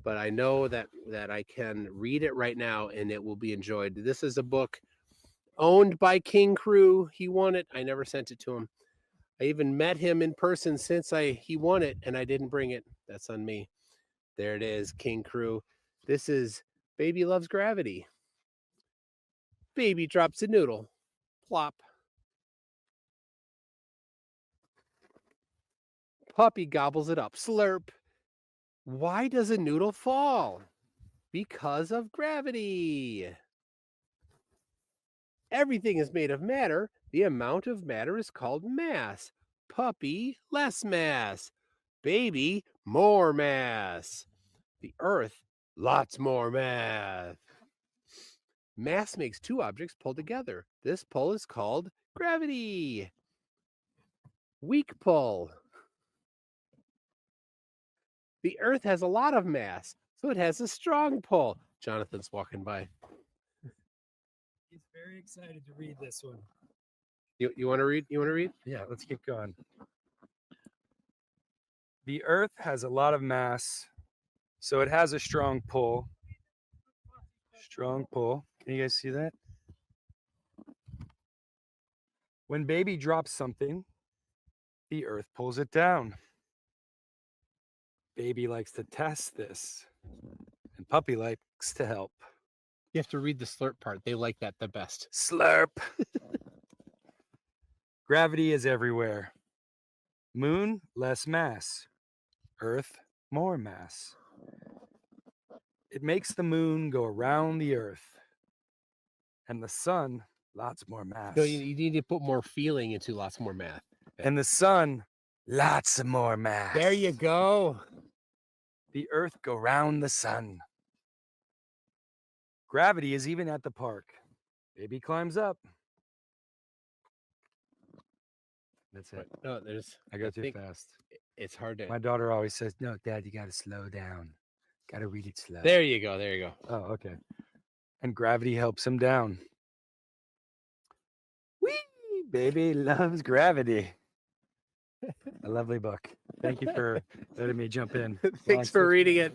But I know that I can read it right now and it will be enjoyed. This is a book owned by King Crew. He won it. I never sent it to him. I even met him in person since he won it and I didn't bring it. That's on me. There it is, King Crew. This is Baby Loves Gravity. Baby drops a noodle. Plop. Puppy gobbles it up. Slurp. Why does a noodle fall? Because of gravity. Everything is made of matter. The amount of matter is called mass. Puppy, less mass. Baby, more mass. The Earth, lots more mass. Mass makes two objects pull together. This pull is called gravity. Weak pull. The Earth has a lot of mass, so it has a strong pull. Jonathan's walking by.
He's very excited to read this one.
You want to read? You want to read?
Yeah, let's get going. The Earth has a lot of mass, so it has a strong pull. Strong pull. Can you guys see that? When baby drops something, the Earth pulls it down. Baby likes to test this, and puppy likes to help.
You have to read the slurp part. They like that the best.
Slurp. Gravity is everywhere. Moon, less mass. Earth, more mass. It makes the moon go around the earth. And the sun, lots more mass.
No, you need to put more feeling into lots more math.
And the sun, lots of more mass.
There you go.
The earth go round the sun. Gravity is even at the park. Baby climbs up. That's it.
No, there's.
I go too
think
fast.
It's hard to.
My daughter always says, "No, Dad, you got to slow down. Got to read it slow."
There you go. There you go.
Oh, okay. And gravity helps him down. Whee! Baby loves gravity. A lovely book. Thank you for letting me jump in.
Thanks for reading it.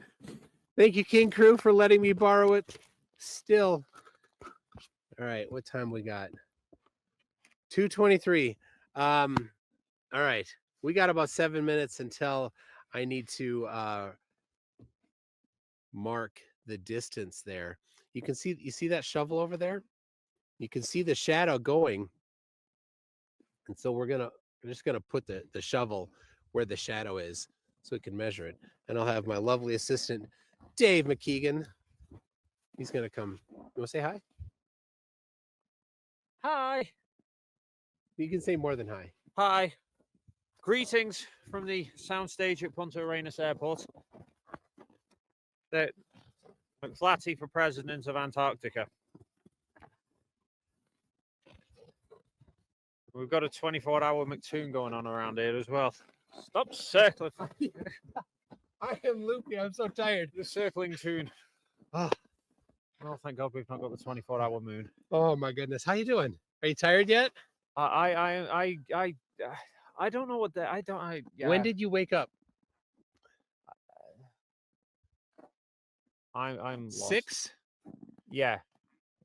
Thank you, King Crew, for letting me borrow it. Still. All right, what time we got? 2:23. All right, we got about 7 minutes until I need to mark the distance there. You see that shovel over there? You can see the shadow going. And so we're just gonna put the shovel where the shadow is so we can measure it. And I'll have my lovely assistant, Dave McKeegan. He's gonna come. You wanna say hi?
Hi.
You can say more than hi.
Hi. Greetings from the soundstage at Punta Arenas Airport. That McFlatty for president of Antarctica. We've got a 24-hour McToon going on around here as well. Stop circling.
I am loopy. I'm so tired.
The circling tune. Oh, thank God we've not got the 24-hour moon.
Oh my goodness. How you doing? Are you tired yet?
I don't know what that. Yeah.
When did you wake up?
I'm lost.
6?
Yeah.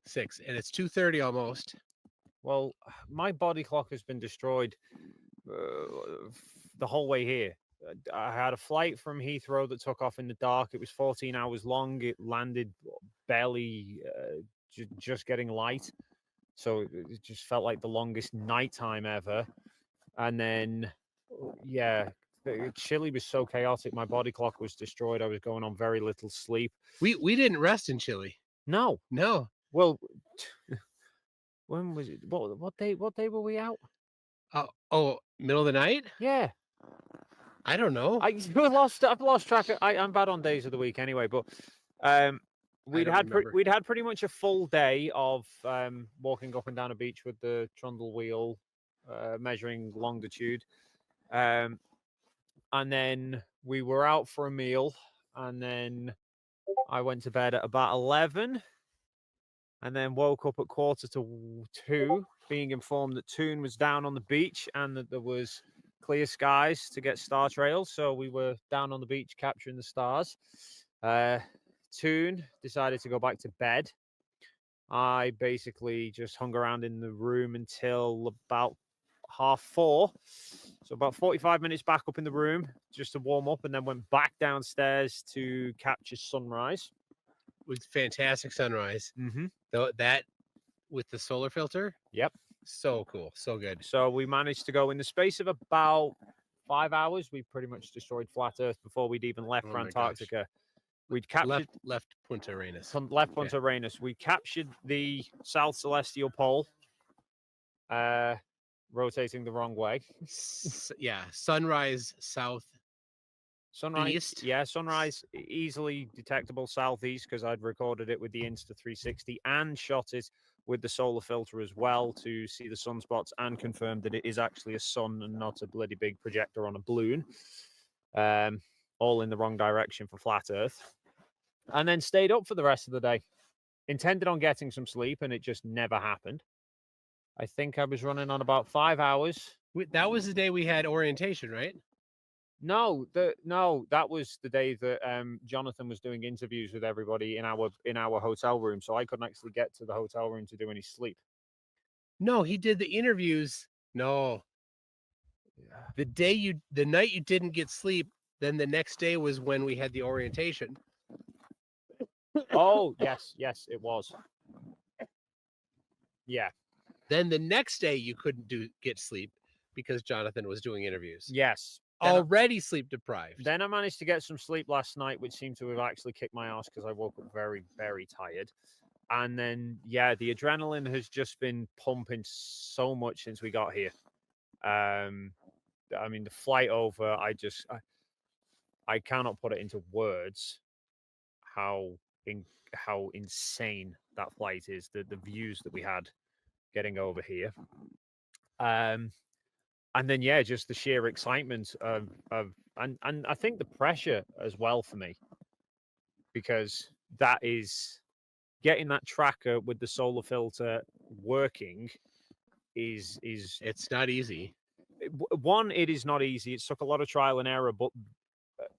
6, and it's 2:30 almost.
Well, my body clock has been destroyed the whole way here. I had a flight from Heathrow that took off in the dark. It was 14 hours long. It landed barely just getting light. So it just felt like the longest nighttime ever. And then, yeah, Chile was so chaotic. My body clock was destroyed. I was going on very little sleep.
We didn't rest in Chile.
No.
Well,
when was it? What day were we out?
Middle of the night?
Yeah.
I don't know.
I've lost track. I'm bad on days of the week anyway, but we'd had pretty much a full day of walking up and down a beach with the trundle wheel, measuring longitude, and then we were out for a meal, and then I went to bed at about 11, and then woke up at 1:45, being informed that Toon was down on the beach and that there was clear skies to get star trails. So we were down on the beach capturing the stars. Toon decided to go back to bed. I basically just hung around in the room until about 4:30. So about 45 minutes back up in the room just to warm up, and then went back downstairs to capture sunrise.
With fantastic sunrise.
Mm-hmm.
That with the solar filter.
Yep.
So cool. So good.
So we managed to go in the space of about 5 hours. We pretty much destroyed flat Earth before we'd even left for Antarctica. We'd captured
left Punta Arenas.
Left Punta Arenas. We captured the South Celestial Pole, rotating the wrong way.
Yeah, sunrise south.
Sunrise
east.
Yeah, sunrise easily detectable southeast because I'd recorded it with the Insta360 and shot it with the solar filter as well to see the sunspots and confirm that it is actually a sun and not a bloody big projector on a balloon. All in the wrong direction for flat Earth. And then stayed up for the rest of the day. Intended on getting some sleep, and it just never happened. I think I was running on about 5 hours.
That was the day we had orientation, right?
No, that was the day that Jonathan was doing interviews with everybody in our hotel room, so I couldn't actually get to the hotel room to do any sleep.
No, he did the interviews. No. The night you didn't get sleep, then the next day was when we had the orientation.
Oh, yes, it was. Yeah.
Then the next day you couldn't get sleep because Jonathan was doing interviews.
Yes.
Already sleep deprived.
Then I managed to get some sleep last night, which seemed to have actually kicked my ass because I woke up very, very tired. And then, yeah, the adrenaline has just been pumping so much since we got here. I mean, the flight over, I cannot put it into words how insane that flight is. The views that we had getting over here. And then, yeah, just the sheer excitement of and I think the pressure as well for me, because that is getting that tracker with the solar filter working is
it's not easy.
One, it is not easy. It took a lot of trial and error, but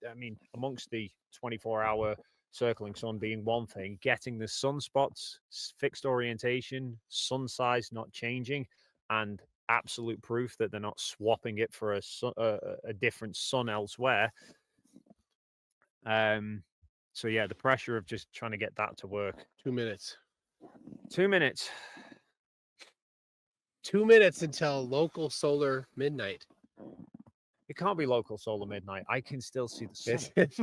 I mean, amongst the 24-hour circling sun being one thing, getting the sunspots, fixed orientation, sun size not changing, and absolute proof that they're not swapping it for a different sun elsewhere. So yeah, the pressure of just trying to get that to work.
2 minutes.
2 minutes.
2 minutes until local solar midnight.
It can't be local solar midnight. I can still see the sun.
It's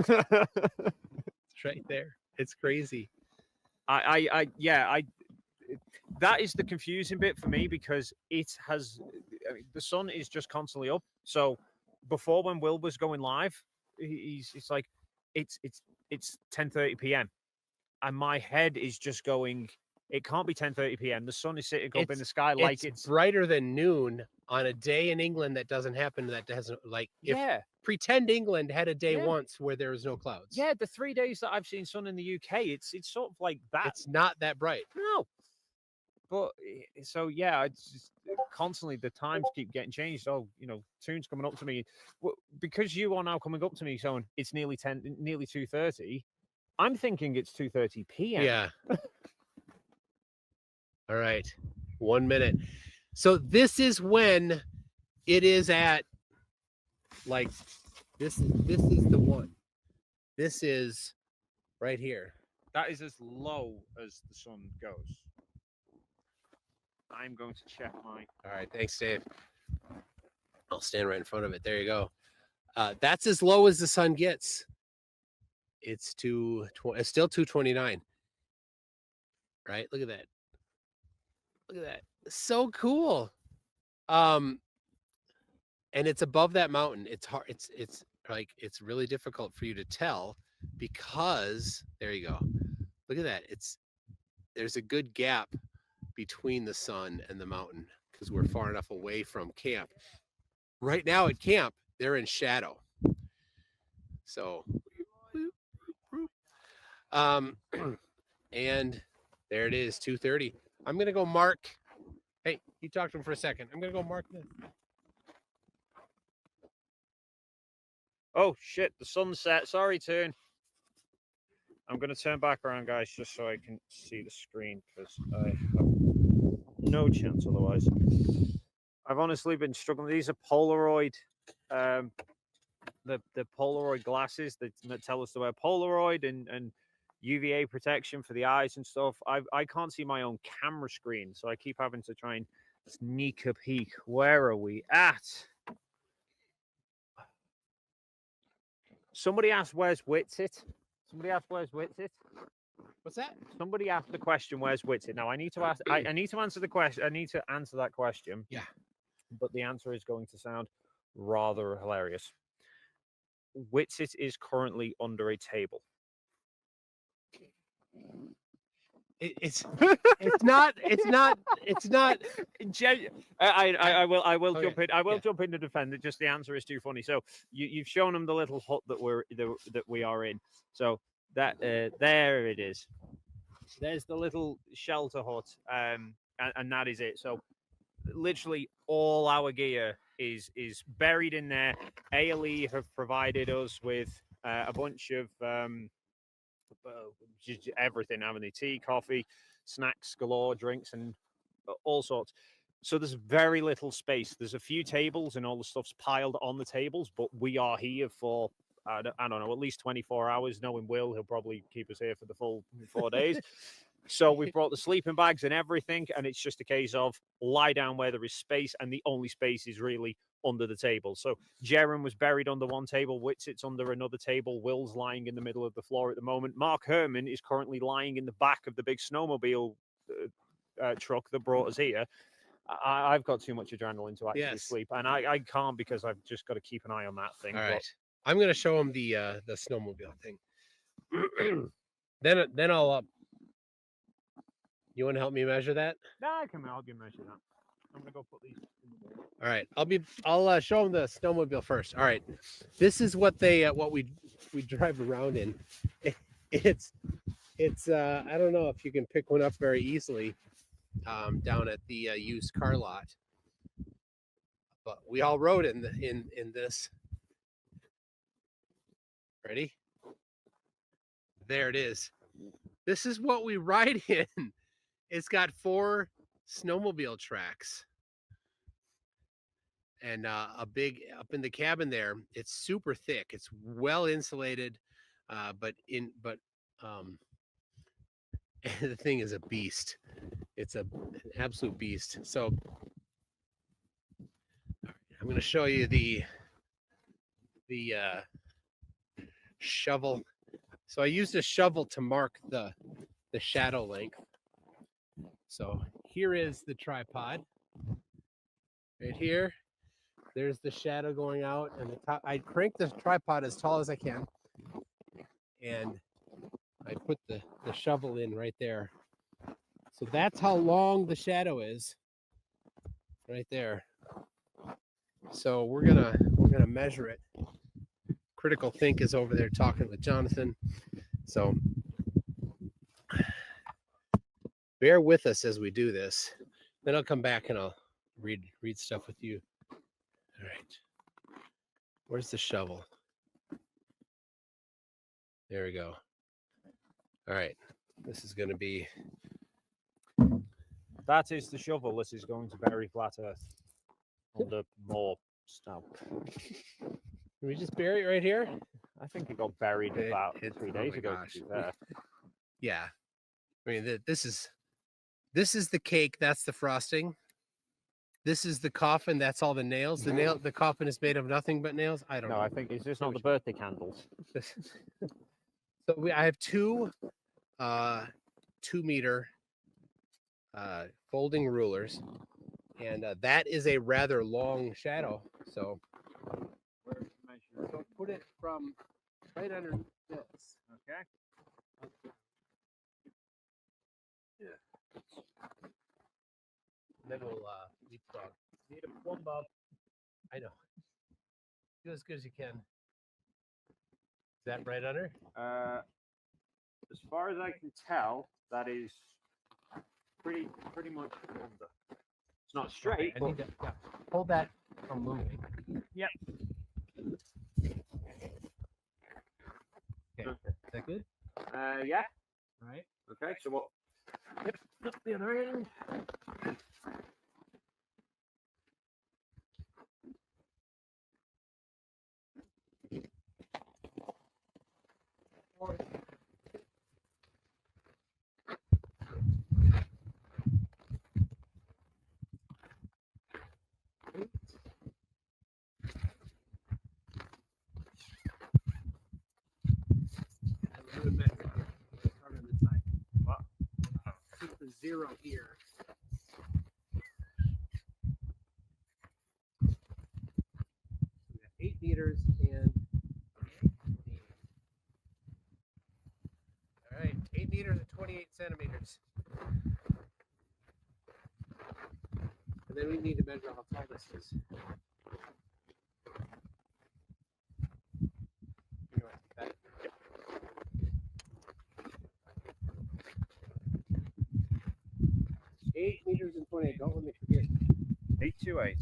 right there. It's crazy.
That is the confusing bit for me, because it has, I mean, the sun is just constantly up. So before, when Will was going live, it's like it's 10:30 p.m. and my head is just going, it can't be 10:30 p.m. The sun is sitting up in the sky like it's
brighter than noon on a day in England that doesn't happen. That doesn't, like, if pretend England had a day once where there was no clouds.
Yeah, the 3 days that I've seen sun in the UK, it's sort of like that.
It's not that bright.
No. But so yeah, it's just constantly the times keep getting changed. Oh, you know, Toon's coming up to me because you are now coming up to me saying it's nearly 2:30. I'm thinking it's 2:30 p.m.
Yeah. All right, 1 minute. So this is when it is at, like, this is the one. This is right here.
That is as low as the sun goes. I'm going to check my.
All right, thanks, Dave. I'll stand right in front of it. There you go. That's as low as the sun gets. It's still 229. Right? Look at that. Look at that. So cool. And it's above that mountain. It's hard. It's like, it's really difficult for you to tell because there you go. Look at that. There's a good gap between the sun and the mountain because we're far enough away from camp. Right now at camp, they're in shadow. So, and there it is, 2:30. I'm gonna go mark. Hey, you talk to him for a second. I'm gonna go mark this.
Oh shit, the sunset. Sorry, Toon. I'm gonna turn back around, guys, just so I can see the screen because I have no chance otherwise. I've honestly been struggling. These are Polaroid, the Polaroid glasses that tell us to wear Polaroid and UVA protection for the eyes and stuff. I can't see my own camera screen, so I keep having to try and sneak a peek. Where are we at? Somebody asked, "Where's Whitsit?" Somebody asked, "Where's Whitsit?"
What's that?
Somebody asked the question, "Where's Whitsit?" Now I need to ask. I need to answer the question. I need to answer that question.
Yeah.
But the answer is going to sound rather hilarious. Whitsit is currently under a table.
It's not.
I will jump in. I will jump in to defend it. Just the answer is too funny. So you've shown them the little hut that we are in. So that there it is. There's the little shelter hut, and that is it. So literally all our gear is buried in there. ALE have provided us with a bunch of just everything, haven't they? Tea, coffee, snacks galore, drinks, and all sorts. So there's very little space. There's a few tables and all the stuff's piled on the tables, but we are here for
I don't know, at least 24 hours. Knowing Will, he'll probably keep us here for the full 4 days. So we've brought the sleeping bags and everything, and it's just a case of lie down where there is space, and the only space is really under the table. So Jaron was buried under one table, Whitsit's under another table, Will's lying in the middle of the floor at the moment. Mark Herman is currently lying in the back of the big snowmobile truck that brought us here. I've got too much adrenaline to actually sleep, and I can't because I've just got to keep an eye on that thing.
All right, I'm going to show him the snowmobile thing. then I'll. You want to help me measure that?
No, I can help you measure that. I'm gonna go put these in the wall.
All right, I'll show them the snowmobile first. All right, this is what we drive around in. It's I don't know if you can pick one up very easily down at the used car lot, but we all rode in this. Ready? There it is. This is what we ride in. It's got 4 snowmobile tracks and a big up in the cabin there. It's super thick. It's well insulated, but the thing is a beast. It's an absolute beast. So I'm going to show you the shovel. So I used a shovel to mark the shadow length. So here is the tripod. Right here, there's the shadow going out, and the top. I crank the tripod as tall as I can, and I put the shovel in right there. So that's how long the shadow is, right there. So we're gonna measure it. Critical Think is over there talking with Jonathan. So bear with us as we do this. Then I'll come back and I'll read stuff with you. All right. Where's the shovel? There we go. All right. This is going to be...
That is the shovel. This is going to bury flat earth under more snow.
Can we just bury it right here?
I think it got buried about 3 days ago.
Yeah. I mean, this is the cake. That's the frosting. This is the coffin. That's all the nails. The coffin is made of nothing but nails. I don't know.
I think it's just not the birthday candles.
So I have 2 2-meter folding rulers, and that is a rather long shadow. So put it from right underneath this.
Okay.
Yeah. Then we'll leapfrog. Need a plumb up. I know. Do as good as you can. Is that right under?
As far as I can tell, that is pretty much under. It's not straight.
I need to hold that from moving.
Yep.
Okay. Is that good?
Yeah.
Right.
Okay. So what? Yep. Up the other end.
What? Keep the 0 here. We got 8 meters and all right, 8 meters and 28 centimeters. And then we need to measure how tall this is. Anyway, that. 8 meters and 28. Don't let me forget.
828.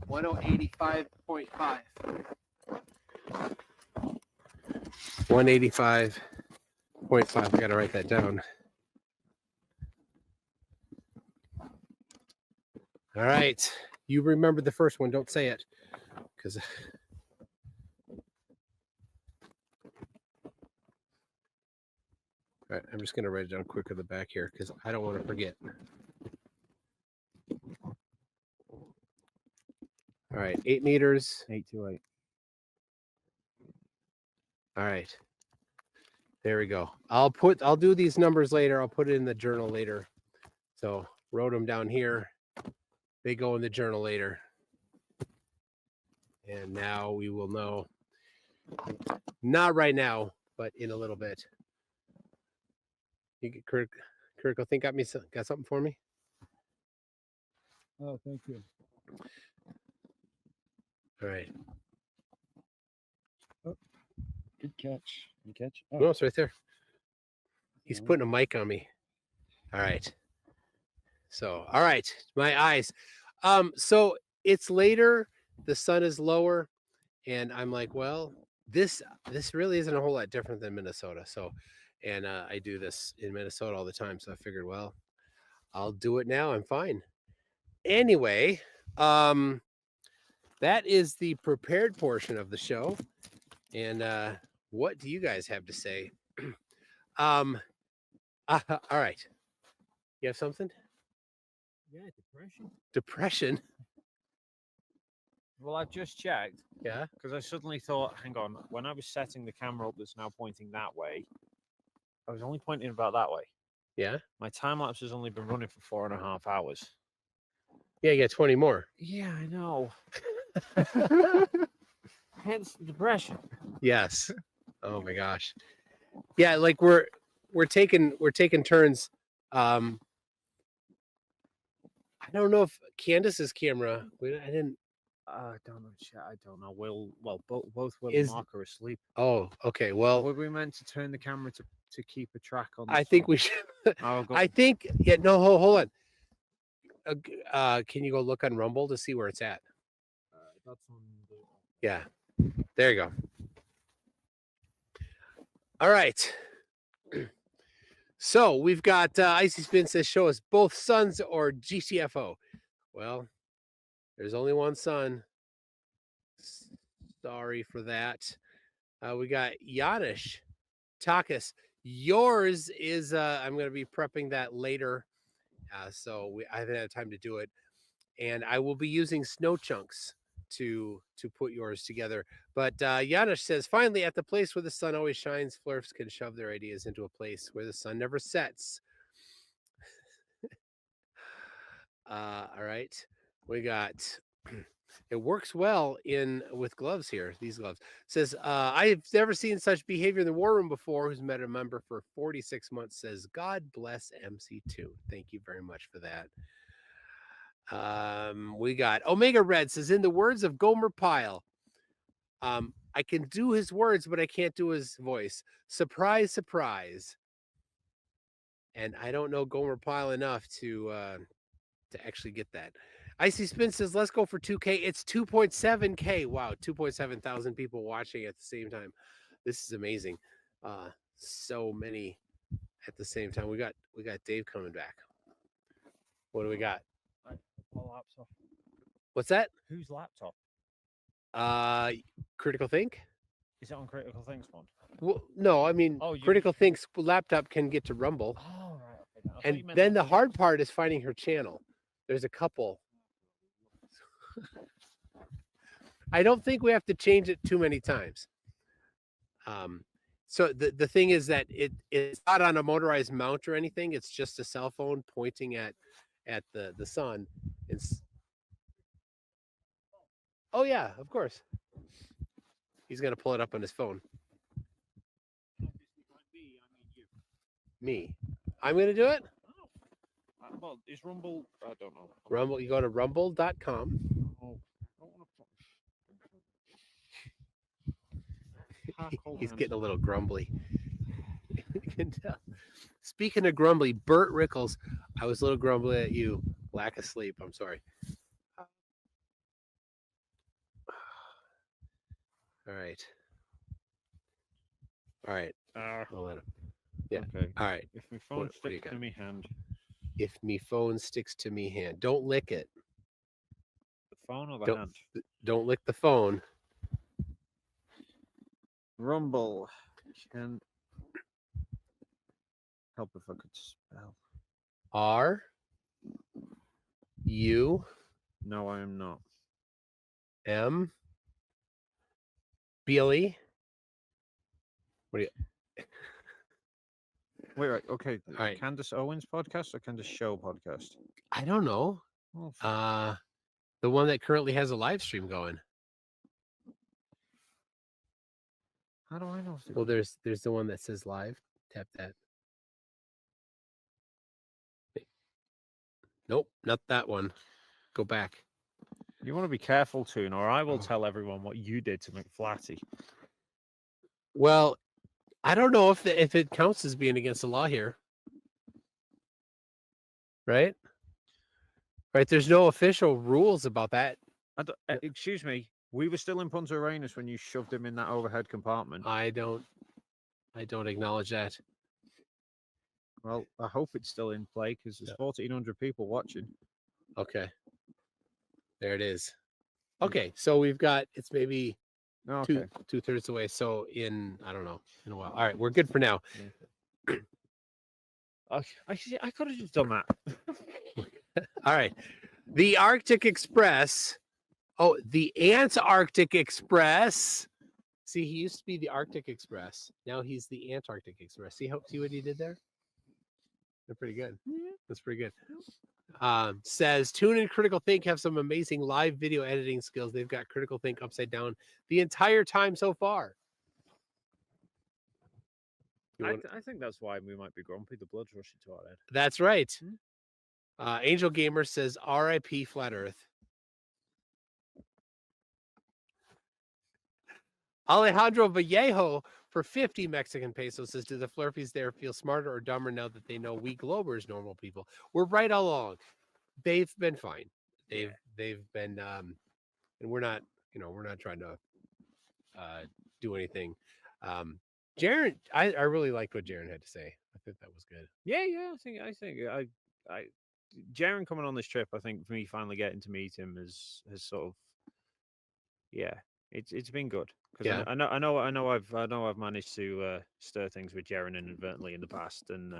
$185.5. 185.5. I gotta write that down. All right. You remember the first one. Don't say it. Because. All right, I'm just going to write it down quick at the back here because I don't want to forget. All right, 8 meters.
828.
All right. There we go. I'll do these numbers later. I'll put it in the journal later. So wrote them down here. They go in the journal later. And now we will know. Not right now, but in a little bit. You get Critical Think got something for me?
Oh, thank you.
All right.
Oh, good catch. Good catch. Oh.
No, it's right there. He's putting a mic on me. All right. So, all right, my eyes. So it's later, the sun is lower, and I'm like, well, this really isn't a whole lot different than Minnesota. So, and I do this in Minnesota all the time. So I figured, well, I'll do it now. I'm fine. Anyway, that is the prepared portion of the show. And what do you guys have to say? All right. You have something?
Yeah, depression.
Depression?
Well, I've just checked.
Yeah.
Because I suddenly thought, hang on, when I was setting the camera up that's now pointing that way, I was only pointing about that way.
Yeah.
My time lapse has only been running for 4.5 hours.
Yeah, you got 20 more.
Yeah, I know. Hence the depression.
Yes. Oh my gosh. Yeah, like we're taking turns. I don't know if Candace's camera. I didn't.
I don't know. Both Will
Is-
and Mark are asleep.
Oh, okay. Well,
Were we meant to turn the camera to keep a track on?
I think we should.
I'll go.
I think. Yeah. No. Hold on. Can you go look on Rumble to see where it's at?
That's on the.
Yeah. There you go. All right. So we've got Icy Spin says, show us both suns or GTFO. Well, there's only one sun. Sorry for that. We got Yanish Takas. Yours is I'm going to be prepping that later. So I haven't had time to do it. And I will be using snow chunks to put yours together. But Yanish says, finally, at the place where the sun always shines, Flurfs can shove their ideas into a place where the sun never sets. All right. We got, it works well with gloves here. These gloves. Says, I've never seen such behavior in the war room before. Who's met a member for 46 months says, God bless MC2. Thank you very much for that. We got Omega Red says, in the words of Gomer Pyle, I can do his words, but I can't do his voice. Surprise, surprise. And I don't know Gomer Pyle enough to actually get that. Icy Spin says, let's go for 2K. It's 2.7K. Wow, 2.7 thousand people watching at the same time. This is amazing. So many at the same time. We got Dave coming back. What do we got?
Laptop.
What's that?
Whose laptop?
Critical Think?
Is it on Critical Think's one?
Well, no, I mean, Critical Think's laptop can get to Rumble.
Oh, right. Okay.
And then the hard part is finding her channel. There's a couple. I don't think we have to change it too many times. So the thing is that it's not on a motorized mount or anything. It's just a cell phone pointing at the sun. Oh yeah, of course. He's gonna pull it up on his phone. Me. I'm gonna do it.
Well, is Rumble? I don't know.
Rumble. You go to rumble.com.
Oh,
He's getting a little grumbly. You can tell. Speaking of grumbly, Bert Rickles, I was a little grumbly at you. Lack of sleep. I'm sorry. All right. I'll let him. Yeah.
Okay.
All right.
If my phone sticks to me hand.
If me phone sticks to me hand, don't lick it.
phone or the
Don't
hand?
don't lick the phone.
Rumble can help if I could spell.
Are you
No, I am not.
M Billy? What do you?
Wait, okay.
All right.
Candace Owens podcast or Candace Show podcast?
I don't know.
Oh,
The one that currently has a live stream going.
how do I know? If
Well, there's the one that says live. Tap that. Nope, not that one. Go back.
You want to be careful, Toon, or I will tell everyone what you did to McFlatty.
Well, I don't know if it counts as being against the law here. Right? Right. There's no official rules about that.
Excuse me. We were still in Punta Arenas when you shoved him in that overhead compartment.
I don't acknowledge that.
Well, I hope it's still in play because there's 1,400 people watching.
Okay. There it is. Okay, so we've got it's maybe two-thirds away. So in I don't know, in a while. All right, we're good for now.
I could have just done that.
All right. The Arctic Express. Oh, the Antarctic Express. See, he used to be the Arctic Express. Now he's the Antarctic Express. See what he did there? They're pretty good. That's pretty good. Says Toon and Critical Think have some amazing live video editing skills. They've got Critical Think upside down the entire time so far.
I think that's why we might be grumpy. The blood's rushing to our head.
That's right. Angel Gamer says R.I.P. Flat Earth. Alejandro Vallejo for 50 Mexican pesos says, do the Flurpies there feel smarter or dumber now that they know we Globers, normal people? We're right all along. They've been fine. They've been and we're not trying to do anything. Jaron, I really liked what Jaron had to say. I think that was good.
Yeah, I think Jaron coming on this trip, I think for me finally getting to meet him has sort of it's been good. Because I know I've managed to stir things with Jaron inadvertently in the past, and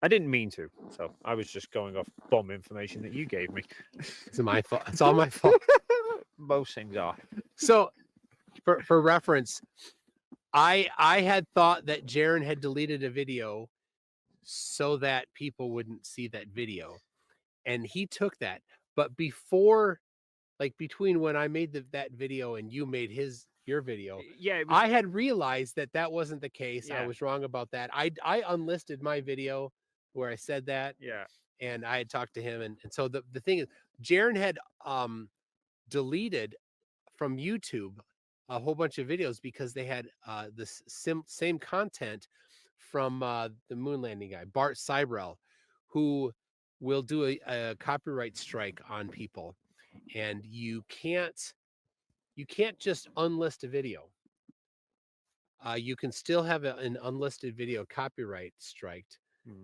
I didn't mean to. So I was just going off bomb information that you gave me.
It's my fault. It's all my fault.
Most things are.
So, for reference, I had thought that Jaron had deleted a video so that people wouldn't see that video, and he took that. But before, like between when I made that video and you made your video, I had realized that wasn't the case.
Yeah.
I was wrong about that. I unlisted my video where I said that.
Yeah.
And I had talked to him, and so the thing is, Jaron had deleted from YouTube a whole bunch of videos because they had the same content from the moon landing guy, Bart Cybral, who will do a copyright strike on people, and you can't just unlist a video. You can still have an unlisted video copyright striked.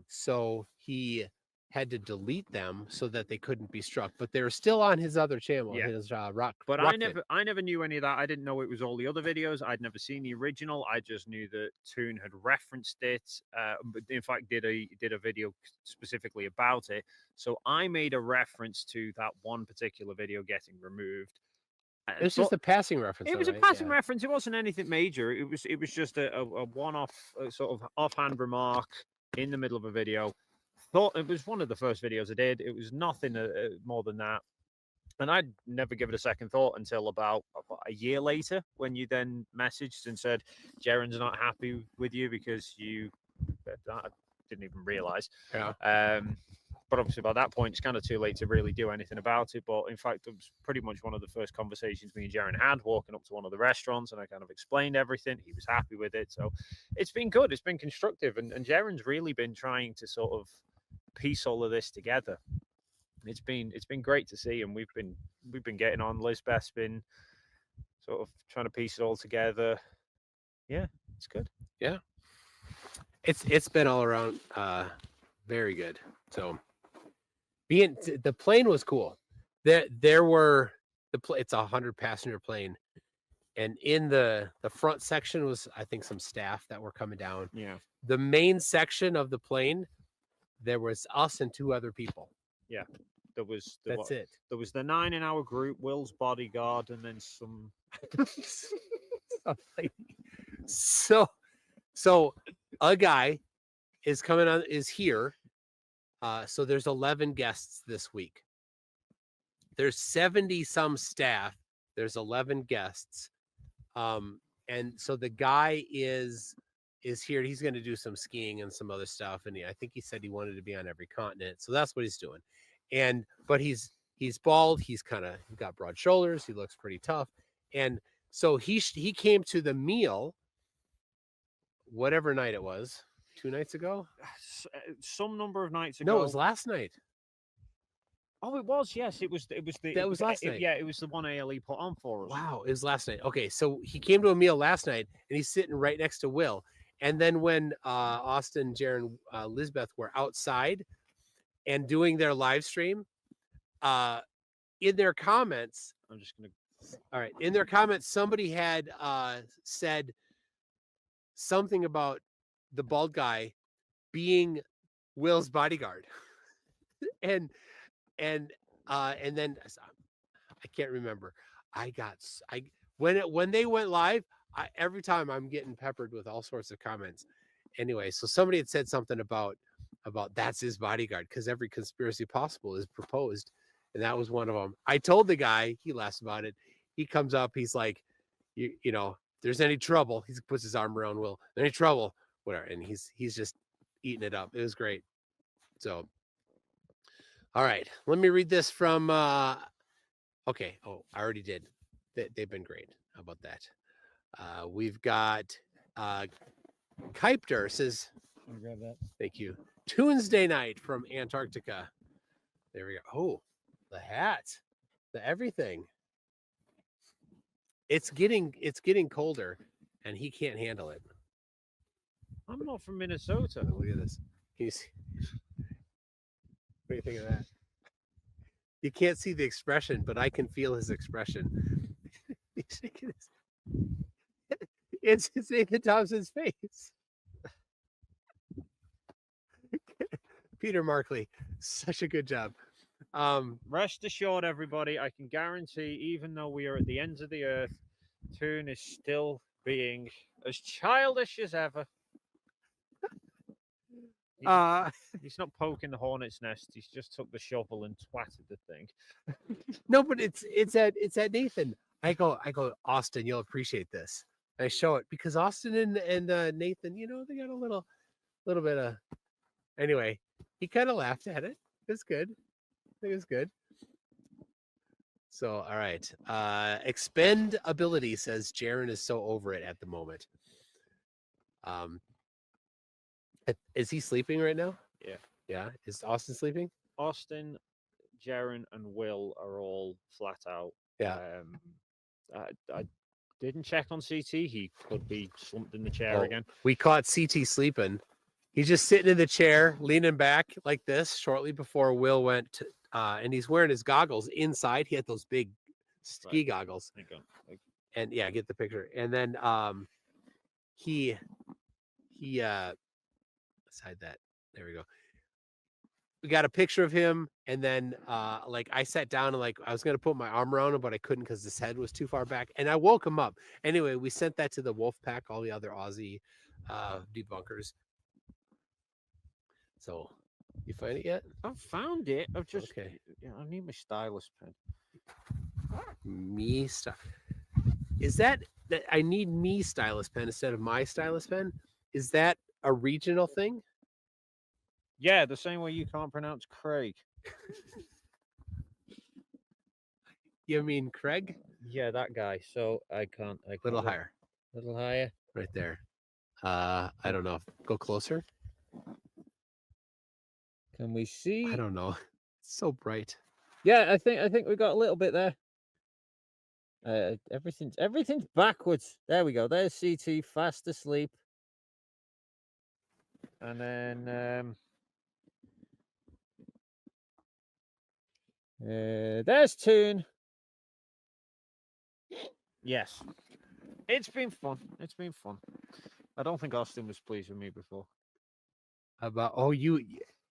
So he had to delete them so that they couldn't be struck, but they're still on his other channel, his Rock.
But I never knew any of that. I didn't know it was all the other videos. I'd never seen the original. I just knew that Toon had referenced it, but in fact did a video specifically about it. So I made a reference to that one particular video getting removed.
It was just a passing reference.
It was a passing reference. It wasn't anything major. It was just a one-off sort of offhand remark in the middle of a video. Thought it was one of the first videos I did. It was nothing more than that, and I'd never give it a second thought until about a year later, when you then messaged and said Jaron's not happy with you because you. I didn't even realize.
Yeah.
But obviously by that point, it's kind of too late to really do anything about it. But in fact, it was pretty much one of the first conversations me and Jaron had walking up to one of the restaurants, and I kind of explained everything. He was happy with it. So it's been good. It's been constructive. And Jaron's really been trying to sort of piece all of this together. It's been great to see. And we've been getting on. Lisbeth's been sort of trying to piece it all together. Yeah, it's good.
Yeah. It's been all around very good. So the plane was cool. There were it's a 100-passenger plane, and in the front section was, I think, some staff that were coming down.
Yeah.
The main section of the plane, there was us and 2 other people.
Yeah. That's
it.
There was the 9 in our group, Will's bodyguard, and then some.
So a guy is here. So there's 11 guests this week. There's 70 some staff. There's 11 guests. And so the guy is here. He's going to do some skiing and some other stuff. And I think he said he wanted to be on every continent. So that's what he's doing. But he's bald. He's got broad shoulders. He looks pretty tough. And so he came to the meal, whatever night it was, 2 nights ago.
Some number of nights ago.
No, it was last night.
Oh, it was. Yes, it was.
That was last night.
Yeah, it was the one ALE put on for us.
Wow, it was last night. Okay, so he came to a meal last night, and he's sitting right next to Will. And then when Austin, Jaron, Lisbeth were outside and doing their live stream, in their comments,
I'm just gonna.
All right, in their comments, somebody had said something about the bald guy being Will's bodyguard, and then I can't remember. When they went live, every time I'm getting peppered with all sorts of comments. Anyway, so somebody had said something about that's his bodyguard, because every conspiracy possible is proposed, and that was one of them. I told the guy, he laughs about it. He comes up, he's like, you know, if there's any trouble, he puts his arm around Will. Any trouble, whatever, and he's just eating it up. It was great. So, all right, let me read this from. Okay, I already did. They've been great. How about that? We've got Kuiper says.
Let me grab that.
Thank you. Tuesday night from Antarctica. There we go. Oh, the hat, the everything. It's getting colder, and he can't handle it.
I'm not from Minnesota.
Look at this. Can you see? What do you think of that? You can't see the expression, but I can feel his expression. It's Nathan Thompson's face. Peter Markley, such a good job.
Rest assured, everybody, I can guarantee, even though we are at the ends of the earth, Toon is still being as childish as ever. He's not poking the hornet's nest. He's just took the shovel and twatted the thing.
No, but it's at Nathan. I go, Austin, you'll appreciate this. I show it because Austin and Nathan, you know, they got a little bit of. Anyway, he kind of laughed at it. It's good. I think it's good. So, all right. Expend ability says Jaron is so over it at the moment. Is he sleeping right now?
Yeah.
Yeah. Is Austin sleeping?
Austin, Jaron, and Will are all flat out.
Yeah.
I didn't check on CT. He could be slumped in the chair again.
We caught CT sleeping. He's just sitting in the chair, leaning back like this shortly before Will went to, and he's wearing his goggles inside. He had those big ski goggles. And yeah, get the picture. And then he beside that, there we go. We got a picture of him, and then like I sat down and like I was gonna put my arm around him, but I couldn't because his head was too far back, and I woke him up. Anyway, we sent that to the Wolf Pack, all the other Aussie debunkers. So, you find it yet?
I've found it. I've just
okay.
Yeah, I need my stylus pen.
Me stuff. Is that I need me stylus pen instead of my stylus pen? Is that a regional thing?
Yeah, the same way you can't pronounce Craig.
You mean Craig?
Yeah, that guy. So I can't.
Little higher.
Little higher.
Right there. I don't know. Go closer.
Can we see?
I don't know. It's so bright.
Yeah, I think we got a little bit there. Everything's backwards. There we go. There's CT fast asleep. And then
There's Toon. Yes. It's been fun. It's been fun. I don't think Austin was pleased with me before.
About you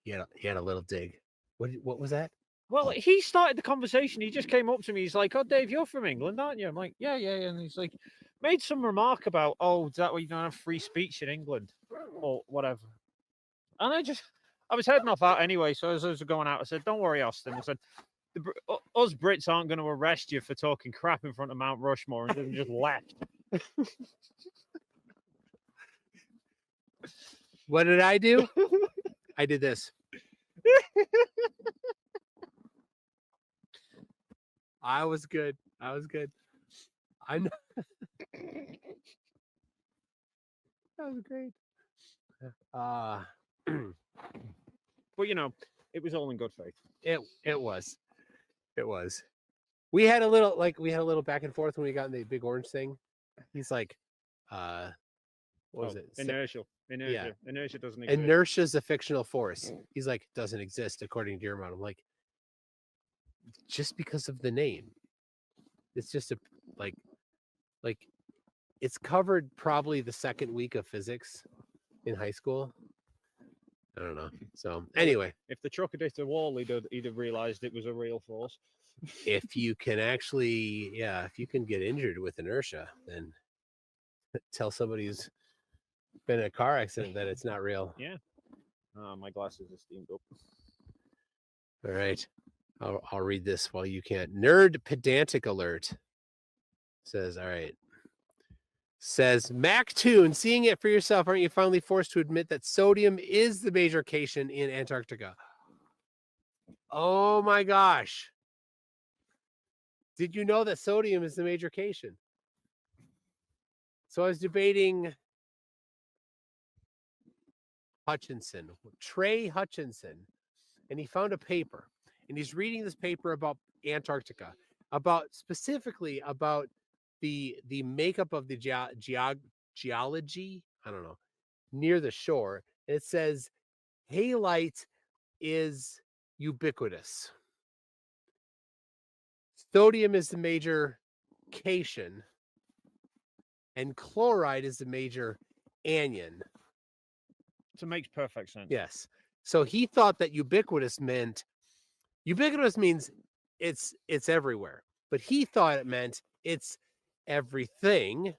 had a little dig. What was that?
Well, he started the conversation. He just came up to me. He's like, "Oh, Dave, you're from England, aren't you?" I'm like, "Yeah, yeah." And he's like, made some remark about, "Oh, is that why you don't have free speech in England, or whatever?" And I was heading off out anyway. So as I was going out, I said, "Don't worry, Austin." I said, "Us Brits aren't going to arrest you for talking crap in front of Mount Rushmore," and then just left.
What did I do? I did this. I was good. I know. That was great.
But you know, it was all in good faith.
It was. We had a little back and forth when we got in the big orange thing. He's like, what was it?
Inertia.
Yeah.
Inertia doesn't exist.
Inertia is a fictional force. He's like, doesn't exist according to your mind. I'm like, just because of the name. It's just like it's covered probably the second week of physics in high school. I don't know. So anyway,
if the truck had hit a wall, he'd have realized it was a real force.
If you can actually, if you can get injured with inertia, then tell somebody who's been in a car accident that it's not real.
Yeah. My glasses are steamed up.
All right. I'll read this while you can't. Nerd pedantic alert says, all right. Says Mac Toon, seeing it for yourself, aren't you finally forced to admit that sodium is the major cation in Antarctica? Oh my gosh. Did you know that sodium is the major cation? So I was debating Trey Hutchinson, and he found a paper, and he's reading this paper about Antarctica, specifically about the makeup of the geology, I don't know, near the shore. And it says halite is ubiquitous. Sodium is the major cation, and chloride is the major anion.
So it makes perfect sense.
Yes. So he thought that ubiquitous means it's everywhere, but he thought it meant it's everything,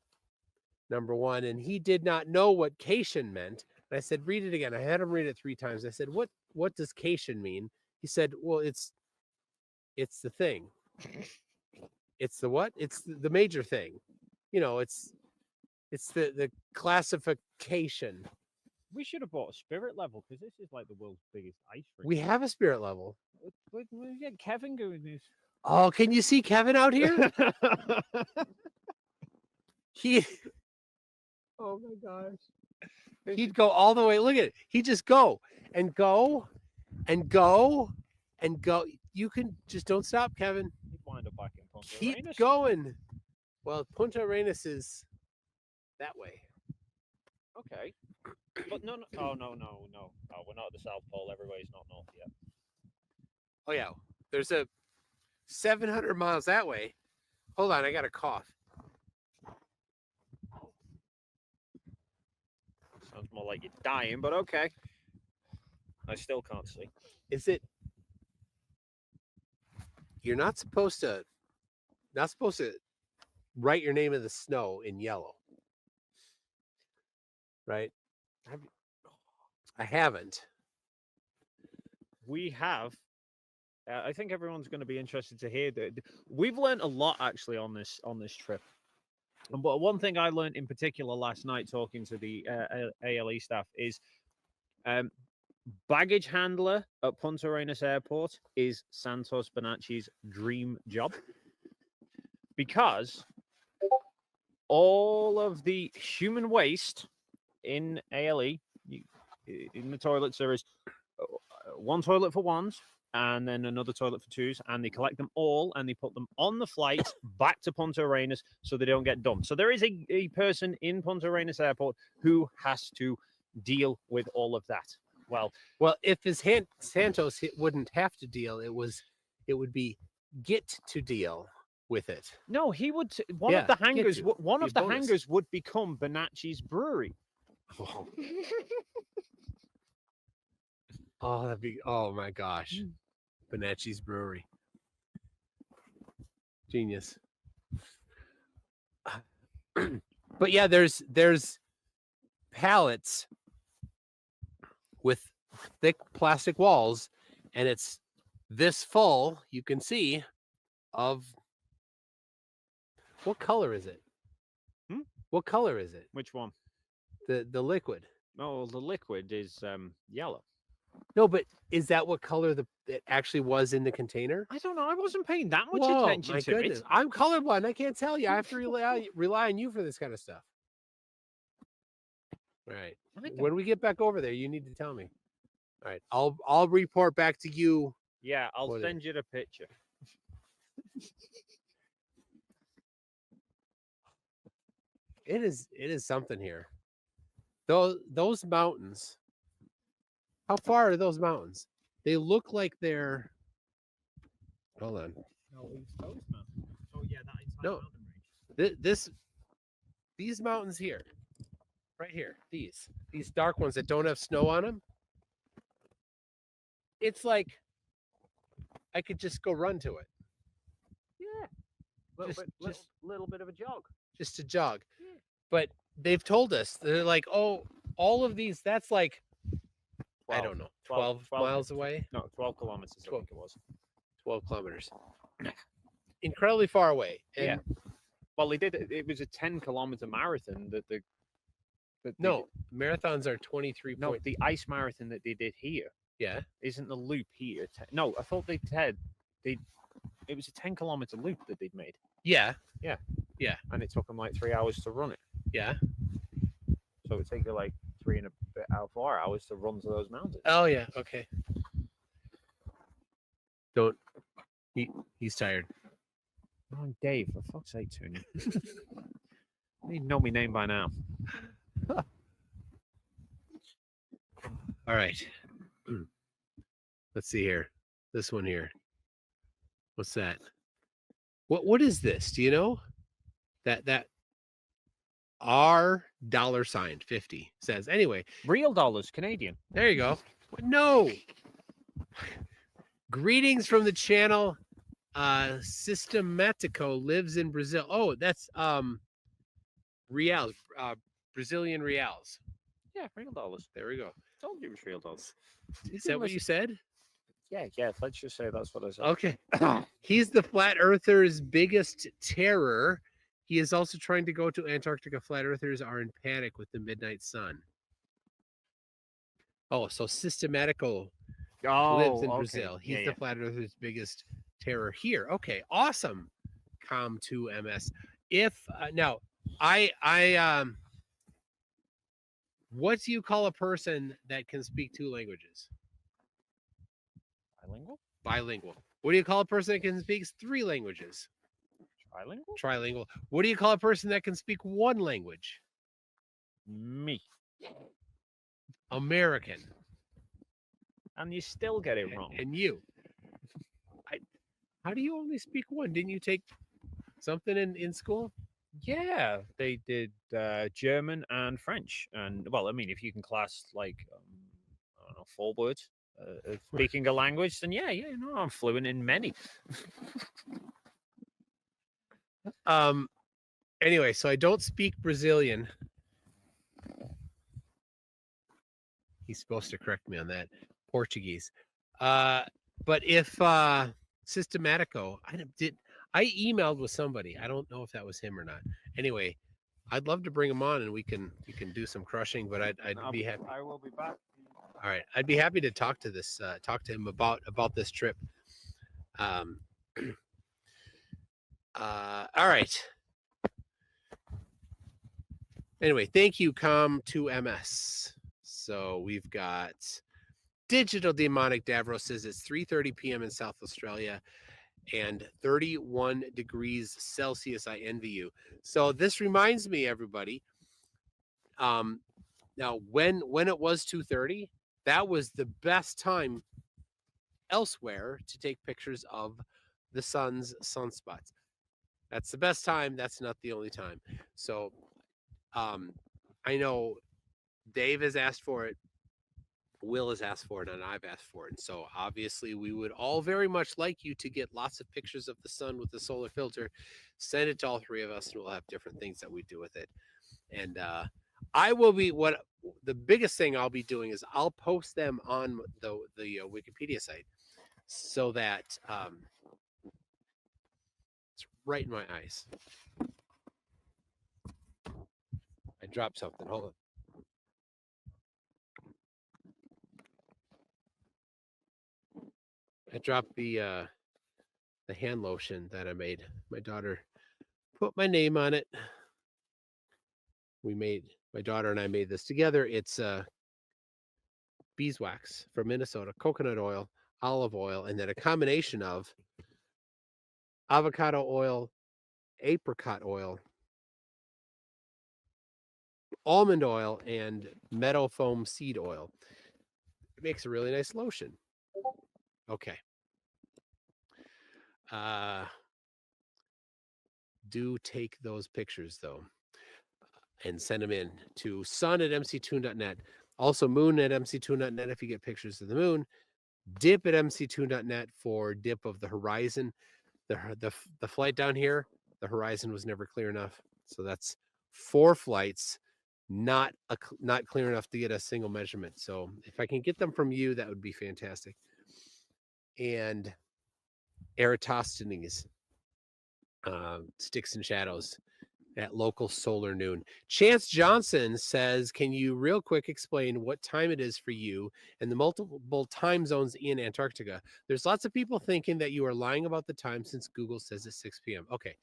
number one, and he did not know what cation meant. And I said, read it again. I had him read it 3 times. I said, what does cation mean? He said, well, it's the thing. It's the what? It's the major thing. You know, it's the classification.
We should have bought a spirit level, because this is like the world's biggest ice rink.
We have a spirit level.
We get Kevin doing this.
Oh, can you see Kevin out here? Oh my gosh. He'd go all the way. Look at it. He'd just go and go and go and go. You can just don't stop, Kevin.
He'd wind up back in Punta
Keep
Arenas.
going. Well, Punta Arenas is that way.
Okay. But no. Oh, no. Oh, we're not at the South Pole. Everybody's not north yet.
Oh, yeah. There's a 700 miles that way. Hold on. I got a cough.
Sounds more like you're dying, but okay. I still can't see.
Is it? You're not supposed to write your name in the snow in yellow. Right? I haven't.
We have. I think everyone's going to be interested to hear that we've learned a lot actually on this trip. But one thing I learned in particular last night talking to the ALE staff is baggage handler at Punta Arenas Airport is Santos Bonacci's dream job, because all of the human waste in ALE, in the toilets, there is one toilet for ones and then another toilet for twos, and they collect them all and they put them on the flight back to Punta Arenas so they don't get dumped. So there is a person in Punta Arenas Airport who has to deal with all of that. Well,
if his Santos wouldn't have to deal, it was It would be get to deal with it.
No, he would. One
Yeah,
of the
get
hangars.
to.
One
Be
of
a
the
bonus.
hangars would become Bonacci's brewery.
Oh. Oh, that'd be. Oh my gosh, Bonacci's brewery. Genius. But yeah, there's pallets with thick plastic walls, and it's this full, you can see, of what color is it? What color is it?
Which one?
The liquid.
Oh, the liquid is yellow.
No, but is that what color it actually was in the container?
I don't know. I wasn't paying that much
Whoa,
attention
my
to
goodness.
it.
I'm colorblind. I can't tell you. I have to rely on you for this kind of stuff. All right. When we get back over there, you need to tell me. All right. I'll report back to you.
Yeah, I'll send you the picture.
It is something here. Those mountains. How far are those mountains? They look like they're. Hold on.
No, East Coast Mountain. Oh yeah, that entire
No.
mountain range.
These mountains here, right here, these dark ones that don't have snow on them. It's like I could just go run to it.
Yeah. Little bit of a jog.
Just to jog.
Yeah.
But they've told us, they're like, oh, all of these, that's like
12,
I don't know, 12 miles away.
No, 12 kilometers.
12.
I think it was.
12 kilometers. Incredibly far away. And
Yeah. Well, they did. It was a 10-kilometer marathon that the.
No, marathons are 23.
No, the ice marathon that they did here.
Yeah.
Isn't the loop here? No, I thought they said it was a 10-kilometer loop that they'd made.
Yeah.
Yeah.
Yeah.
And it took them like 3 hours to run it.
Yeah.
So it would take you like 3 and a bit out 4 hours to run to those mountains.
Oh yeah. Okay. Don't. He's tired.
Oh, Dave, for fuck's sake, Tony. You know my name by now.
All right. Let's see here. This one here. What's that? What is this? Do you know? That R $50 says. Anyway.
Real dollars, Canadian.
There you go. No. Greetings from the channel. Systematico lives in Brazil. Oh, that's reals, Brazilian reals.
Yeah, real dollars.
There we go.
Told you it was real dollars.
Is that what you said?
Yeah. Let's just say that's what I said.
Okay. He's the flat earthers' biggest terror. He is also trying to go to Antarctica. Flat earthers are in panic with the midnight sun. Oh, so Systematico lives in Brazil. He's the flat earthers' biggest terror here. Okay, awesome. Com2MS. If now I what do you call a person that can speak 2 languages?
Bilingual?
Bilingual. What do you call a person that can speak 3 languages?
Trilingual?
Trilingual. What do you call a person that can speak 1 language?
Me.
American.
And you still get it wrong.
And you. How do you only speak 1? Didn't you take something in school?
Yeah, they did German and French. And, well, I mean, if you can class, like, I don't know, 4 words of speaking a language, then yeah, no, I'm fluent in many.
Anyway, so I don't speak Brazilian. He's supposed to correct me on that. Portuguese. But if Systematico, I emailed with somebody. I don't know if that was him or not. Anyway, I'd love to bring him on and we can do some crushing, but I'd be happy.
I will be back.
All right. I'd be happy to talk to him about this trip. All right. Anyway, thank you, Com2MS. So we've got Digital Demonic Davros says it's 3:30 p.m. in South Australia and 31 degrees Celsius. I envy you. So this reminds me, everybody. Now when it was 2:30, that was the best time elsewhere to take pictures of the sun's sunspots. That's the best time. That's not the only time. So I know Dave has asked for it, Will has asked for it, and I've asked for it. And so obviously we would all very much like you to get lots of pictures of the sun with the solar filter. Send it to all three of us, and we'll have different things that we do with it. And I will be the biggest thing I'll be doing is I'll post them on the Wikipedia site so that it's right in my eyes. I dropped something. Hold on. I dropped the hand lotion that I made. My daughter put my name on it. My daughter and I made this together. It's beeswax from Minnesota, coconut oil, olive oil, and then a combination of avocado oil, apricot oil, almond oil, and meadow foam seed oil. It makes a really nice lotion. Okay. Do take those pictures though and send them in to sun@mctoon.net. Also moon@mctoon.net if you get pictures of the moon. Dip@mctoon.net for dip of the horizon. The flight down here, the horizon was never clear enough. So that's 4 flights, not clear enough to get a single measurement. So if I can get them from you, that would be fantastic. And Eratosthenes, Sticks and Shadows at local solar noon. Chance Johnson says, can you real quick explain what time it is for you and the multiple time zones in Antarctica? There's lots of people thinking that you are lying about the time since Google says it's 6 p.m. Okay.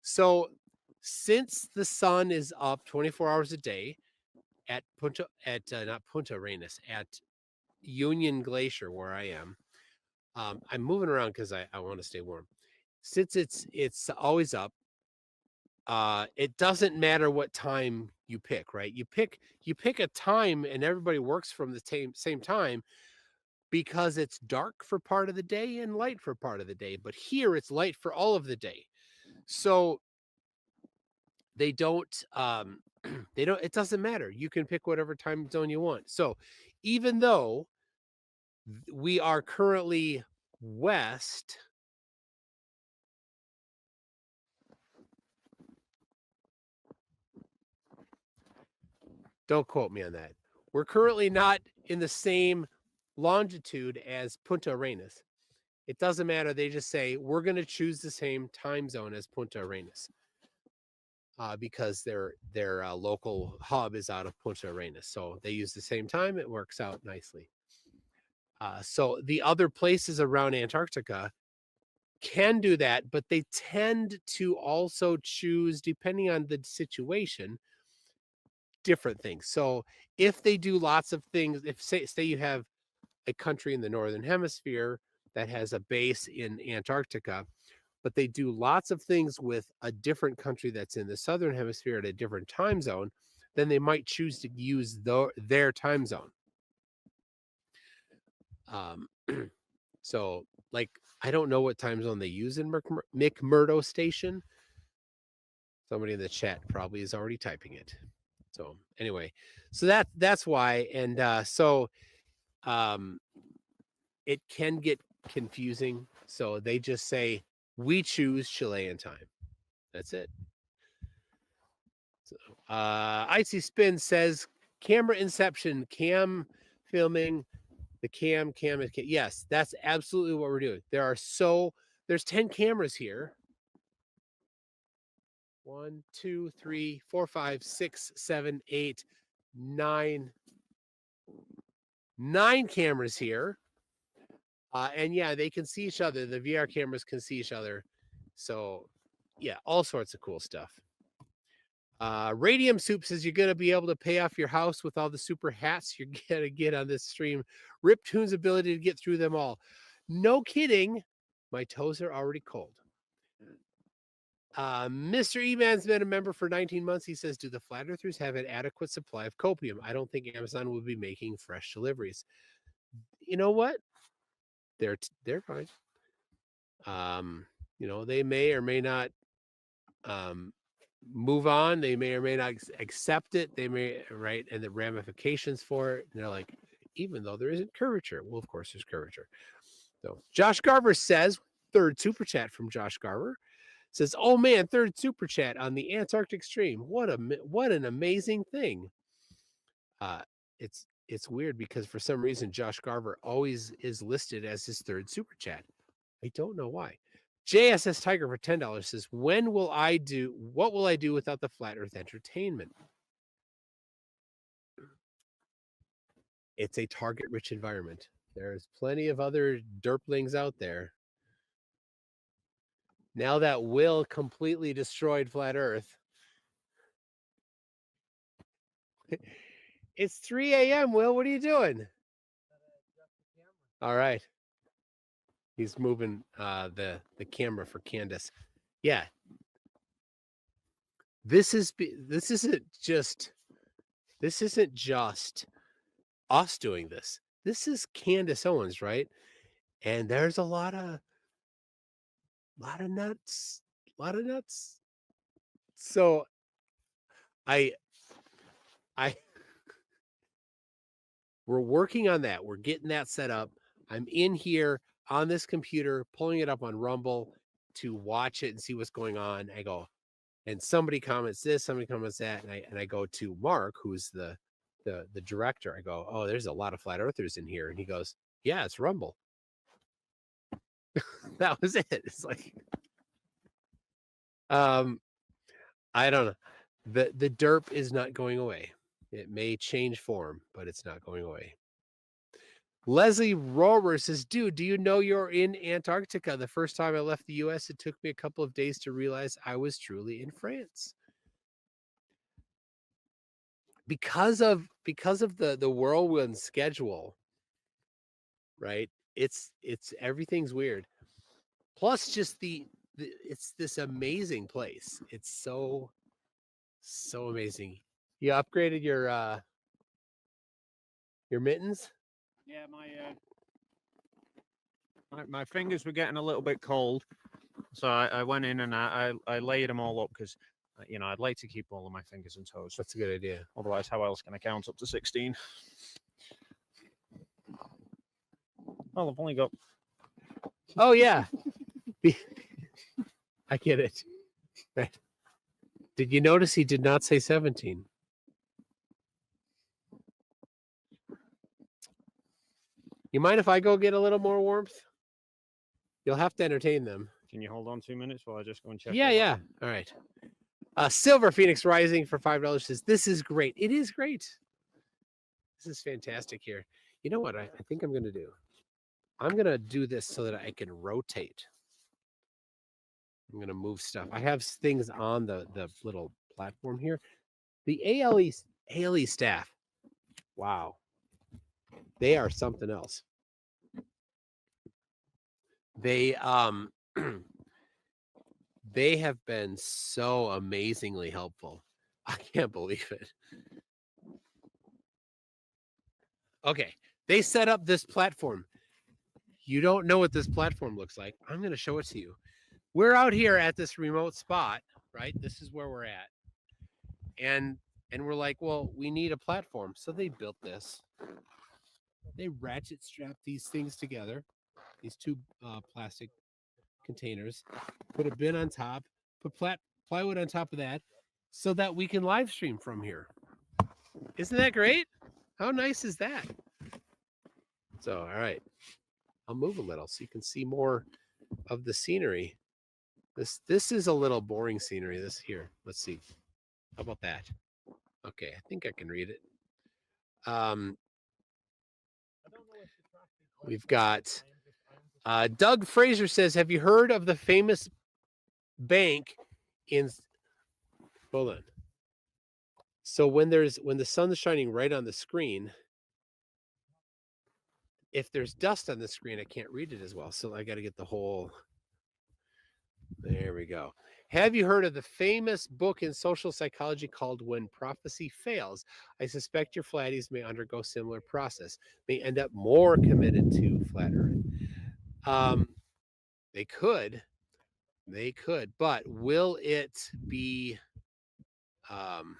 So since the sun is up 24 hours a day at not Punta Arenas, at Union Glacier where I am, I'm moving around because I want to stay warm. Since it's always up, it doesn't matter what time you pick, right? You pick a time and everybody works from the same time because it's dark for part of the day and light for part of the day. But here it's light for all of the day. So they don't it doesn't matter. You can pick whatever time zone you want. So even though we are currently west, don't quote me on that. We're currently not in the same longitude as Punta Arenas. It doesn't matter. They just say, we're going to choose the same time zone as Punta Arenas because their local hub is out of Punta Arenas. So they use the same time. It works out nicely. So the other places around Antarctica can do that, but they tend to also choose, depending on the situation, different things. So if they do lots of things, if say you have a country in the northern hemisphere that has a base in Antarctica, but they do lots of things with a different country that's in the southern hemisphere at a different time zone, then they might choose to use their time zone. So like, I don't know what time zone they use in McMurdo Station. Somebody in the chat probably is already typing it. So anyway, so that's why. And so it can get confusing. So they just say, we choose Chilean time. That's it. So Icy Spin says, camera inception, cam filming, the cam. Yes, that's absolutely what we're doing. There's 10 cameras here. 1, 2, 3, 4, 5, 6, 7, 8, 9. 9 cameras here. And yeah, they can see each other. The VR cameras can see each other. So yeah, all sorts of cool stuff. Radium Soup says you're going to be able to pay off your house with all the super hats you're going to get on this stream. Rip Toon's ability to get through them all. No kidding. My toes are already cold. Mr. E-Man's been a member for 19 months. He says, do the flat earthers have an adequate supply of copium? I don't think Amazon will be making fresh deliveries. You know what? they're fine. You know, they may or may not move on. They may or may not accept it. They may, right, and the ramifications for it. And they're like, even though there isn't curvature. Well, of course, there's curvature. So Josh Garver says, third super chat from Josh Garver says, "Oh man, third super chat on the Antarctic stream. What an amazing thing." It's weird because for some reason Josh Garver always is listed as his third super chat. I don't know why. JSS Tiger for $10 says, what will I do without the Flat Earth entertainment? It's a target-rich environment. There's plenty of other derplings out there. Now that Will completely destroyed Flat Earth. It's 3 a.m., Will. What are you doing? All right. He's moving the camera for Candace. Yeah. This isn't just us doing this. This is Candace Owens, right? And there's a lot of nuts. So we're working on that. We're getting that set up. I'm in here on this computer, pulling it up on Rumble to watch it and see what's going on. I go, and somebody comments this, somebody comments that, and I go to Mark, who's the director. I go, oh, there's a lot of flat earthers in here, and he goes, yeah, it's Rumble. That was it. It's like, I don't know. The derp is not going away. It may change form, but it's not going away. Leslie Rower says, dude, do you know you're in Antarctica? The first time I left the U.S., it took me a couple of days to realize I was truly in France. Because of the whirlwind schedule, right? It's everything's weird. Plus, just it's this amazing place. It's so amazing. You upgraded your mittens?
Yeah, my fingers were getting a little bit cold, so I went in and I layered them all up because I'd like to keep all of my fingers and toes.
That's a good idea.
Otherwise, how else can I count up to 16? Well, I've only got.
Oh yeah, I get it. Right. Did you notice he did not say 17? You mind if I go get a little more warmth? You'll have to entertain them.
Can you hold on 2 minutes while I just go and check?
Yeah. All right. Silver Phoenix Rising for $5 says, this is great. It is great. This is fantastic here. You know what I think I'm going to do? I'm going to do this so that I can rotate. I'm going to move stuff. I have things on the little platform here. The ALE staff. Wow. They are something else. They they have been so amazingly helpful. I can't believe it. Okay, they set up this platform. You don't know what this platform looks like. I'm going to show it to you. We're out here at this remote spot, right? This is where we're at. And we're like, well, we need a platform. So they built this. They ratchet strap these things together, these two plastic containers, put a bin on top, put plywood on top of that so that we can live stream from here. Isn't that great? How nice is that? So, all right, I'll move a little so you can see more of the scenery. This is a little boring scenery. This here, let's see. How about that? Okay, I think I can read it. We've got Doug Fraser says, have you heard of the famous bank in, hold on. So when the sun's shining right on the screen, if there's dust on the screen, I can't read it as well. So I got to get the whole, there we go. Have you heard of the famous book in social psychology called When Prophecy Fails? I suspect your flatties may undergo similar process, may end up more committed to flat earth. They could, but will it be? I'm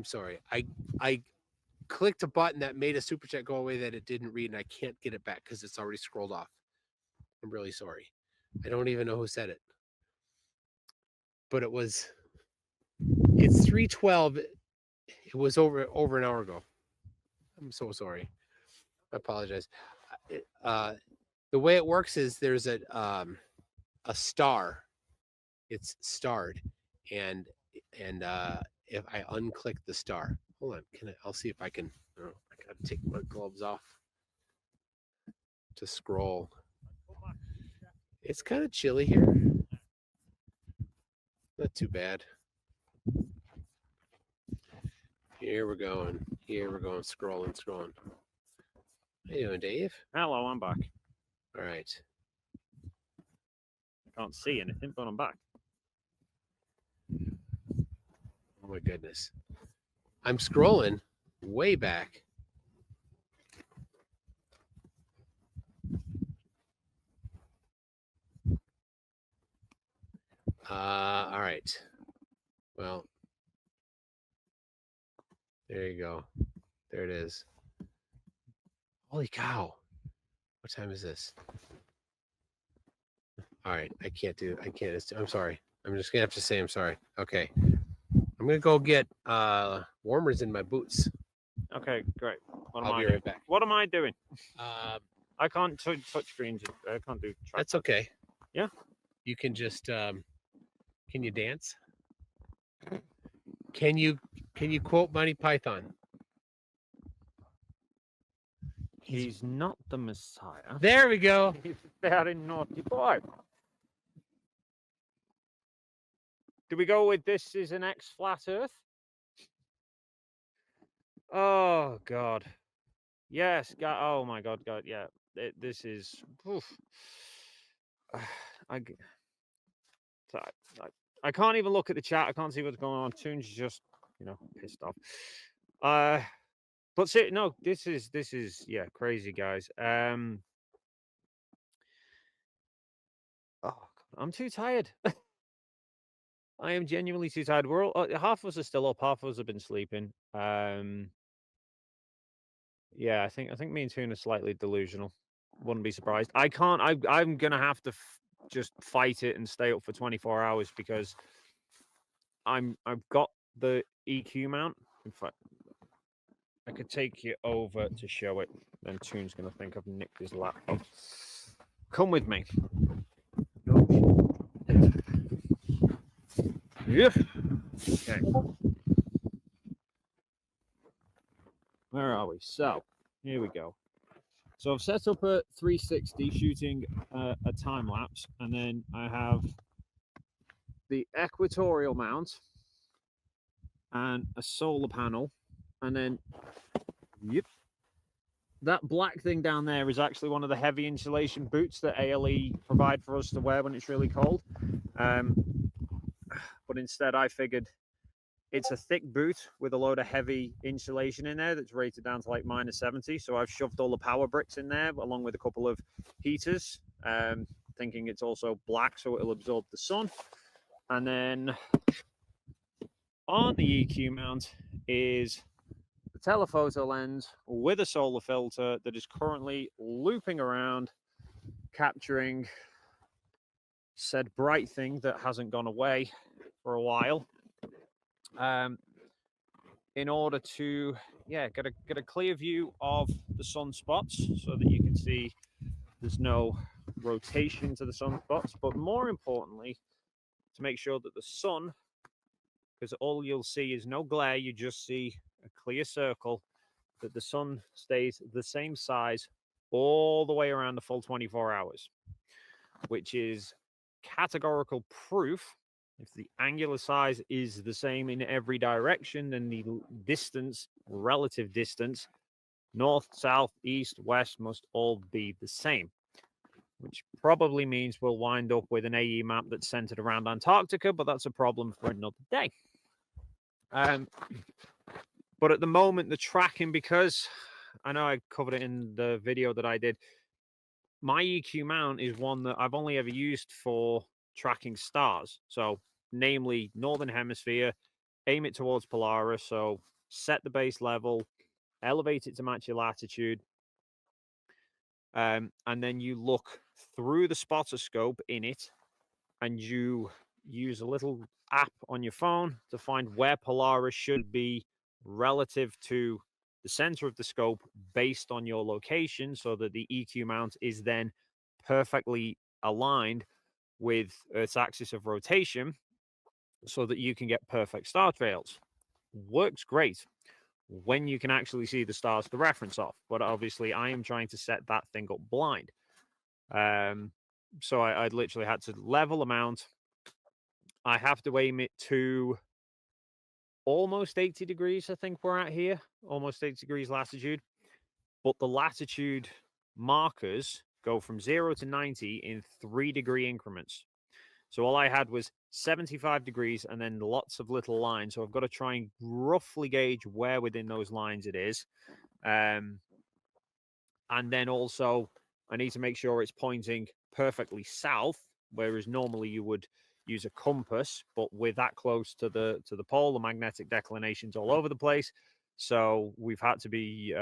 sorry. I clicked a button that made a super chat go away that it didn't read, and I can't get it back because it's already scrolled off. I'm really sorry. I don't even know who said it, but it's 3:12. It was over an hour ago. I'm so sorry. I apologize. The way it works is there's a star. It's starred, and if I unclick the star, hold on. I'll see if I can. Oh, I gotta take my gloves off to scroll. It's kind of chilly here. Not too bad. Here we're going. Scrolling. How you doing, Dave?
Hello, I'm back.
All right.
I can't see anything, but I'm back.
Oh my goodness. I'm scrolling way back. All right. Well, there you go. There it is. Holy cow. What time is this? All right. I can't. I'm sorry. I'm just going to have to say I'm sorry. Okay. I'm going to go get warmers in my boots.
Okay, great.
I'll be right back.
What am I doing? I can't touch screens. I can't do track.
That's okay.
Yeah.
You can just can you dance? Can you quote Monty Python?
He's not the Messiah.
There we go.
He's a very naughty boy. Do we go with this is an X flat Earth? Oh God. Yes, God. Oh my God, God. Yeah. This is. Oof. I can't even look at the chat. I can't see what's going on. Toon's just, pissed off. But see, no, this is yeah, crazy, guys. Oh God, I'm too tired. I am genuinely too tired. We're all, half of us are still up, half of us have been sleeping. Yeah, I think me and Toon are slightly delusional. Wouldn't be surprised. I'm gonna have to just fight it and stay up for 24 hours because I've got the EQ mount. In fact, I could take you over to show it. Then Toon's gonna think I've nicked his laptop. Come with me. Yeah. Okay. Where are we? So here we go. So I've set up a 360 shooting a time lapse, and then I have the equatorial mount and a solar panel, and then that black thing down there is actually one of the heavy insulation boots that ALE provide for us to wear when it's really cold. But instead I figured it's a thick boot with a load of heavy insulation in there that's rated down to like -70. So I've shoved all the power bricks in there along with a couple of heaters, thinking it's also black so it'll absorb the sun. And then on the EQ mount is the telephoto lens with a solar filter that is currently looping around, capturing said bright thing that hasn't gone away for a while, in order to get a clear view of the sunspots so that you can see there's no rotation to the sunspots, but more importantly to make sure that the sun, because all you'll see is no glare, you just see a clear circle, that the sun stays the same size all the way around the full 24 hours, which is categorical proof. If the angular size is the same in every direction, then the distance, relative distance, north, south, east, west must all be the same, which probably means we'll wind up with an AE map that's centered around Antarctica, but that's a problem for another day. But at the moment, the tracking, because I know I covered it in the video that I did, my EQ mount is one that I've only ever used for tracking stars. So, namely, Northern Hemisphere, aim it towards Polaris. So, set the base level, elevate it to match your latitude. And then you look through the spotter scope in it, and you use a little app on your phone to find where Polaris should be relative to the center of the scope based on your location, so that the EQ mount is then perfectly aligned with Earth's axis of rotation so that you can get perfect star trails. Works great when you can actually see the stars to reference off. But obviously, I am trying to set that thing up blind. So I literally had to level a mount. I have to aim it to almost 80 degrees, I think we're at here. Almost 80 degrees latitude. But the latitude markers go from 0 to 90 in 3-degree increments. So all I had was 75 degrees and then lots of little lines. So I've got to try and roughly gauge where within those lines it is. And then also I need to make sure it's pointing perfectly south, whereas normally you would use a compass, but we're that close to the pole, the magnetic declination's all over the place. So we've had to be,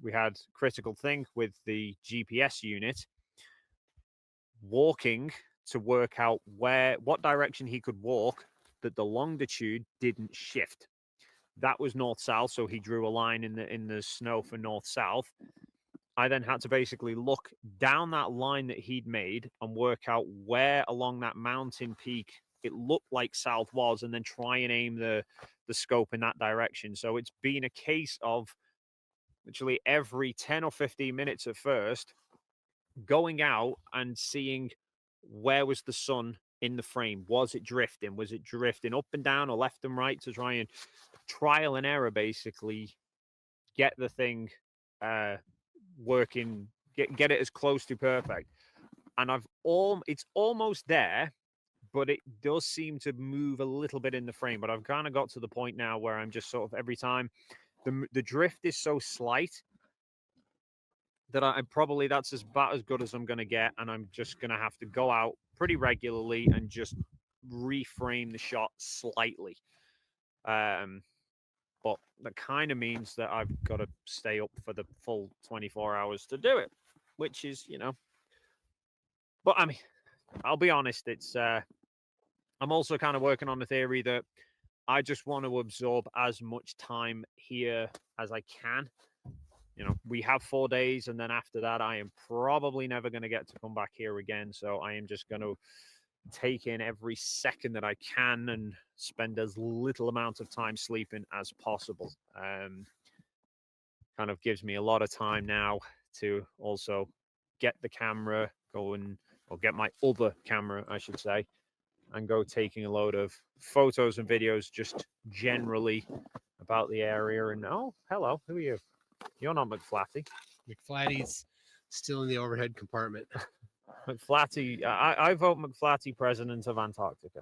we had critical think with the GPS unit walking to work out what direction he could walk that the longitude didn't shift. That was north-south, so he drew a line in the snow for north-south. I then had to basically look down that line that he'd made and work out where along that mountain peak it looked like south was, and then try and aim the scope in that direction. So it's been a case of literally every 10 or 15 minutes at first going out and seeing where was the sun in the frame. Was it drifting? Was it drifting up and down or left and right, to try and trial and error basically get the thing working, get it as close to perfect. And it's almost there, but it does seem to move a little bit in the frame. But I've kind of got to the point now where I'm just sort of every time the drift is so slight that that's about as good as I'm going to get, and I'm just going to have to go out pretty regularly and just reframe the shot slightly. But that kind of means that I've got to stay up for the full 24 hours to do it, which is, but I mean, I'll be honest, it's, I'm also kind of working on the theory that I just want to absorb as much time here as I can. We have 4 days, and then after that, I am probably never going to get to come back here again. So I am just going to take in every second that I can and spend as little amount of time sleeping as possible. Kind of gives me a lot of time now to also get the camera going, or get my other camera, I should say, and go taking a load of photos and videos just generally about the area. And oh, hello, who are you? You're not McFlatty.
McFlatty's still in the overhead compartment.
McFlatty, I vote McFlatty president of Antarctica.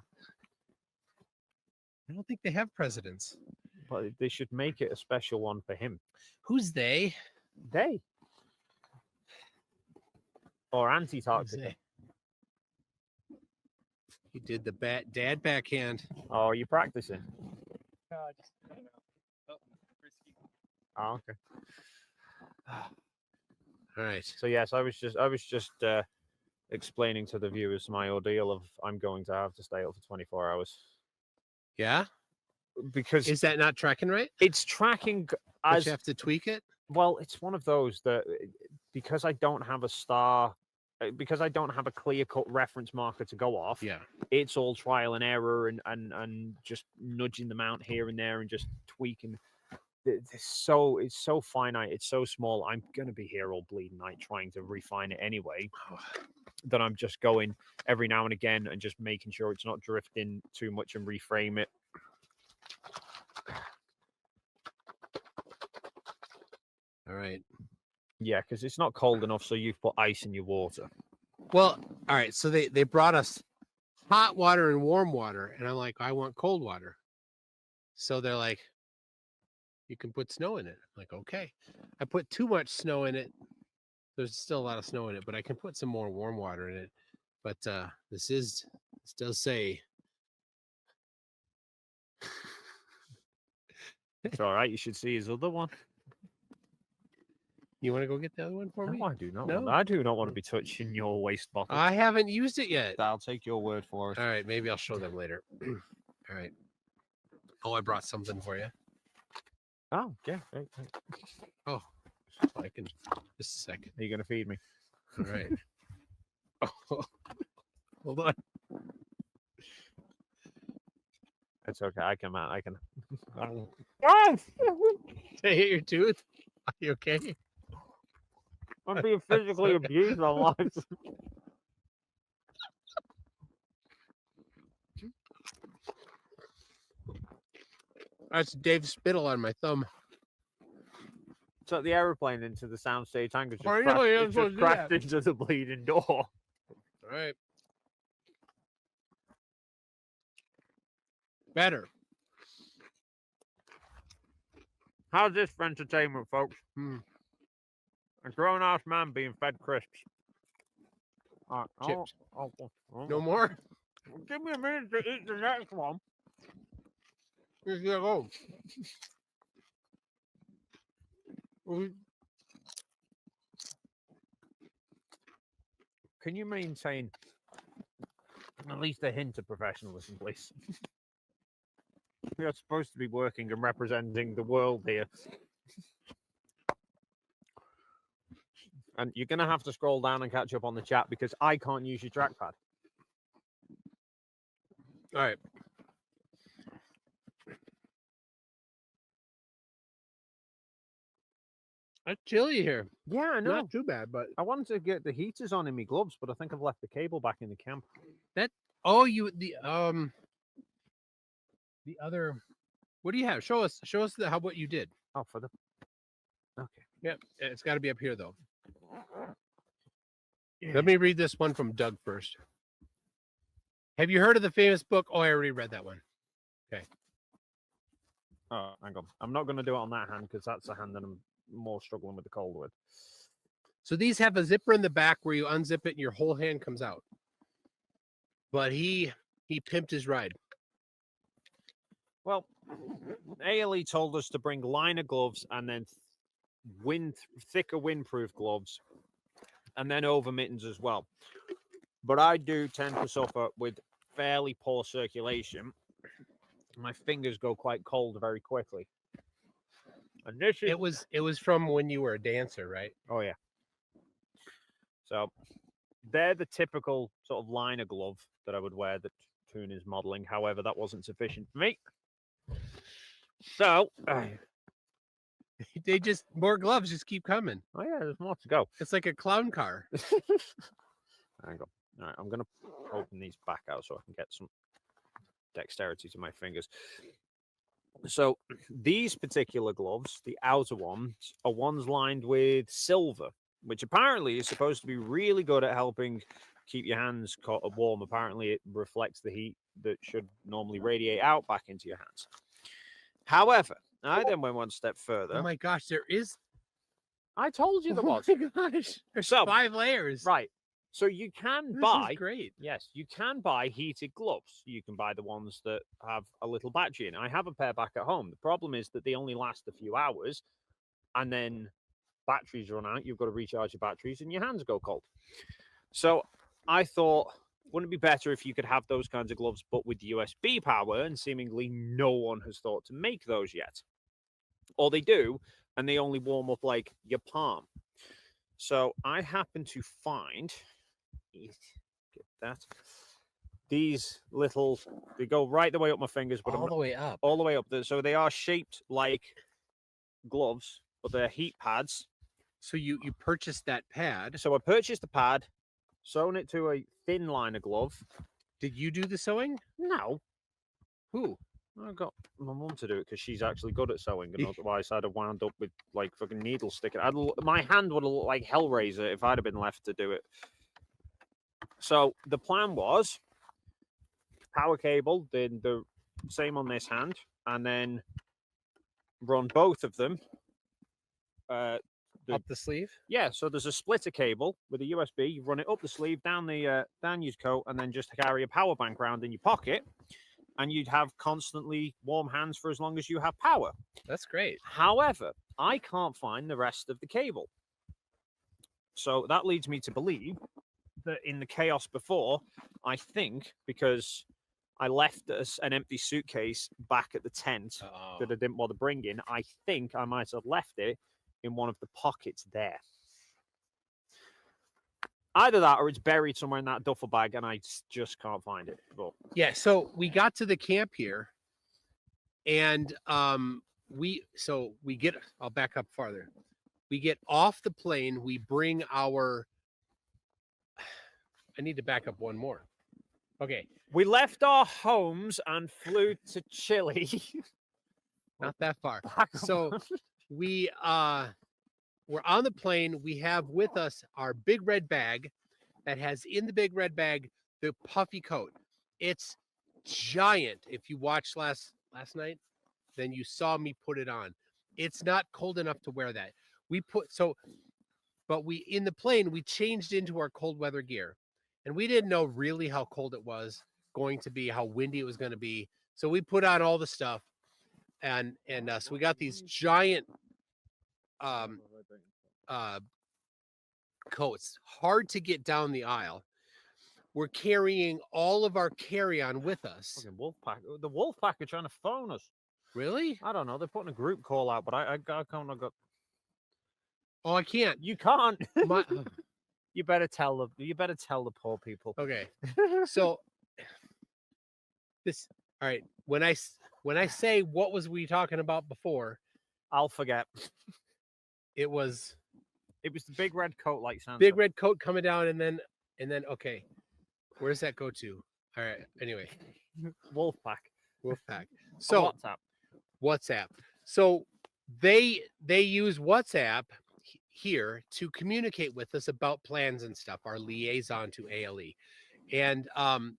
I don't think they have presidents.
But they should make it a special one for him.
Who's they?
They. Or anti-Tarctica.
You did the dad backhand.
Oh, are you practicing?
No, I just, I don't know. Oh, risky.
Oh, okay.
All right.
So yes, I was just explaining to the viewers my ordeal of I'm going to have to stay up for 24 hours.
Yeah?
Because
is that not tracking right?
It's tracking
as you have to tweak it?
Well, it's one of those that because I don't have a star, because I don't have a clear-cut reference marker to go off,
yeah,
it's all trial and error and just nudging the mount here and there and just tweaking. It's so finite, it's so small. I'm gonna be here all bleeding night trying to refine it anyway. That I'm just going every now and again and just making sure it's not drifting too much and reframe it.
All right.
Yeah, because it's not cold enough, so you've put ice in your water.
Well, all right. So they brought us hot water and warm water, and I'm like, I want cold water. So they're like, you can put snow in it. I'm like, okay. I put too much snow in it. There's still a lot of snow in it, but I can put some more warm water in it. But this does say
It's all right. You should see his other one.
You want to go get the other one for me?
No, I do not.
No?
I do not want to be touching your waste bottle.
I haven't used it yet.
I'll take your word for it.
All right, maybe I'll show them later. All right. Oh, I brought something for you.
Oh, yeah. Great.
Oh, I can. Just a second.
Are you going to feed me?
All right. Oh, hold on.
It's okay. I can.
Did I hit your tooth? Are you okay?
I'm being physically abused on live.
That's Dave's spittle on my thumb.
Took the aeroplane into the soundstage hangar.
Just
crashed into the bleeding door.
All right. Better.
How's this for entertainment, folks? A grown-ass man being fed crisps.
Chips.
Oh.
No more?
Give me a minute to eat the next one.
Here's the go.
Can you maintain at least a hint of professionalism, please? We are supposed to be working and representing the world here. And you're going to have to scroll down and catch up on the chat because I can't use your trackpad.
All right. It's chilly here.
Yeah, I know.
Not too bad, but
I wanted to get the heaters on in my gloves, but I think I've left the cable back in the camp.
The other. What do you have? Show us what you did.
Oh, for the. Okay.
Yep, it's got to be up here though. Let me read this one from Doug first. Have you heard of the famous book? Oh, I already read that one. Okay.
Oh, hang on. I'm not going to do it on that hand because that's a hand that I'm more struggling with the cold with.
So these have a zipper in the back where you unzip it and your whole hand comes out. But he pimped his ride.
Well, ALE told us to bring liner gloves and then thicker windproof gloves and then over mittens as well. But I do tend to suffer with fairly poor circulation. My fingers go quite cold very quickly. And this is...
It was from when you were a dancer, right?
Oh, yeah. So they're the typical sort of liner glove that I would wear that Toon is modeling. However, that wasn't sufficient for me. So
they just more gloves just keep coming.
Oh yeah, there's more to go.
It's like a clown car.
Hang on. All right, I'm gonna open these back out so I can get some dexterity to my fingers. So these particular gloves, the outer ones, are ones lined with silver, which apparently is supposed to be really good at helping keep your hands warm. Apparently, it reflects the heat that should normally radiate out back into your hands. However, I then went one step further.
Oh my gosh, there is.
I told you there was.
Oh my gosh, there's 5 layers.
Right. So you can
This
buy.
is great.
Yes, you can buy heated gloves. You can buy the ones that have a little battery in. I have a pair back at home. The problem is that they only last a few hours, and then batteries run out. You've got to recharge your batteries, and your hands go cold. So I thought, wouldn't it be better if you could have those kinds of gloves, but with USB power? And seemingly no one has thought to make those yet. Or they do, and they only warm up like your palm. So I happen to find, get that, these little, they go right the way up my fingers, but
all the way up.
All the way up. So they are shaped like gloves, but they're heat pads.
So you purchased that pad.
So I purchased the pad, sewn it to a thin liner glove.
Did you do the sewing?
No.
Who?
I got my mum to do it because she's actually good at sewing, and otherwise I'd have wound up with like fucking needles sticking. My hand would have looked like Hellraiser if I'd have been left to do it. So the plan was power cable, then the same on this hand, and then run both of them
up the sleeve.
Yeah, so there's a splitter cable with a USB. You run it up the sleeve, down your coat, and then just carry a power bank around in your pocket, and you'd have constantly warm hands for as long as you have power.
That's great.
However, I can't find the rest of the cable. So that leads me to believe that in the chaos before, I think because I left an empty suitcase back at the tent that I didn't bother bringing, I think I might have left it in one of the pockets there. Either that or it's buried somewhere in that duffel bag and I just can't find it. But
yeah, so we got to the camp here and I'll back up farther. We get off the plane, we bring I need to back up one more. Okay.
We left our homes and flew to Chile.
Not that far. So we're on the plane. We have with us our big red bag that has in the big red bag the puffy coat. It's giant. If you watched last night, then you saw me put it on. It's not cold enough to wear that. But in the plane, we changed into our cold weather gear. And we didn't know really how cold it was going to be, how windy it was going to be. So we put on all the stuff. And so we got these giant coats, hard to get down the aisle. We're carrying all of our carry-on with us.
The Wolfpack are trying to phone us.
Really?
I don't know. They're putting a group call out, but I can't.
Oh, I can't.
You can't. You better tell them. You better tell the poor people.
Okay. So all right. When I say what was we talking about before,
I'll forget.
It was
the big red coat like Santa.
Big red coat coming down and then okay. Where does that go to? All right. Anyway.
Wolfpack.
So WhatsApp. So they use WhatsApp here to communicate with us about plans and stuff, our liaison to ALE. And so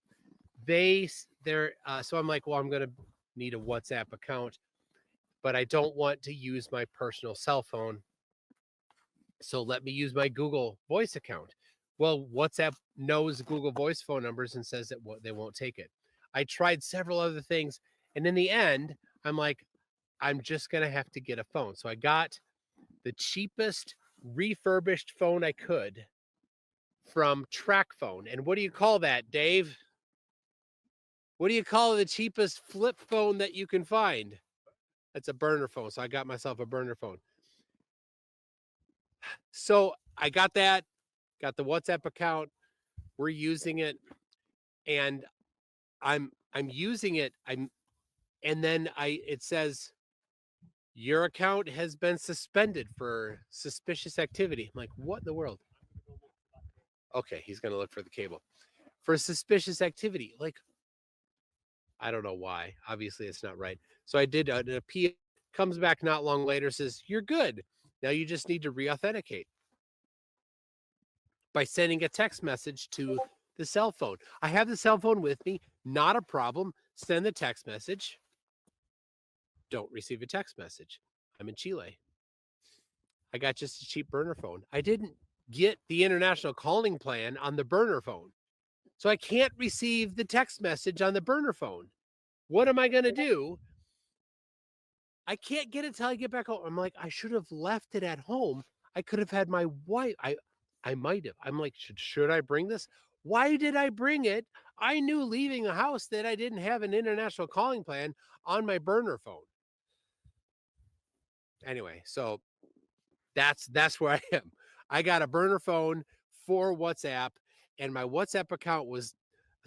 I'm like, well, I'm going to need a WhatsApp account, but I don't want to use my personal cell phone. So let me use my Google Voice account. Well, WhatsApp knows Google Voice phone numbers and says that they won't take it. I tried several other things. And in the end, I'm like, I'm just going to have to get a phone. So I got the cheapest refurbished phone I could from TrackPhone. And what do you call that, Dave? What do you call the cheapest flip phone that you can find? That's a burner phone. So I got myself a burner phone. So I got that, got the WhatsApp account. We're using it, and I'm using it. It says your account has been suspended for suspicious activity. I'm like, what in the world? Okay, he's gonna look for the cable for suspicious activity. Like, I don't know why. Obviously, it's not right. So I did an appeal. Comes back not long later, says you're good. Now you just need to re-authenticate by sending a text message to the cell phone. I have the cell phone with me, not a problem. Send the text message. Don't receive a text message. I'm in Chile. I got just a cheap burner phone. I didn't get the international calling plan on the burner phone. So I can't receive the text message on the burner phone. What am I going to do? I can't get it till I get back home. I'm like, I should have left it at home. I could have had my wife. I might have. I'm like, should I bring this? Why did I bring it? I knew leaving the house that I didn't have an international calling plan on my burner phone. Anyway, so that's where I am. I got a burner phone for WhatsApp, and my WhatsApp account was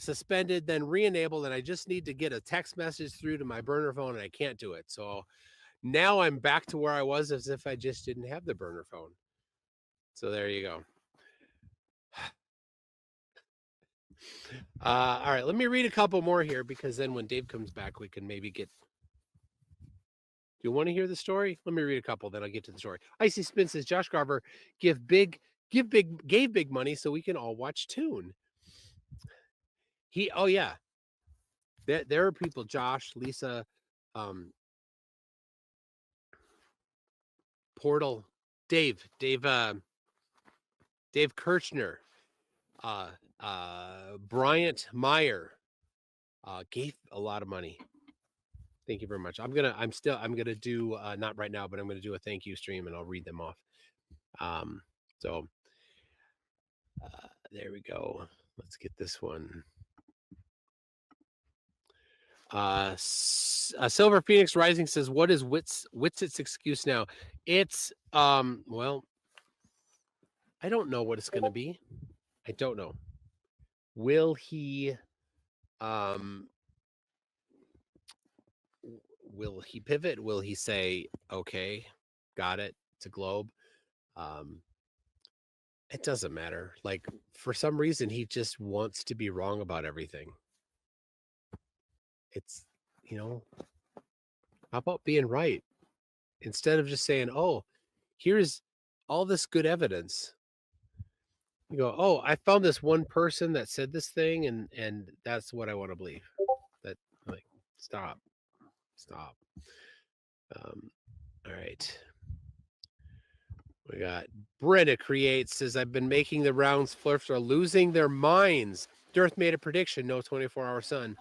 suspended, then re-enabled, and I just need to get a text message through to my burner phone, and I can't do it. So now I'm back to where I was as if I just didn't have the burner phone. So there you go. All right, let me read a couple more here, because then when Dave comes back, we can maybe get... Do you want to hear the story? Let me read a couple, then I'll get to the story. Icy Spin says, Josh Garver gave big money so we can all watch Toon. Oh yeah. There are people, Josh, Lisa, portal. Dave Kirchner, Bryant Meyer, gave a lot of money. Thank you very much. I'm gonna do not right now, but I'm gonna do a thank you stream and I'll read them off. So there we go. Let's get this one. Silver Phoenix Rising says, "What is Witzett's excuse now?" It's well, I don't know what it's going to be. I don't know. Will he pivot? Will he say, "Okay, got it. It's a globe"? It doesn't matter. Like, for some reason, he just wants to be wrong about everything. It's, how about being right? Instead of just saying, "Oh, here's all this good evidence." You go, "Oh, I found this one person that said this thing, and that's what I want to believe." That, like, stop. All right. We got Brenna Creates says, "I've been making the rounds. Flirts are losing their minds. Dearth made a prediction. No 24-hour sun."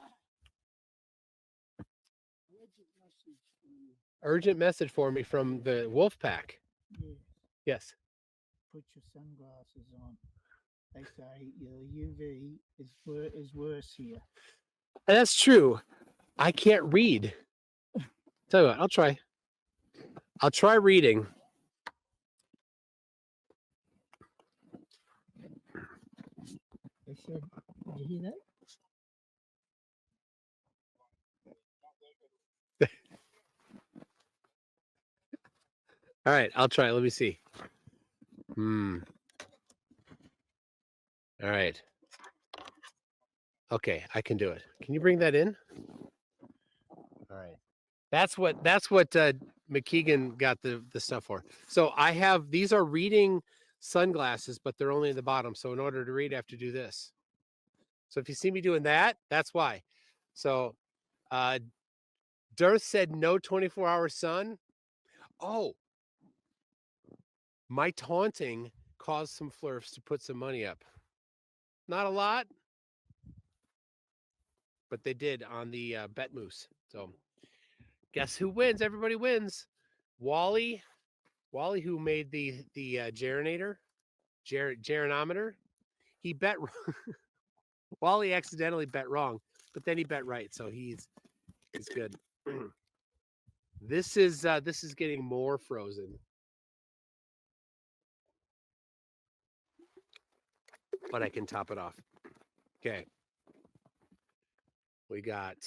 Urgent message for me from the wolf pack. Yes.
Put your sunglasses on. They say your UV is worse here.
That's true. I can't read. Tell you what, I'll try. I'll try reading.
They said, did you hear that?
All right, I'll try. Let me see. All right. Okay, I can do it. Can you bring that in? All right. That's what McKeegan got the stuff for. So I have, these are reading sunglasses, but they're only in the bottom. So in order to read, I have to do this. So if you see me doing that, that's why. So Darth said no 24-hour sun. Oh, my taunting caused some flurfs to put some money up. Not a lot, but they did on the bet moose. So guess who wins? Everybody wins. Wally, who made the gerinator, gerinometer, he bet. Wally accidentally bet wrong, but then he bet right, so he's good. This is getting more frozen, but I can top it off. Okay, we got.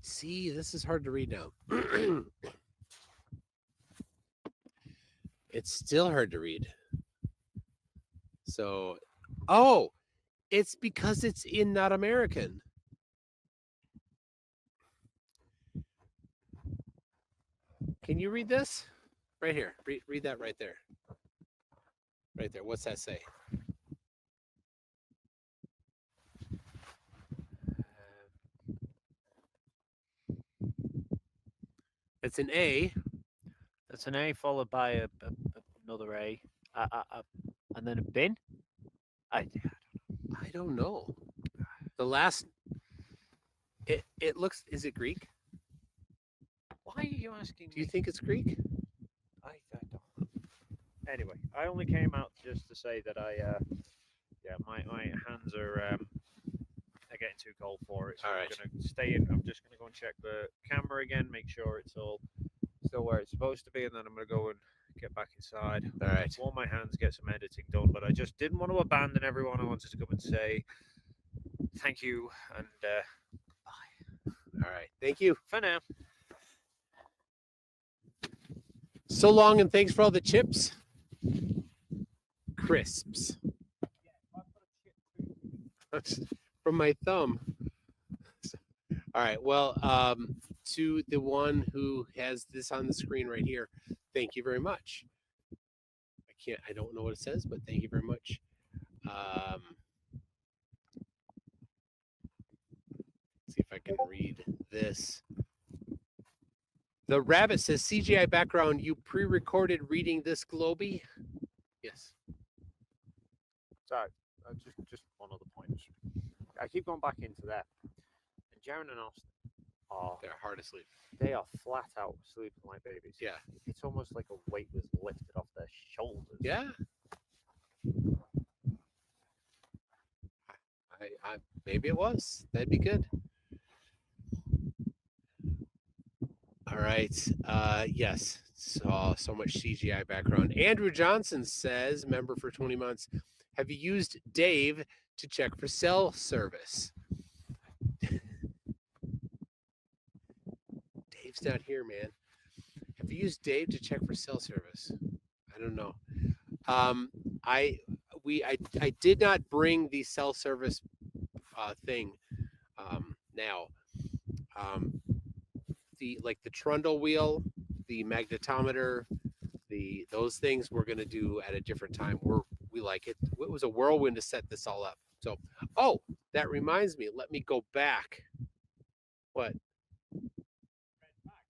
See, this is hard to read now. It's still hard to read. So, oh, it's because it's in Not American. Can you read this? Right here. Read that right there. Right there. What's that say? It's an A.
That's an A followed by another A, and then a bin. I
don't know. The last. It looks. Is it Greek?
Why are you asking?
Do you think it's Greek?
I don't. Anyway, I only came out just to say that my hands are getting too cold for it. So
all right.
I'm gonna stay in. I'm just gonna go and check the camera again, make sure it's all still where it's supposed to be, and then I'm gonna go and get back inside.
All right.
Warm my hands, get some editing done. But I just didn't want to abandon everyone. I wanted to come and say thank you and bye.
All right. Thank you
for now.
So long, and thanks for all the chips. Crisps. From my thumb. All right. Well, to the one who has this on the screen right here, thank you very much. I don't know what it says, but thank you very much. See if I can read this. The rabbit says CGI background. You pre-recorded reading this Globey. Yes.
So just one other point. I keep going back into that. And Jaron and Austin are
They're hard asleep.
They are flat out sleeping like babies.
Yeah.
It's almost like a weight was lifted off their shoulders.
Yeah. I maybe it was. That'd be good. All right. Yes. So much CGI background. Andrew Johnson says, member for 20 months. Have you used Dave to check for cell service? Dave's not here, man. Have you used Dave to check for cell service? I don't know. I did not bring the cell service thing now. The trundle wheel, the magnetometer, those things we're gonna do at a different time. We like it. It was a whirlwind to set this all up. So, oh, that reminds me. Let me go back. What?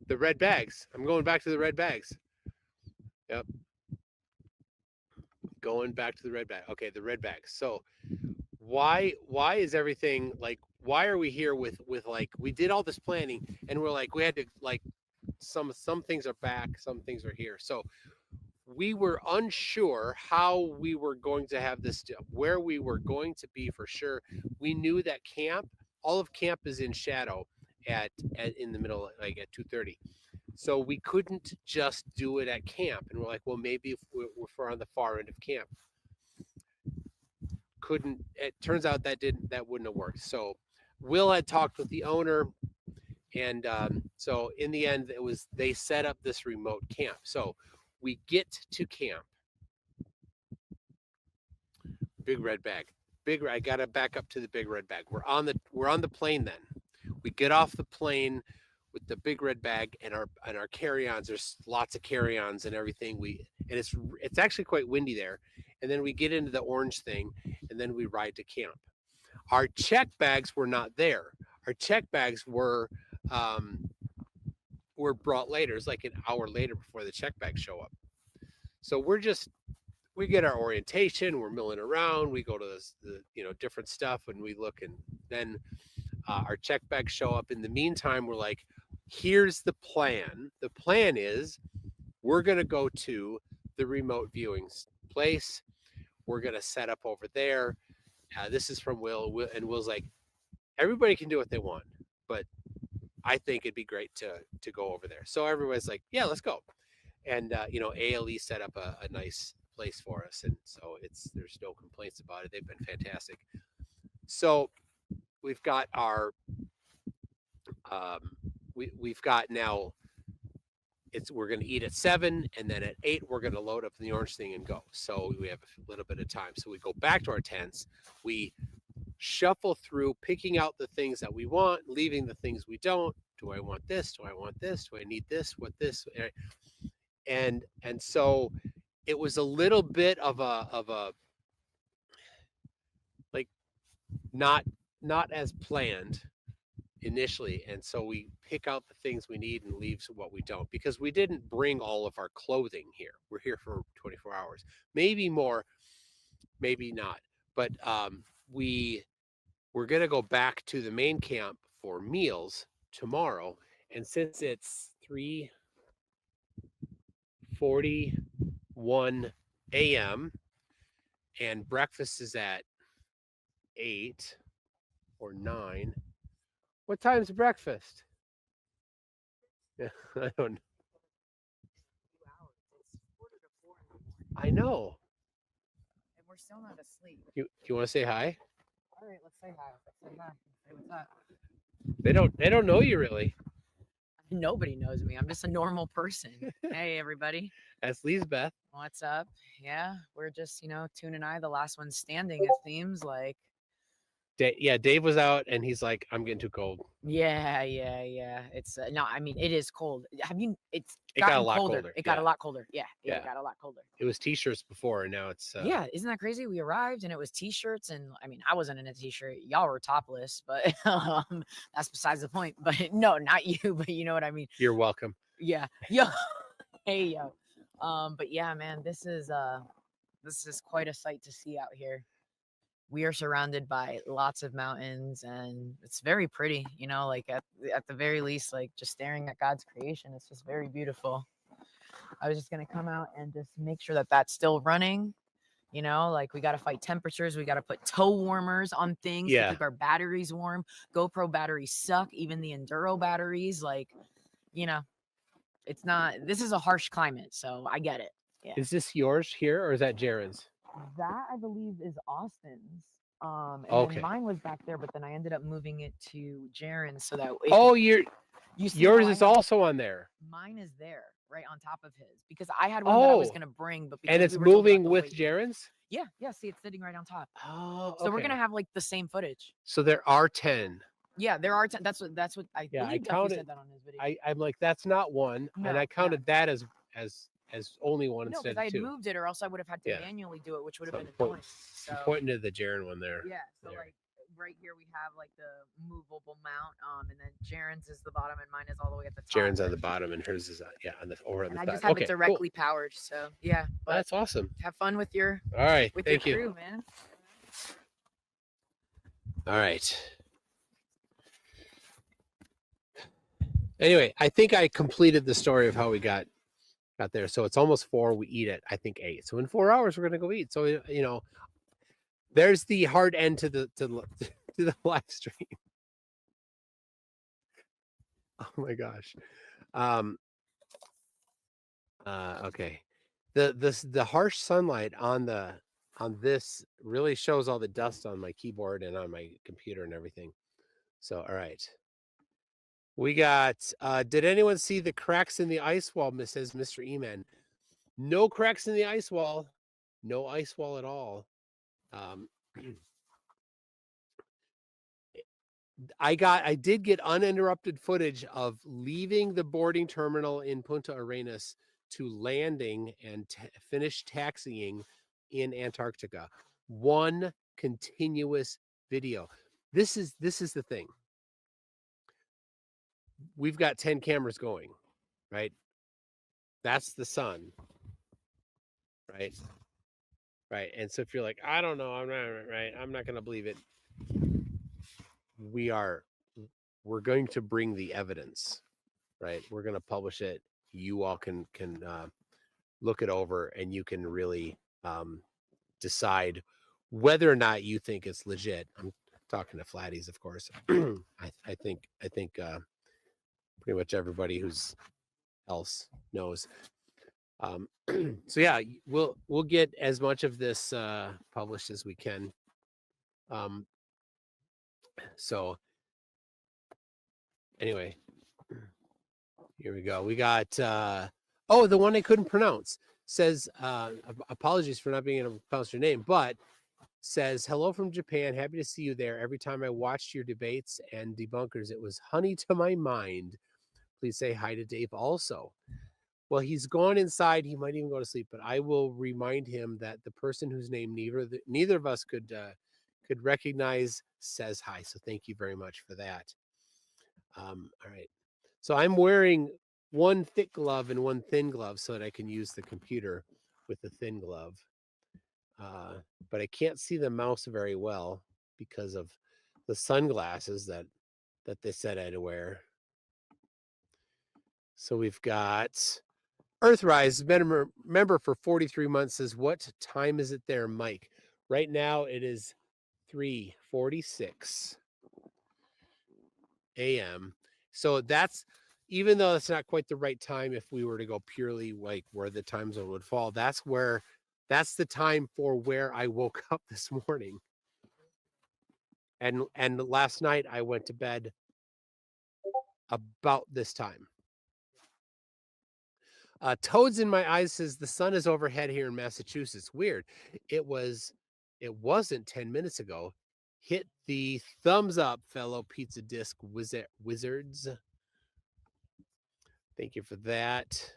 The red bags. I'm going back to the red bags. Yep. Going back to the red bag. Okay, the red bags. So why is everything like, why are we here with like, we did all this planning and we're like, we had to like, some things are back, some things are here. So we were unsure how we were going to have this, where we were going to be for sure. We knew that camp, all of camp is in shadow at in the middle, like at 2:30. So we couldn't just do it at camp. And we're like, well, maybe if we're on the far end of camp. It turns out that wouldn't have worked. So Will had talked with the owner, and so in the end, they set up this remote camp. So we get to camp. Big red bag. I gotta back up to the big red bag. We're on the plane then. We get off the plane with the big red bag and our carry-ons. There's lots of carry-ons and everything. And it's actually quite windy there. And then we get into the orange thing, and then we ride to camp. Our check bags were not there. Our check bags were brought later. It's like an hour later before the check bags show up. So we get our orientation. We're milling around. We go to the different stuff, and we look, and then our check bags show up. In the meantime, we're like, here's the plan. The plan is we're going to go to the remote viewing place. We're going to set up over there. This is from Will, and Will's like, everybody can do what they want, but I think it'd be great to go over there. So everybody's like, yeah, let's go. And ALE set up a nice place for us, and so there's no complaints about it. They've been fantastic. So we've got our we've got now, we're going to eat at 7, and then at 8 we're going to load up the orange thing and go. So we have a little bit of time. So we go back to our tents. We shuffle through, picking out the things that we want, leaving the things we don't. Do I want this? Do I want this? Do I need this? What this? And so it was a little bit of a like not as planned initially, and so we pick out the things we need and leave what we don't, because we didn't bring all of our clothing here. We're here for 24 hours, maybe more, maybe not, but we're gonna go back to the main camp for meals tomorrow, and since it's 3:41 a.m. and breakfast is at 8 or 9. What time's breakfast? Yeah, I don't know. I know.
And we're still not asleep.
You want to say hi?
All right, let's say hi. Let's say hi. Say what's up.
They don't know you really.
Nobody knows me. I'm just a normal person. Hey, everybody.
That's Lisbeth.
What's up? Yeah, we're just, Toon and I, the last one standing, it seems like.
Dave was out, and he's like, I'm getting too cold.
Yeah. It's no, I mean, it is cold. It
got a lot colder.
It got a lot colder. Yeah,
Yeah.
It got a lot colder.
It was t-shirts before, and now it's
yeah, isn't that crazy? We arrived and it was t-shirts, and I mean, I wasn't in a t-shirt. Y'all were topless, but that's besides the point. But no, not you, but you know what I mean.
You're welcome.
Yeah. Yo. Hey yo. But yeah, man, this is quite a sight to see out here. We are surrounded by lots of mountains, and it's very pretty, you know, like at the very least, like just staring at God's creation, it's just very beautiful. I was just gonna come out and just make sure that that's still running. You know, like we got to fight temperatures. We got to put toe warmers on things to keep our batteries warm. GoPro batteries suck, even the Enduro batteries. Like, you know, it's not, this is a harsh climate, so I get it. Yeah.
Is this yours here or is that Jaren's?
That I believe is Austin's. And
Okay.
then mine was back there, but then I ended up moving it to Jaren's so that
yours is also on there.
Mine is there right on top of his because I had one that I was gonna bring, but because
and it's
we were told
moving
about the
with
weight.
Jaren's?
Yeah, see, it's sitting right on top.
Oh,
so we're gonna have like the same footage.
So there are 10.
Yeah, there are 10. That's what I
I
believe Duffy
counted.
said that on his video.
I'm like, that's not one, and I counted that as only one
No,
instead
because I
of
had
2.
moved it, or else I would have had to
Yeah.
manually do it, which would have been
I'm
annoying. So
pointing to the Jaren one there.
yeah, so
there.
like right here we have like the movable mount, and then Jaren's is the bottom, and mine is all the way at the top.
Jaren's on the bottom, and hers is on the over on
And
the
I
side.
just have
Okay,
it directly powered, so yeah. But
that's awesome.
have fun with your
All right, thank
your
you.
crew, man.
All right. Anyway, I think I completed the story of how we got there. So it's almost 4. We eat at, I think, 8. So in 4 hours, we're gonna go eat. So you know, there's the hard end to the live stream. Oh my gosh. Okay. The harsh sunlight on this really shows all the dust on my keyboard and on my computer and everything. So all right. We got did anyone see the cracks in the ice wall, says Mr. E-Man? No cracks in the ice wall. No ice wall at all. I did get uninterrupted footage of leaving the boarding terminal in Punta Arenas to landing and finish taxiing in Antarctica. One continuous video. This is the thing. We've got 10 cameras going, right? That's the sun, right? Right. And so if you're like, I don't know, I'm not right, I'm not going to believe it. We're going to bring the evidence, right? We're going to publish it. You all can look it over, and you can really decide whether or not you think it's legit. I'm talking to Flatties, of course. I think pretty much everybody who's else knows. So yeah, we'll get as much of this published as we can. So anyway, here we go. We got the one I couldn't pronounce says apologies for not being able to pronounce your name, but says hello from Japan. Happy to see you there. Every time I watched your debates and debunkers, it was honey to my mind. Please say hi to Dave also. Well, he's gone inside. He might even go to sleep, but I will remind him that the person whose name neither of us could recognize says hi. So thank you very much for that. All right. So I'm wearing one thick glove and one thin glove so that I can use the computer with the thin glove. But I can't see the mouse very well because of the sunglasses that they said I had to wear. So we've got Earthrise, member for 43 months, says, what time is it there, Mike? Right now it is 3:46 a.m. So that's, even though it's not quite the right time, if we were to go purely like where the time zone would fall, that's the time for where I woke up this morning. And last night I went to bed about this time. Toads in my eyes says the sun is overhead here in Massachusetts. Weird. It wasn't 10 minutes ago. Hit the thumbs up, fellow pizza disc wizards. Thank you for that.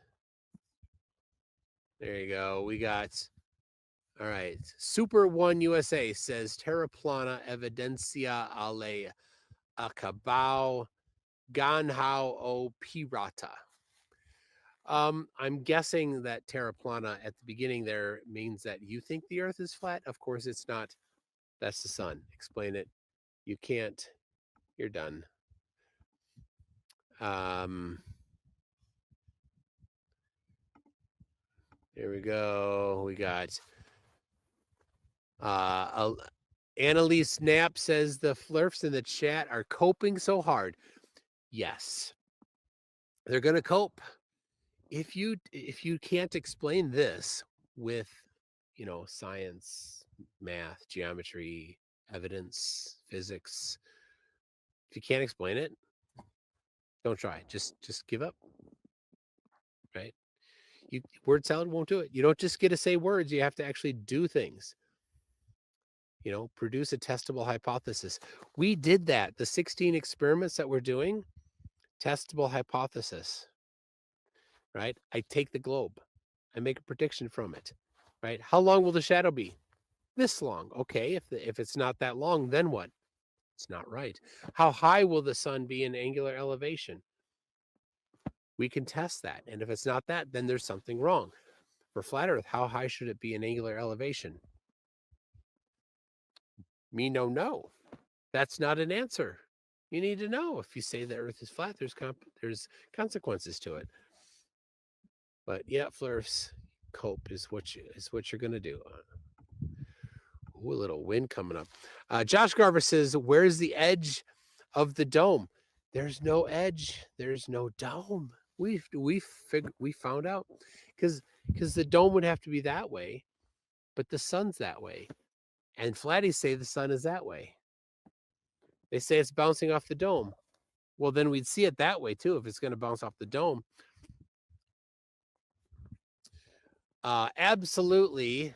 There you go. We got, all right. Super One USA says Terra Plana Evidencia Ale Acabao Ganhao o Pirata. I'm guessing that terra plana at the beginning there means that you think the Earth is flat. Of course, it's not. That's the sun. Explain it. You can't. You're done. Here we go. We got Annalise Knapp says the flirfs in the chat are coping so hard. Yes, they're gonna cope. If you can't explain this with, you know, science, math, geometry, evidence, physics, if you can't explain it, don't try. Just give up. Right? Word salad won't do it. You don't just get to say words, you have to actually do things. You know, produce a testable hypothesis. We did that. The 16 experiments that we're doing, testable hypothesis. Right? I take the globe. I make a prediction from it. Right? How long will the shadow be? This long. Okay, if it's not that long, then what? It's not right. How high will the sun be in angular elevation? We can test that. And if it's not that, then there's something wrong. For flat Earth, how high should it be in angular elevation? Me no. That's not an answer. You need to know. If you say the Earth is flat, there's consequences to it. But yeah, flirfs, cope is what you're gonna do. Ooh, a little wind coming up. Josh Garver says, "Where's the edge of the dome?" There's no edge. There's no dome. We found out because the dome would have to be that way, but the sun's that way, and flatties say the sun is that way. They say it's bouncing off the dome. Well, then we'd see it that way too if it's going to bounce off the dome. Absolutely.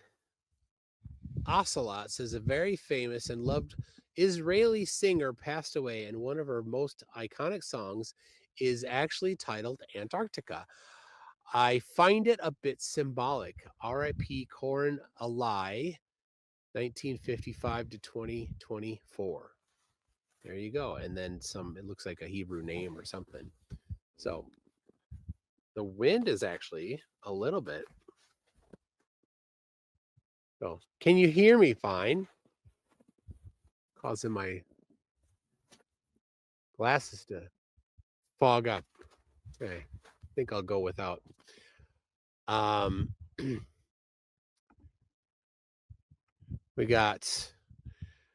Ocelot says a very famous and loved Israeli singer passed away, and one of her most iconic songs is actually titled Antarctica. I find it a bit symbolic. R.I.P. Corin Alai, 1955 to 2024. There you go. And then it looks like a Hebrew name or something. So the wind is actually a little bit. So can you hear me fine? Causing my glasses to fog up. Okay. I think I'll go without. We got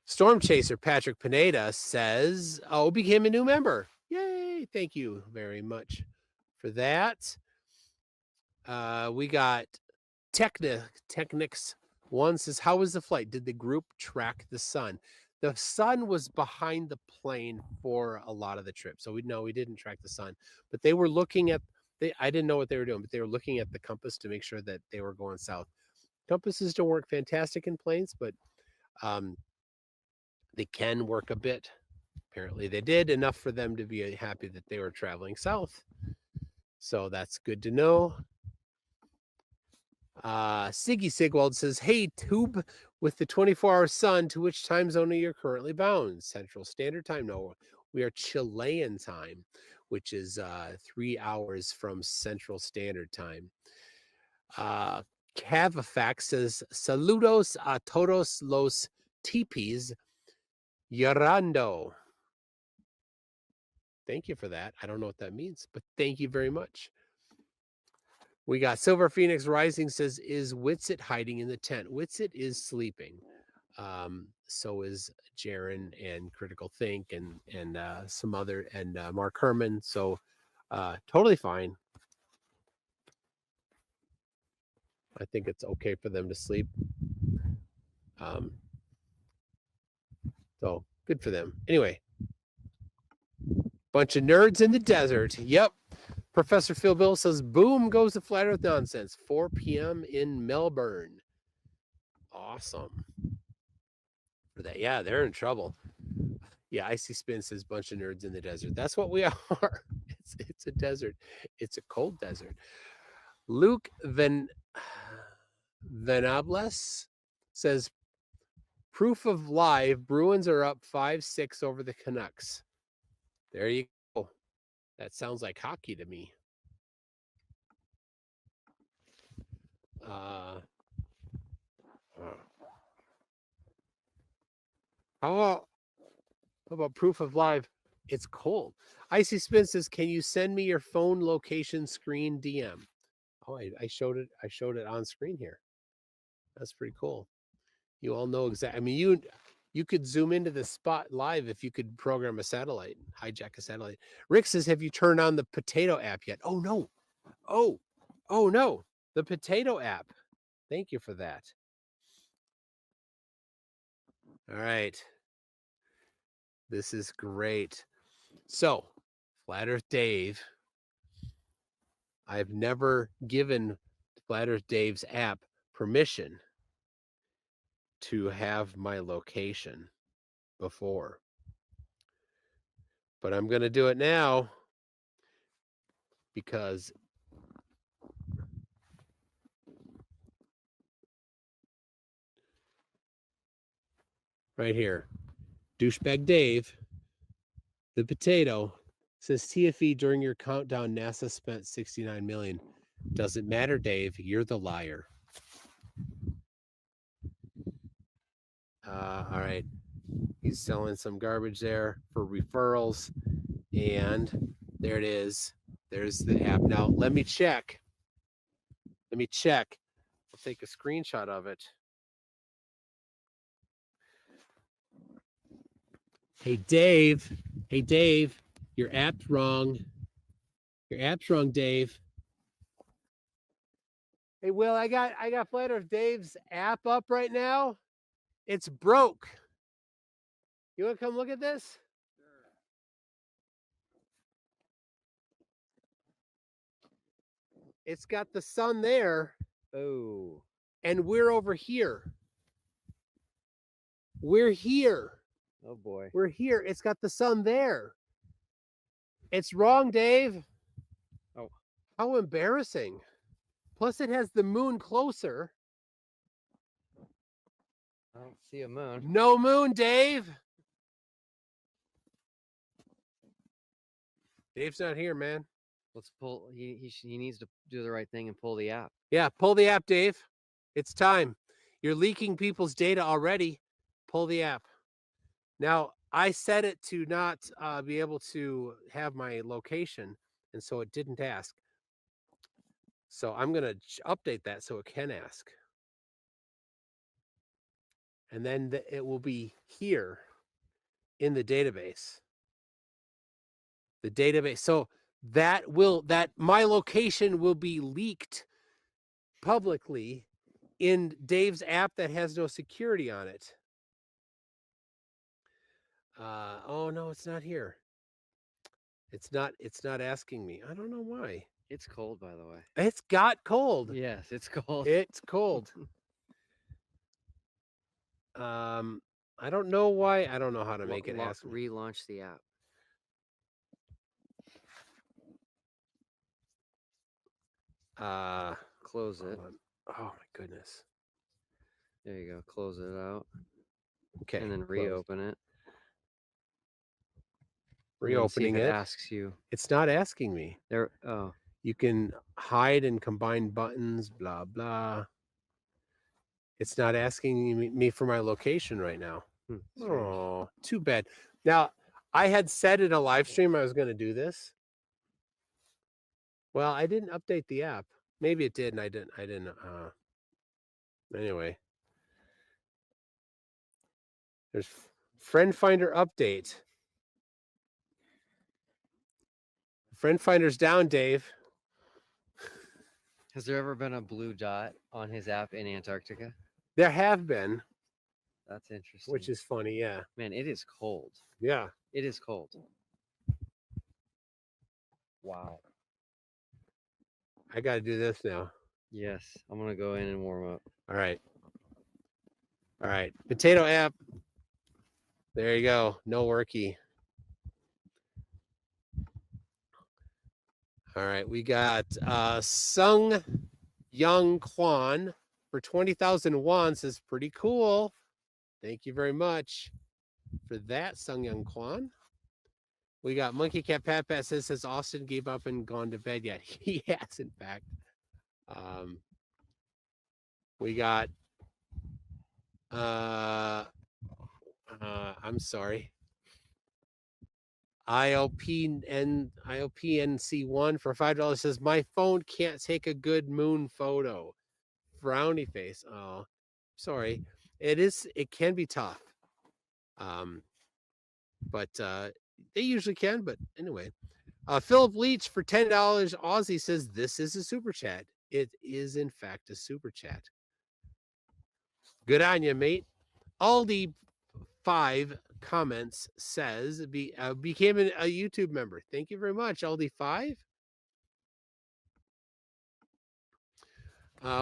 Storm Chaser Patrick Pineda says, "Oh, became a new member. Yay! Thank you very much for that." We got Technics One says, "How was the flight? Did the group track the sun?" The sun was behind the plane for a lot of the trip, so we didn't track the sun. But they were looking at. I didn't know what they were doing, but they were looking at the compass to make sure that they were going south. Compasses don't work fantastic in planes, but they can work a bit. Apparently they did enough for them to be happy that they were traveling south. So that's good to know. Siggy Sigwald says, "Hey, Tube, with the 24-hour sun, to which time zone are you currently bound? Central Standard Time? No, we are Chilean time, which is 3 hours from Central Standard Time." Cavafax says, "Saludos a todos los tipis llorando." Thank you for that. I don't know what that means, but thank you very much. We got Silver Phoenix Rising says, "Is Witsit hiding in the tent?" Witsit is sleeping. So is Jaren and Critical Think and some other, and Mark Herman. So totally fine. I think it's okay for them to sleep. So good for them. Anyway, bunch of nerds in the desert. Yep. Professor Phil Bill says, "Boom goes the flat earth nonsense." 4 p.m. in Melbourne. Awesome. For that, yeah, they're in trouble. Yeah, Icy Spin says, "Bunch of nerds in the desert." That's what we are. It's a desert. It's a cold desert. Luke Venables says, "Proof of live. Bruins are up 5-6 over the Canucks." There you go. That sounds like hockey to me. How about proof of live? It's cold. Icy Spin says, "Can you send me your phone location screen DM?" Oh, I showed it. I showed it on screen here. That's pretty cool. You all know exactly. I mean, you could zoom into the spot live if you could program a satellite, hijack a satellite. Rick says, "Have you turned on the Potato app yet?" Oh no. Oh no. The Potato app. Thank you for that. All right. This is great. So, Flat Earth Dave, I've never given Flat Earth Dave's app permission to have my location before. But I'm going to do it now because right here, Douchebag Dave, the potato, says TFE during your countdown, NASA spent 69 million. Doesn't matter, Dave. You're the liar. All right. He's selling some garbage there for referrals. And there it is. There's the app. Now, let me check. I'll take a screenshot of it. Hey, Dave. Your app's wrong. Dave. Hey, Will, I got Flat Earth Dave's app up right now. It's broke. You want to come look at this? Sure. It's got the sun there.
Oh.
And we're over here. We're here.
Oh boy.
We're here. It's got the sun there. It's wrong, Dave.
Oh.
How embarrassing. Plus it has the moon closer.
I don't see a moon.
No moon, Dave. Dave's not here, man.
Let's pull. He needs to do the right thing and pull the app.
Yeah, pull the app, Dave. It's time. You're leaking people's data already. Pull the app. Now, I set it to not be able to have my location, and so it didn't ask. So I'm going to update that so it can ask. And then it will be here in the database. The database. So that my location will be leaked publicly in Dave's app that has no security on it. Oh no, it's not here. It's not asking me. I don't know why.
It's cold, by the way.
It's got cold.
Yes, it's cold.
It's cold. I don't know why. I don't know how to make it ask me.
Relaunch the app. Close it.
Oh my goodness.
There you go. Close it out.
Okay.
And then reopen it.
Reopening it.
Asks you.
It's not asking me.
There. Oh.
You can hide and combine buttons. Blah blah. It's not asking me for my location right now. Oh, too bad. Now, I had said in a live stream I was going to do this. Well, I didn't update the app. Maybe it did, and I didn't. Anyway, there's Friend Finder update. Friend Finder's down, Dave.
Has there ever been a blue dot on his app in Antarctica?
There have been.
That's interesting.
Which is funny, yeah.
Man, it is cold.
Yeah.
It is cold. Wow.
I got to do this now.
Yes, I'm going to go in and warm up.
All right. All right. Potato app. There you go. No worky. All right. We got Sung Young Kwan for 20,000 won says pretty cool. Thank you very much for that, Sung Young Kwan. We got Monkey Cat Pat Pat says Austin gave up and gone to bed yet. He has, in fact. We got I'm sorry. IOPNC1 for $5 says my phone can't take a good moon photo. Frowny face. Oh, sorry. It can be tough. But they usually can, but anyway. Philip Leach for $10 Aussie says this is a super chat. It is in fact a super chat. Good on you, mate. Aldi 5 comments says became a YouTube member. Thank you very much, Aldi 5.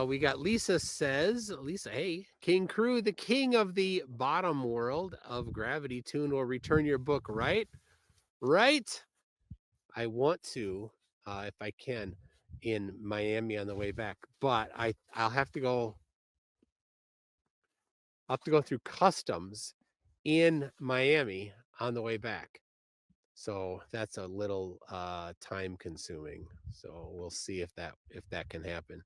We got Lisa says, Lisa, hey, King Crew, the king of the bottom world of Gravity Tune will return your book, right? Right? I want to, if I can, in Miami on the way back, but I'll have to go. I'll have to go through customs in Miami on the way back. So that's a little time consuming. So we'll see if that can happen.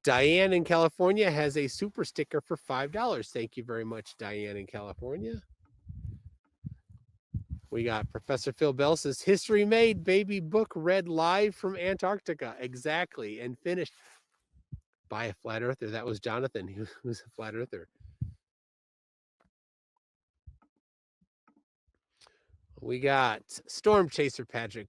Diane in California has a super sticker for $5. Thank you very much, Diane in California. We got Professor Phil Bell says, history made, baby, book read live from Antarctica. Exactly. And finished by a flat earther. That was Jonathan, who was a flat earther. We got Storm Chaser Patrick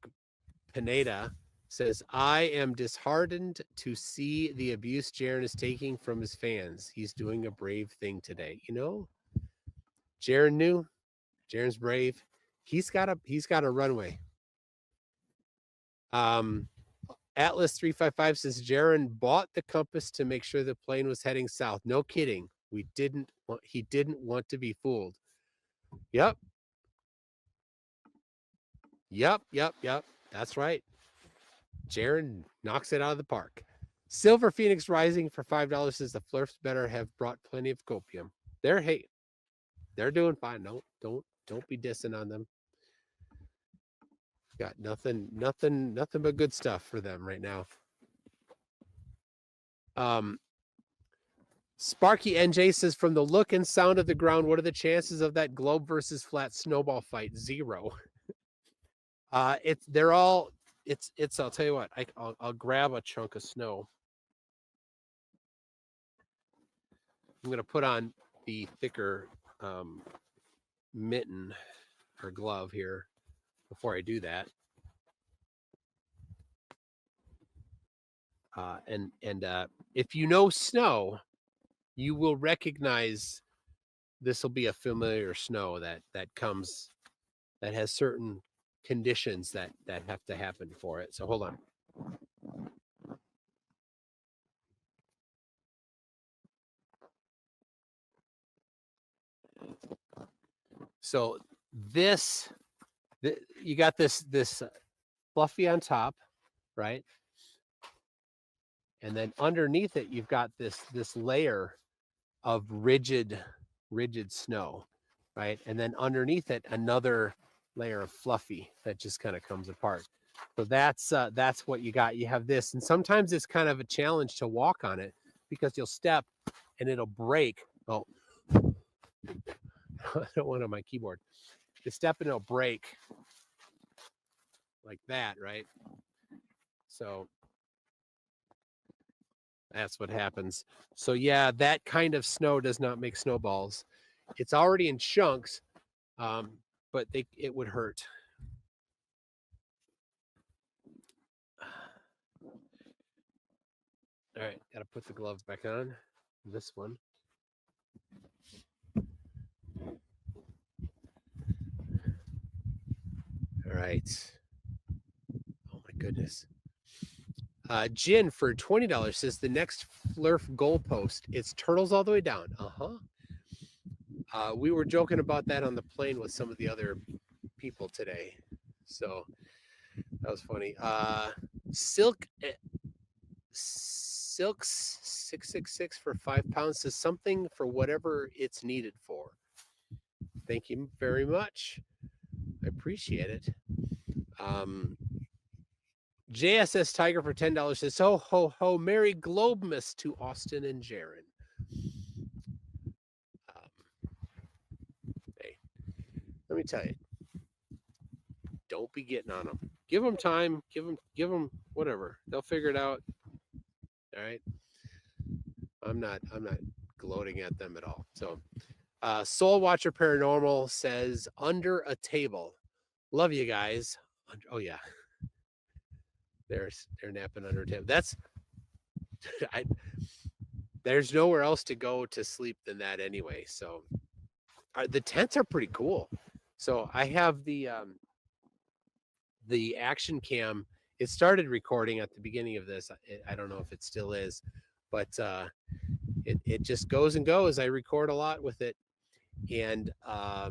Pineda says, I am disheartened to see the abuse Jaron is taking from his fans. He's doing a brave thing today. You know, Jaron knew. Jaron's brave. He's got a runway. Atlas 355 says Jaron bought the compass to make sure the plane was heading south. No kidding. He didn't want to be fooled. Yep. That's right. Jaron knocks it out of the park. Silver Phoenix Rising for $5 says the Flurfs better have brought plenty of copium. They're doing fine. Don't be dissing on them. Got nothing but good stuff for them right now. Sparky NJ says, from the look and sound of the ground, what are the chances of that globe versus flat snowball fight? 0. I'll tell you what, I'll grab a chunk of snow. I'm going to put on the thicker mitten or glove here before I do that. And if you know snow, you will recognize this will be a familiar snow that has certain conditions that have to happen for it. So hold on. So you got this fluffy on top, right? And then underneath it, you've got this layer of rigid snow, right? And then underneath it, another layer of fluffy that just kind of comes apart. So that's what you got. You have this, and sometimes it's kind of a challenge to walk on it because you'll step and it'll break. Oh, I don't want it on my keyboard. You step and it'll break like that, right? So that's what happens. So yeah, that kind of snow does not make snowballs. It's already in chunks, but it would hurt. All right, got to put the glove back on. This one. All right. Oh my goodness. Jin for $20 says the next Flurf goalpost. It's turtles all the way down. We were joking about that on the plane with some of the other people today, so that was funny. Silks 666 for £5 says something for whatever it's needed for. Thank you very much. I appreciate it. JSS Tiger for $10 says, ho, ho, ho, Merry Globemas to Austin and Jaron. Hey, let me tell you, don't be getting on them. Give them time. Give them whatever. They'll figure it out. All right. I'm not gloating at them at all. So, Soul Watcher Paranormal says, under a table. Love you guys. Oh yeah. They're napping under a table. That's there's nowhere else to go to sleep than that anyway. So the tents are pretty cool. So I have the action cam. It started recording at the beginning of this. I don't know if it still is, but it just goes and goes. I record a lot with it, and I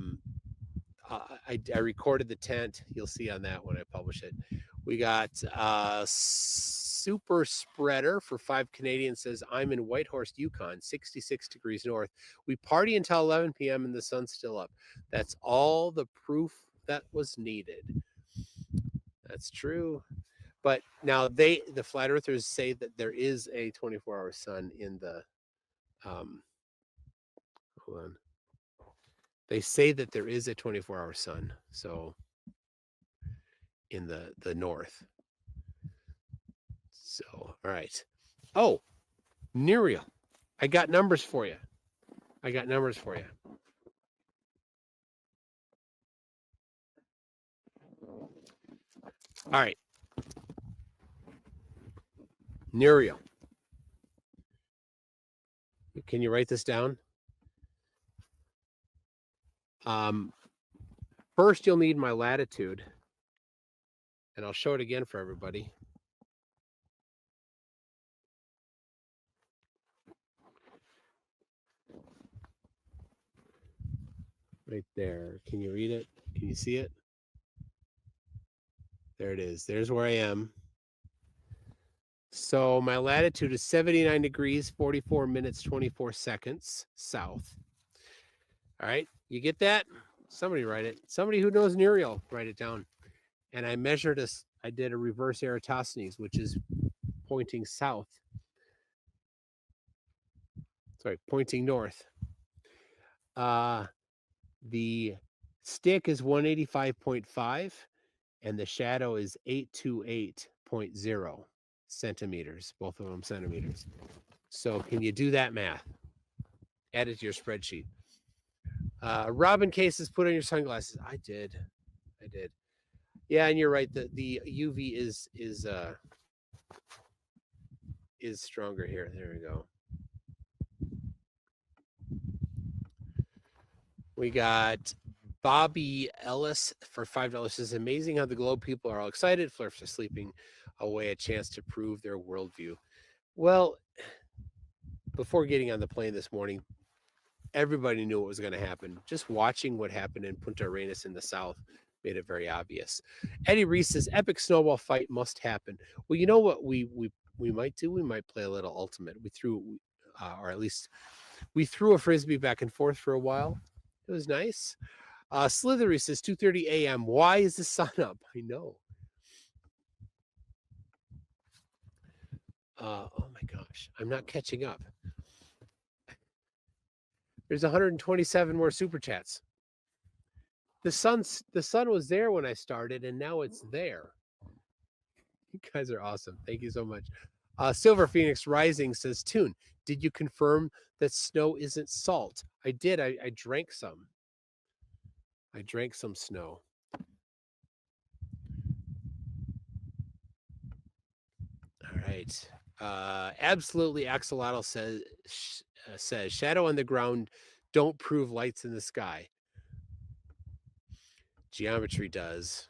recorded the tent. You'll see on that when I publish it. We got Super Spreader for $5 Canadian says, I'm in Whitehorse, Yukon, 66 degrees north. We party until 11 p.m. and the sun's still up. That's all the proof that was needed. That's true. But now the flat earthers say that there is a 24-hour sun in the hold on. They say that there is a 24-hour sun. So in the north. So, all right. Oh, Nerial. I got numbers for you. All right. Nerial. Can you write this down? First, you'll need my latitude. And I'll show it again for everybody. Right there. Can you read it? Can you see it? There it is. There's where I am. So my latitude is 79 degrees, 44 minutes, 24 seconds south. All right. You get that? Somebody write it. Somebody who knows Nerial, write it down. And I measured I did a reverse Eratosthenes, which is pointing south. Sorry, pointing north. The stick is 185.5 and the shadow is 828.0 centimeters, both of them centimeters. So can you do that math? Add it to your spreadsheet. Robin Cases, put on your sunglasses. I did. Yeah, and you're right. The UV is stronger here. There we go. We got Bobby Ellis for $5. It's amazing how the Globe people are all excited. Flirts are sleeping away a chance to prove their worldview. Well, before getting on the plane this morning, everybody knew what was going to happen. Just watching what happened in Punta Arenas in the south made it very obvious. Eddie Reese says, epic snowball fight must happen. Well, you know what we might do? We might play a little ultimate. We threw, or at least we threw a Frisbee back and forth for a while. It was nice. Slithery says 2:30 a.m. Why is the sun up? I know. Oh my gosh, I'm not catching up. There's 127 more super chats. The sun was there when I started, and now it's there. You guys are awesome. Thank you so much. Silver Phoenix Rising says, Toon, did you confirm that snow isn't salt? I did. I drank some. I drank some snow. All right. Absolutely, Axolotl says shadow on the ground don't prove lights in the sky. Geometry does.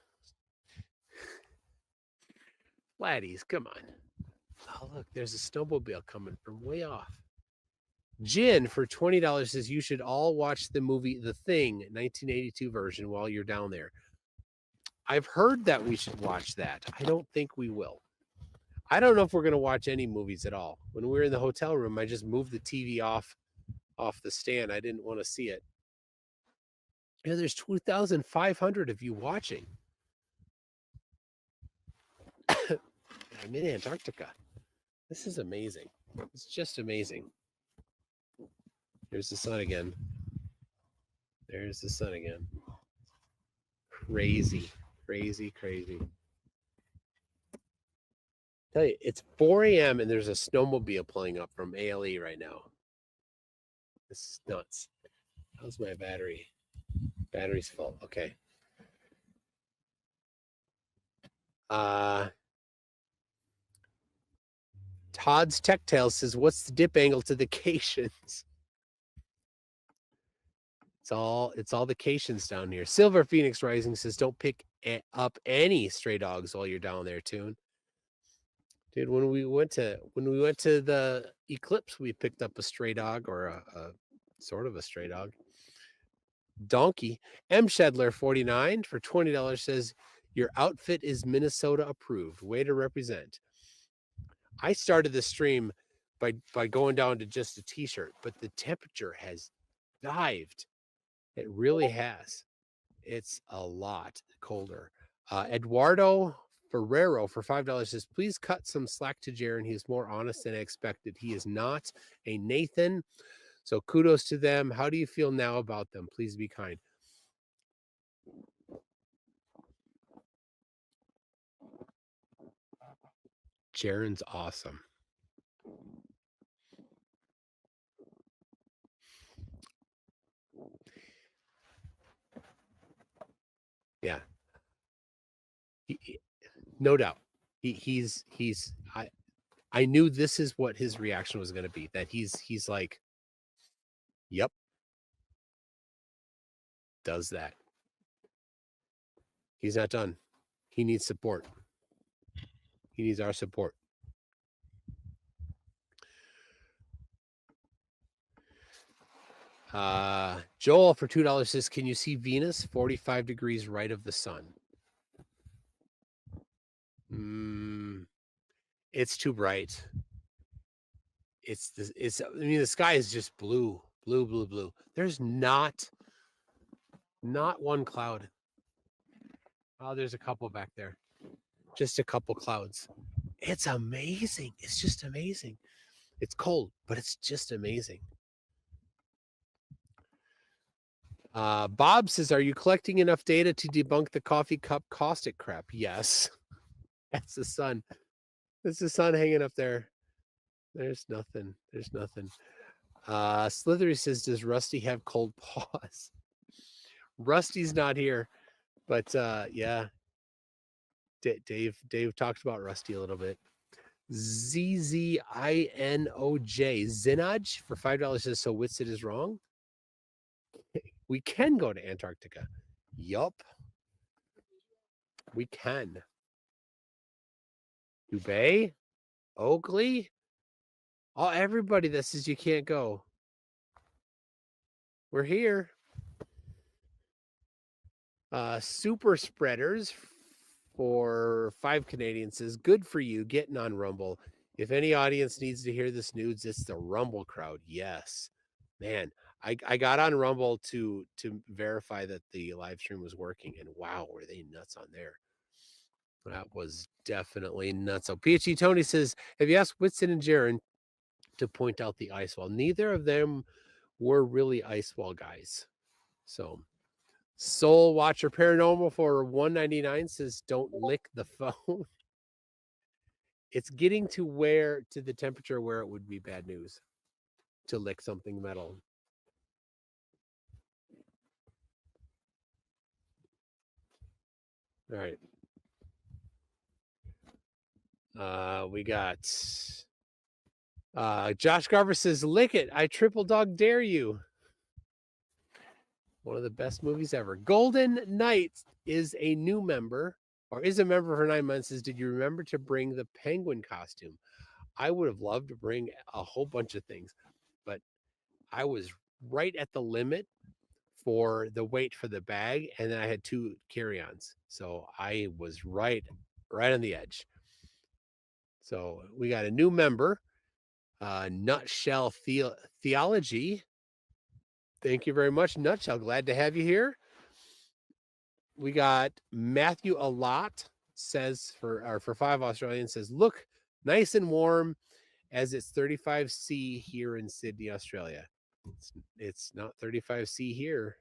Laddies, come on. Oh, look, there's a snowmobile coming from way off. Jin for $20 says you should all watch the movie The Thing, 1982 version, while you're down there. I've heard that we should watch that. I don't think we will. I don't know if we're going to watch any movies at all. When we were in the hotel room, I just moved the TV off the stand. I didn't want to see it. Yeah, there's 2,500 of you watching. I'm in Antarctica. This is amazing. It's just amazing. There's the sun again. There's the sun again. Crazy, crazy, crazy. Tell you, it's 4 a.m. and there's a snowmobile pulling up from ALE right now. This is nuts. How's my battery? Battery's full. Okay. Todd's Tech Tale says, "What's the dip angle to the Cations?" It's all the Cations down here. Silver Phoenix Rising says, "Don't pick up any stray dogs while you're down there, Toon." Dude, when we went to the eclipse, we picked up a stray dog, or a sort of a stray dog. Donkey M Shedler 49 for $20 says, "Your outfit is Minnesota approved. Way to represent." I started the stream by going down to just a t-shirt, but the temperature has dived. It really has. It's a lot colder. Eduardo Ferrero for $5 says, "Please cut some slack to Jaron. He's more honest than I expected. He is not a Nathan. So kudos to them. How do you feel now about them? Please be kind." Jaron's awesome. Yeah. No doubt. I knew this is what his reaction was going to be, that he's like, yep, does that. He's not done. He needs support. He needs our support. Joel for $2 says, "Can you see Venus 45 degrees right of the sun?" It's too bright. I mean, the sky is just blue. There's not one cloud. Oh, there's a couple back there. Just a couple clouds. It's amazing. It's just amazing. It's cold, but it's just amazing. Bob says, "Are you collecting enough data to debunk the coffee cup caustic crap?" Yes. That's the sun. That's the sun hanging up there. There's nothing. Slithery says, "Does Rusty have cold paws?" Rusty's not here, but yeah. Dave talked about Rusty a little bit. ZZINOJ Zinaj for $5 says, "So Whitsett is wrong? We can go to Antarctica." Yup. We can. Dubay? Oakley? Oh, everybody that says you can't go. We're here. Super Spreaders for 5 Canadian says, "Good for you getting on Rumble. If any audience needs to hear this news, it's the Rumble crowd." Yes. Man, I got on Rumble to verify that the live stream was working, and wow, were they nuts on there. That was definitely nuts. So PhD Tony says, "Have you asked Whitson and Jaron to point out the ice wall?" Neither of them were really ice wall guys. So Soul Watcher Paranormal for $1.99 says, "Don't lick the phone." It's getting to the temperature where it would be bad news to lick something metal. All right. We got Josh Garver says, "Lick it. I triple dog dare you." One of the best movies ever. Golden Knight is a new member, or is a member for 9 months. Says, "Did you remember to bring the penguin costume?" I would have loved to bring a whole bunch of things, but I was right at the limit for the weight for the bag, and then I had 2 carry-ons. So I was right on the edge. So we got a new member, Nutshell Theology. Thank you very much, Nutshell. Glad to have you here. We got Matthew Alott says for 5 Australian says, look nice and warm as it's 35C here in Sydney, Australia. It's not 35C here.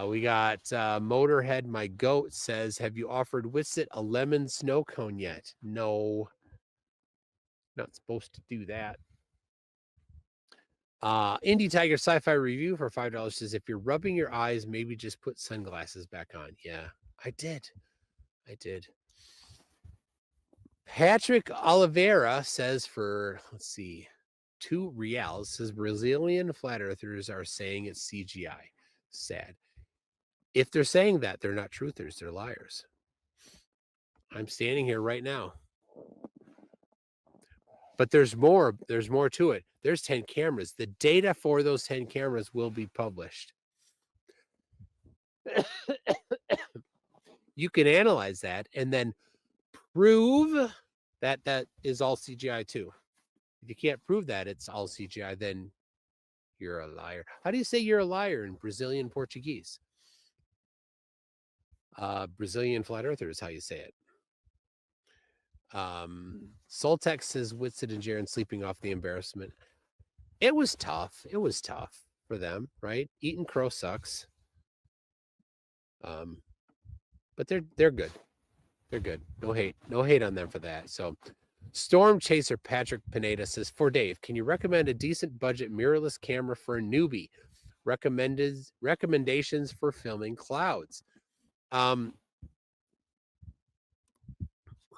We got Motorhead, my goat, says, have you offered Witsit a lemon snow cone yet? No. Not supposed to do that. Indie Tiger Sci-Fi Review for $5 says, if you're rubbing your eyes, maybe just put sunglasses back on. Yeah, I did. Patrick Oliveira says for, let's see, $2 says Brazilian flat earthers are saying it's CGI. Sad. If they're saying that, they're not truthers, they're liars. I'm standing here right now. But there's more to it. There's 10 cameras. The data for those 10 cameras will be published. You can analyze that and then prove that that is all CGI too. If you can't prove that it's all CGI, then you're a liar. How do you say you're a liar in Brazilian Portuguese? Brazilian flat earther is how you say it. Soltex says Whitsit and Jaron sleeping off the embarrassment. It was tough. It was tough for them, right? Eating crow sucks. But they're good. They're good. No hate on them for that. So Storm Chaser Patrick Pineda says, for Dave, can you recommend a decent budget mirrorless camera for a newbie? Recommendations for filming clouds.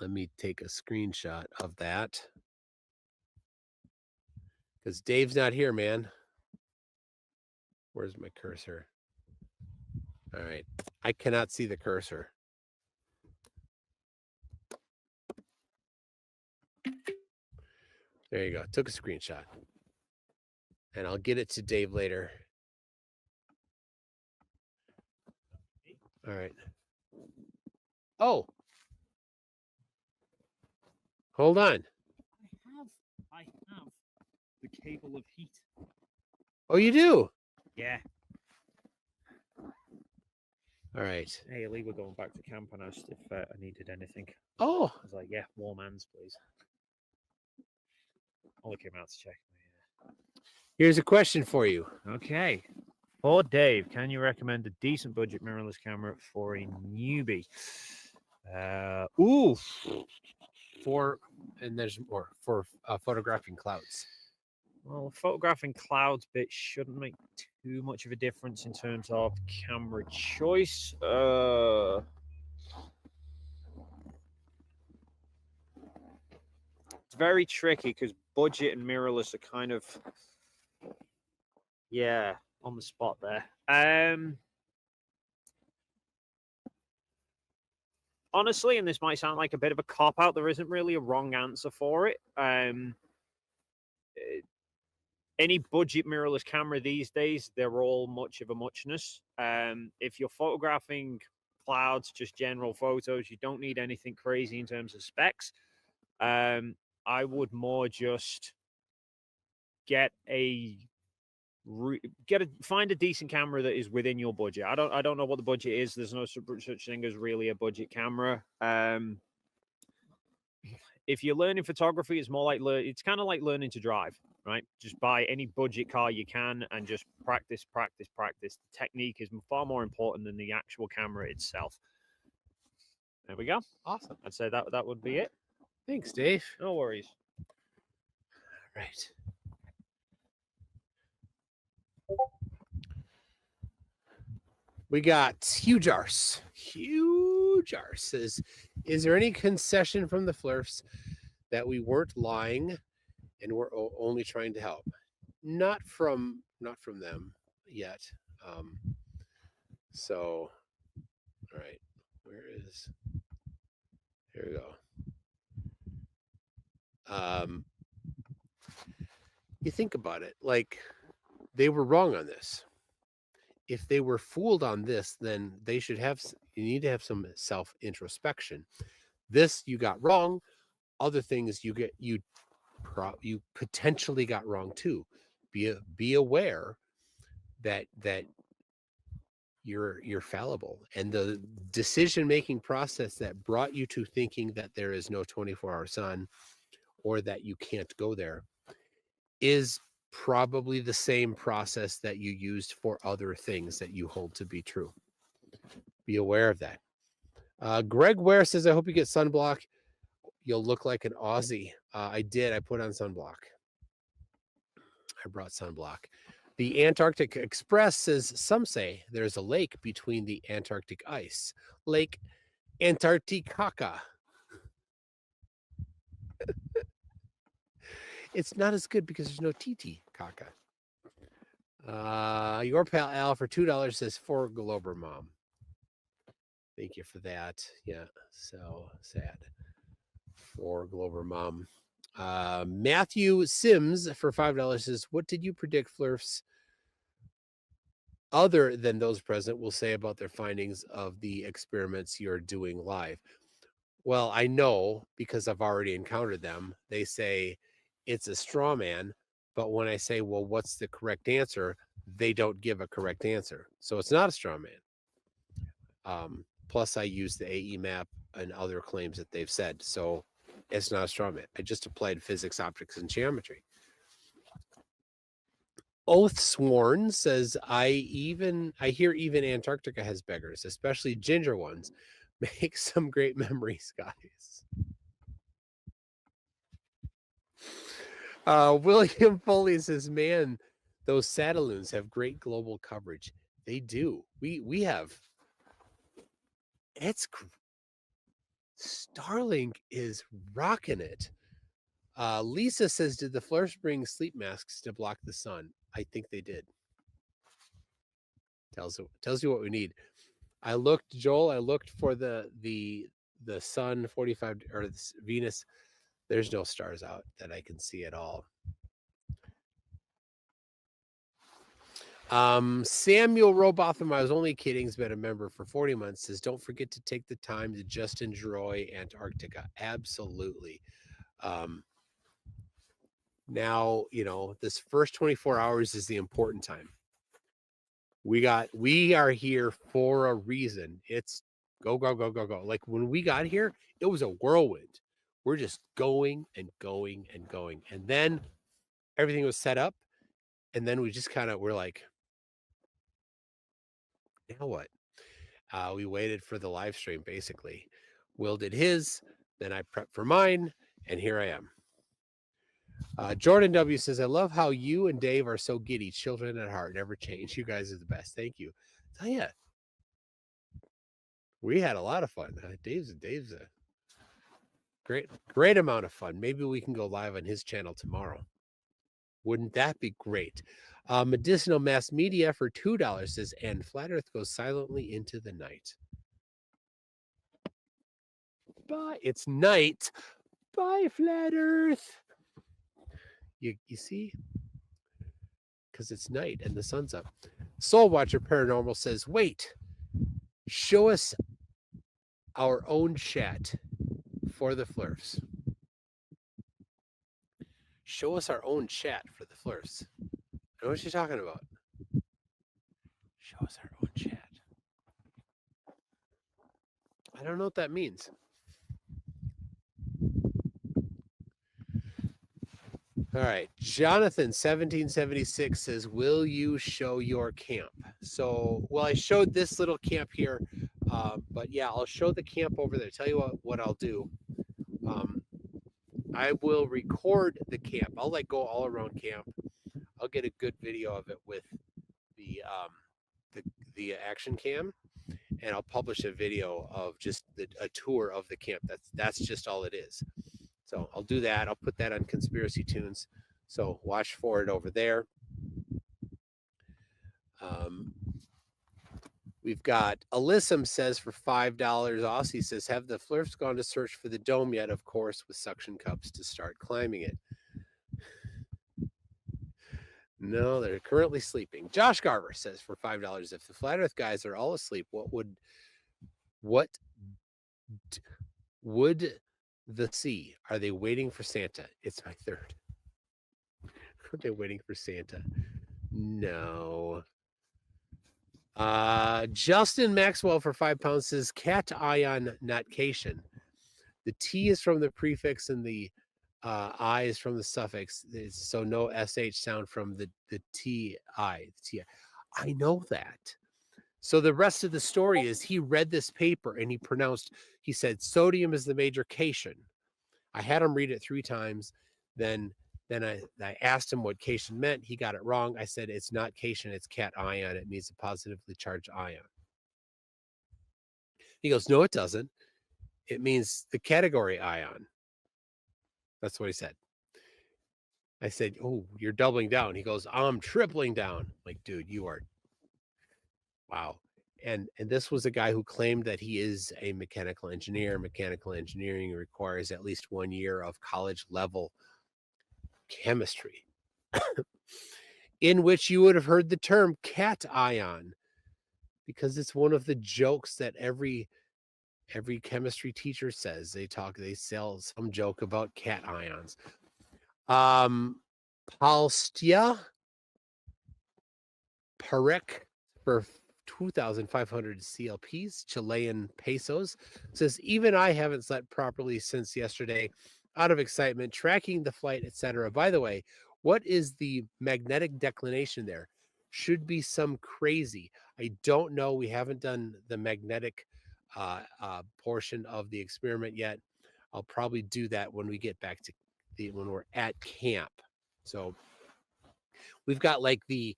Let me take a screenshot of that. Because Dave's not here, man. Where's my cursor? All right. I cannot see the cursor. There you go. Took a screenshot. And I'll get it to Dave later. All right. Oh. Hold on.
I have the cable of heat.
Oh, you do?
Yeah.
All right.
Hey, Lee, we're going back to camp and asked if I needed anything.
Oh.
I was like, yeah, warm hands, please. Only came out to check.
Here's a question for you.
Okay. For Dave, can you recommend a decent budget mirrorless camera for a newbie?
And there's more for photographing clouds.
Well, photographing clouds bit shouldn't make too much of a difference in terms of camera choice. It's very tricky because budget and mirrorless are kind of, yeah, on the spot there. Honestly, and this might sound like a bit of a cop-out, there isn't really a wrong answer for it. Any budget mirrorless camera these days, they're all much of a muchness. If you're photographing clouds, just general photos, you don't need anything crazy in terms of specs. I would more just find a decent camera that is within your budget. I don't know what the budget is. There's no such thing as really a budget camera. If you're learning photography, it's more like it's kind of like learning to drive, right? Just buy any budget car you can and just practice. The technique is far more important than the actual camera itself. There we go.
Awesome.
I'd say that would be it.
Thanks, Dave.
No worries.
All right. We got Huge Arse. Huge Arse says, is there any concession from the Flurfs that we weren't lying and we're only trying to help? Not from them yet. So, all right. Here we go. You think about it, like they were wrong on this. If they were fooled on this, then you need to have some self-introspection. This you got wrong. Other things you potentially got wrong too. Be aware that you're fallible, and the decision-making process that brought you to thinking that there is no 24-hour sun or that you can't go there is probably the same process that you used for other things that you hold to be true. Be aware of that. Greg Ware says, I hope you get sunblock. You'll look like an Aussie. I did. I put on sunblock. I brought sunblock. The Antarctic Express says, some say there's a lake between the Antarctic ice. Lake Antarctica. It's not as good because there's no Titicaca. Your pal Al for $2 says, for Glober Mom. Thank you for that. Yeah, so sad. For Glober Mom. Matthew Sims for $5 says, what did you predict Flurfs other than those present will say about their findings of the experiments you're doing live? Well, I know because I've already encountered them. They say it's a straw man, but when I say, well, what's the correct answer? They don't give a correct answer. So it's not a straw man. Plus I use the AE map and other claims that they've said. So it's not a straw man. I just applied physics, optics, and geometry. Oath Sworn says, I hear even Antarctica has beggars, especially ginger ones. Make some great memories, guys. William Foley says, man, those Satelloons have great global coverage. They do. We have. Starlink is rocking it. Lisa says, did the Flurfs bring sleep masks to block the sun? I think they did. Tells you what we need. I looked, Joel. I looked for the sun 45 or Venus. There's no stars out that I can see at all. Samuel Robotham, I was only kidding, has been a member for 40 months, says, don't forget to take the time to just enjoy Antarctica. Absolutely. Now, this first 24 hours is the important time. We are here for a reason. It's go, go, go, go, go. Like when we got here, it was a whirlwind. We're just going and going and going. And then everything was set up. And then we just we're like, now what? We waited for the live stream, basically. Will did his, then I prepped for mine, and here I am. Jordan W says, I love how you and Dave are so giddy, children at heart, never change. You guys are the best. Thank you. Tell ya, we had a lot of fun. Dave's a great amount of fun. Maybe we can go live on his channel tomorrow. Wouldn't that be great? Medicinal Mass Media for $2 says, and Flat Earth goes silently into the night. Bye. It's night. Bye, Flat Earth. You see? Because it's night and the sun's up. Soul Watcher Paranormal says, wait, show us our own chat for the Flurfs. Show us our own chat for the Flurfs. I know what you're talking about. Show us our own chat. I don't know what that means. All right. Jonathan 1776 says, will you show your camp? So, well, I showed this little camp here, but yeah, I'll show the camp over there. Tell you what I'll do. I will record the camp. I'll go all around camp. I'll get a good video of it with the action cam, and I'll publish a video of just a tour of the camp. That's just all it is. So I'll do that. I'll put that on Conspiracy Tunes. So watch for it over there. We've got Alyssum says for $5. Aussie says, have the Flurfs gone to search for the dome yet? Of course, with suction cups to start climbing it. No, they're currently sleeping. Josh Garver says for $5, if the Flat Earth guys are all asleep, what would the sea? Are they waiting for Santa? It's my third. Are they waiting for Santa? No. Justin Maxwell for 5 pounds says cation, not cation. The T is from the prefix and the I is from the suffix. So no SH sound from the TI. I know that. So the rest of the story is he read this paper and he said sodium is the major cation. I had him read it 3 times. Then I asked him what cation meant. He got it wrong. I said it's not cation, it's cation. It means a positively charged ion. He goes, no, it doesn't. It means the category ion. That's what he said. I said, oh, you're doubling down. He goes, I'm tripling down. I'm like, dude, you are, wow. And this was a guy who claimed that he is a mechanical engineer. Mechanical engineering requires at least 1 year of college level chemistry, in which you would have heard the term cation, because it's one of the jokes that every chemistry teacher says. They sell some joke about cations. Palstia Parek for 2,500 CLPs, Chilean pesos, says, even I haven't slept properly since yesterday out of excitement, tracking the flight, etc. By the way, what is the magnetic declination there? Should be some crazy. I don't know. We haven't done the magnetic portion of the experiment yet. I'll probably do that when we get back to when we're at camp. So we've got like the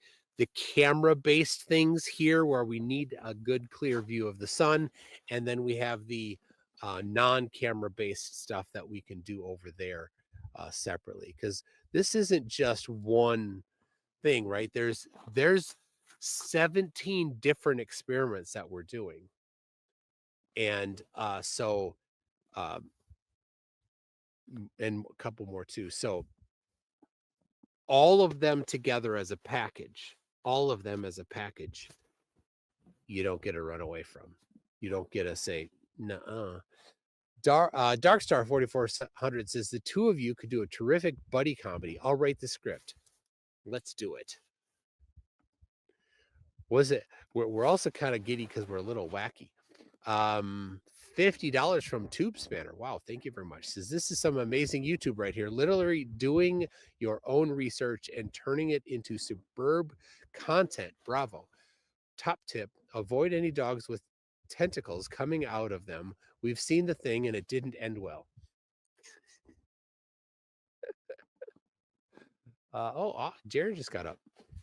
camera based things here where we need a good clear view of the sun, and then we have the non-camera based stuff that we can do over there separately, because this isn't just one thing, right? There's 17 different experiments that we're doing, and and a couple more too. So all of them together as a package, you don't get to run away from. You don't get to say, nuh-uh. Darkstar 4400 says, the two of you could do a terrific buddy comedy. I'll write the script. Let's do it. Was it? We're also kind of giddy because we're a little wacky. $50 from Tube Spanner. Wow, thank you very much. Says, this is some amazing YouTube right here. Literally doing your own research and turning it into superb content. Bravo. Top tip, avoid any dogs with tentacles coming out of them. We've seen the thing and it didn't end well. Jared just got up.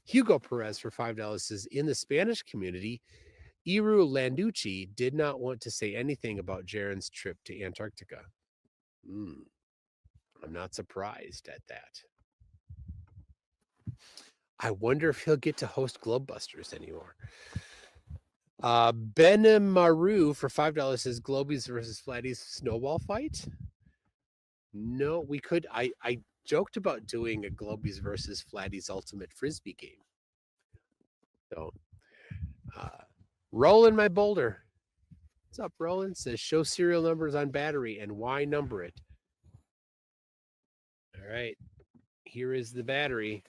Hugo Perez for $5 says, in the Spanish community, Iru Landucci did not want to say anything about Jaren's trip to Antarctica. I'm not surprised at that. I wonder if he'll get to host Globebusters anymore. Benemaru for $5 says, Globies versus Flatties snowball fight? No, we could. I joked about doing a Globies versus Flatties ultimate frisbee game. So, Roland, my boulder. What's up, Roland? Says, show serial numbers on battery and why number it. All right, here is the battery.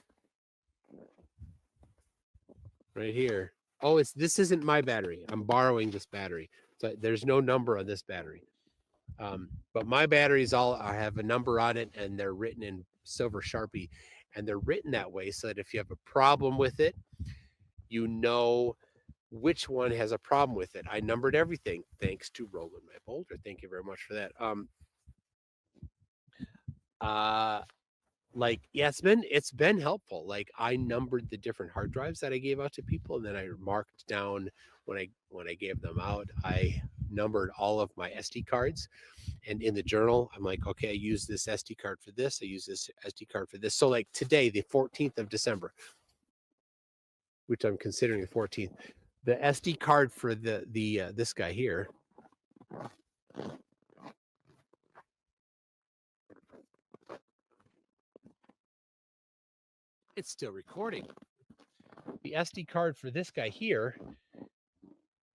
Right here. Oh, this isn't my battery. I'm borrowing this battery. So there's no number on this battery. But my batteries I have a number on it, and they're written in silver Sharpie, and they're written that way so that if you have a problem with it, you know which one has a problem with it. I numbered everything thanks to Roland, my boulder. Thank you very much for that. It's been helpful. Like, I numbered the different hard drives that I gave out to people, and then I marked down when I gave them out. I numbered all of my SD cards, and in the journal, I'm like, okay, I use this SD card for this. I use this SD card for this. So like today, the 14th of December, which I'm considering the 14th, the SD card for the this guy here. It's still recording. The SD card for this guy here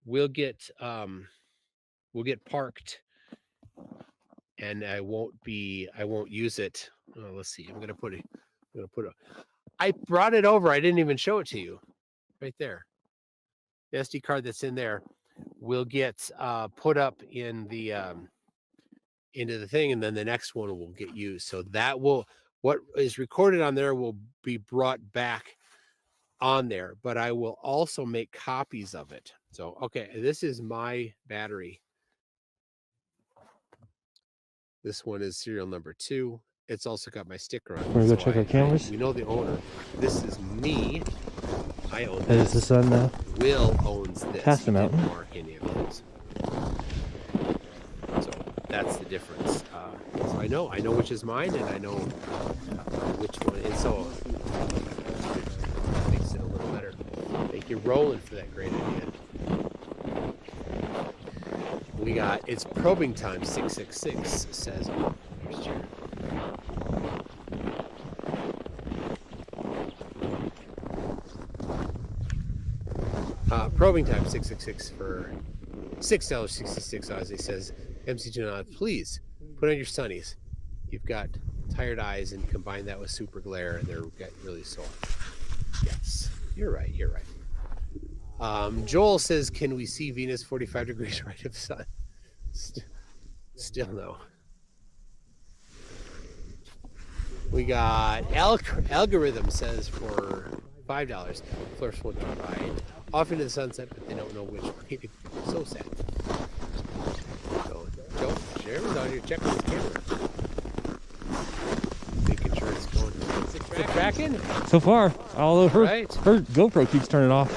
will get parked, and I won't use it. Oh, let's see. I brought it over. I didn't even show it to you. Right there. the SD card that's in there will get put up in the into the thing, and then the next one will get used. So that will, what is recorded on there will be brought back on there, but I will also make copies of it. So, okay, this is my battery. This one is serial number 2. It's also got my sticker on it.
We're gonna go check our cameras.
We know the owner. This is me. I own
That
this.
is the sun now.
Will owns this.
Past the
He didn't
mountain.
mark any of those. So that's the difference. So I know which is mine, and I know which one. And so makes it a little better. Thank you, Roland, for that great idea. We got, it's probing time 666, says. Oh, there's Jared. Probing time 666 for $6.66. Ozzy says, MC2 please put on your sunnies. You've got tired eyes, and combine that with super glare, and they're getting really sore. Yes, you're right. You're right. Joel says, can we see Venus 45 degrees right of sun? Still no. We got algorithm says for $5. First one to ride off into the sunset, but they don't know which way to go. So sad. So, Joe, Jeremy's out here checking his camera. Making sure it's going. Is it tracking?
So far, although her GoPro keeps turning off.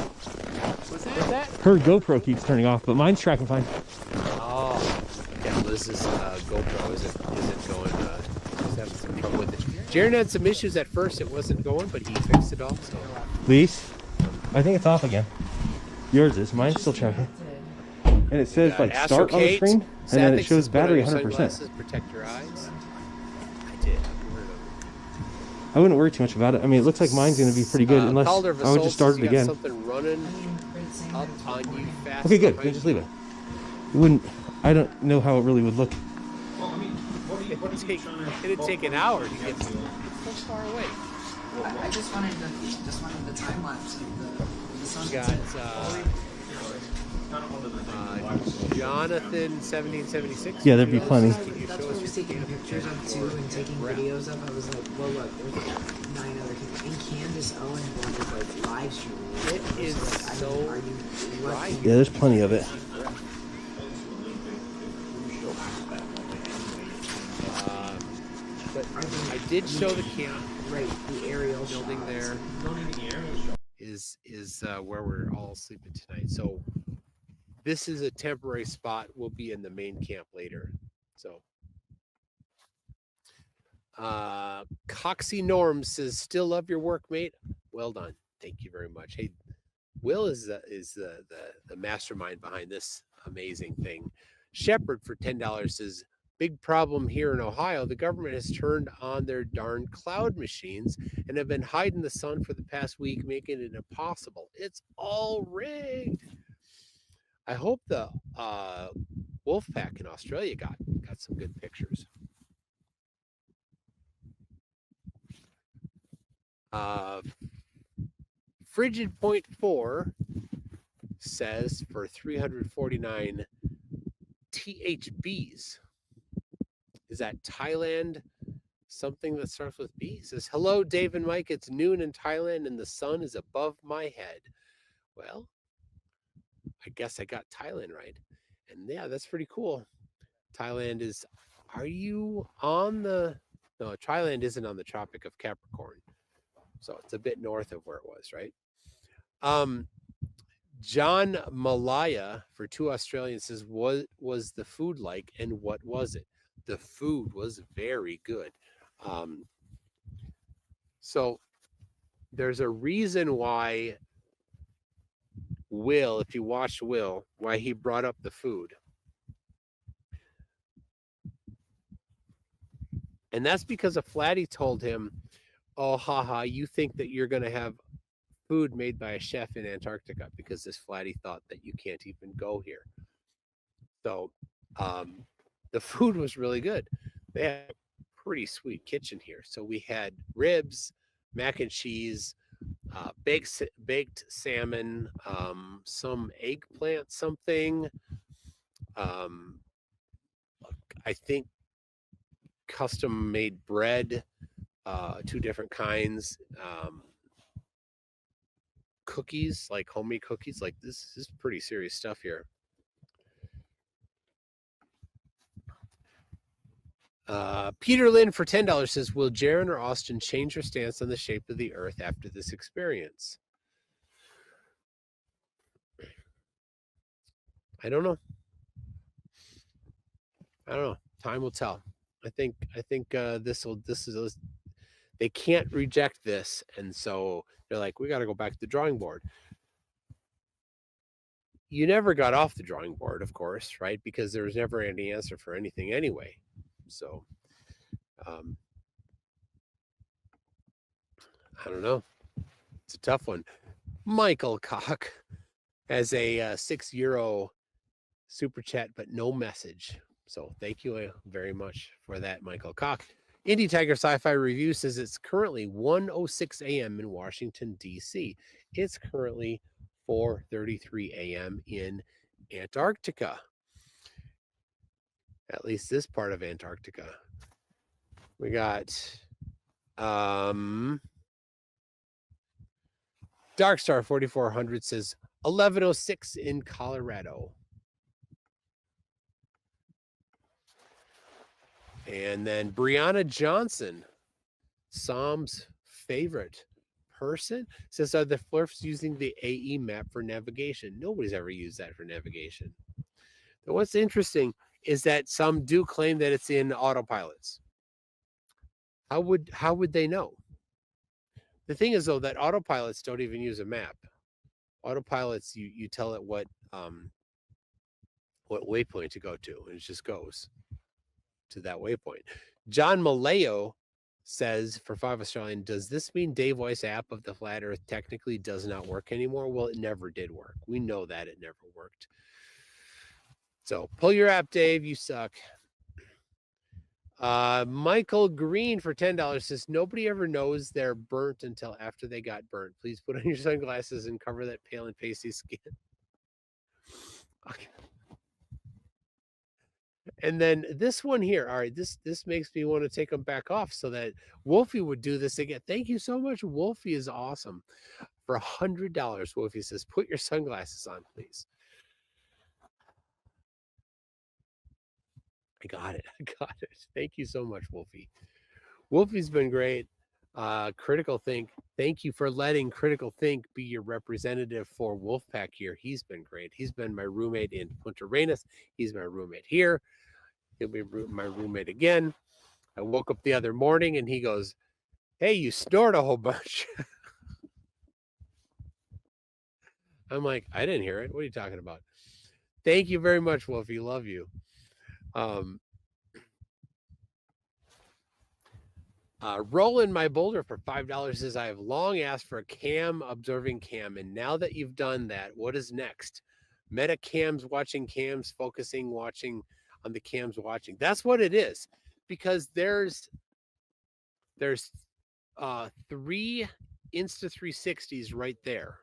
What's that?
Her GoPro keeps turning off, but mine's tracking fine.
Oh, yeah. Well, this is GoPro. Is it going? He's having some trouble with it. Jaron had some issues at first. It wasn't going, but he fixed it all. So.
Lease? I think it's off again. Yours is. Mine's still tracking. And it says like start on the screen, and then it shows battery 100%.
Protect your eyes. I did.
I wouldn't worry too much about it. I mean, it looks like mine's going to be pretty good, unless I would just start it again.
Something running up on you fast.
Okay, good. Then just leave it. It wouldn't. I don't know how it really would look.
It'd take an hour to get so far away.
I just wanted the time lapse of the sun.
Got Jonathan 1776.
Yeah, there'd be plenty.
That's what I was taking pictures of too and taking videos of. I was like, well, look, there's like 9 other people. And Candace Owen wanted like live streaming.
It is so right.
Yeah, there's plenty of it.
But I did show the camp.
Right, the aerial
building there is where we're all sleeping tonight. So this is a temporary spot. We'll be in the main camp later. So Coxie Norm says, still love your work, mate. Well done. Thank you very much. Hey, Will is the mastermind behind this amazing thing. Shepherd for $10 says, big problem here in Ohio. The government has turned on their darn cloud machines and have been hiding the sun for the past week, making it impossible. It's all rigged. I hope the wolf pack in Australia got some good pictures. Frigid Point 4 says for 349 THBs. Is that Thailand? Something that starts with B? It says, hello, Dave and Mike. It's noon in Thailand and the sun is above my head. Well, I guess I got Thailand right. And yeah, that's pretty cool. Thailand is, are you on the, no, Thailand isn't on the Tropic of Capricorn. So it's a bit north of where it was, right? John Malaya for 2 Australians says, what was the food like and what was it? The food was very good. So there's a reason why Will, if you watched Will, why he brought up the food. And that's because a flatty told him, oh, haha, you think that you're going to have food made by a chef in Antarctica, because this flatty thought that you can't even go here. So the food was really good. They had a pretty sweet kitchen here. So we had ribs, mac and cheese, baked salmon, some eggplant something. I think custom made bread, 2 different kinds. Cookies, like homemade cookies. Like this is pretty serious stuff here. Peter Lynn for $10 says, will Jaron or Austin change their stance on the shape of the earth after this experience? I don't know. Time will tell. I think they can't reject this, and so they're like, we got to go back to the drawing board. You never got off the drawing board, of course, right? Because there was never any answer for anything anyway. So I don't know. It's a tough one. Michael Koch has a €6 super chat, but no message. So thank you very much for that, Michael Koch. Indie Tiger Sci-Fi Review says it's currently 1:06 a.m. in Washington, D.C. It's currently 4:33 a.m. in Antarctica. At least this part of Antarctica. We got Darkstar 4400 says 11:06 in Colorado. And then Brianna Johnson, Sam's favorite person, says, are the Flurfs using the AE map for navigation? Nobody's ever used that for navigation. But what's interesting is that some do claim that it's in autopilots. How would they know? The thing is, though, that autopilots don't even use a map. Autopilots, you tell it what waypoint to go to, and it just goes to that waypoint. John Malayo says for 5 Australian, does this mean Dave Weiss app of the flat earth technically does not work anymore? Well, it never did work. We know that it never worked. So pull your app, Dave, you suck. Michael Green for $10 says nobody ever knows they're burnt until after they got burnt. Please put on your sunglasses and cover that pale and pasty skin. Okay. And then this one here, all right, this makes me want to take them back off so that Wolfie would do this again. Thank you so much. Wolfie is awesome. For $100, Wolfie says, put your sunglasses on, please. I got it. Thank you so much, Wolfie. Wolfie's been great. Critical Think, thank you for letting Critical Think be your representative for Wolfpack here. He's been great. He's been my roommate in Punta Arenas. He's my roommate here. He'll be my roommate again. I woke up the other morning and he goes, hey, you snort a whole bunch. I'm like, I didn't hear it. What are you talking about? Thank you very much, Wolfie. Love you. Roland my boulder for $5 says, I have long asked for a cam observing cam, and now that you've done that, what is next? Meta cams, watching cams, focusing, watching on the cams watching. That's what it is, because there's 3 Insta360s right there,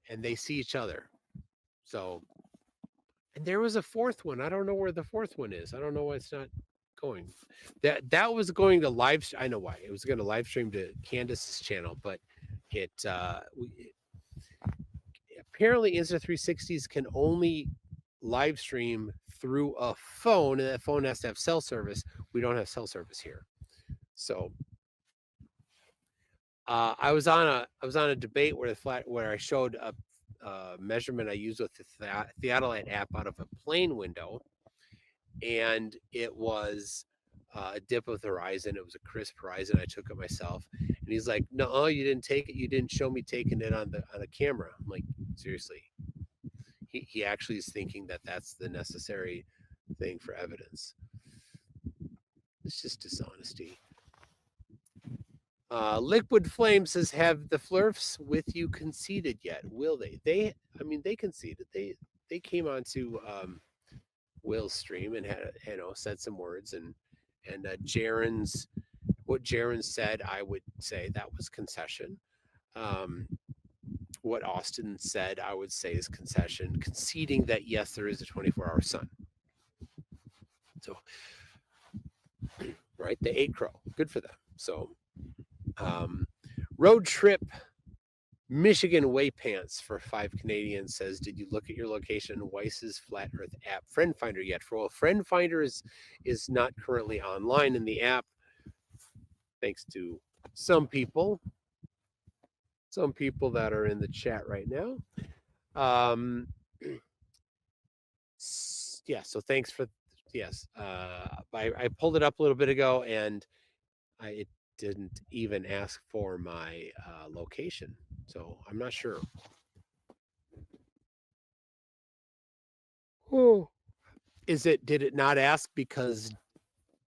and they see each other. So, and there was a 4th one. I don't know where the 4th one is. I don't know why it's not going. That was going to live. I know why. It was going to live stream to Candace's channel, but it apparently Insta360s can only live stream through a phone, and that phone has to have cell service. We don't have cell service here. So I was on a debate where I showed a measurement I used with the Theodolite app out of a plane window, and it was a dip of the horizon. It was a crisp horizon. I took it myself, and he's like, no, you didn't take it. You didn't show me taking it on a camera. I'm like, seriously? He actually is thinking that that's the necessary thing for evidence. It's just dishonesty. Liquid Flame says, have the Flurfs with you conceded yet? Will they? They conceded. They came onto Will's stream and had said some words, and Jaron's What Jaron said, I would say that was concession. What Austin said, I would say is concession, conceding that yes, there is a 24-hour sun. So, right, they ate crow. Good for them. So, road trip Michigan Way Pants for 5 Canadians says, did you look at your location in Weiss's Flat Earth app Friend Finder yet? Well, Friend Finder is not currently online in the app, thanks to some people that are in the chat right now. Yeah, so thanks for, yes. I pulled it up a little bit ago, and it didn't even ask for my location, so I'm not sure. Oh, did it not ask because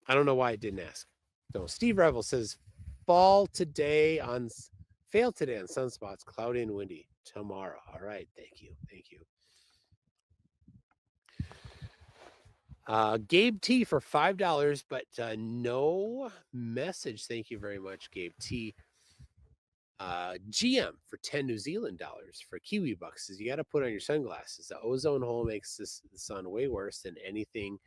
I don't know why it didn't ask. So Steve Revel says fail today on sunspots, cloudy and windy tomorrow. All right, thank you. Gabe T for $5, but no message. Thank you very much, Gabe T. GM for 10 New Zealand dollars for Kiwi bucks says you got to put on your sunglasses. The ozone hole makes the sun way worse than anything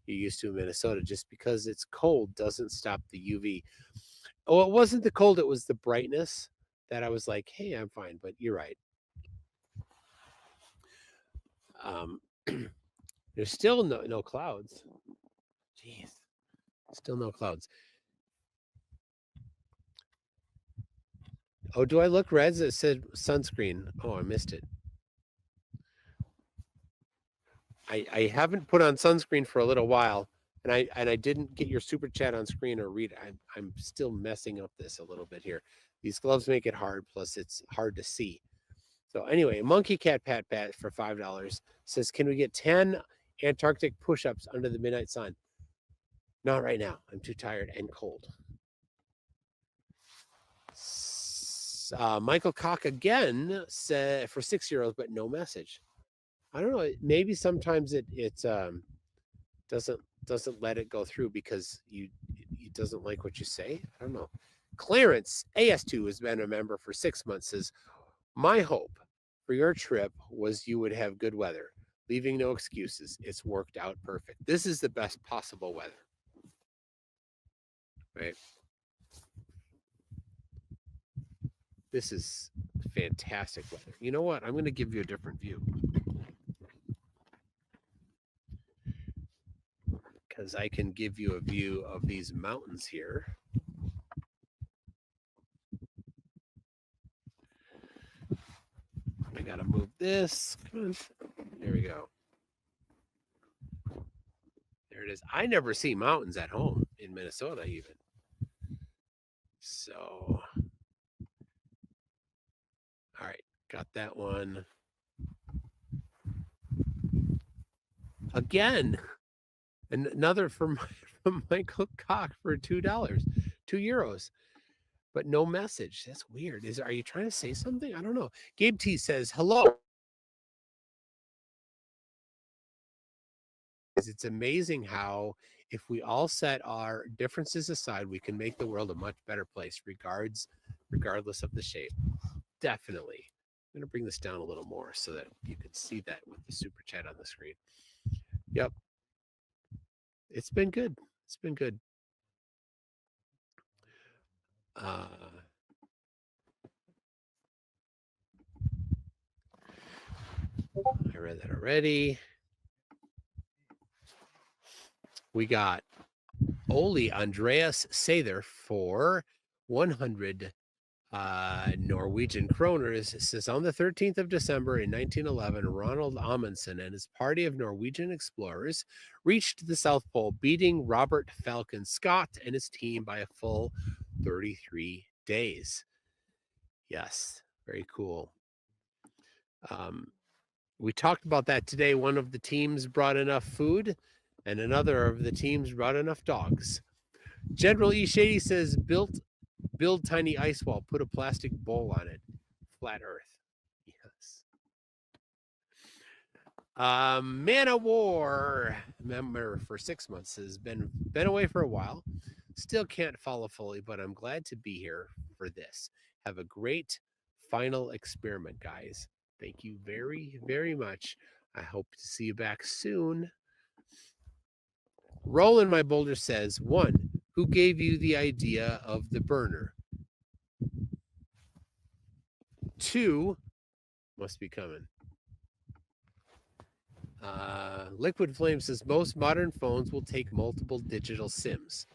you're used to in Minnesota. Just because it's cold doesn't stop the UV. Oh, it wasn't the cold, it was the brightness that I was like, hey, I'm fine, but you're right. There's still no clouds. Jeez, still no clouds. Oh, do I look red? It said sunscreen. Oh, I missed it. I haven't put on sunscreen for a little while, and I didn't get your super chat on screen or read it. I'm still messing up this a little bit here. These gloves make it hard, plus it's hard to see. So anyway, Monkey Cat Pat Pat for $5 says, can we get 10 Antarctic push-ups under the midnight sun? Not right now. I'm too tired and cold. Michael Cock again said for €6, but no message. I don't know. Maybe sometimes it doesn't let it go through because it doesn't like what you say. I don't know. Clarence AS2 has been a member for 6 months. Says, my hope for your trip was you would have good weather, leaving no excuses. It's worked out perfect. This is the best possible weather, right? This is fantastic weather. You know what? I'm going to give you a different view. Because I can give you a view of these mountains here. I got to move this. Come on. There we go. There it is. I never see mountains at home in Minnesota even. So, all right, got that one. Again, another from Michael Koch for $2, €2, but no message. That's weird. Are you trying to say something? I don't know. Gabe T says, hello. It's amazing how if we all set our differences aside, we can make the world a much better place, regardless of the shape. Definitely. I'm going to bring this down a little more so that you can see that with the super chat on the screen. Yep. It's been good. It's been good. I read that already. We got Ole Andreas Sather for 100 Norwegian kroners. It says, on the 13th of December in 1911, Ronald Amundsen and his party of Norwegian explorers reached the South Pole, beating Robert Falcon Scott and his team by a full 33 days. Yes, very cool. We talked about that today. One of the teams brought enough food, and another of the teams brought enough dogs. General E. Shady says, build tiny ice wall, put a plastic bowl on it. Flat Earth. Yes. Man of War member for 6 months has been away for a while. Still can't follow fully, but I'm glad to be here for this. Have a great final experiment, guys. Thank you very, very much. I hope to see you back soon. Roland My Boulder says, 1, who gave you the idea of the burner? 2, must be coming. Liquid Flame says, most modern phones will take multiple digital SIMs.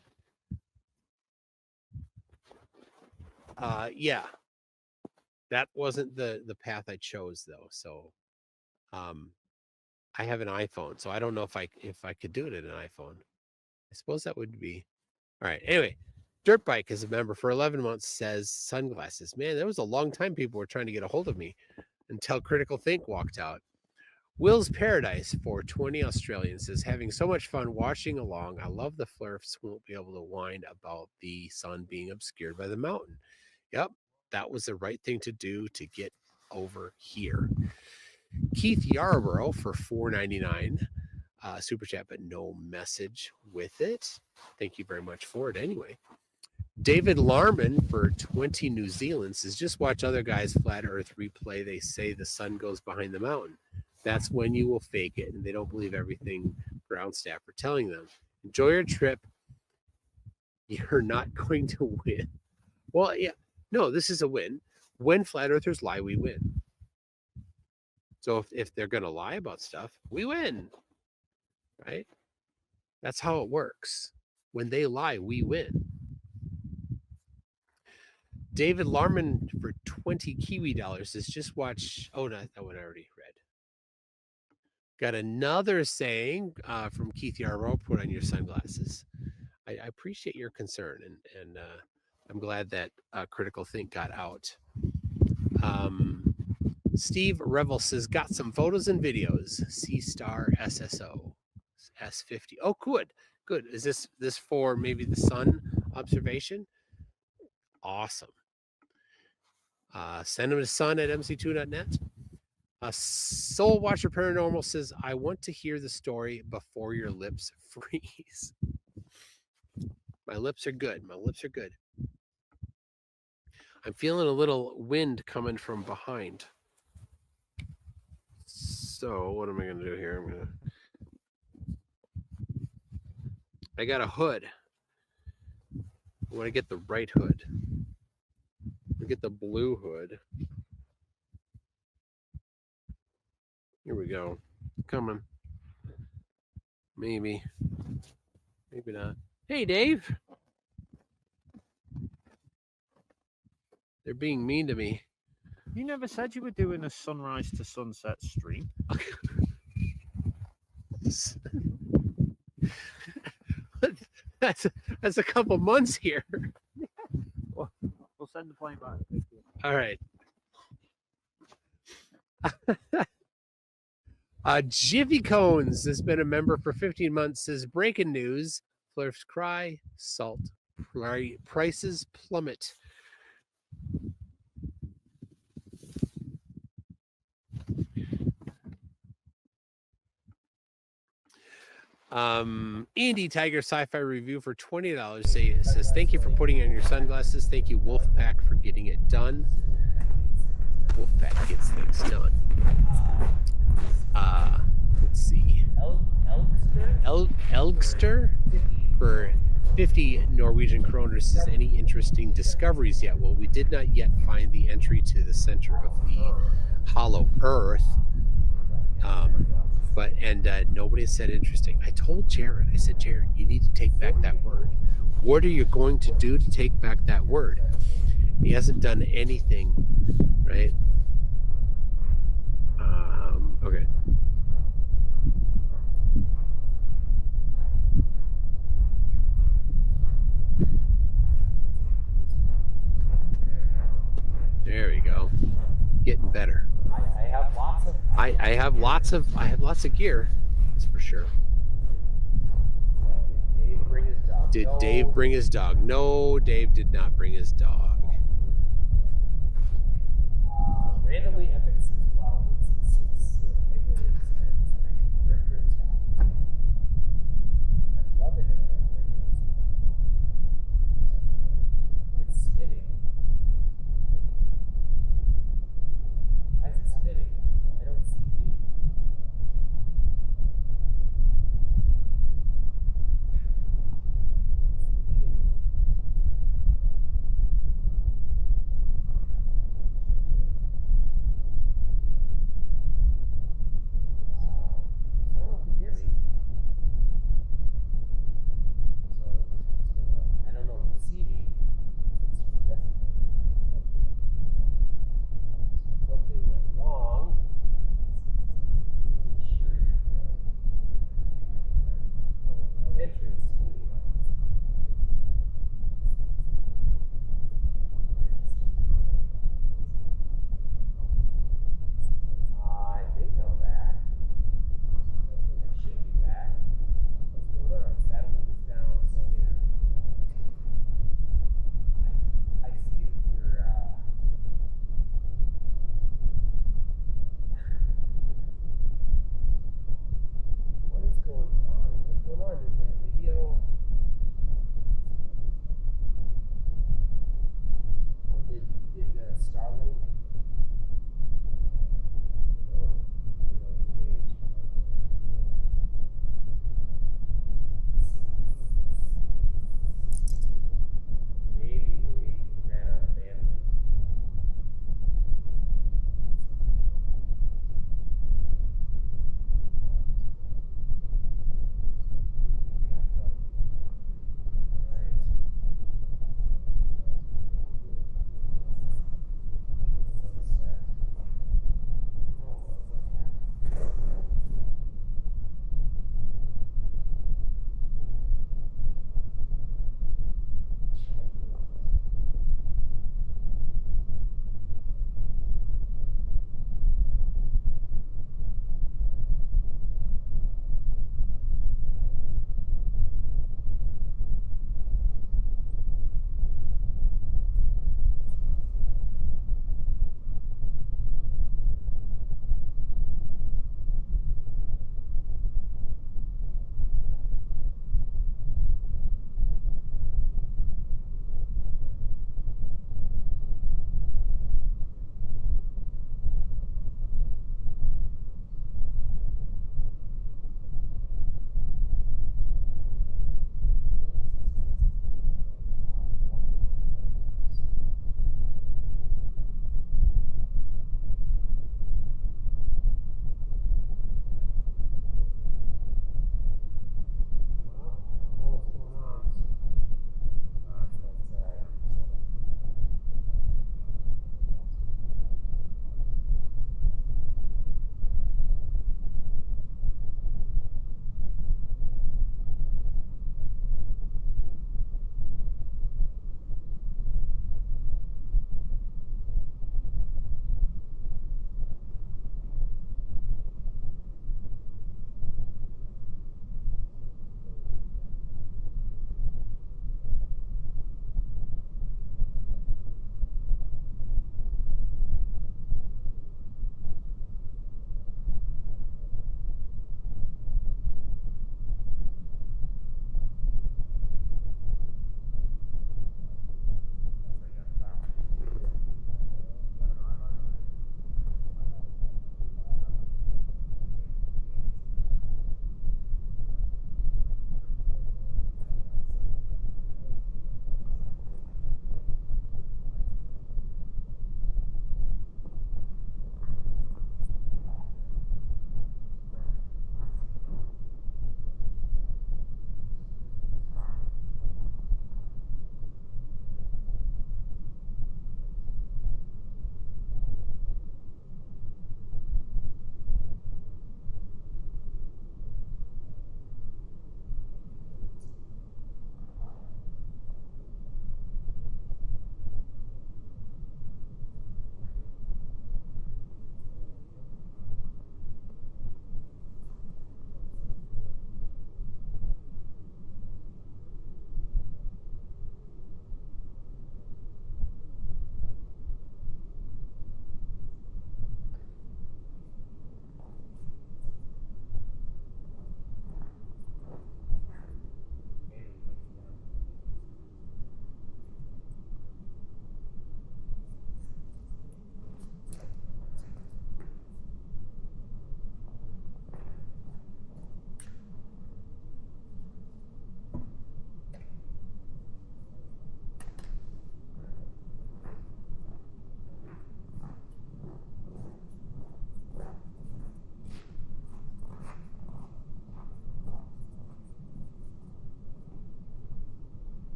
Yeah. That wasn't the path I chose, though. So I have an iPhone, so I don't know if I could do it in an iPhone. I suppose that would be all right. Anyway, Dirt Bike is a member for 11 months, says sunglasses. Man, that was a long time people were trying to get a hold of me until Critical Think walked out. Will's Paradise for 20 Australians says, having so much fun watching along. I love the flurfs won't be able to whine about the sun being obscured by the mountain. Yep, that was the right thing to do to get over here. Keith Yarborough for $4.99 super chat, but no message with it. Thank you very much for it anyway. David Larman for 20 New Zealand says, just watch other guys flat earth replay. They say the sun goes behind the mountain. That's when you will fake it, and they don't believe everything ground staff are telling them. Enjoy your trip. You're not going to win. Well, yeah, no, this is a win. When flat earthers lie, we win. So if they're going to lie about stuff, we win, right? That's how it works. When they lie, we win. David Larman for 20 Kiwi dollars says, just watch. Oh, no, that one I already read. Got another saying from Keith Yarbrough, put on your sunglasses. I appreciate your concern, and I'm glad that Critical Think got out. Steve Revel says, got some photos and videos. C-Star SSO S50. Oh, good. Is this for maybe the sun observation? Awesome. Send them to sun@mc2.net. Soul Watcher Paranormal says, I want to hear the story before your lips freeze. My lips are good. I'm feeling a little wind coming from behind. So what am I going to do here? I got a hood. I want to get the right hood. We get the blue hood. Here we go. Coming. Maybe. Maybe not. Hey, Dave. They're being mean to me.
You never said you were doing a sunrise to sunset stream.
That's a couple months here.
Well, we'll send the plane back.
All right. Jiffy Cones has been a member for 15 months. Says, breaking news: Flurfs cry, salt prices plummet. Andy Tiger Sci-Fi Review for $20 says, thank you for putting on your sunglasses. Thank you, Wolfpack, for getting it done. Wolfpack gets things done. Let's see. Elgster for 50 Norwegian kroner says, any interesting discoveries yet? Well, we did not yet find the entry to the center of the hollow earth. But nobody said interesting. I told Jared, I said, Jared, you need to take back that word. What are you going to do to take back that word? He hasn't done anything, right? Okay. There we go. Getting better. I have lots of gear. That's for sure. Did Dave bring his dog? No, Dave did not bring his dog.
Randomly epic as well. I love it.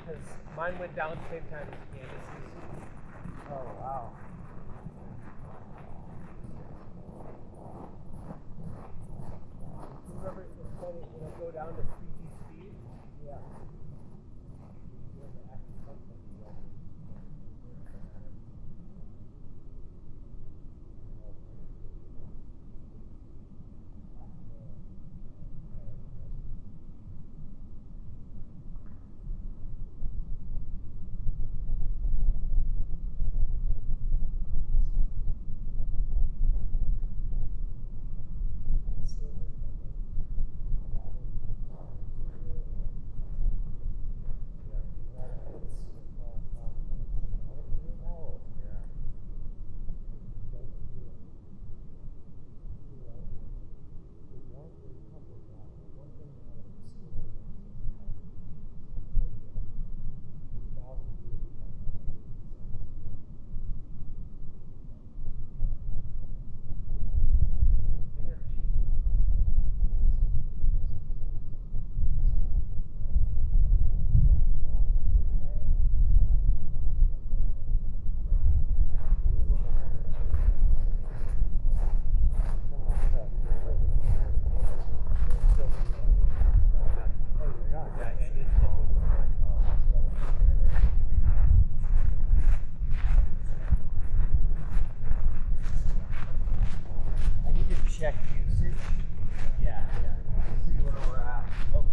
because mine went down at the same time as Candace's.
Oh, wow.
Remember, it's funny, it'll go down to 3G speed. Yeah.
Check usage. Yeah. See where we're at. Oh,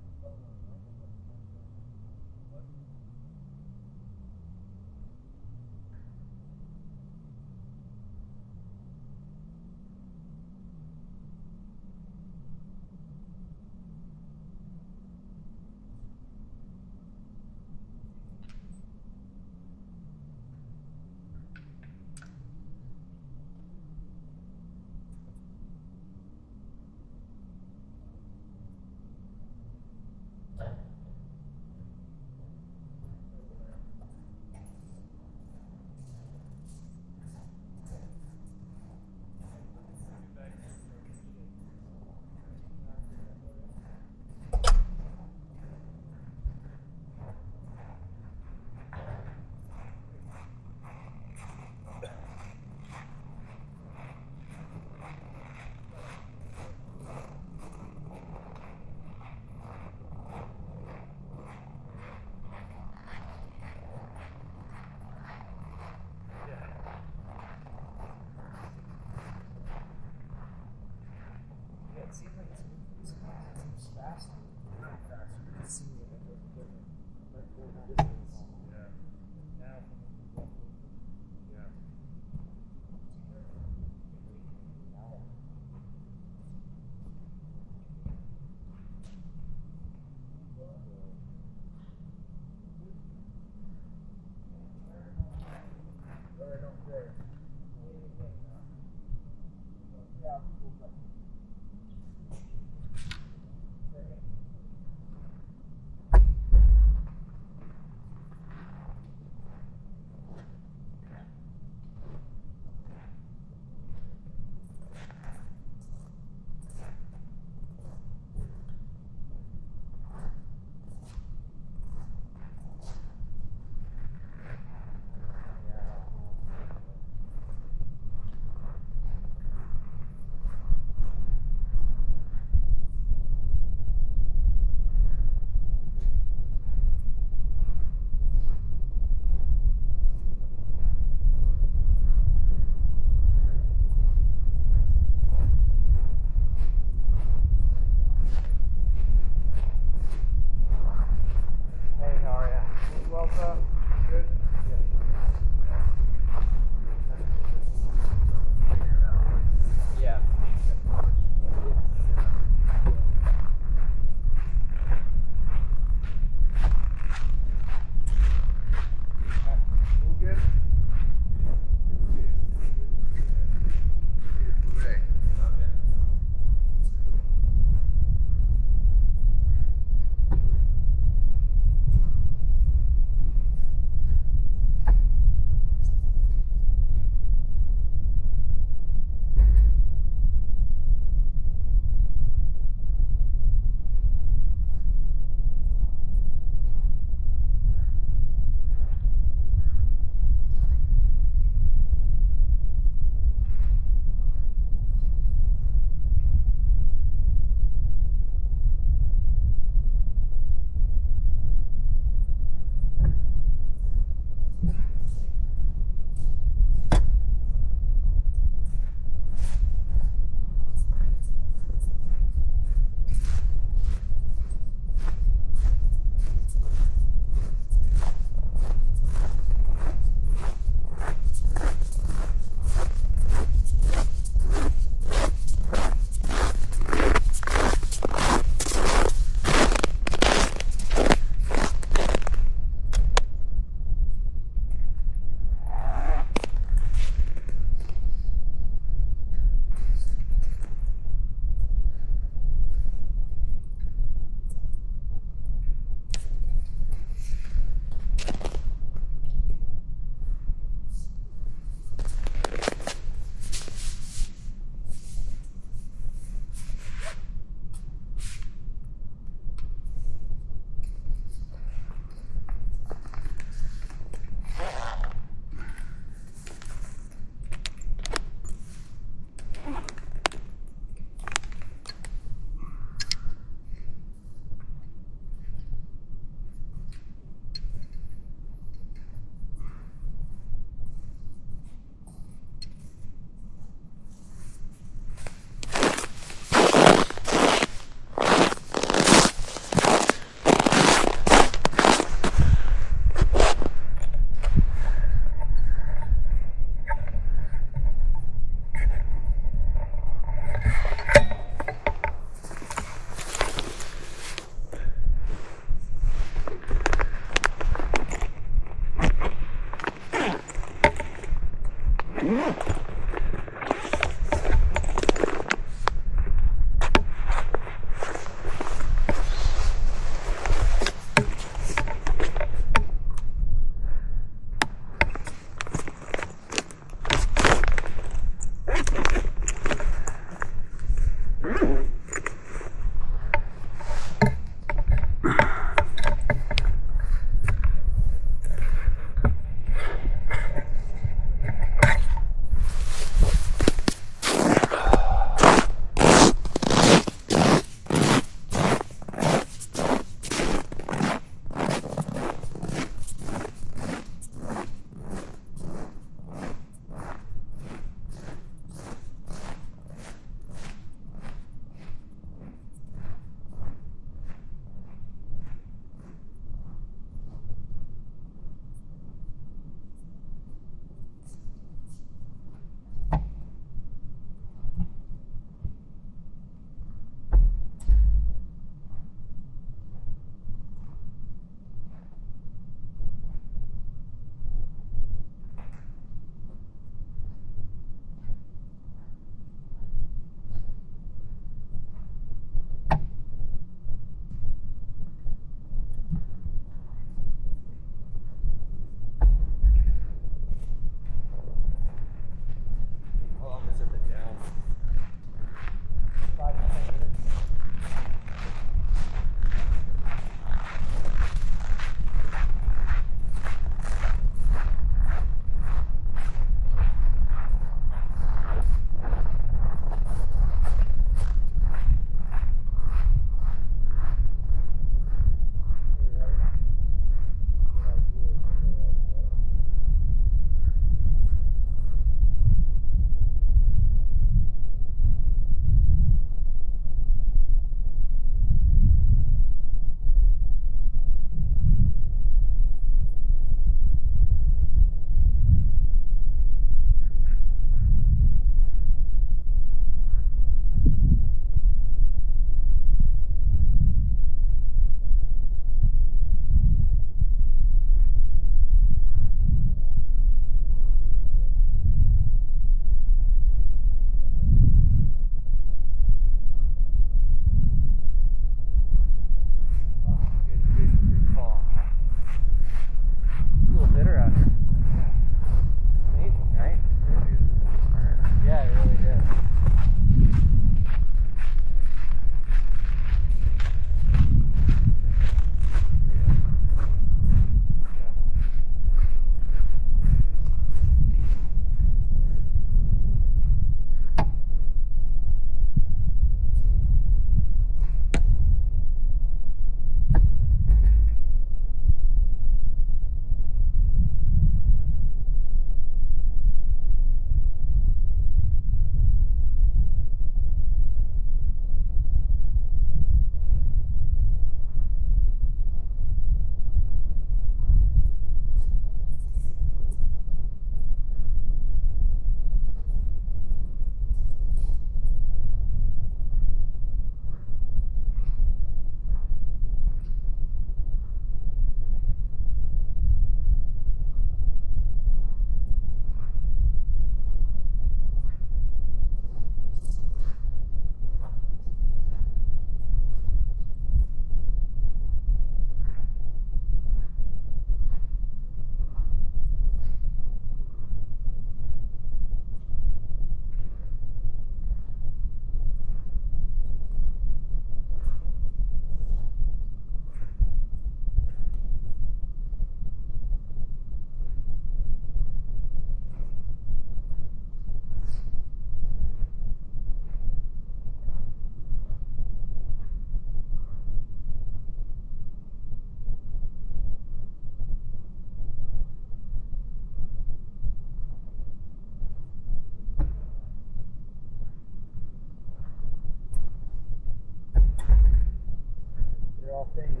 they're all fading.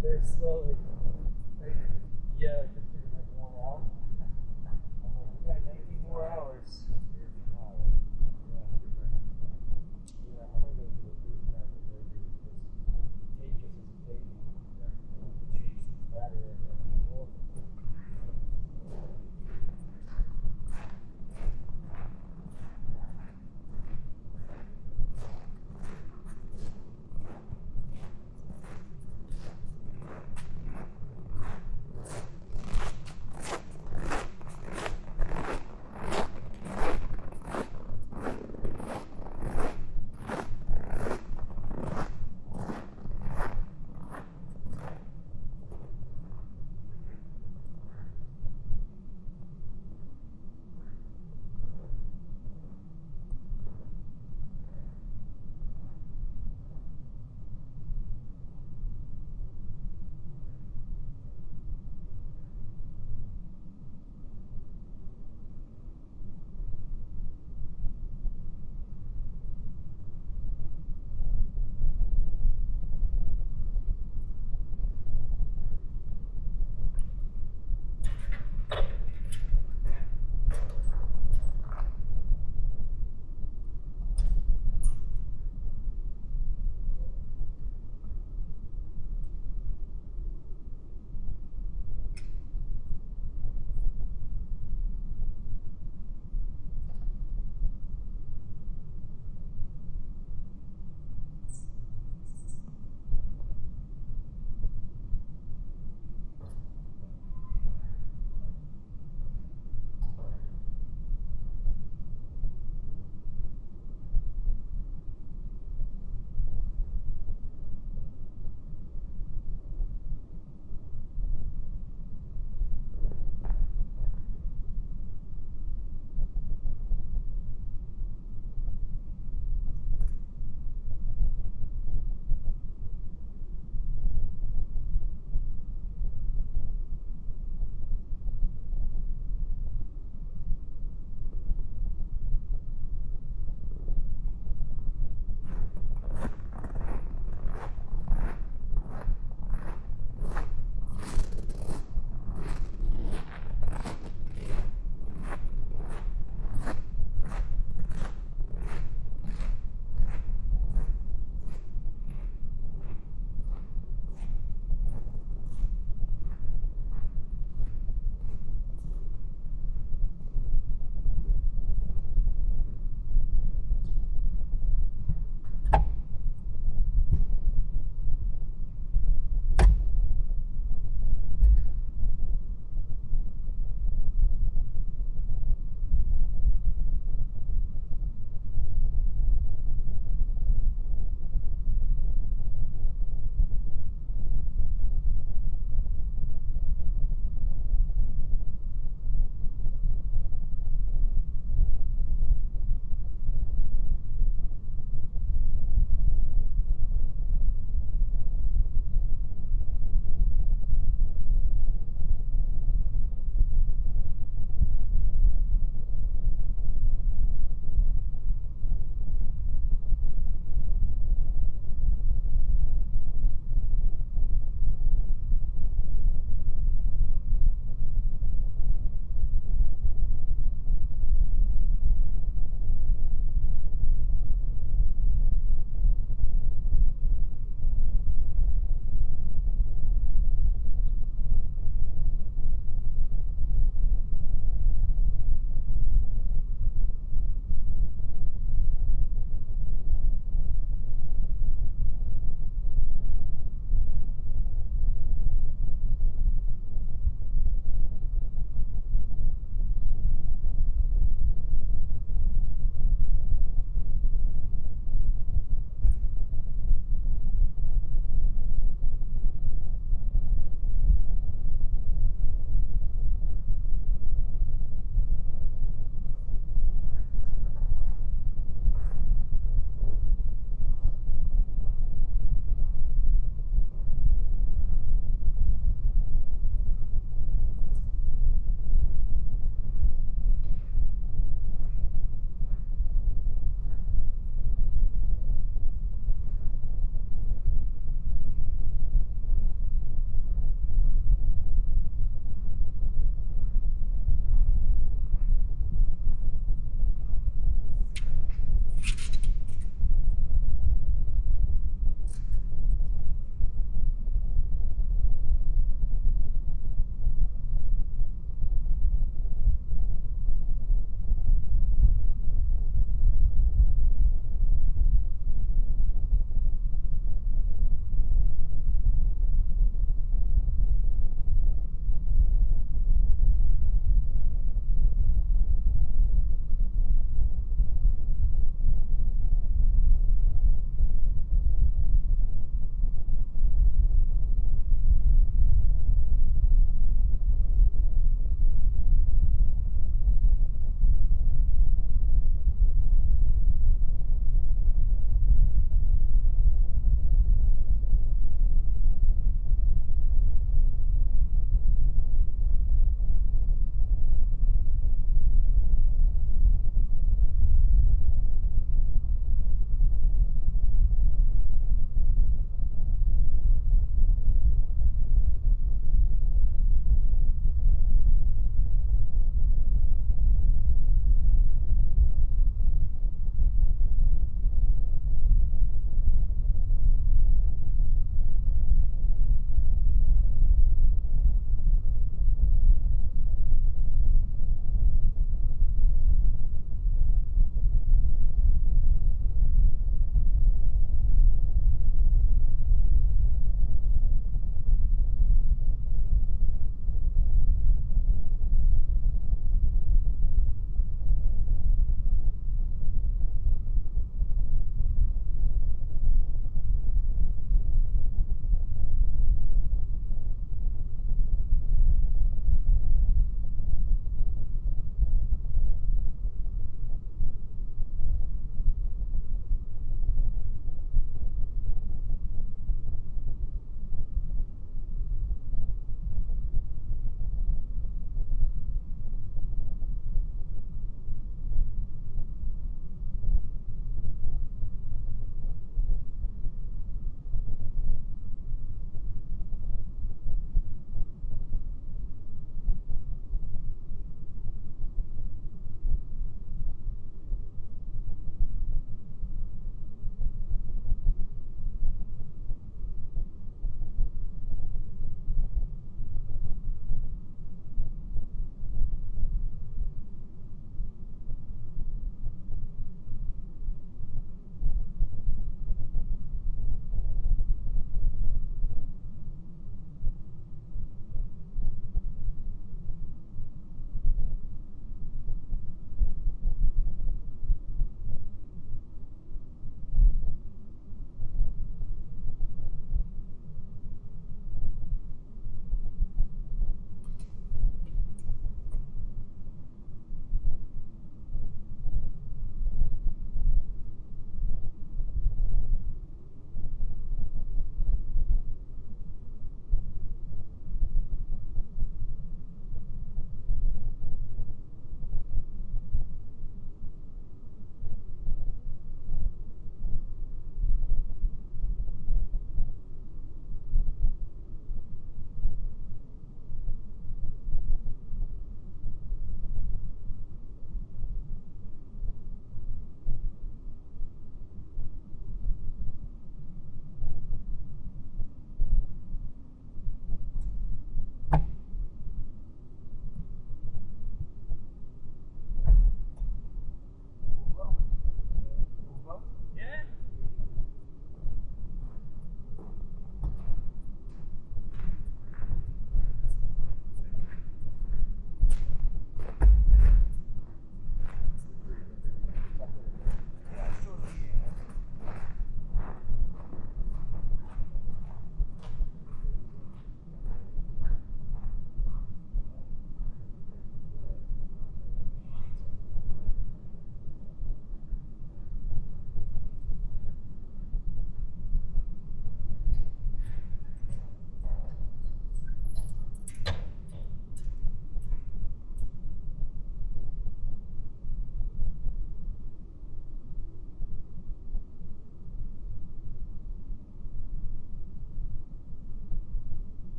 Very slowly. Yeah, just getting like 1 hour. We got 19 more hours. Yeah, I'm gonna go to the food traffic right here because tape just isn't taking. Change this battery right there.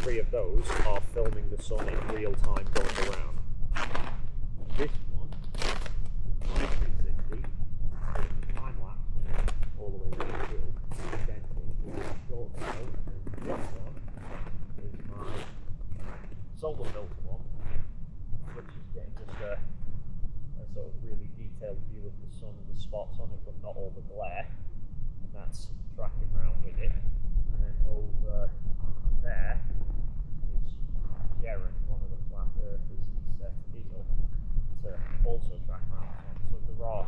three of those are filming the sun in real time going around. This one, my 360, time lapse all the way through, indented with a short film, and this one is my solar filter one, which is getting just a sort of really detailed view of the sun and the spots on it, but not all the glare, and that's tracking around with it. And then over there is Jaron, one of the flat earthers, he set his up to also track around the sun. So there are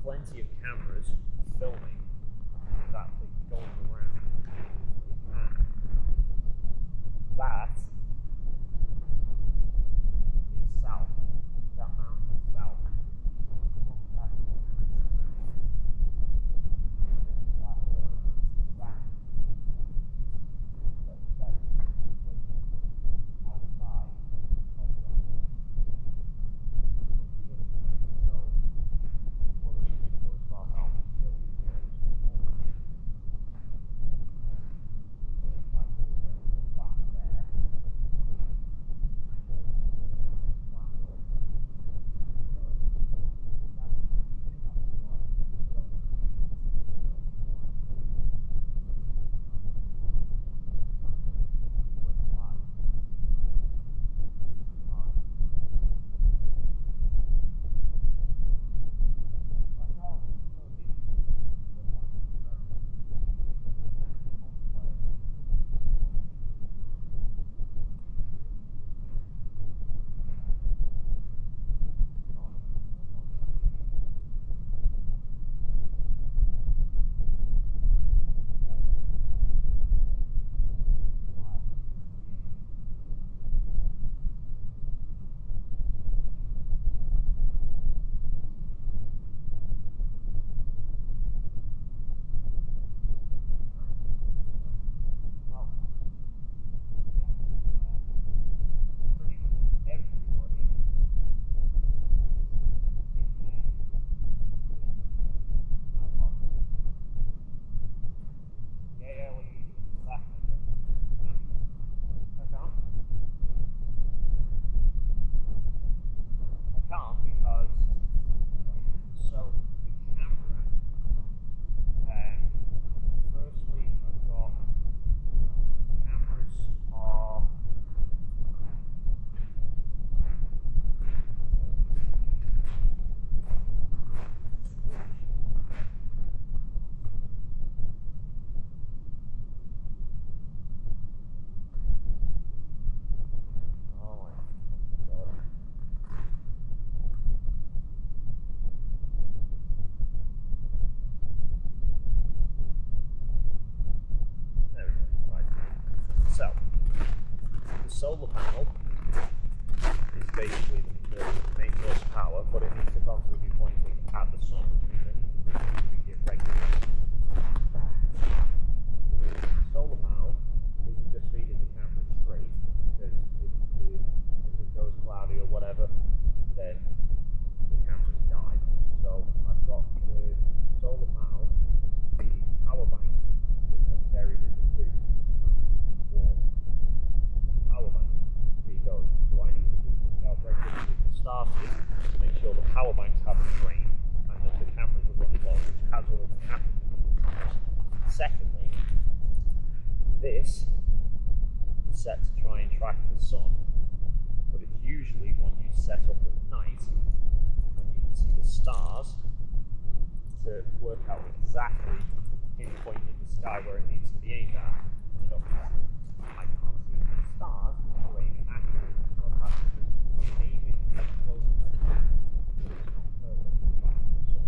plenty of cameras filming that thing going around, and that is south. That mountain is south. Solar panel is basically the main source of power, but it needs to constantly be pointing at the sun, which means it needs to be regularly. The solar panel isn't just feeding the camera straight, because if it goes cloudy or whatever, then the camera's died. So I've got the solar panel, the power bank, which are buried in the boot, warm. Power bank to feed those. So I need to keep something out regularly for starting to make sure the power banks haven't drained and that the cameras are running low, which has already happened. Secondly, this is set to try and track the sun, but it's usually one you set up at night when you can see the stars to work out exactly pinpoint in the sky where it needs to be aimed at. And obviously, I can't see the stars to aim it accurately, so I have to just aim it as close as I can. So it's not perfectly tracking the sun.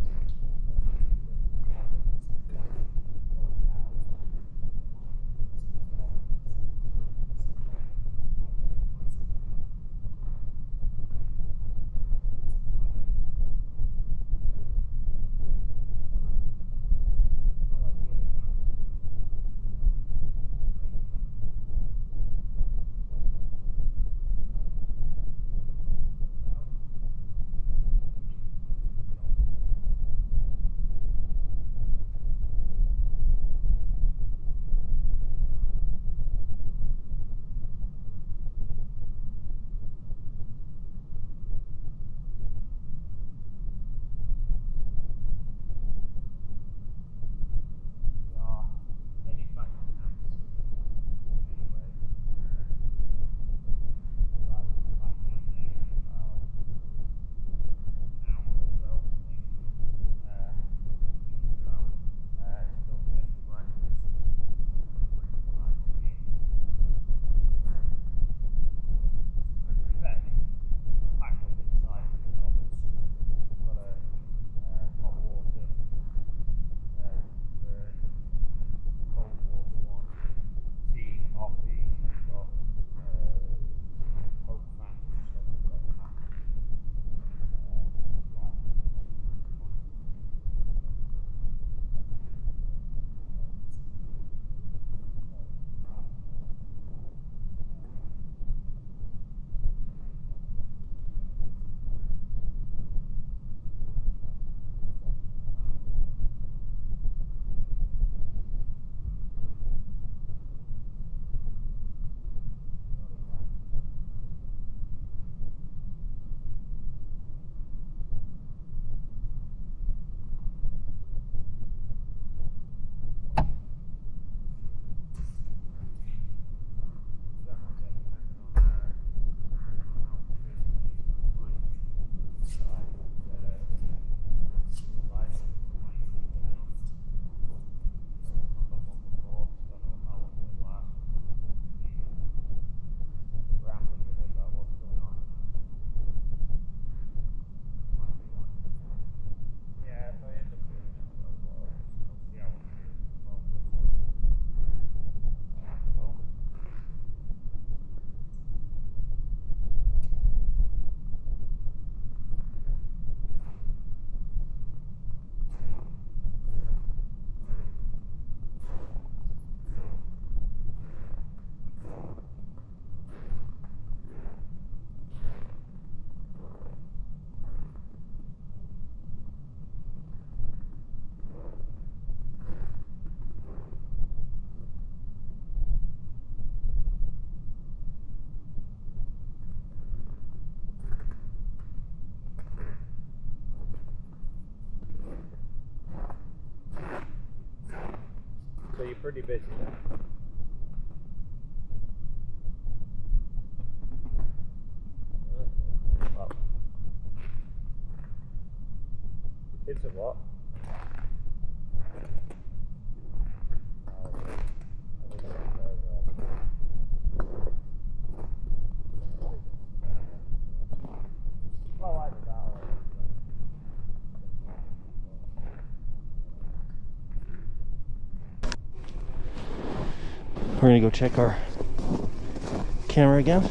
pretty busy now. Well, the kids are what?
We're gonna go check our camera again.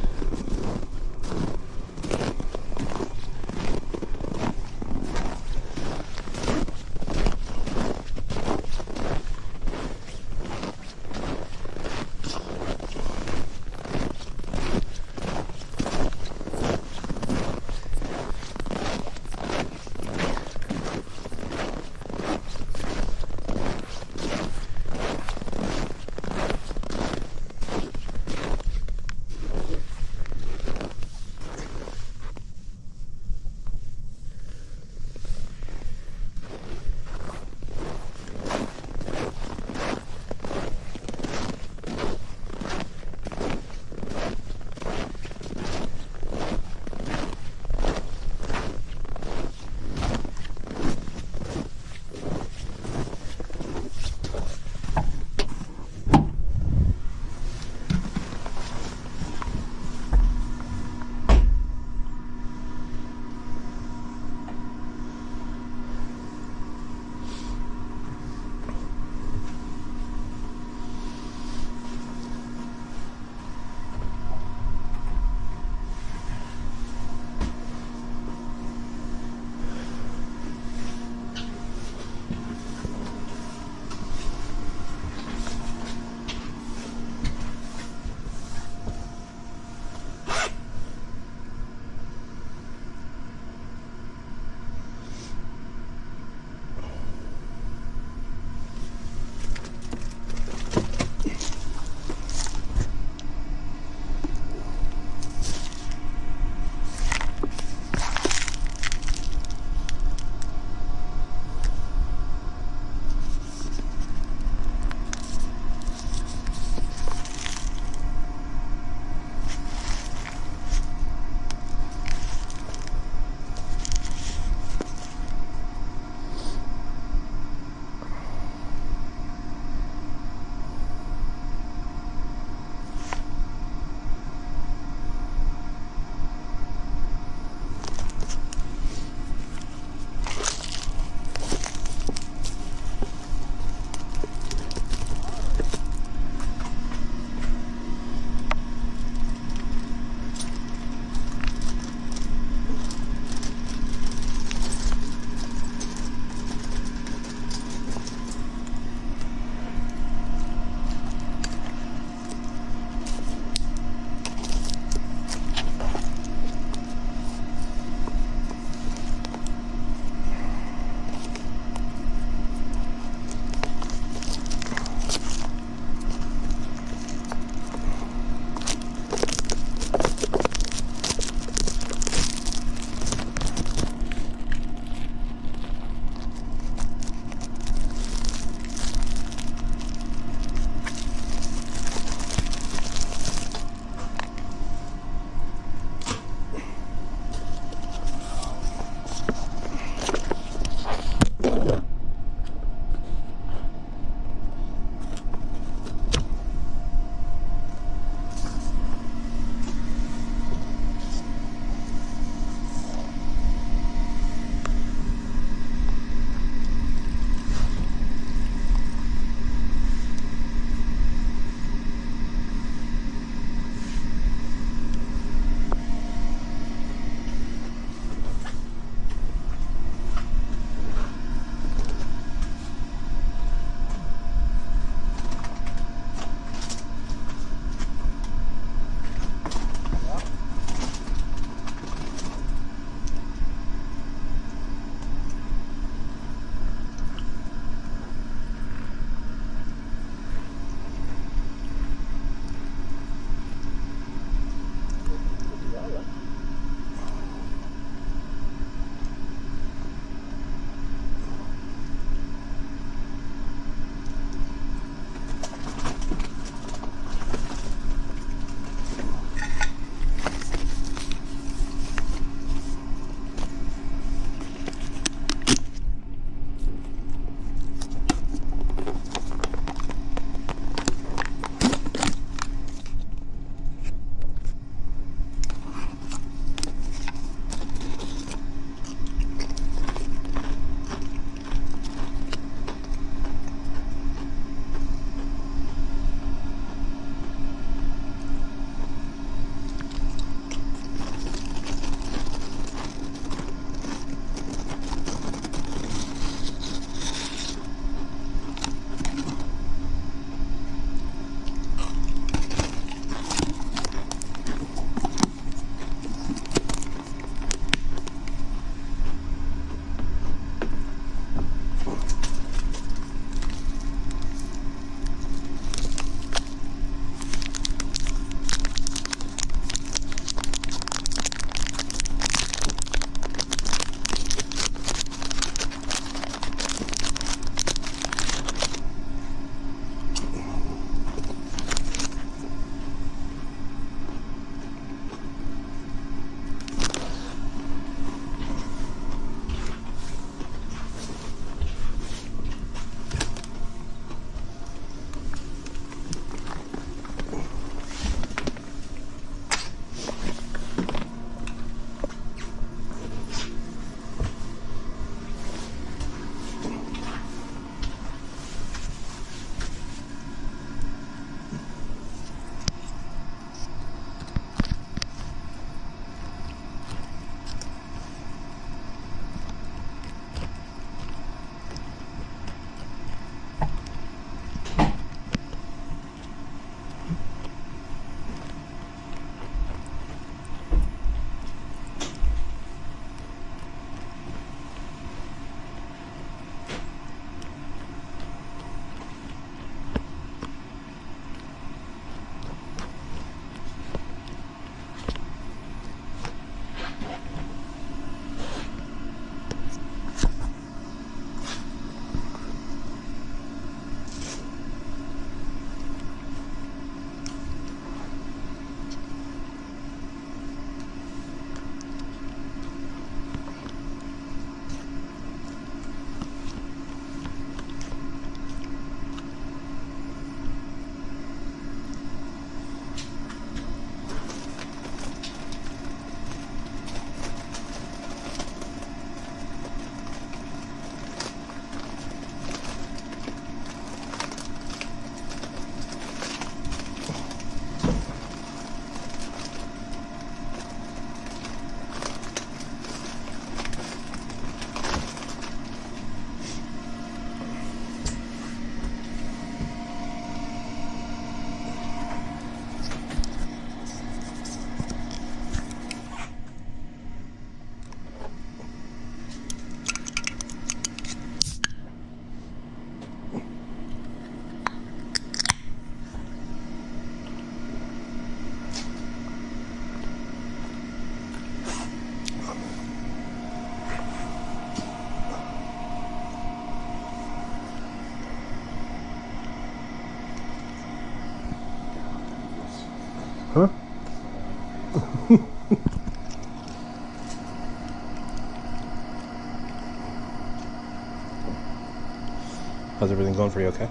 How's everything going for you? Okay.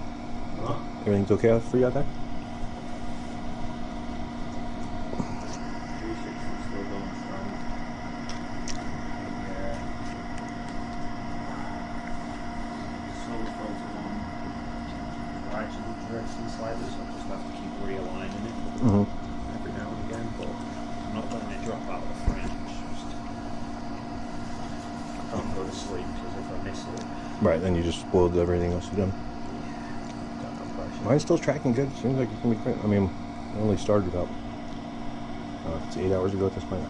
Everything's okay for you out there?
Slightly, so I just have to keep realigning it every now and again, but I'm not letting it drop out of the frame. It's just I can't go to sleep because if I miss it,
Right, then you just spoiled everything else you've done.
got no pressure.
Mine's still tracking good. Seems like it can be great. I mean, I only started about it's 8 hours ago at this point.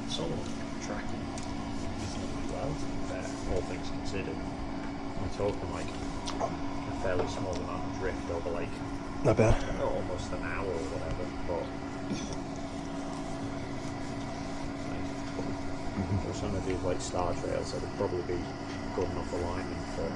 Solar tracking reasonably well, to be fair, all things considered. We're talking like a fairly small amount of drift over like
Not bad.
Almost an hour or whatever, but for some of these like star trails, that would probably be good enough alignment for.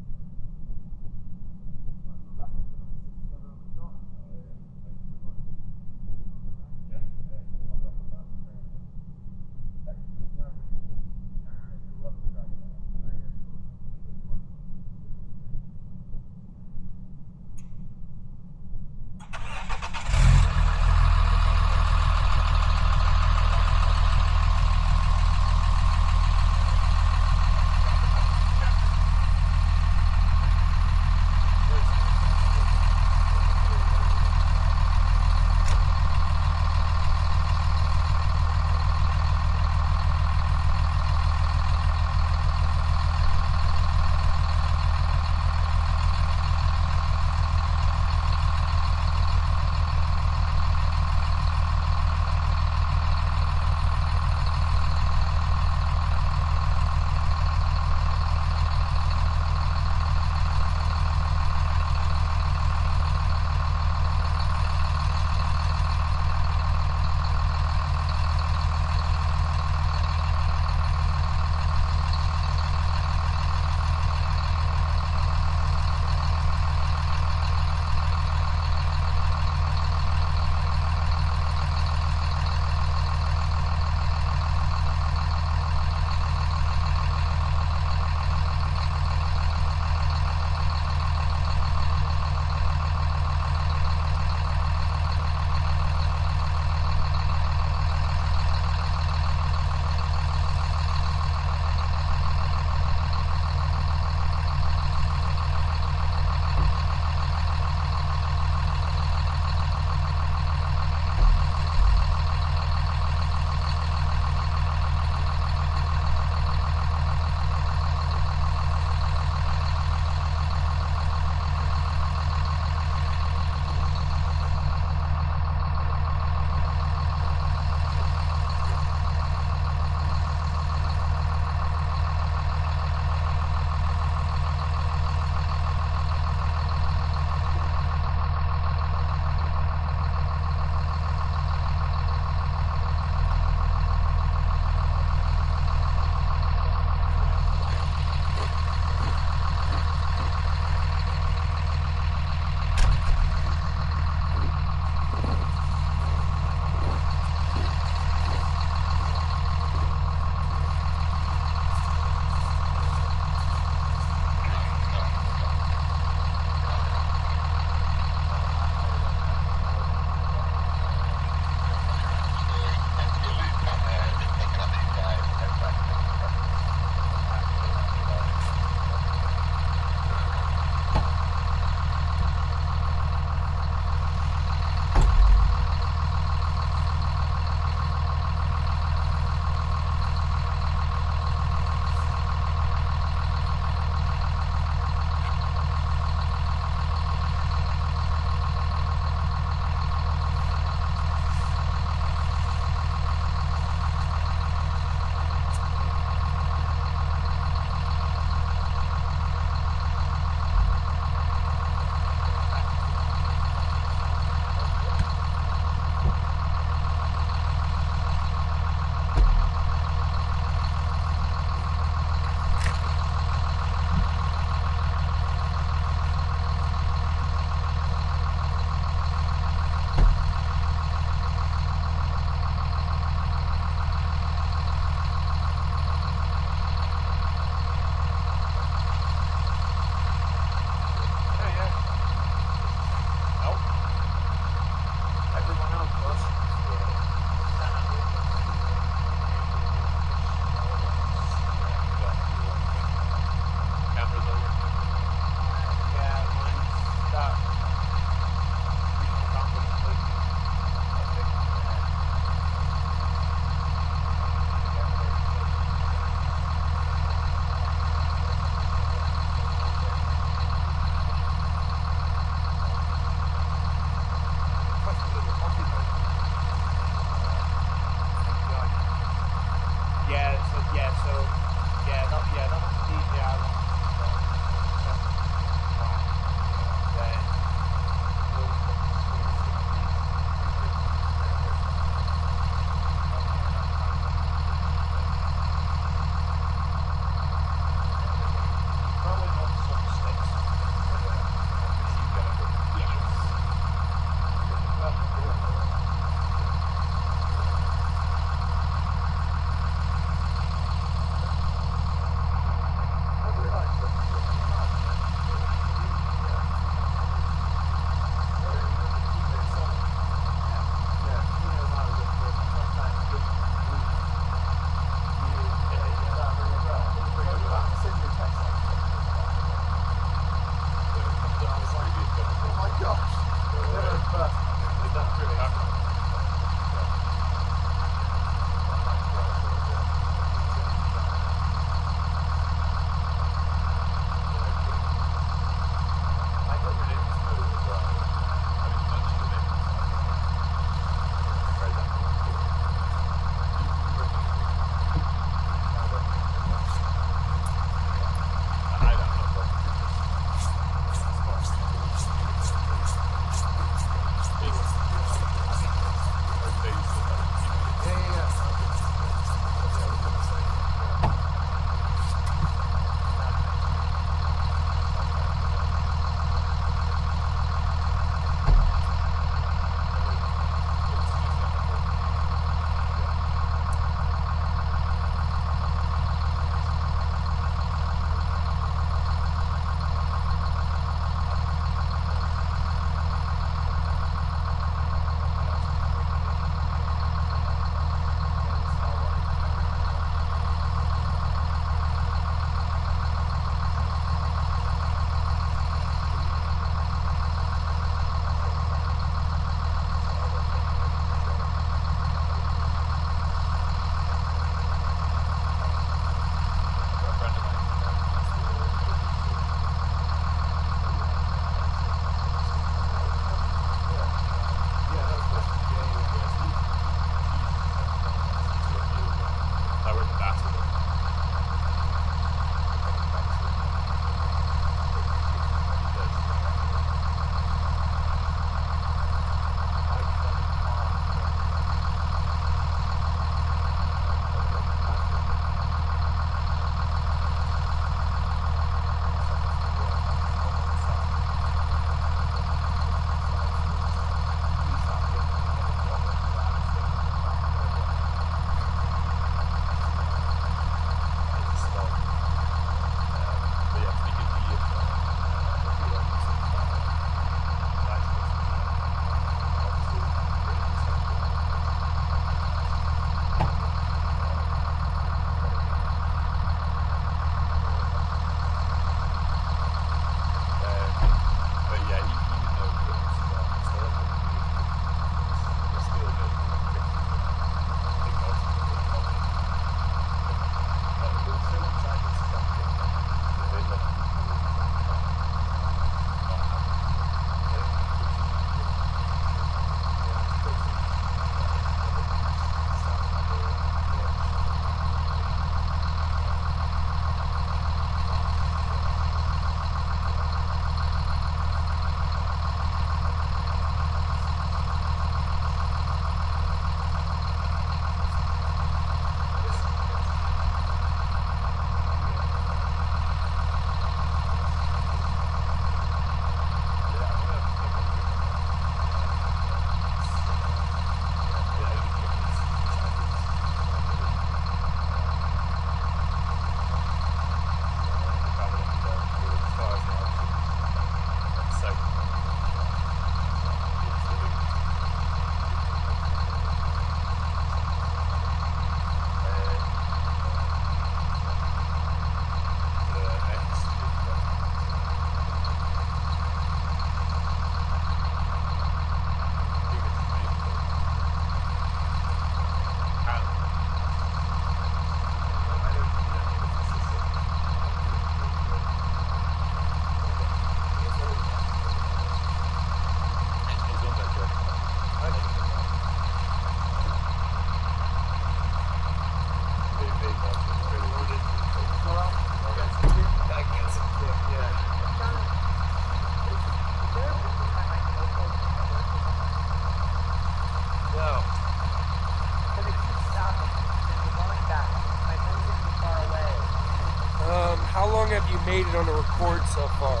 you don't record so far?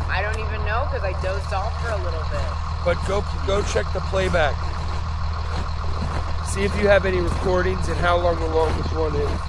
I don't even know because I dozed off for a little bit.
But go check the playback. See if you have any recordings and how long the longest one is.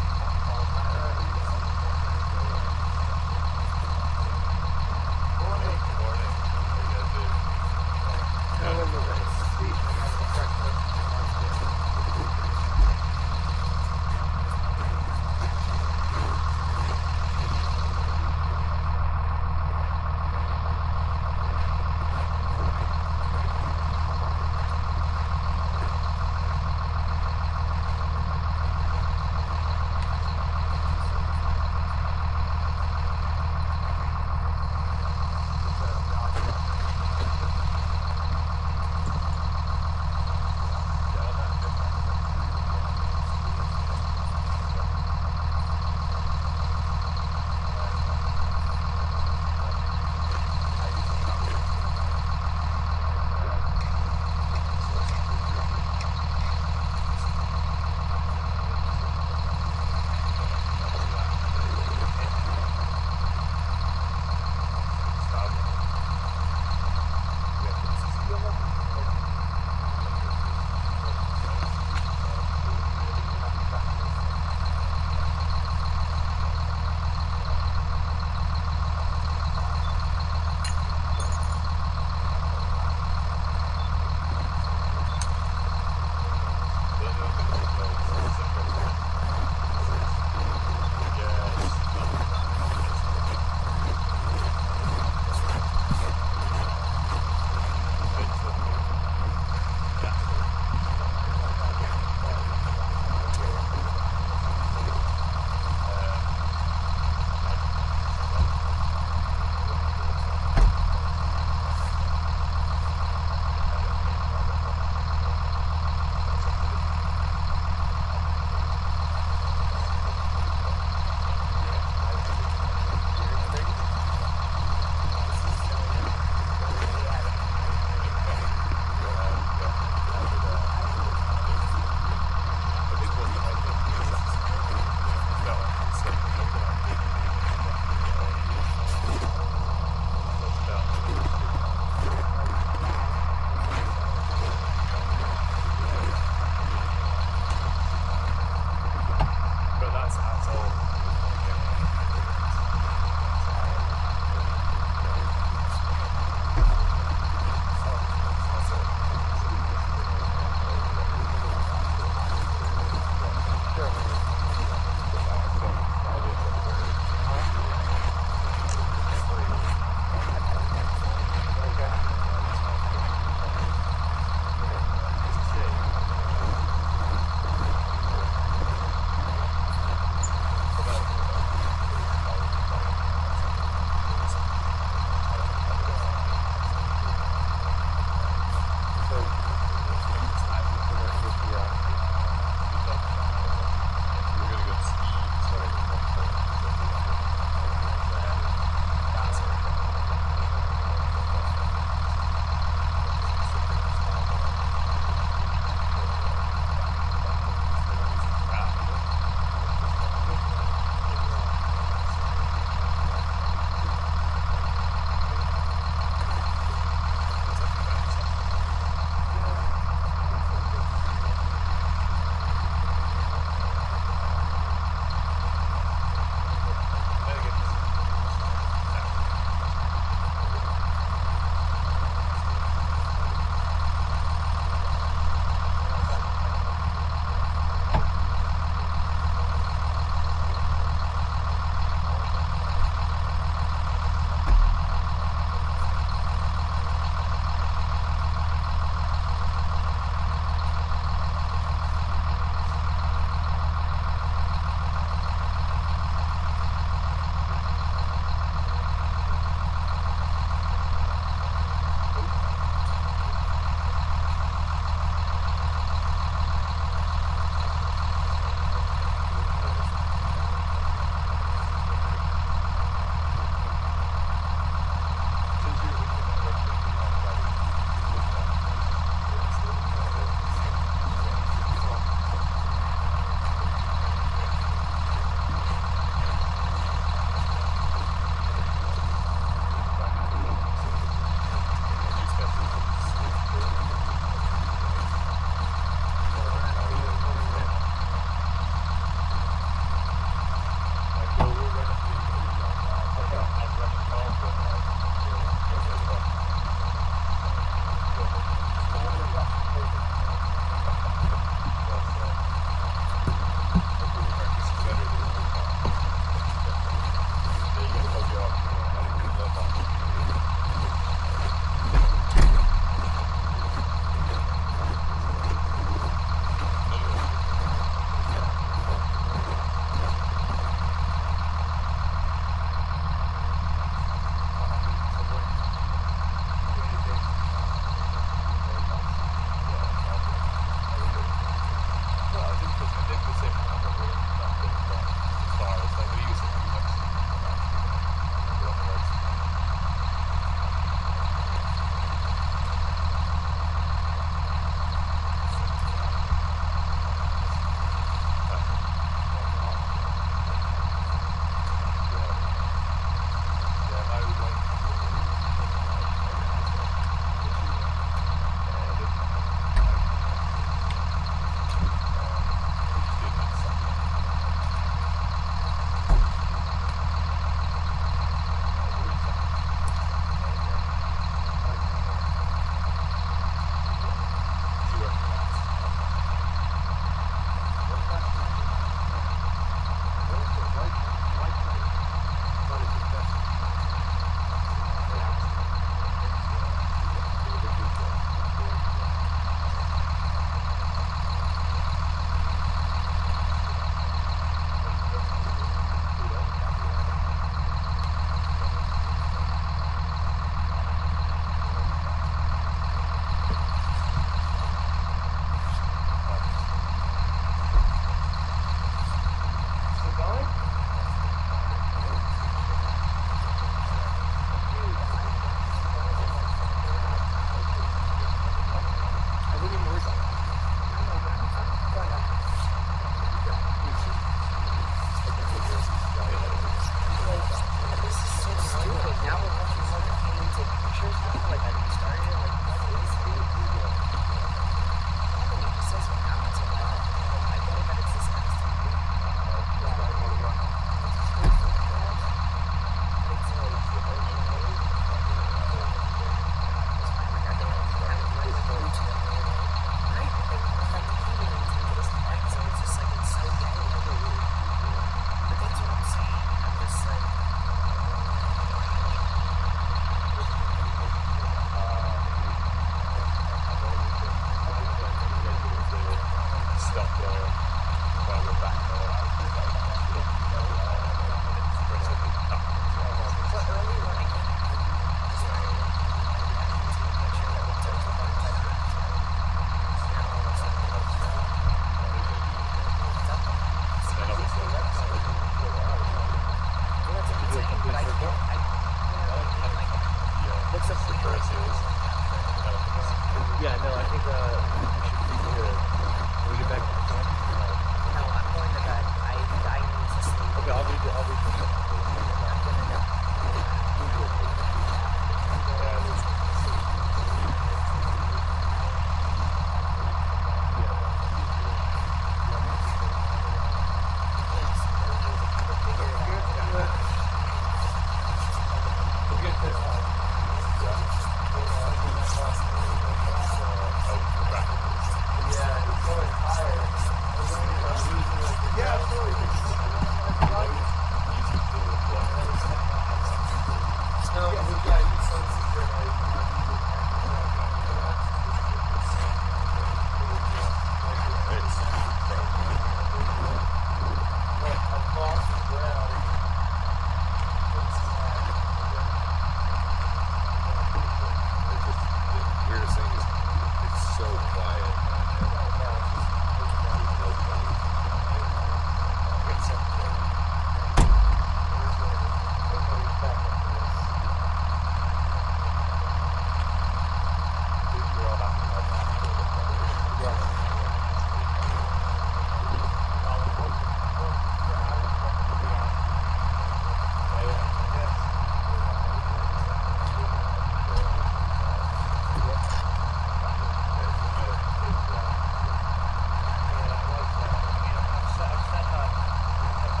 I've set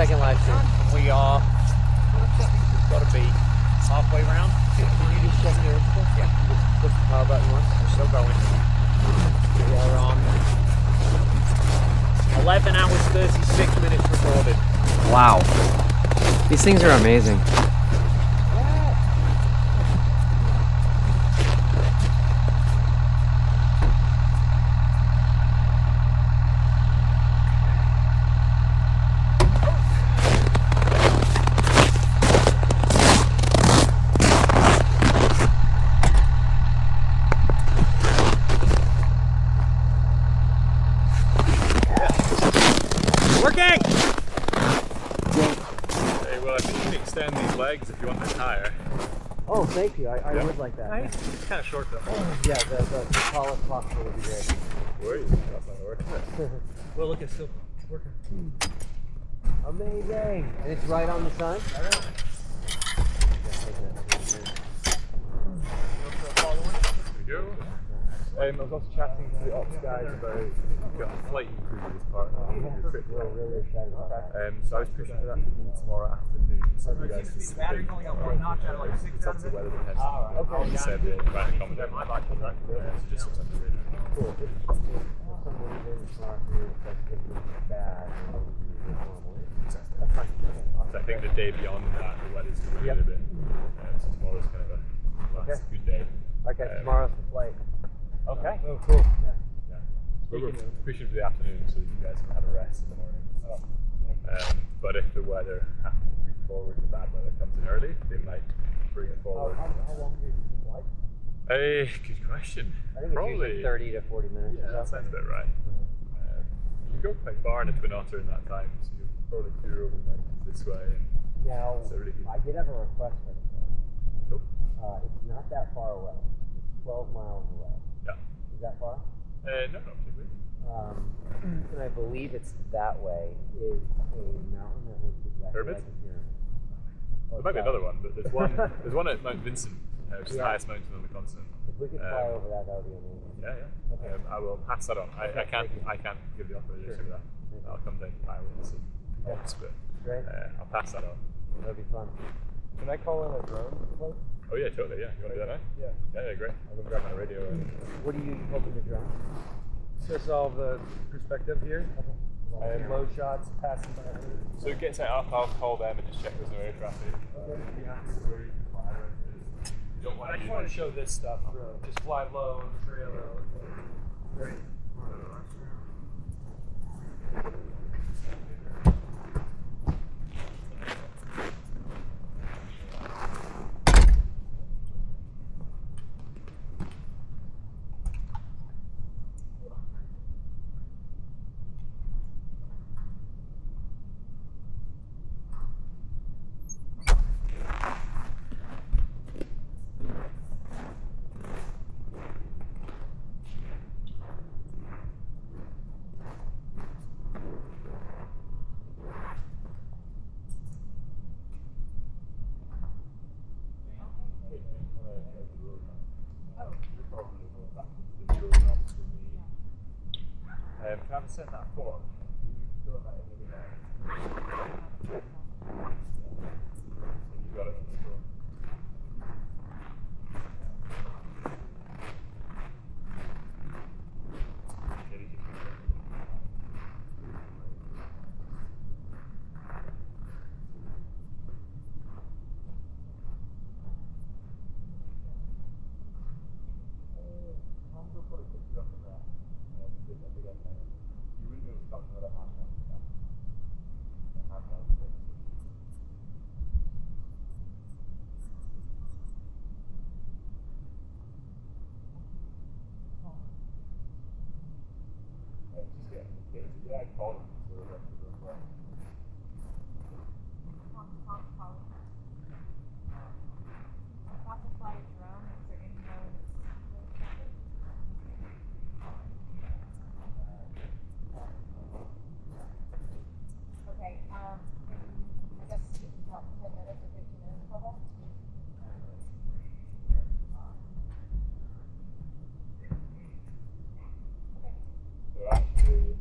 second live stream.
We are. We've got to be halfway round.
Can you just check your stuff?
Yeah.
Just push the power button once.
We're still going.
We are on
11 hours 36 minutes recorded.
Wow. These things are amazing.
Working!
Hey, well, I think you can extend these legs if you want them higher.
Oh, thank you. I
Yeah.
would like that.
Nice. It's kind of short though.
Yeah, the tallest possible would be great.
Wait, that's not working.
Well, look, it's still working.
Amazing. And it's right on the sun?
There we go. I was also chatting to the ops guys about got a flight crew for this part.
We're really excited about that.
So I was pushing for that to be tomorrow afternoon. So you guys can see
Battery's only got one notch out of like 6
it's up to the weather depends. Okay. You said that trying to accommodate my back on that. So just what's on the radar.
Cool. If somebody brings smart here, that's going to be bad. That's fine.
So I think the day beyond that, the weather's going to be a bit. So tomorrow's kind of a last good day.
Okay, tomorrow's the flight.
Okay.
Oh, cool.
Yeah. So we're pushing for the afternoon so that you guys can have a rest in the morning. But if the weather happens to bring forward, the bad weather comes in early, they might bring it forward.
How long is the flight?
Good question.
I think it's usually 30 to 40 minutes.
Yeah, that sounds about right. You can go quite far in a Twin Otter in that time, so you'll probably clear over the mountains this way. And
Now,
it's really good.
I did have a request for the flight.
Nope.
It's not that far away. It's 12 miles away.
Yeah.
Is that far?
No, not particularly.
And I believe it's that way is a mountain that looks exactly
Turbid?
like a pyramid.
There might be another one, but there's one. There's one at Mount Vincent, which is the highest mountain on the continent.
If we could fly over that, that would be amazing.
Yeah.
Okay.
I will pass that on. I can't give the authorization for that. I'll come down to pilots and ops, but I'll pass that on.
That'd be fun. Can I call in a drone flight?
Oh yeah, totally. Yeah, you want to do that now? Yeah, great. I'll go grab my radio.
What are you hoping to drone?
Just all the perspective here. Low shots, passing by.
So get set up. I'll call them and just check there's no air traffic.
I just want to show this stuff, really. Just fly low and trail low. Great.
Travis sent that form. You fill that in every day. You got it on the form. Yeah, I called him. So that's the problem.
Okay, I guess you can talk 10 minutes or 15 minutes about that.
So actually,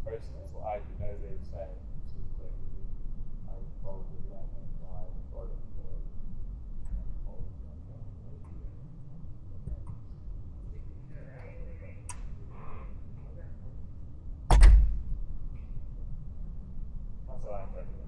personally, what I do know they've said I would probably let them fly or that's what I'm recommending.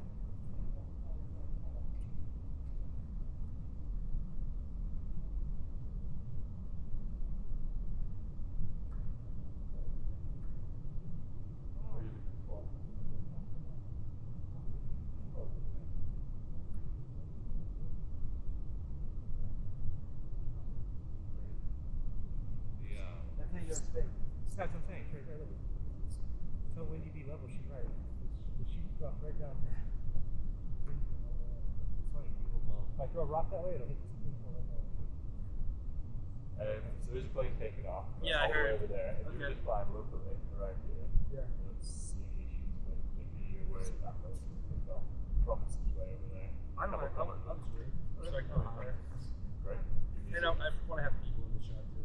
That's how you gotta stay. That's what I'm saying. Right there, look. So when you be level, she's right. The sheet drops right down there. It's funny, people don't. If I throw a rock that way, it'll hit the thing right there.
So there's a plane taking off.
Yeah,
all
I heard.
the way over there. If you
Okay.
just fly locally around here,
Yeah.
you'll see issues with if you're worried that plane will take off from the skiway over there.
I'm straight.
Great.
And I want to have people in the shot too.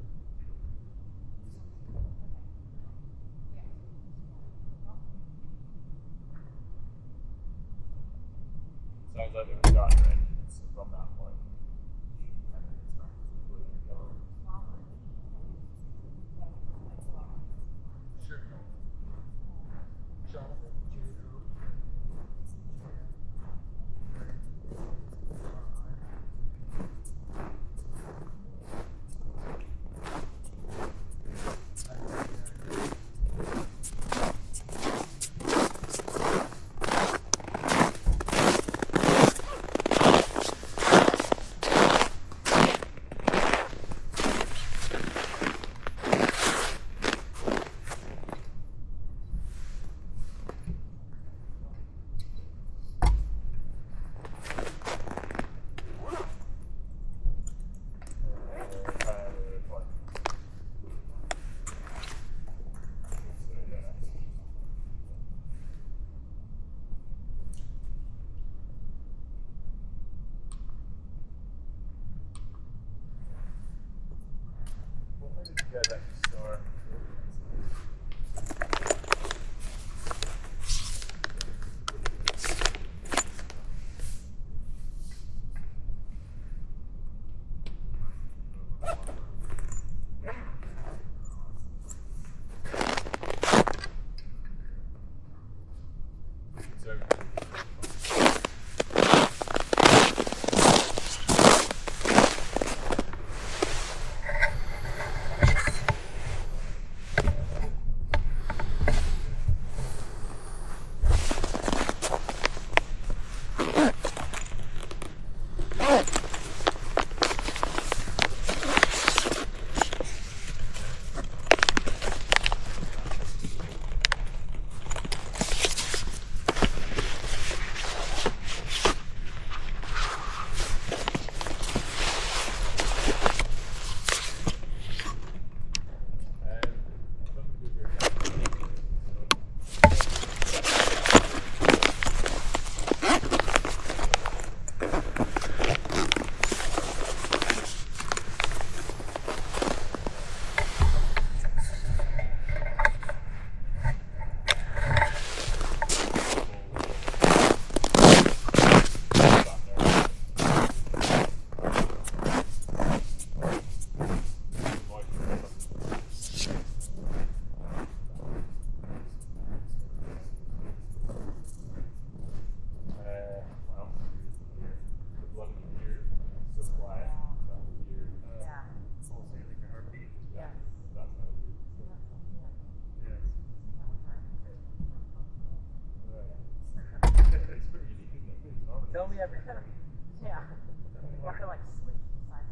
Sounds like they're starting their engines from that point.
Sure. Jonathan,
Yeah, that's the store.
Tell me everything.
Yeah. You have to like switch sides.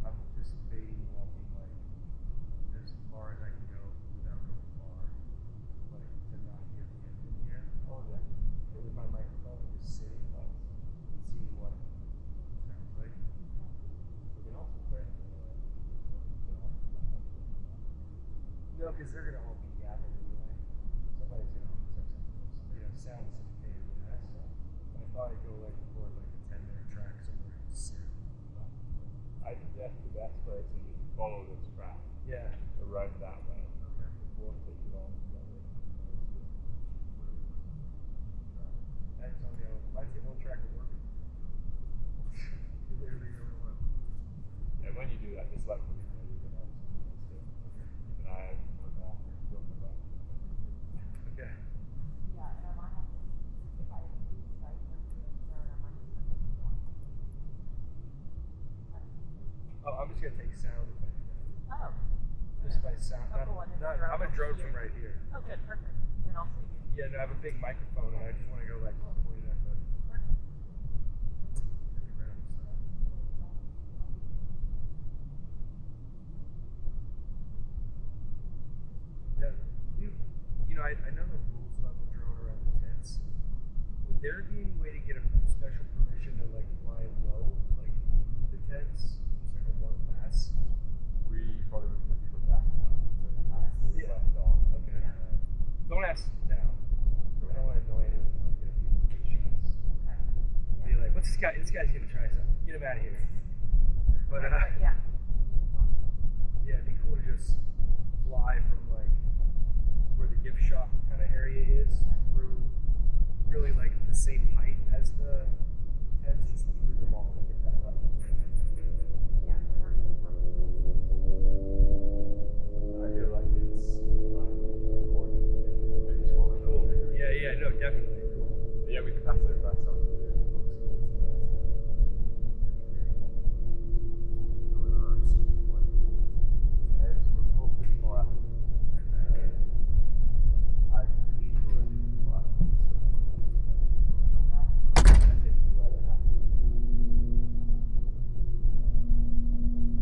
I'm anticipating walking like as far as I can go without going far, like to not hear the engine here. Oh yeah. With my microphone and just sitting like and see what it sounds like. We can also play. No, because they're gonna all be gathered anyway. probably go like for like a 10-minute track somewhere and just sit.
I think that's the best place is just follow this track.
Yeah.
Around that way.
Okay.
It won't take you long to get there.
That's only mine's the whole track of work. You literally don't know.
Yeah, when you do that, just let me know you're gonna keep an eye out for that.
Okay.
Yeah, and I might have to, if I do decide to do it, I might just
Oh, I'm just gonna take sound if I do that.
Oh.
Just by sound.
Oh, cool.
I'm a drone from right here.
Oh, good, perfect. And I'll see you.
Yeah, no, I have a big microphone and I just want to go like point it at the ground and stuff. Yeah, you know, I know the rules about the drone around the tents. Would there be any way to get a special permission to like fly low, like through the tents, just like a one pass?
We probably would give you a task on
Yeah. Okay. Don't ask now. I don't want to annoy anyone. Like, you know, people get shots. Be like, what's this guy? This guy's gonna try something. Get him out of here. But
yeah.
Yeah, it'd be cool to just fly from like where the gift shop kind of area is through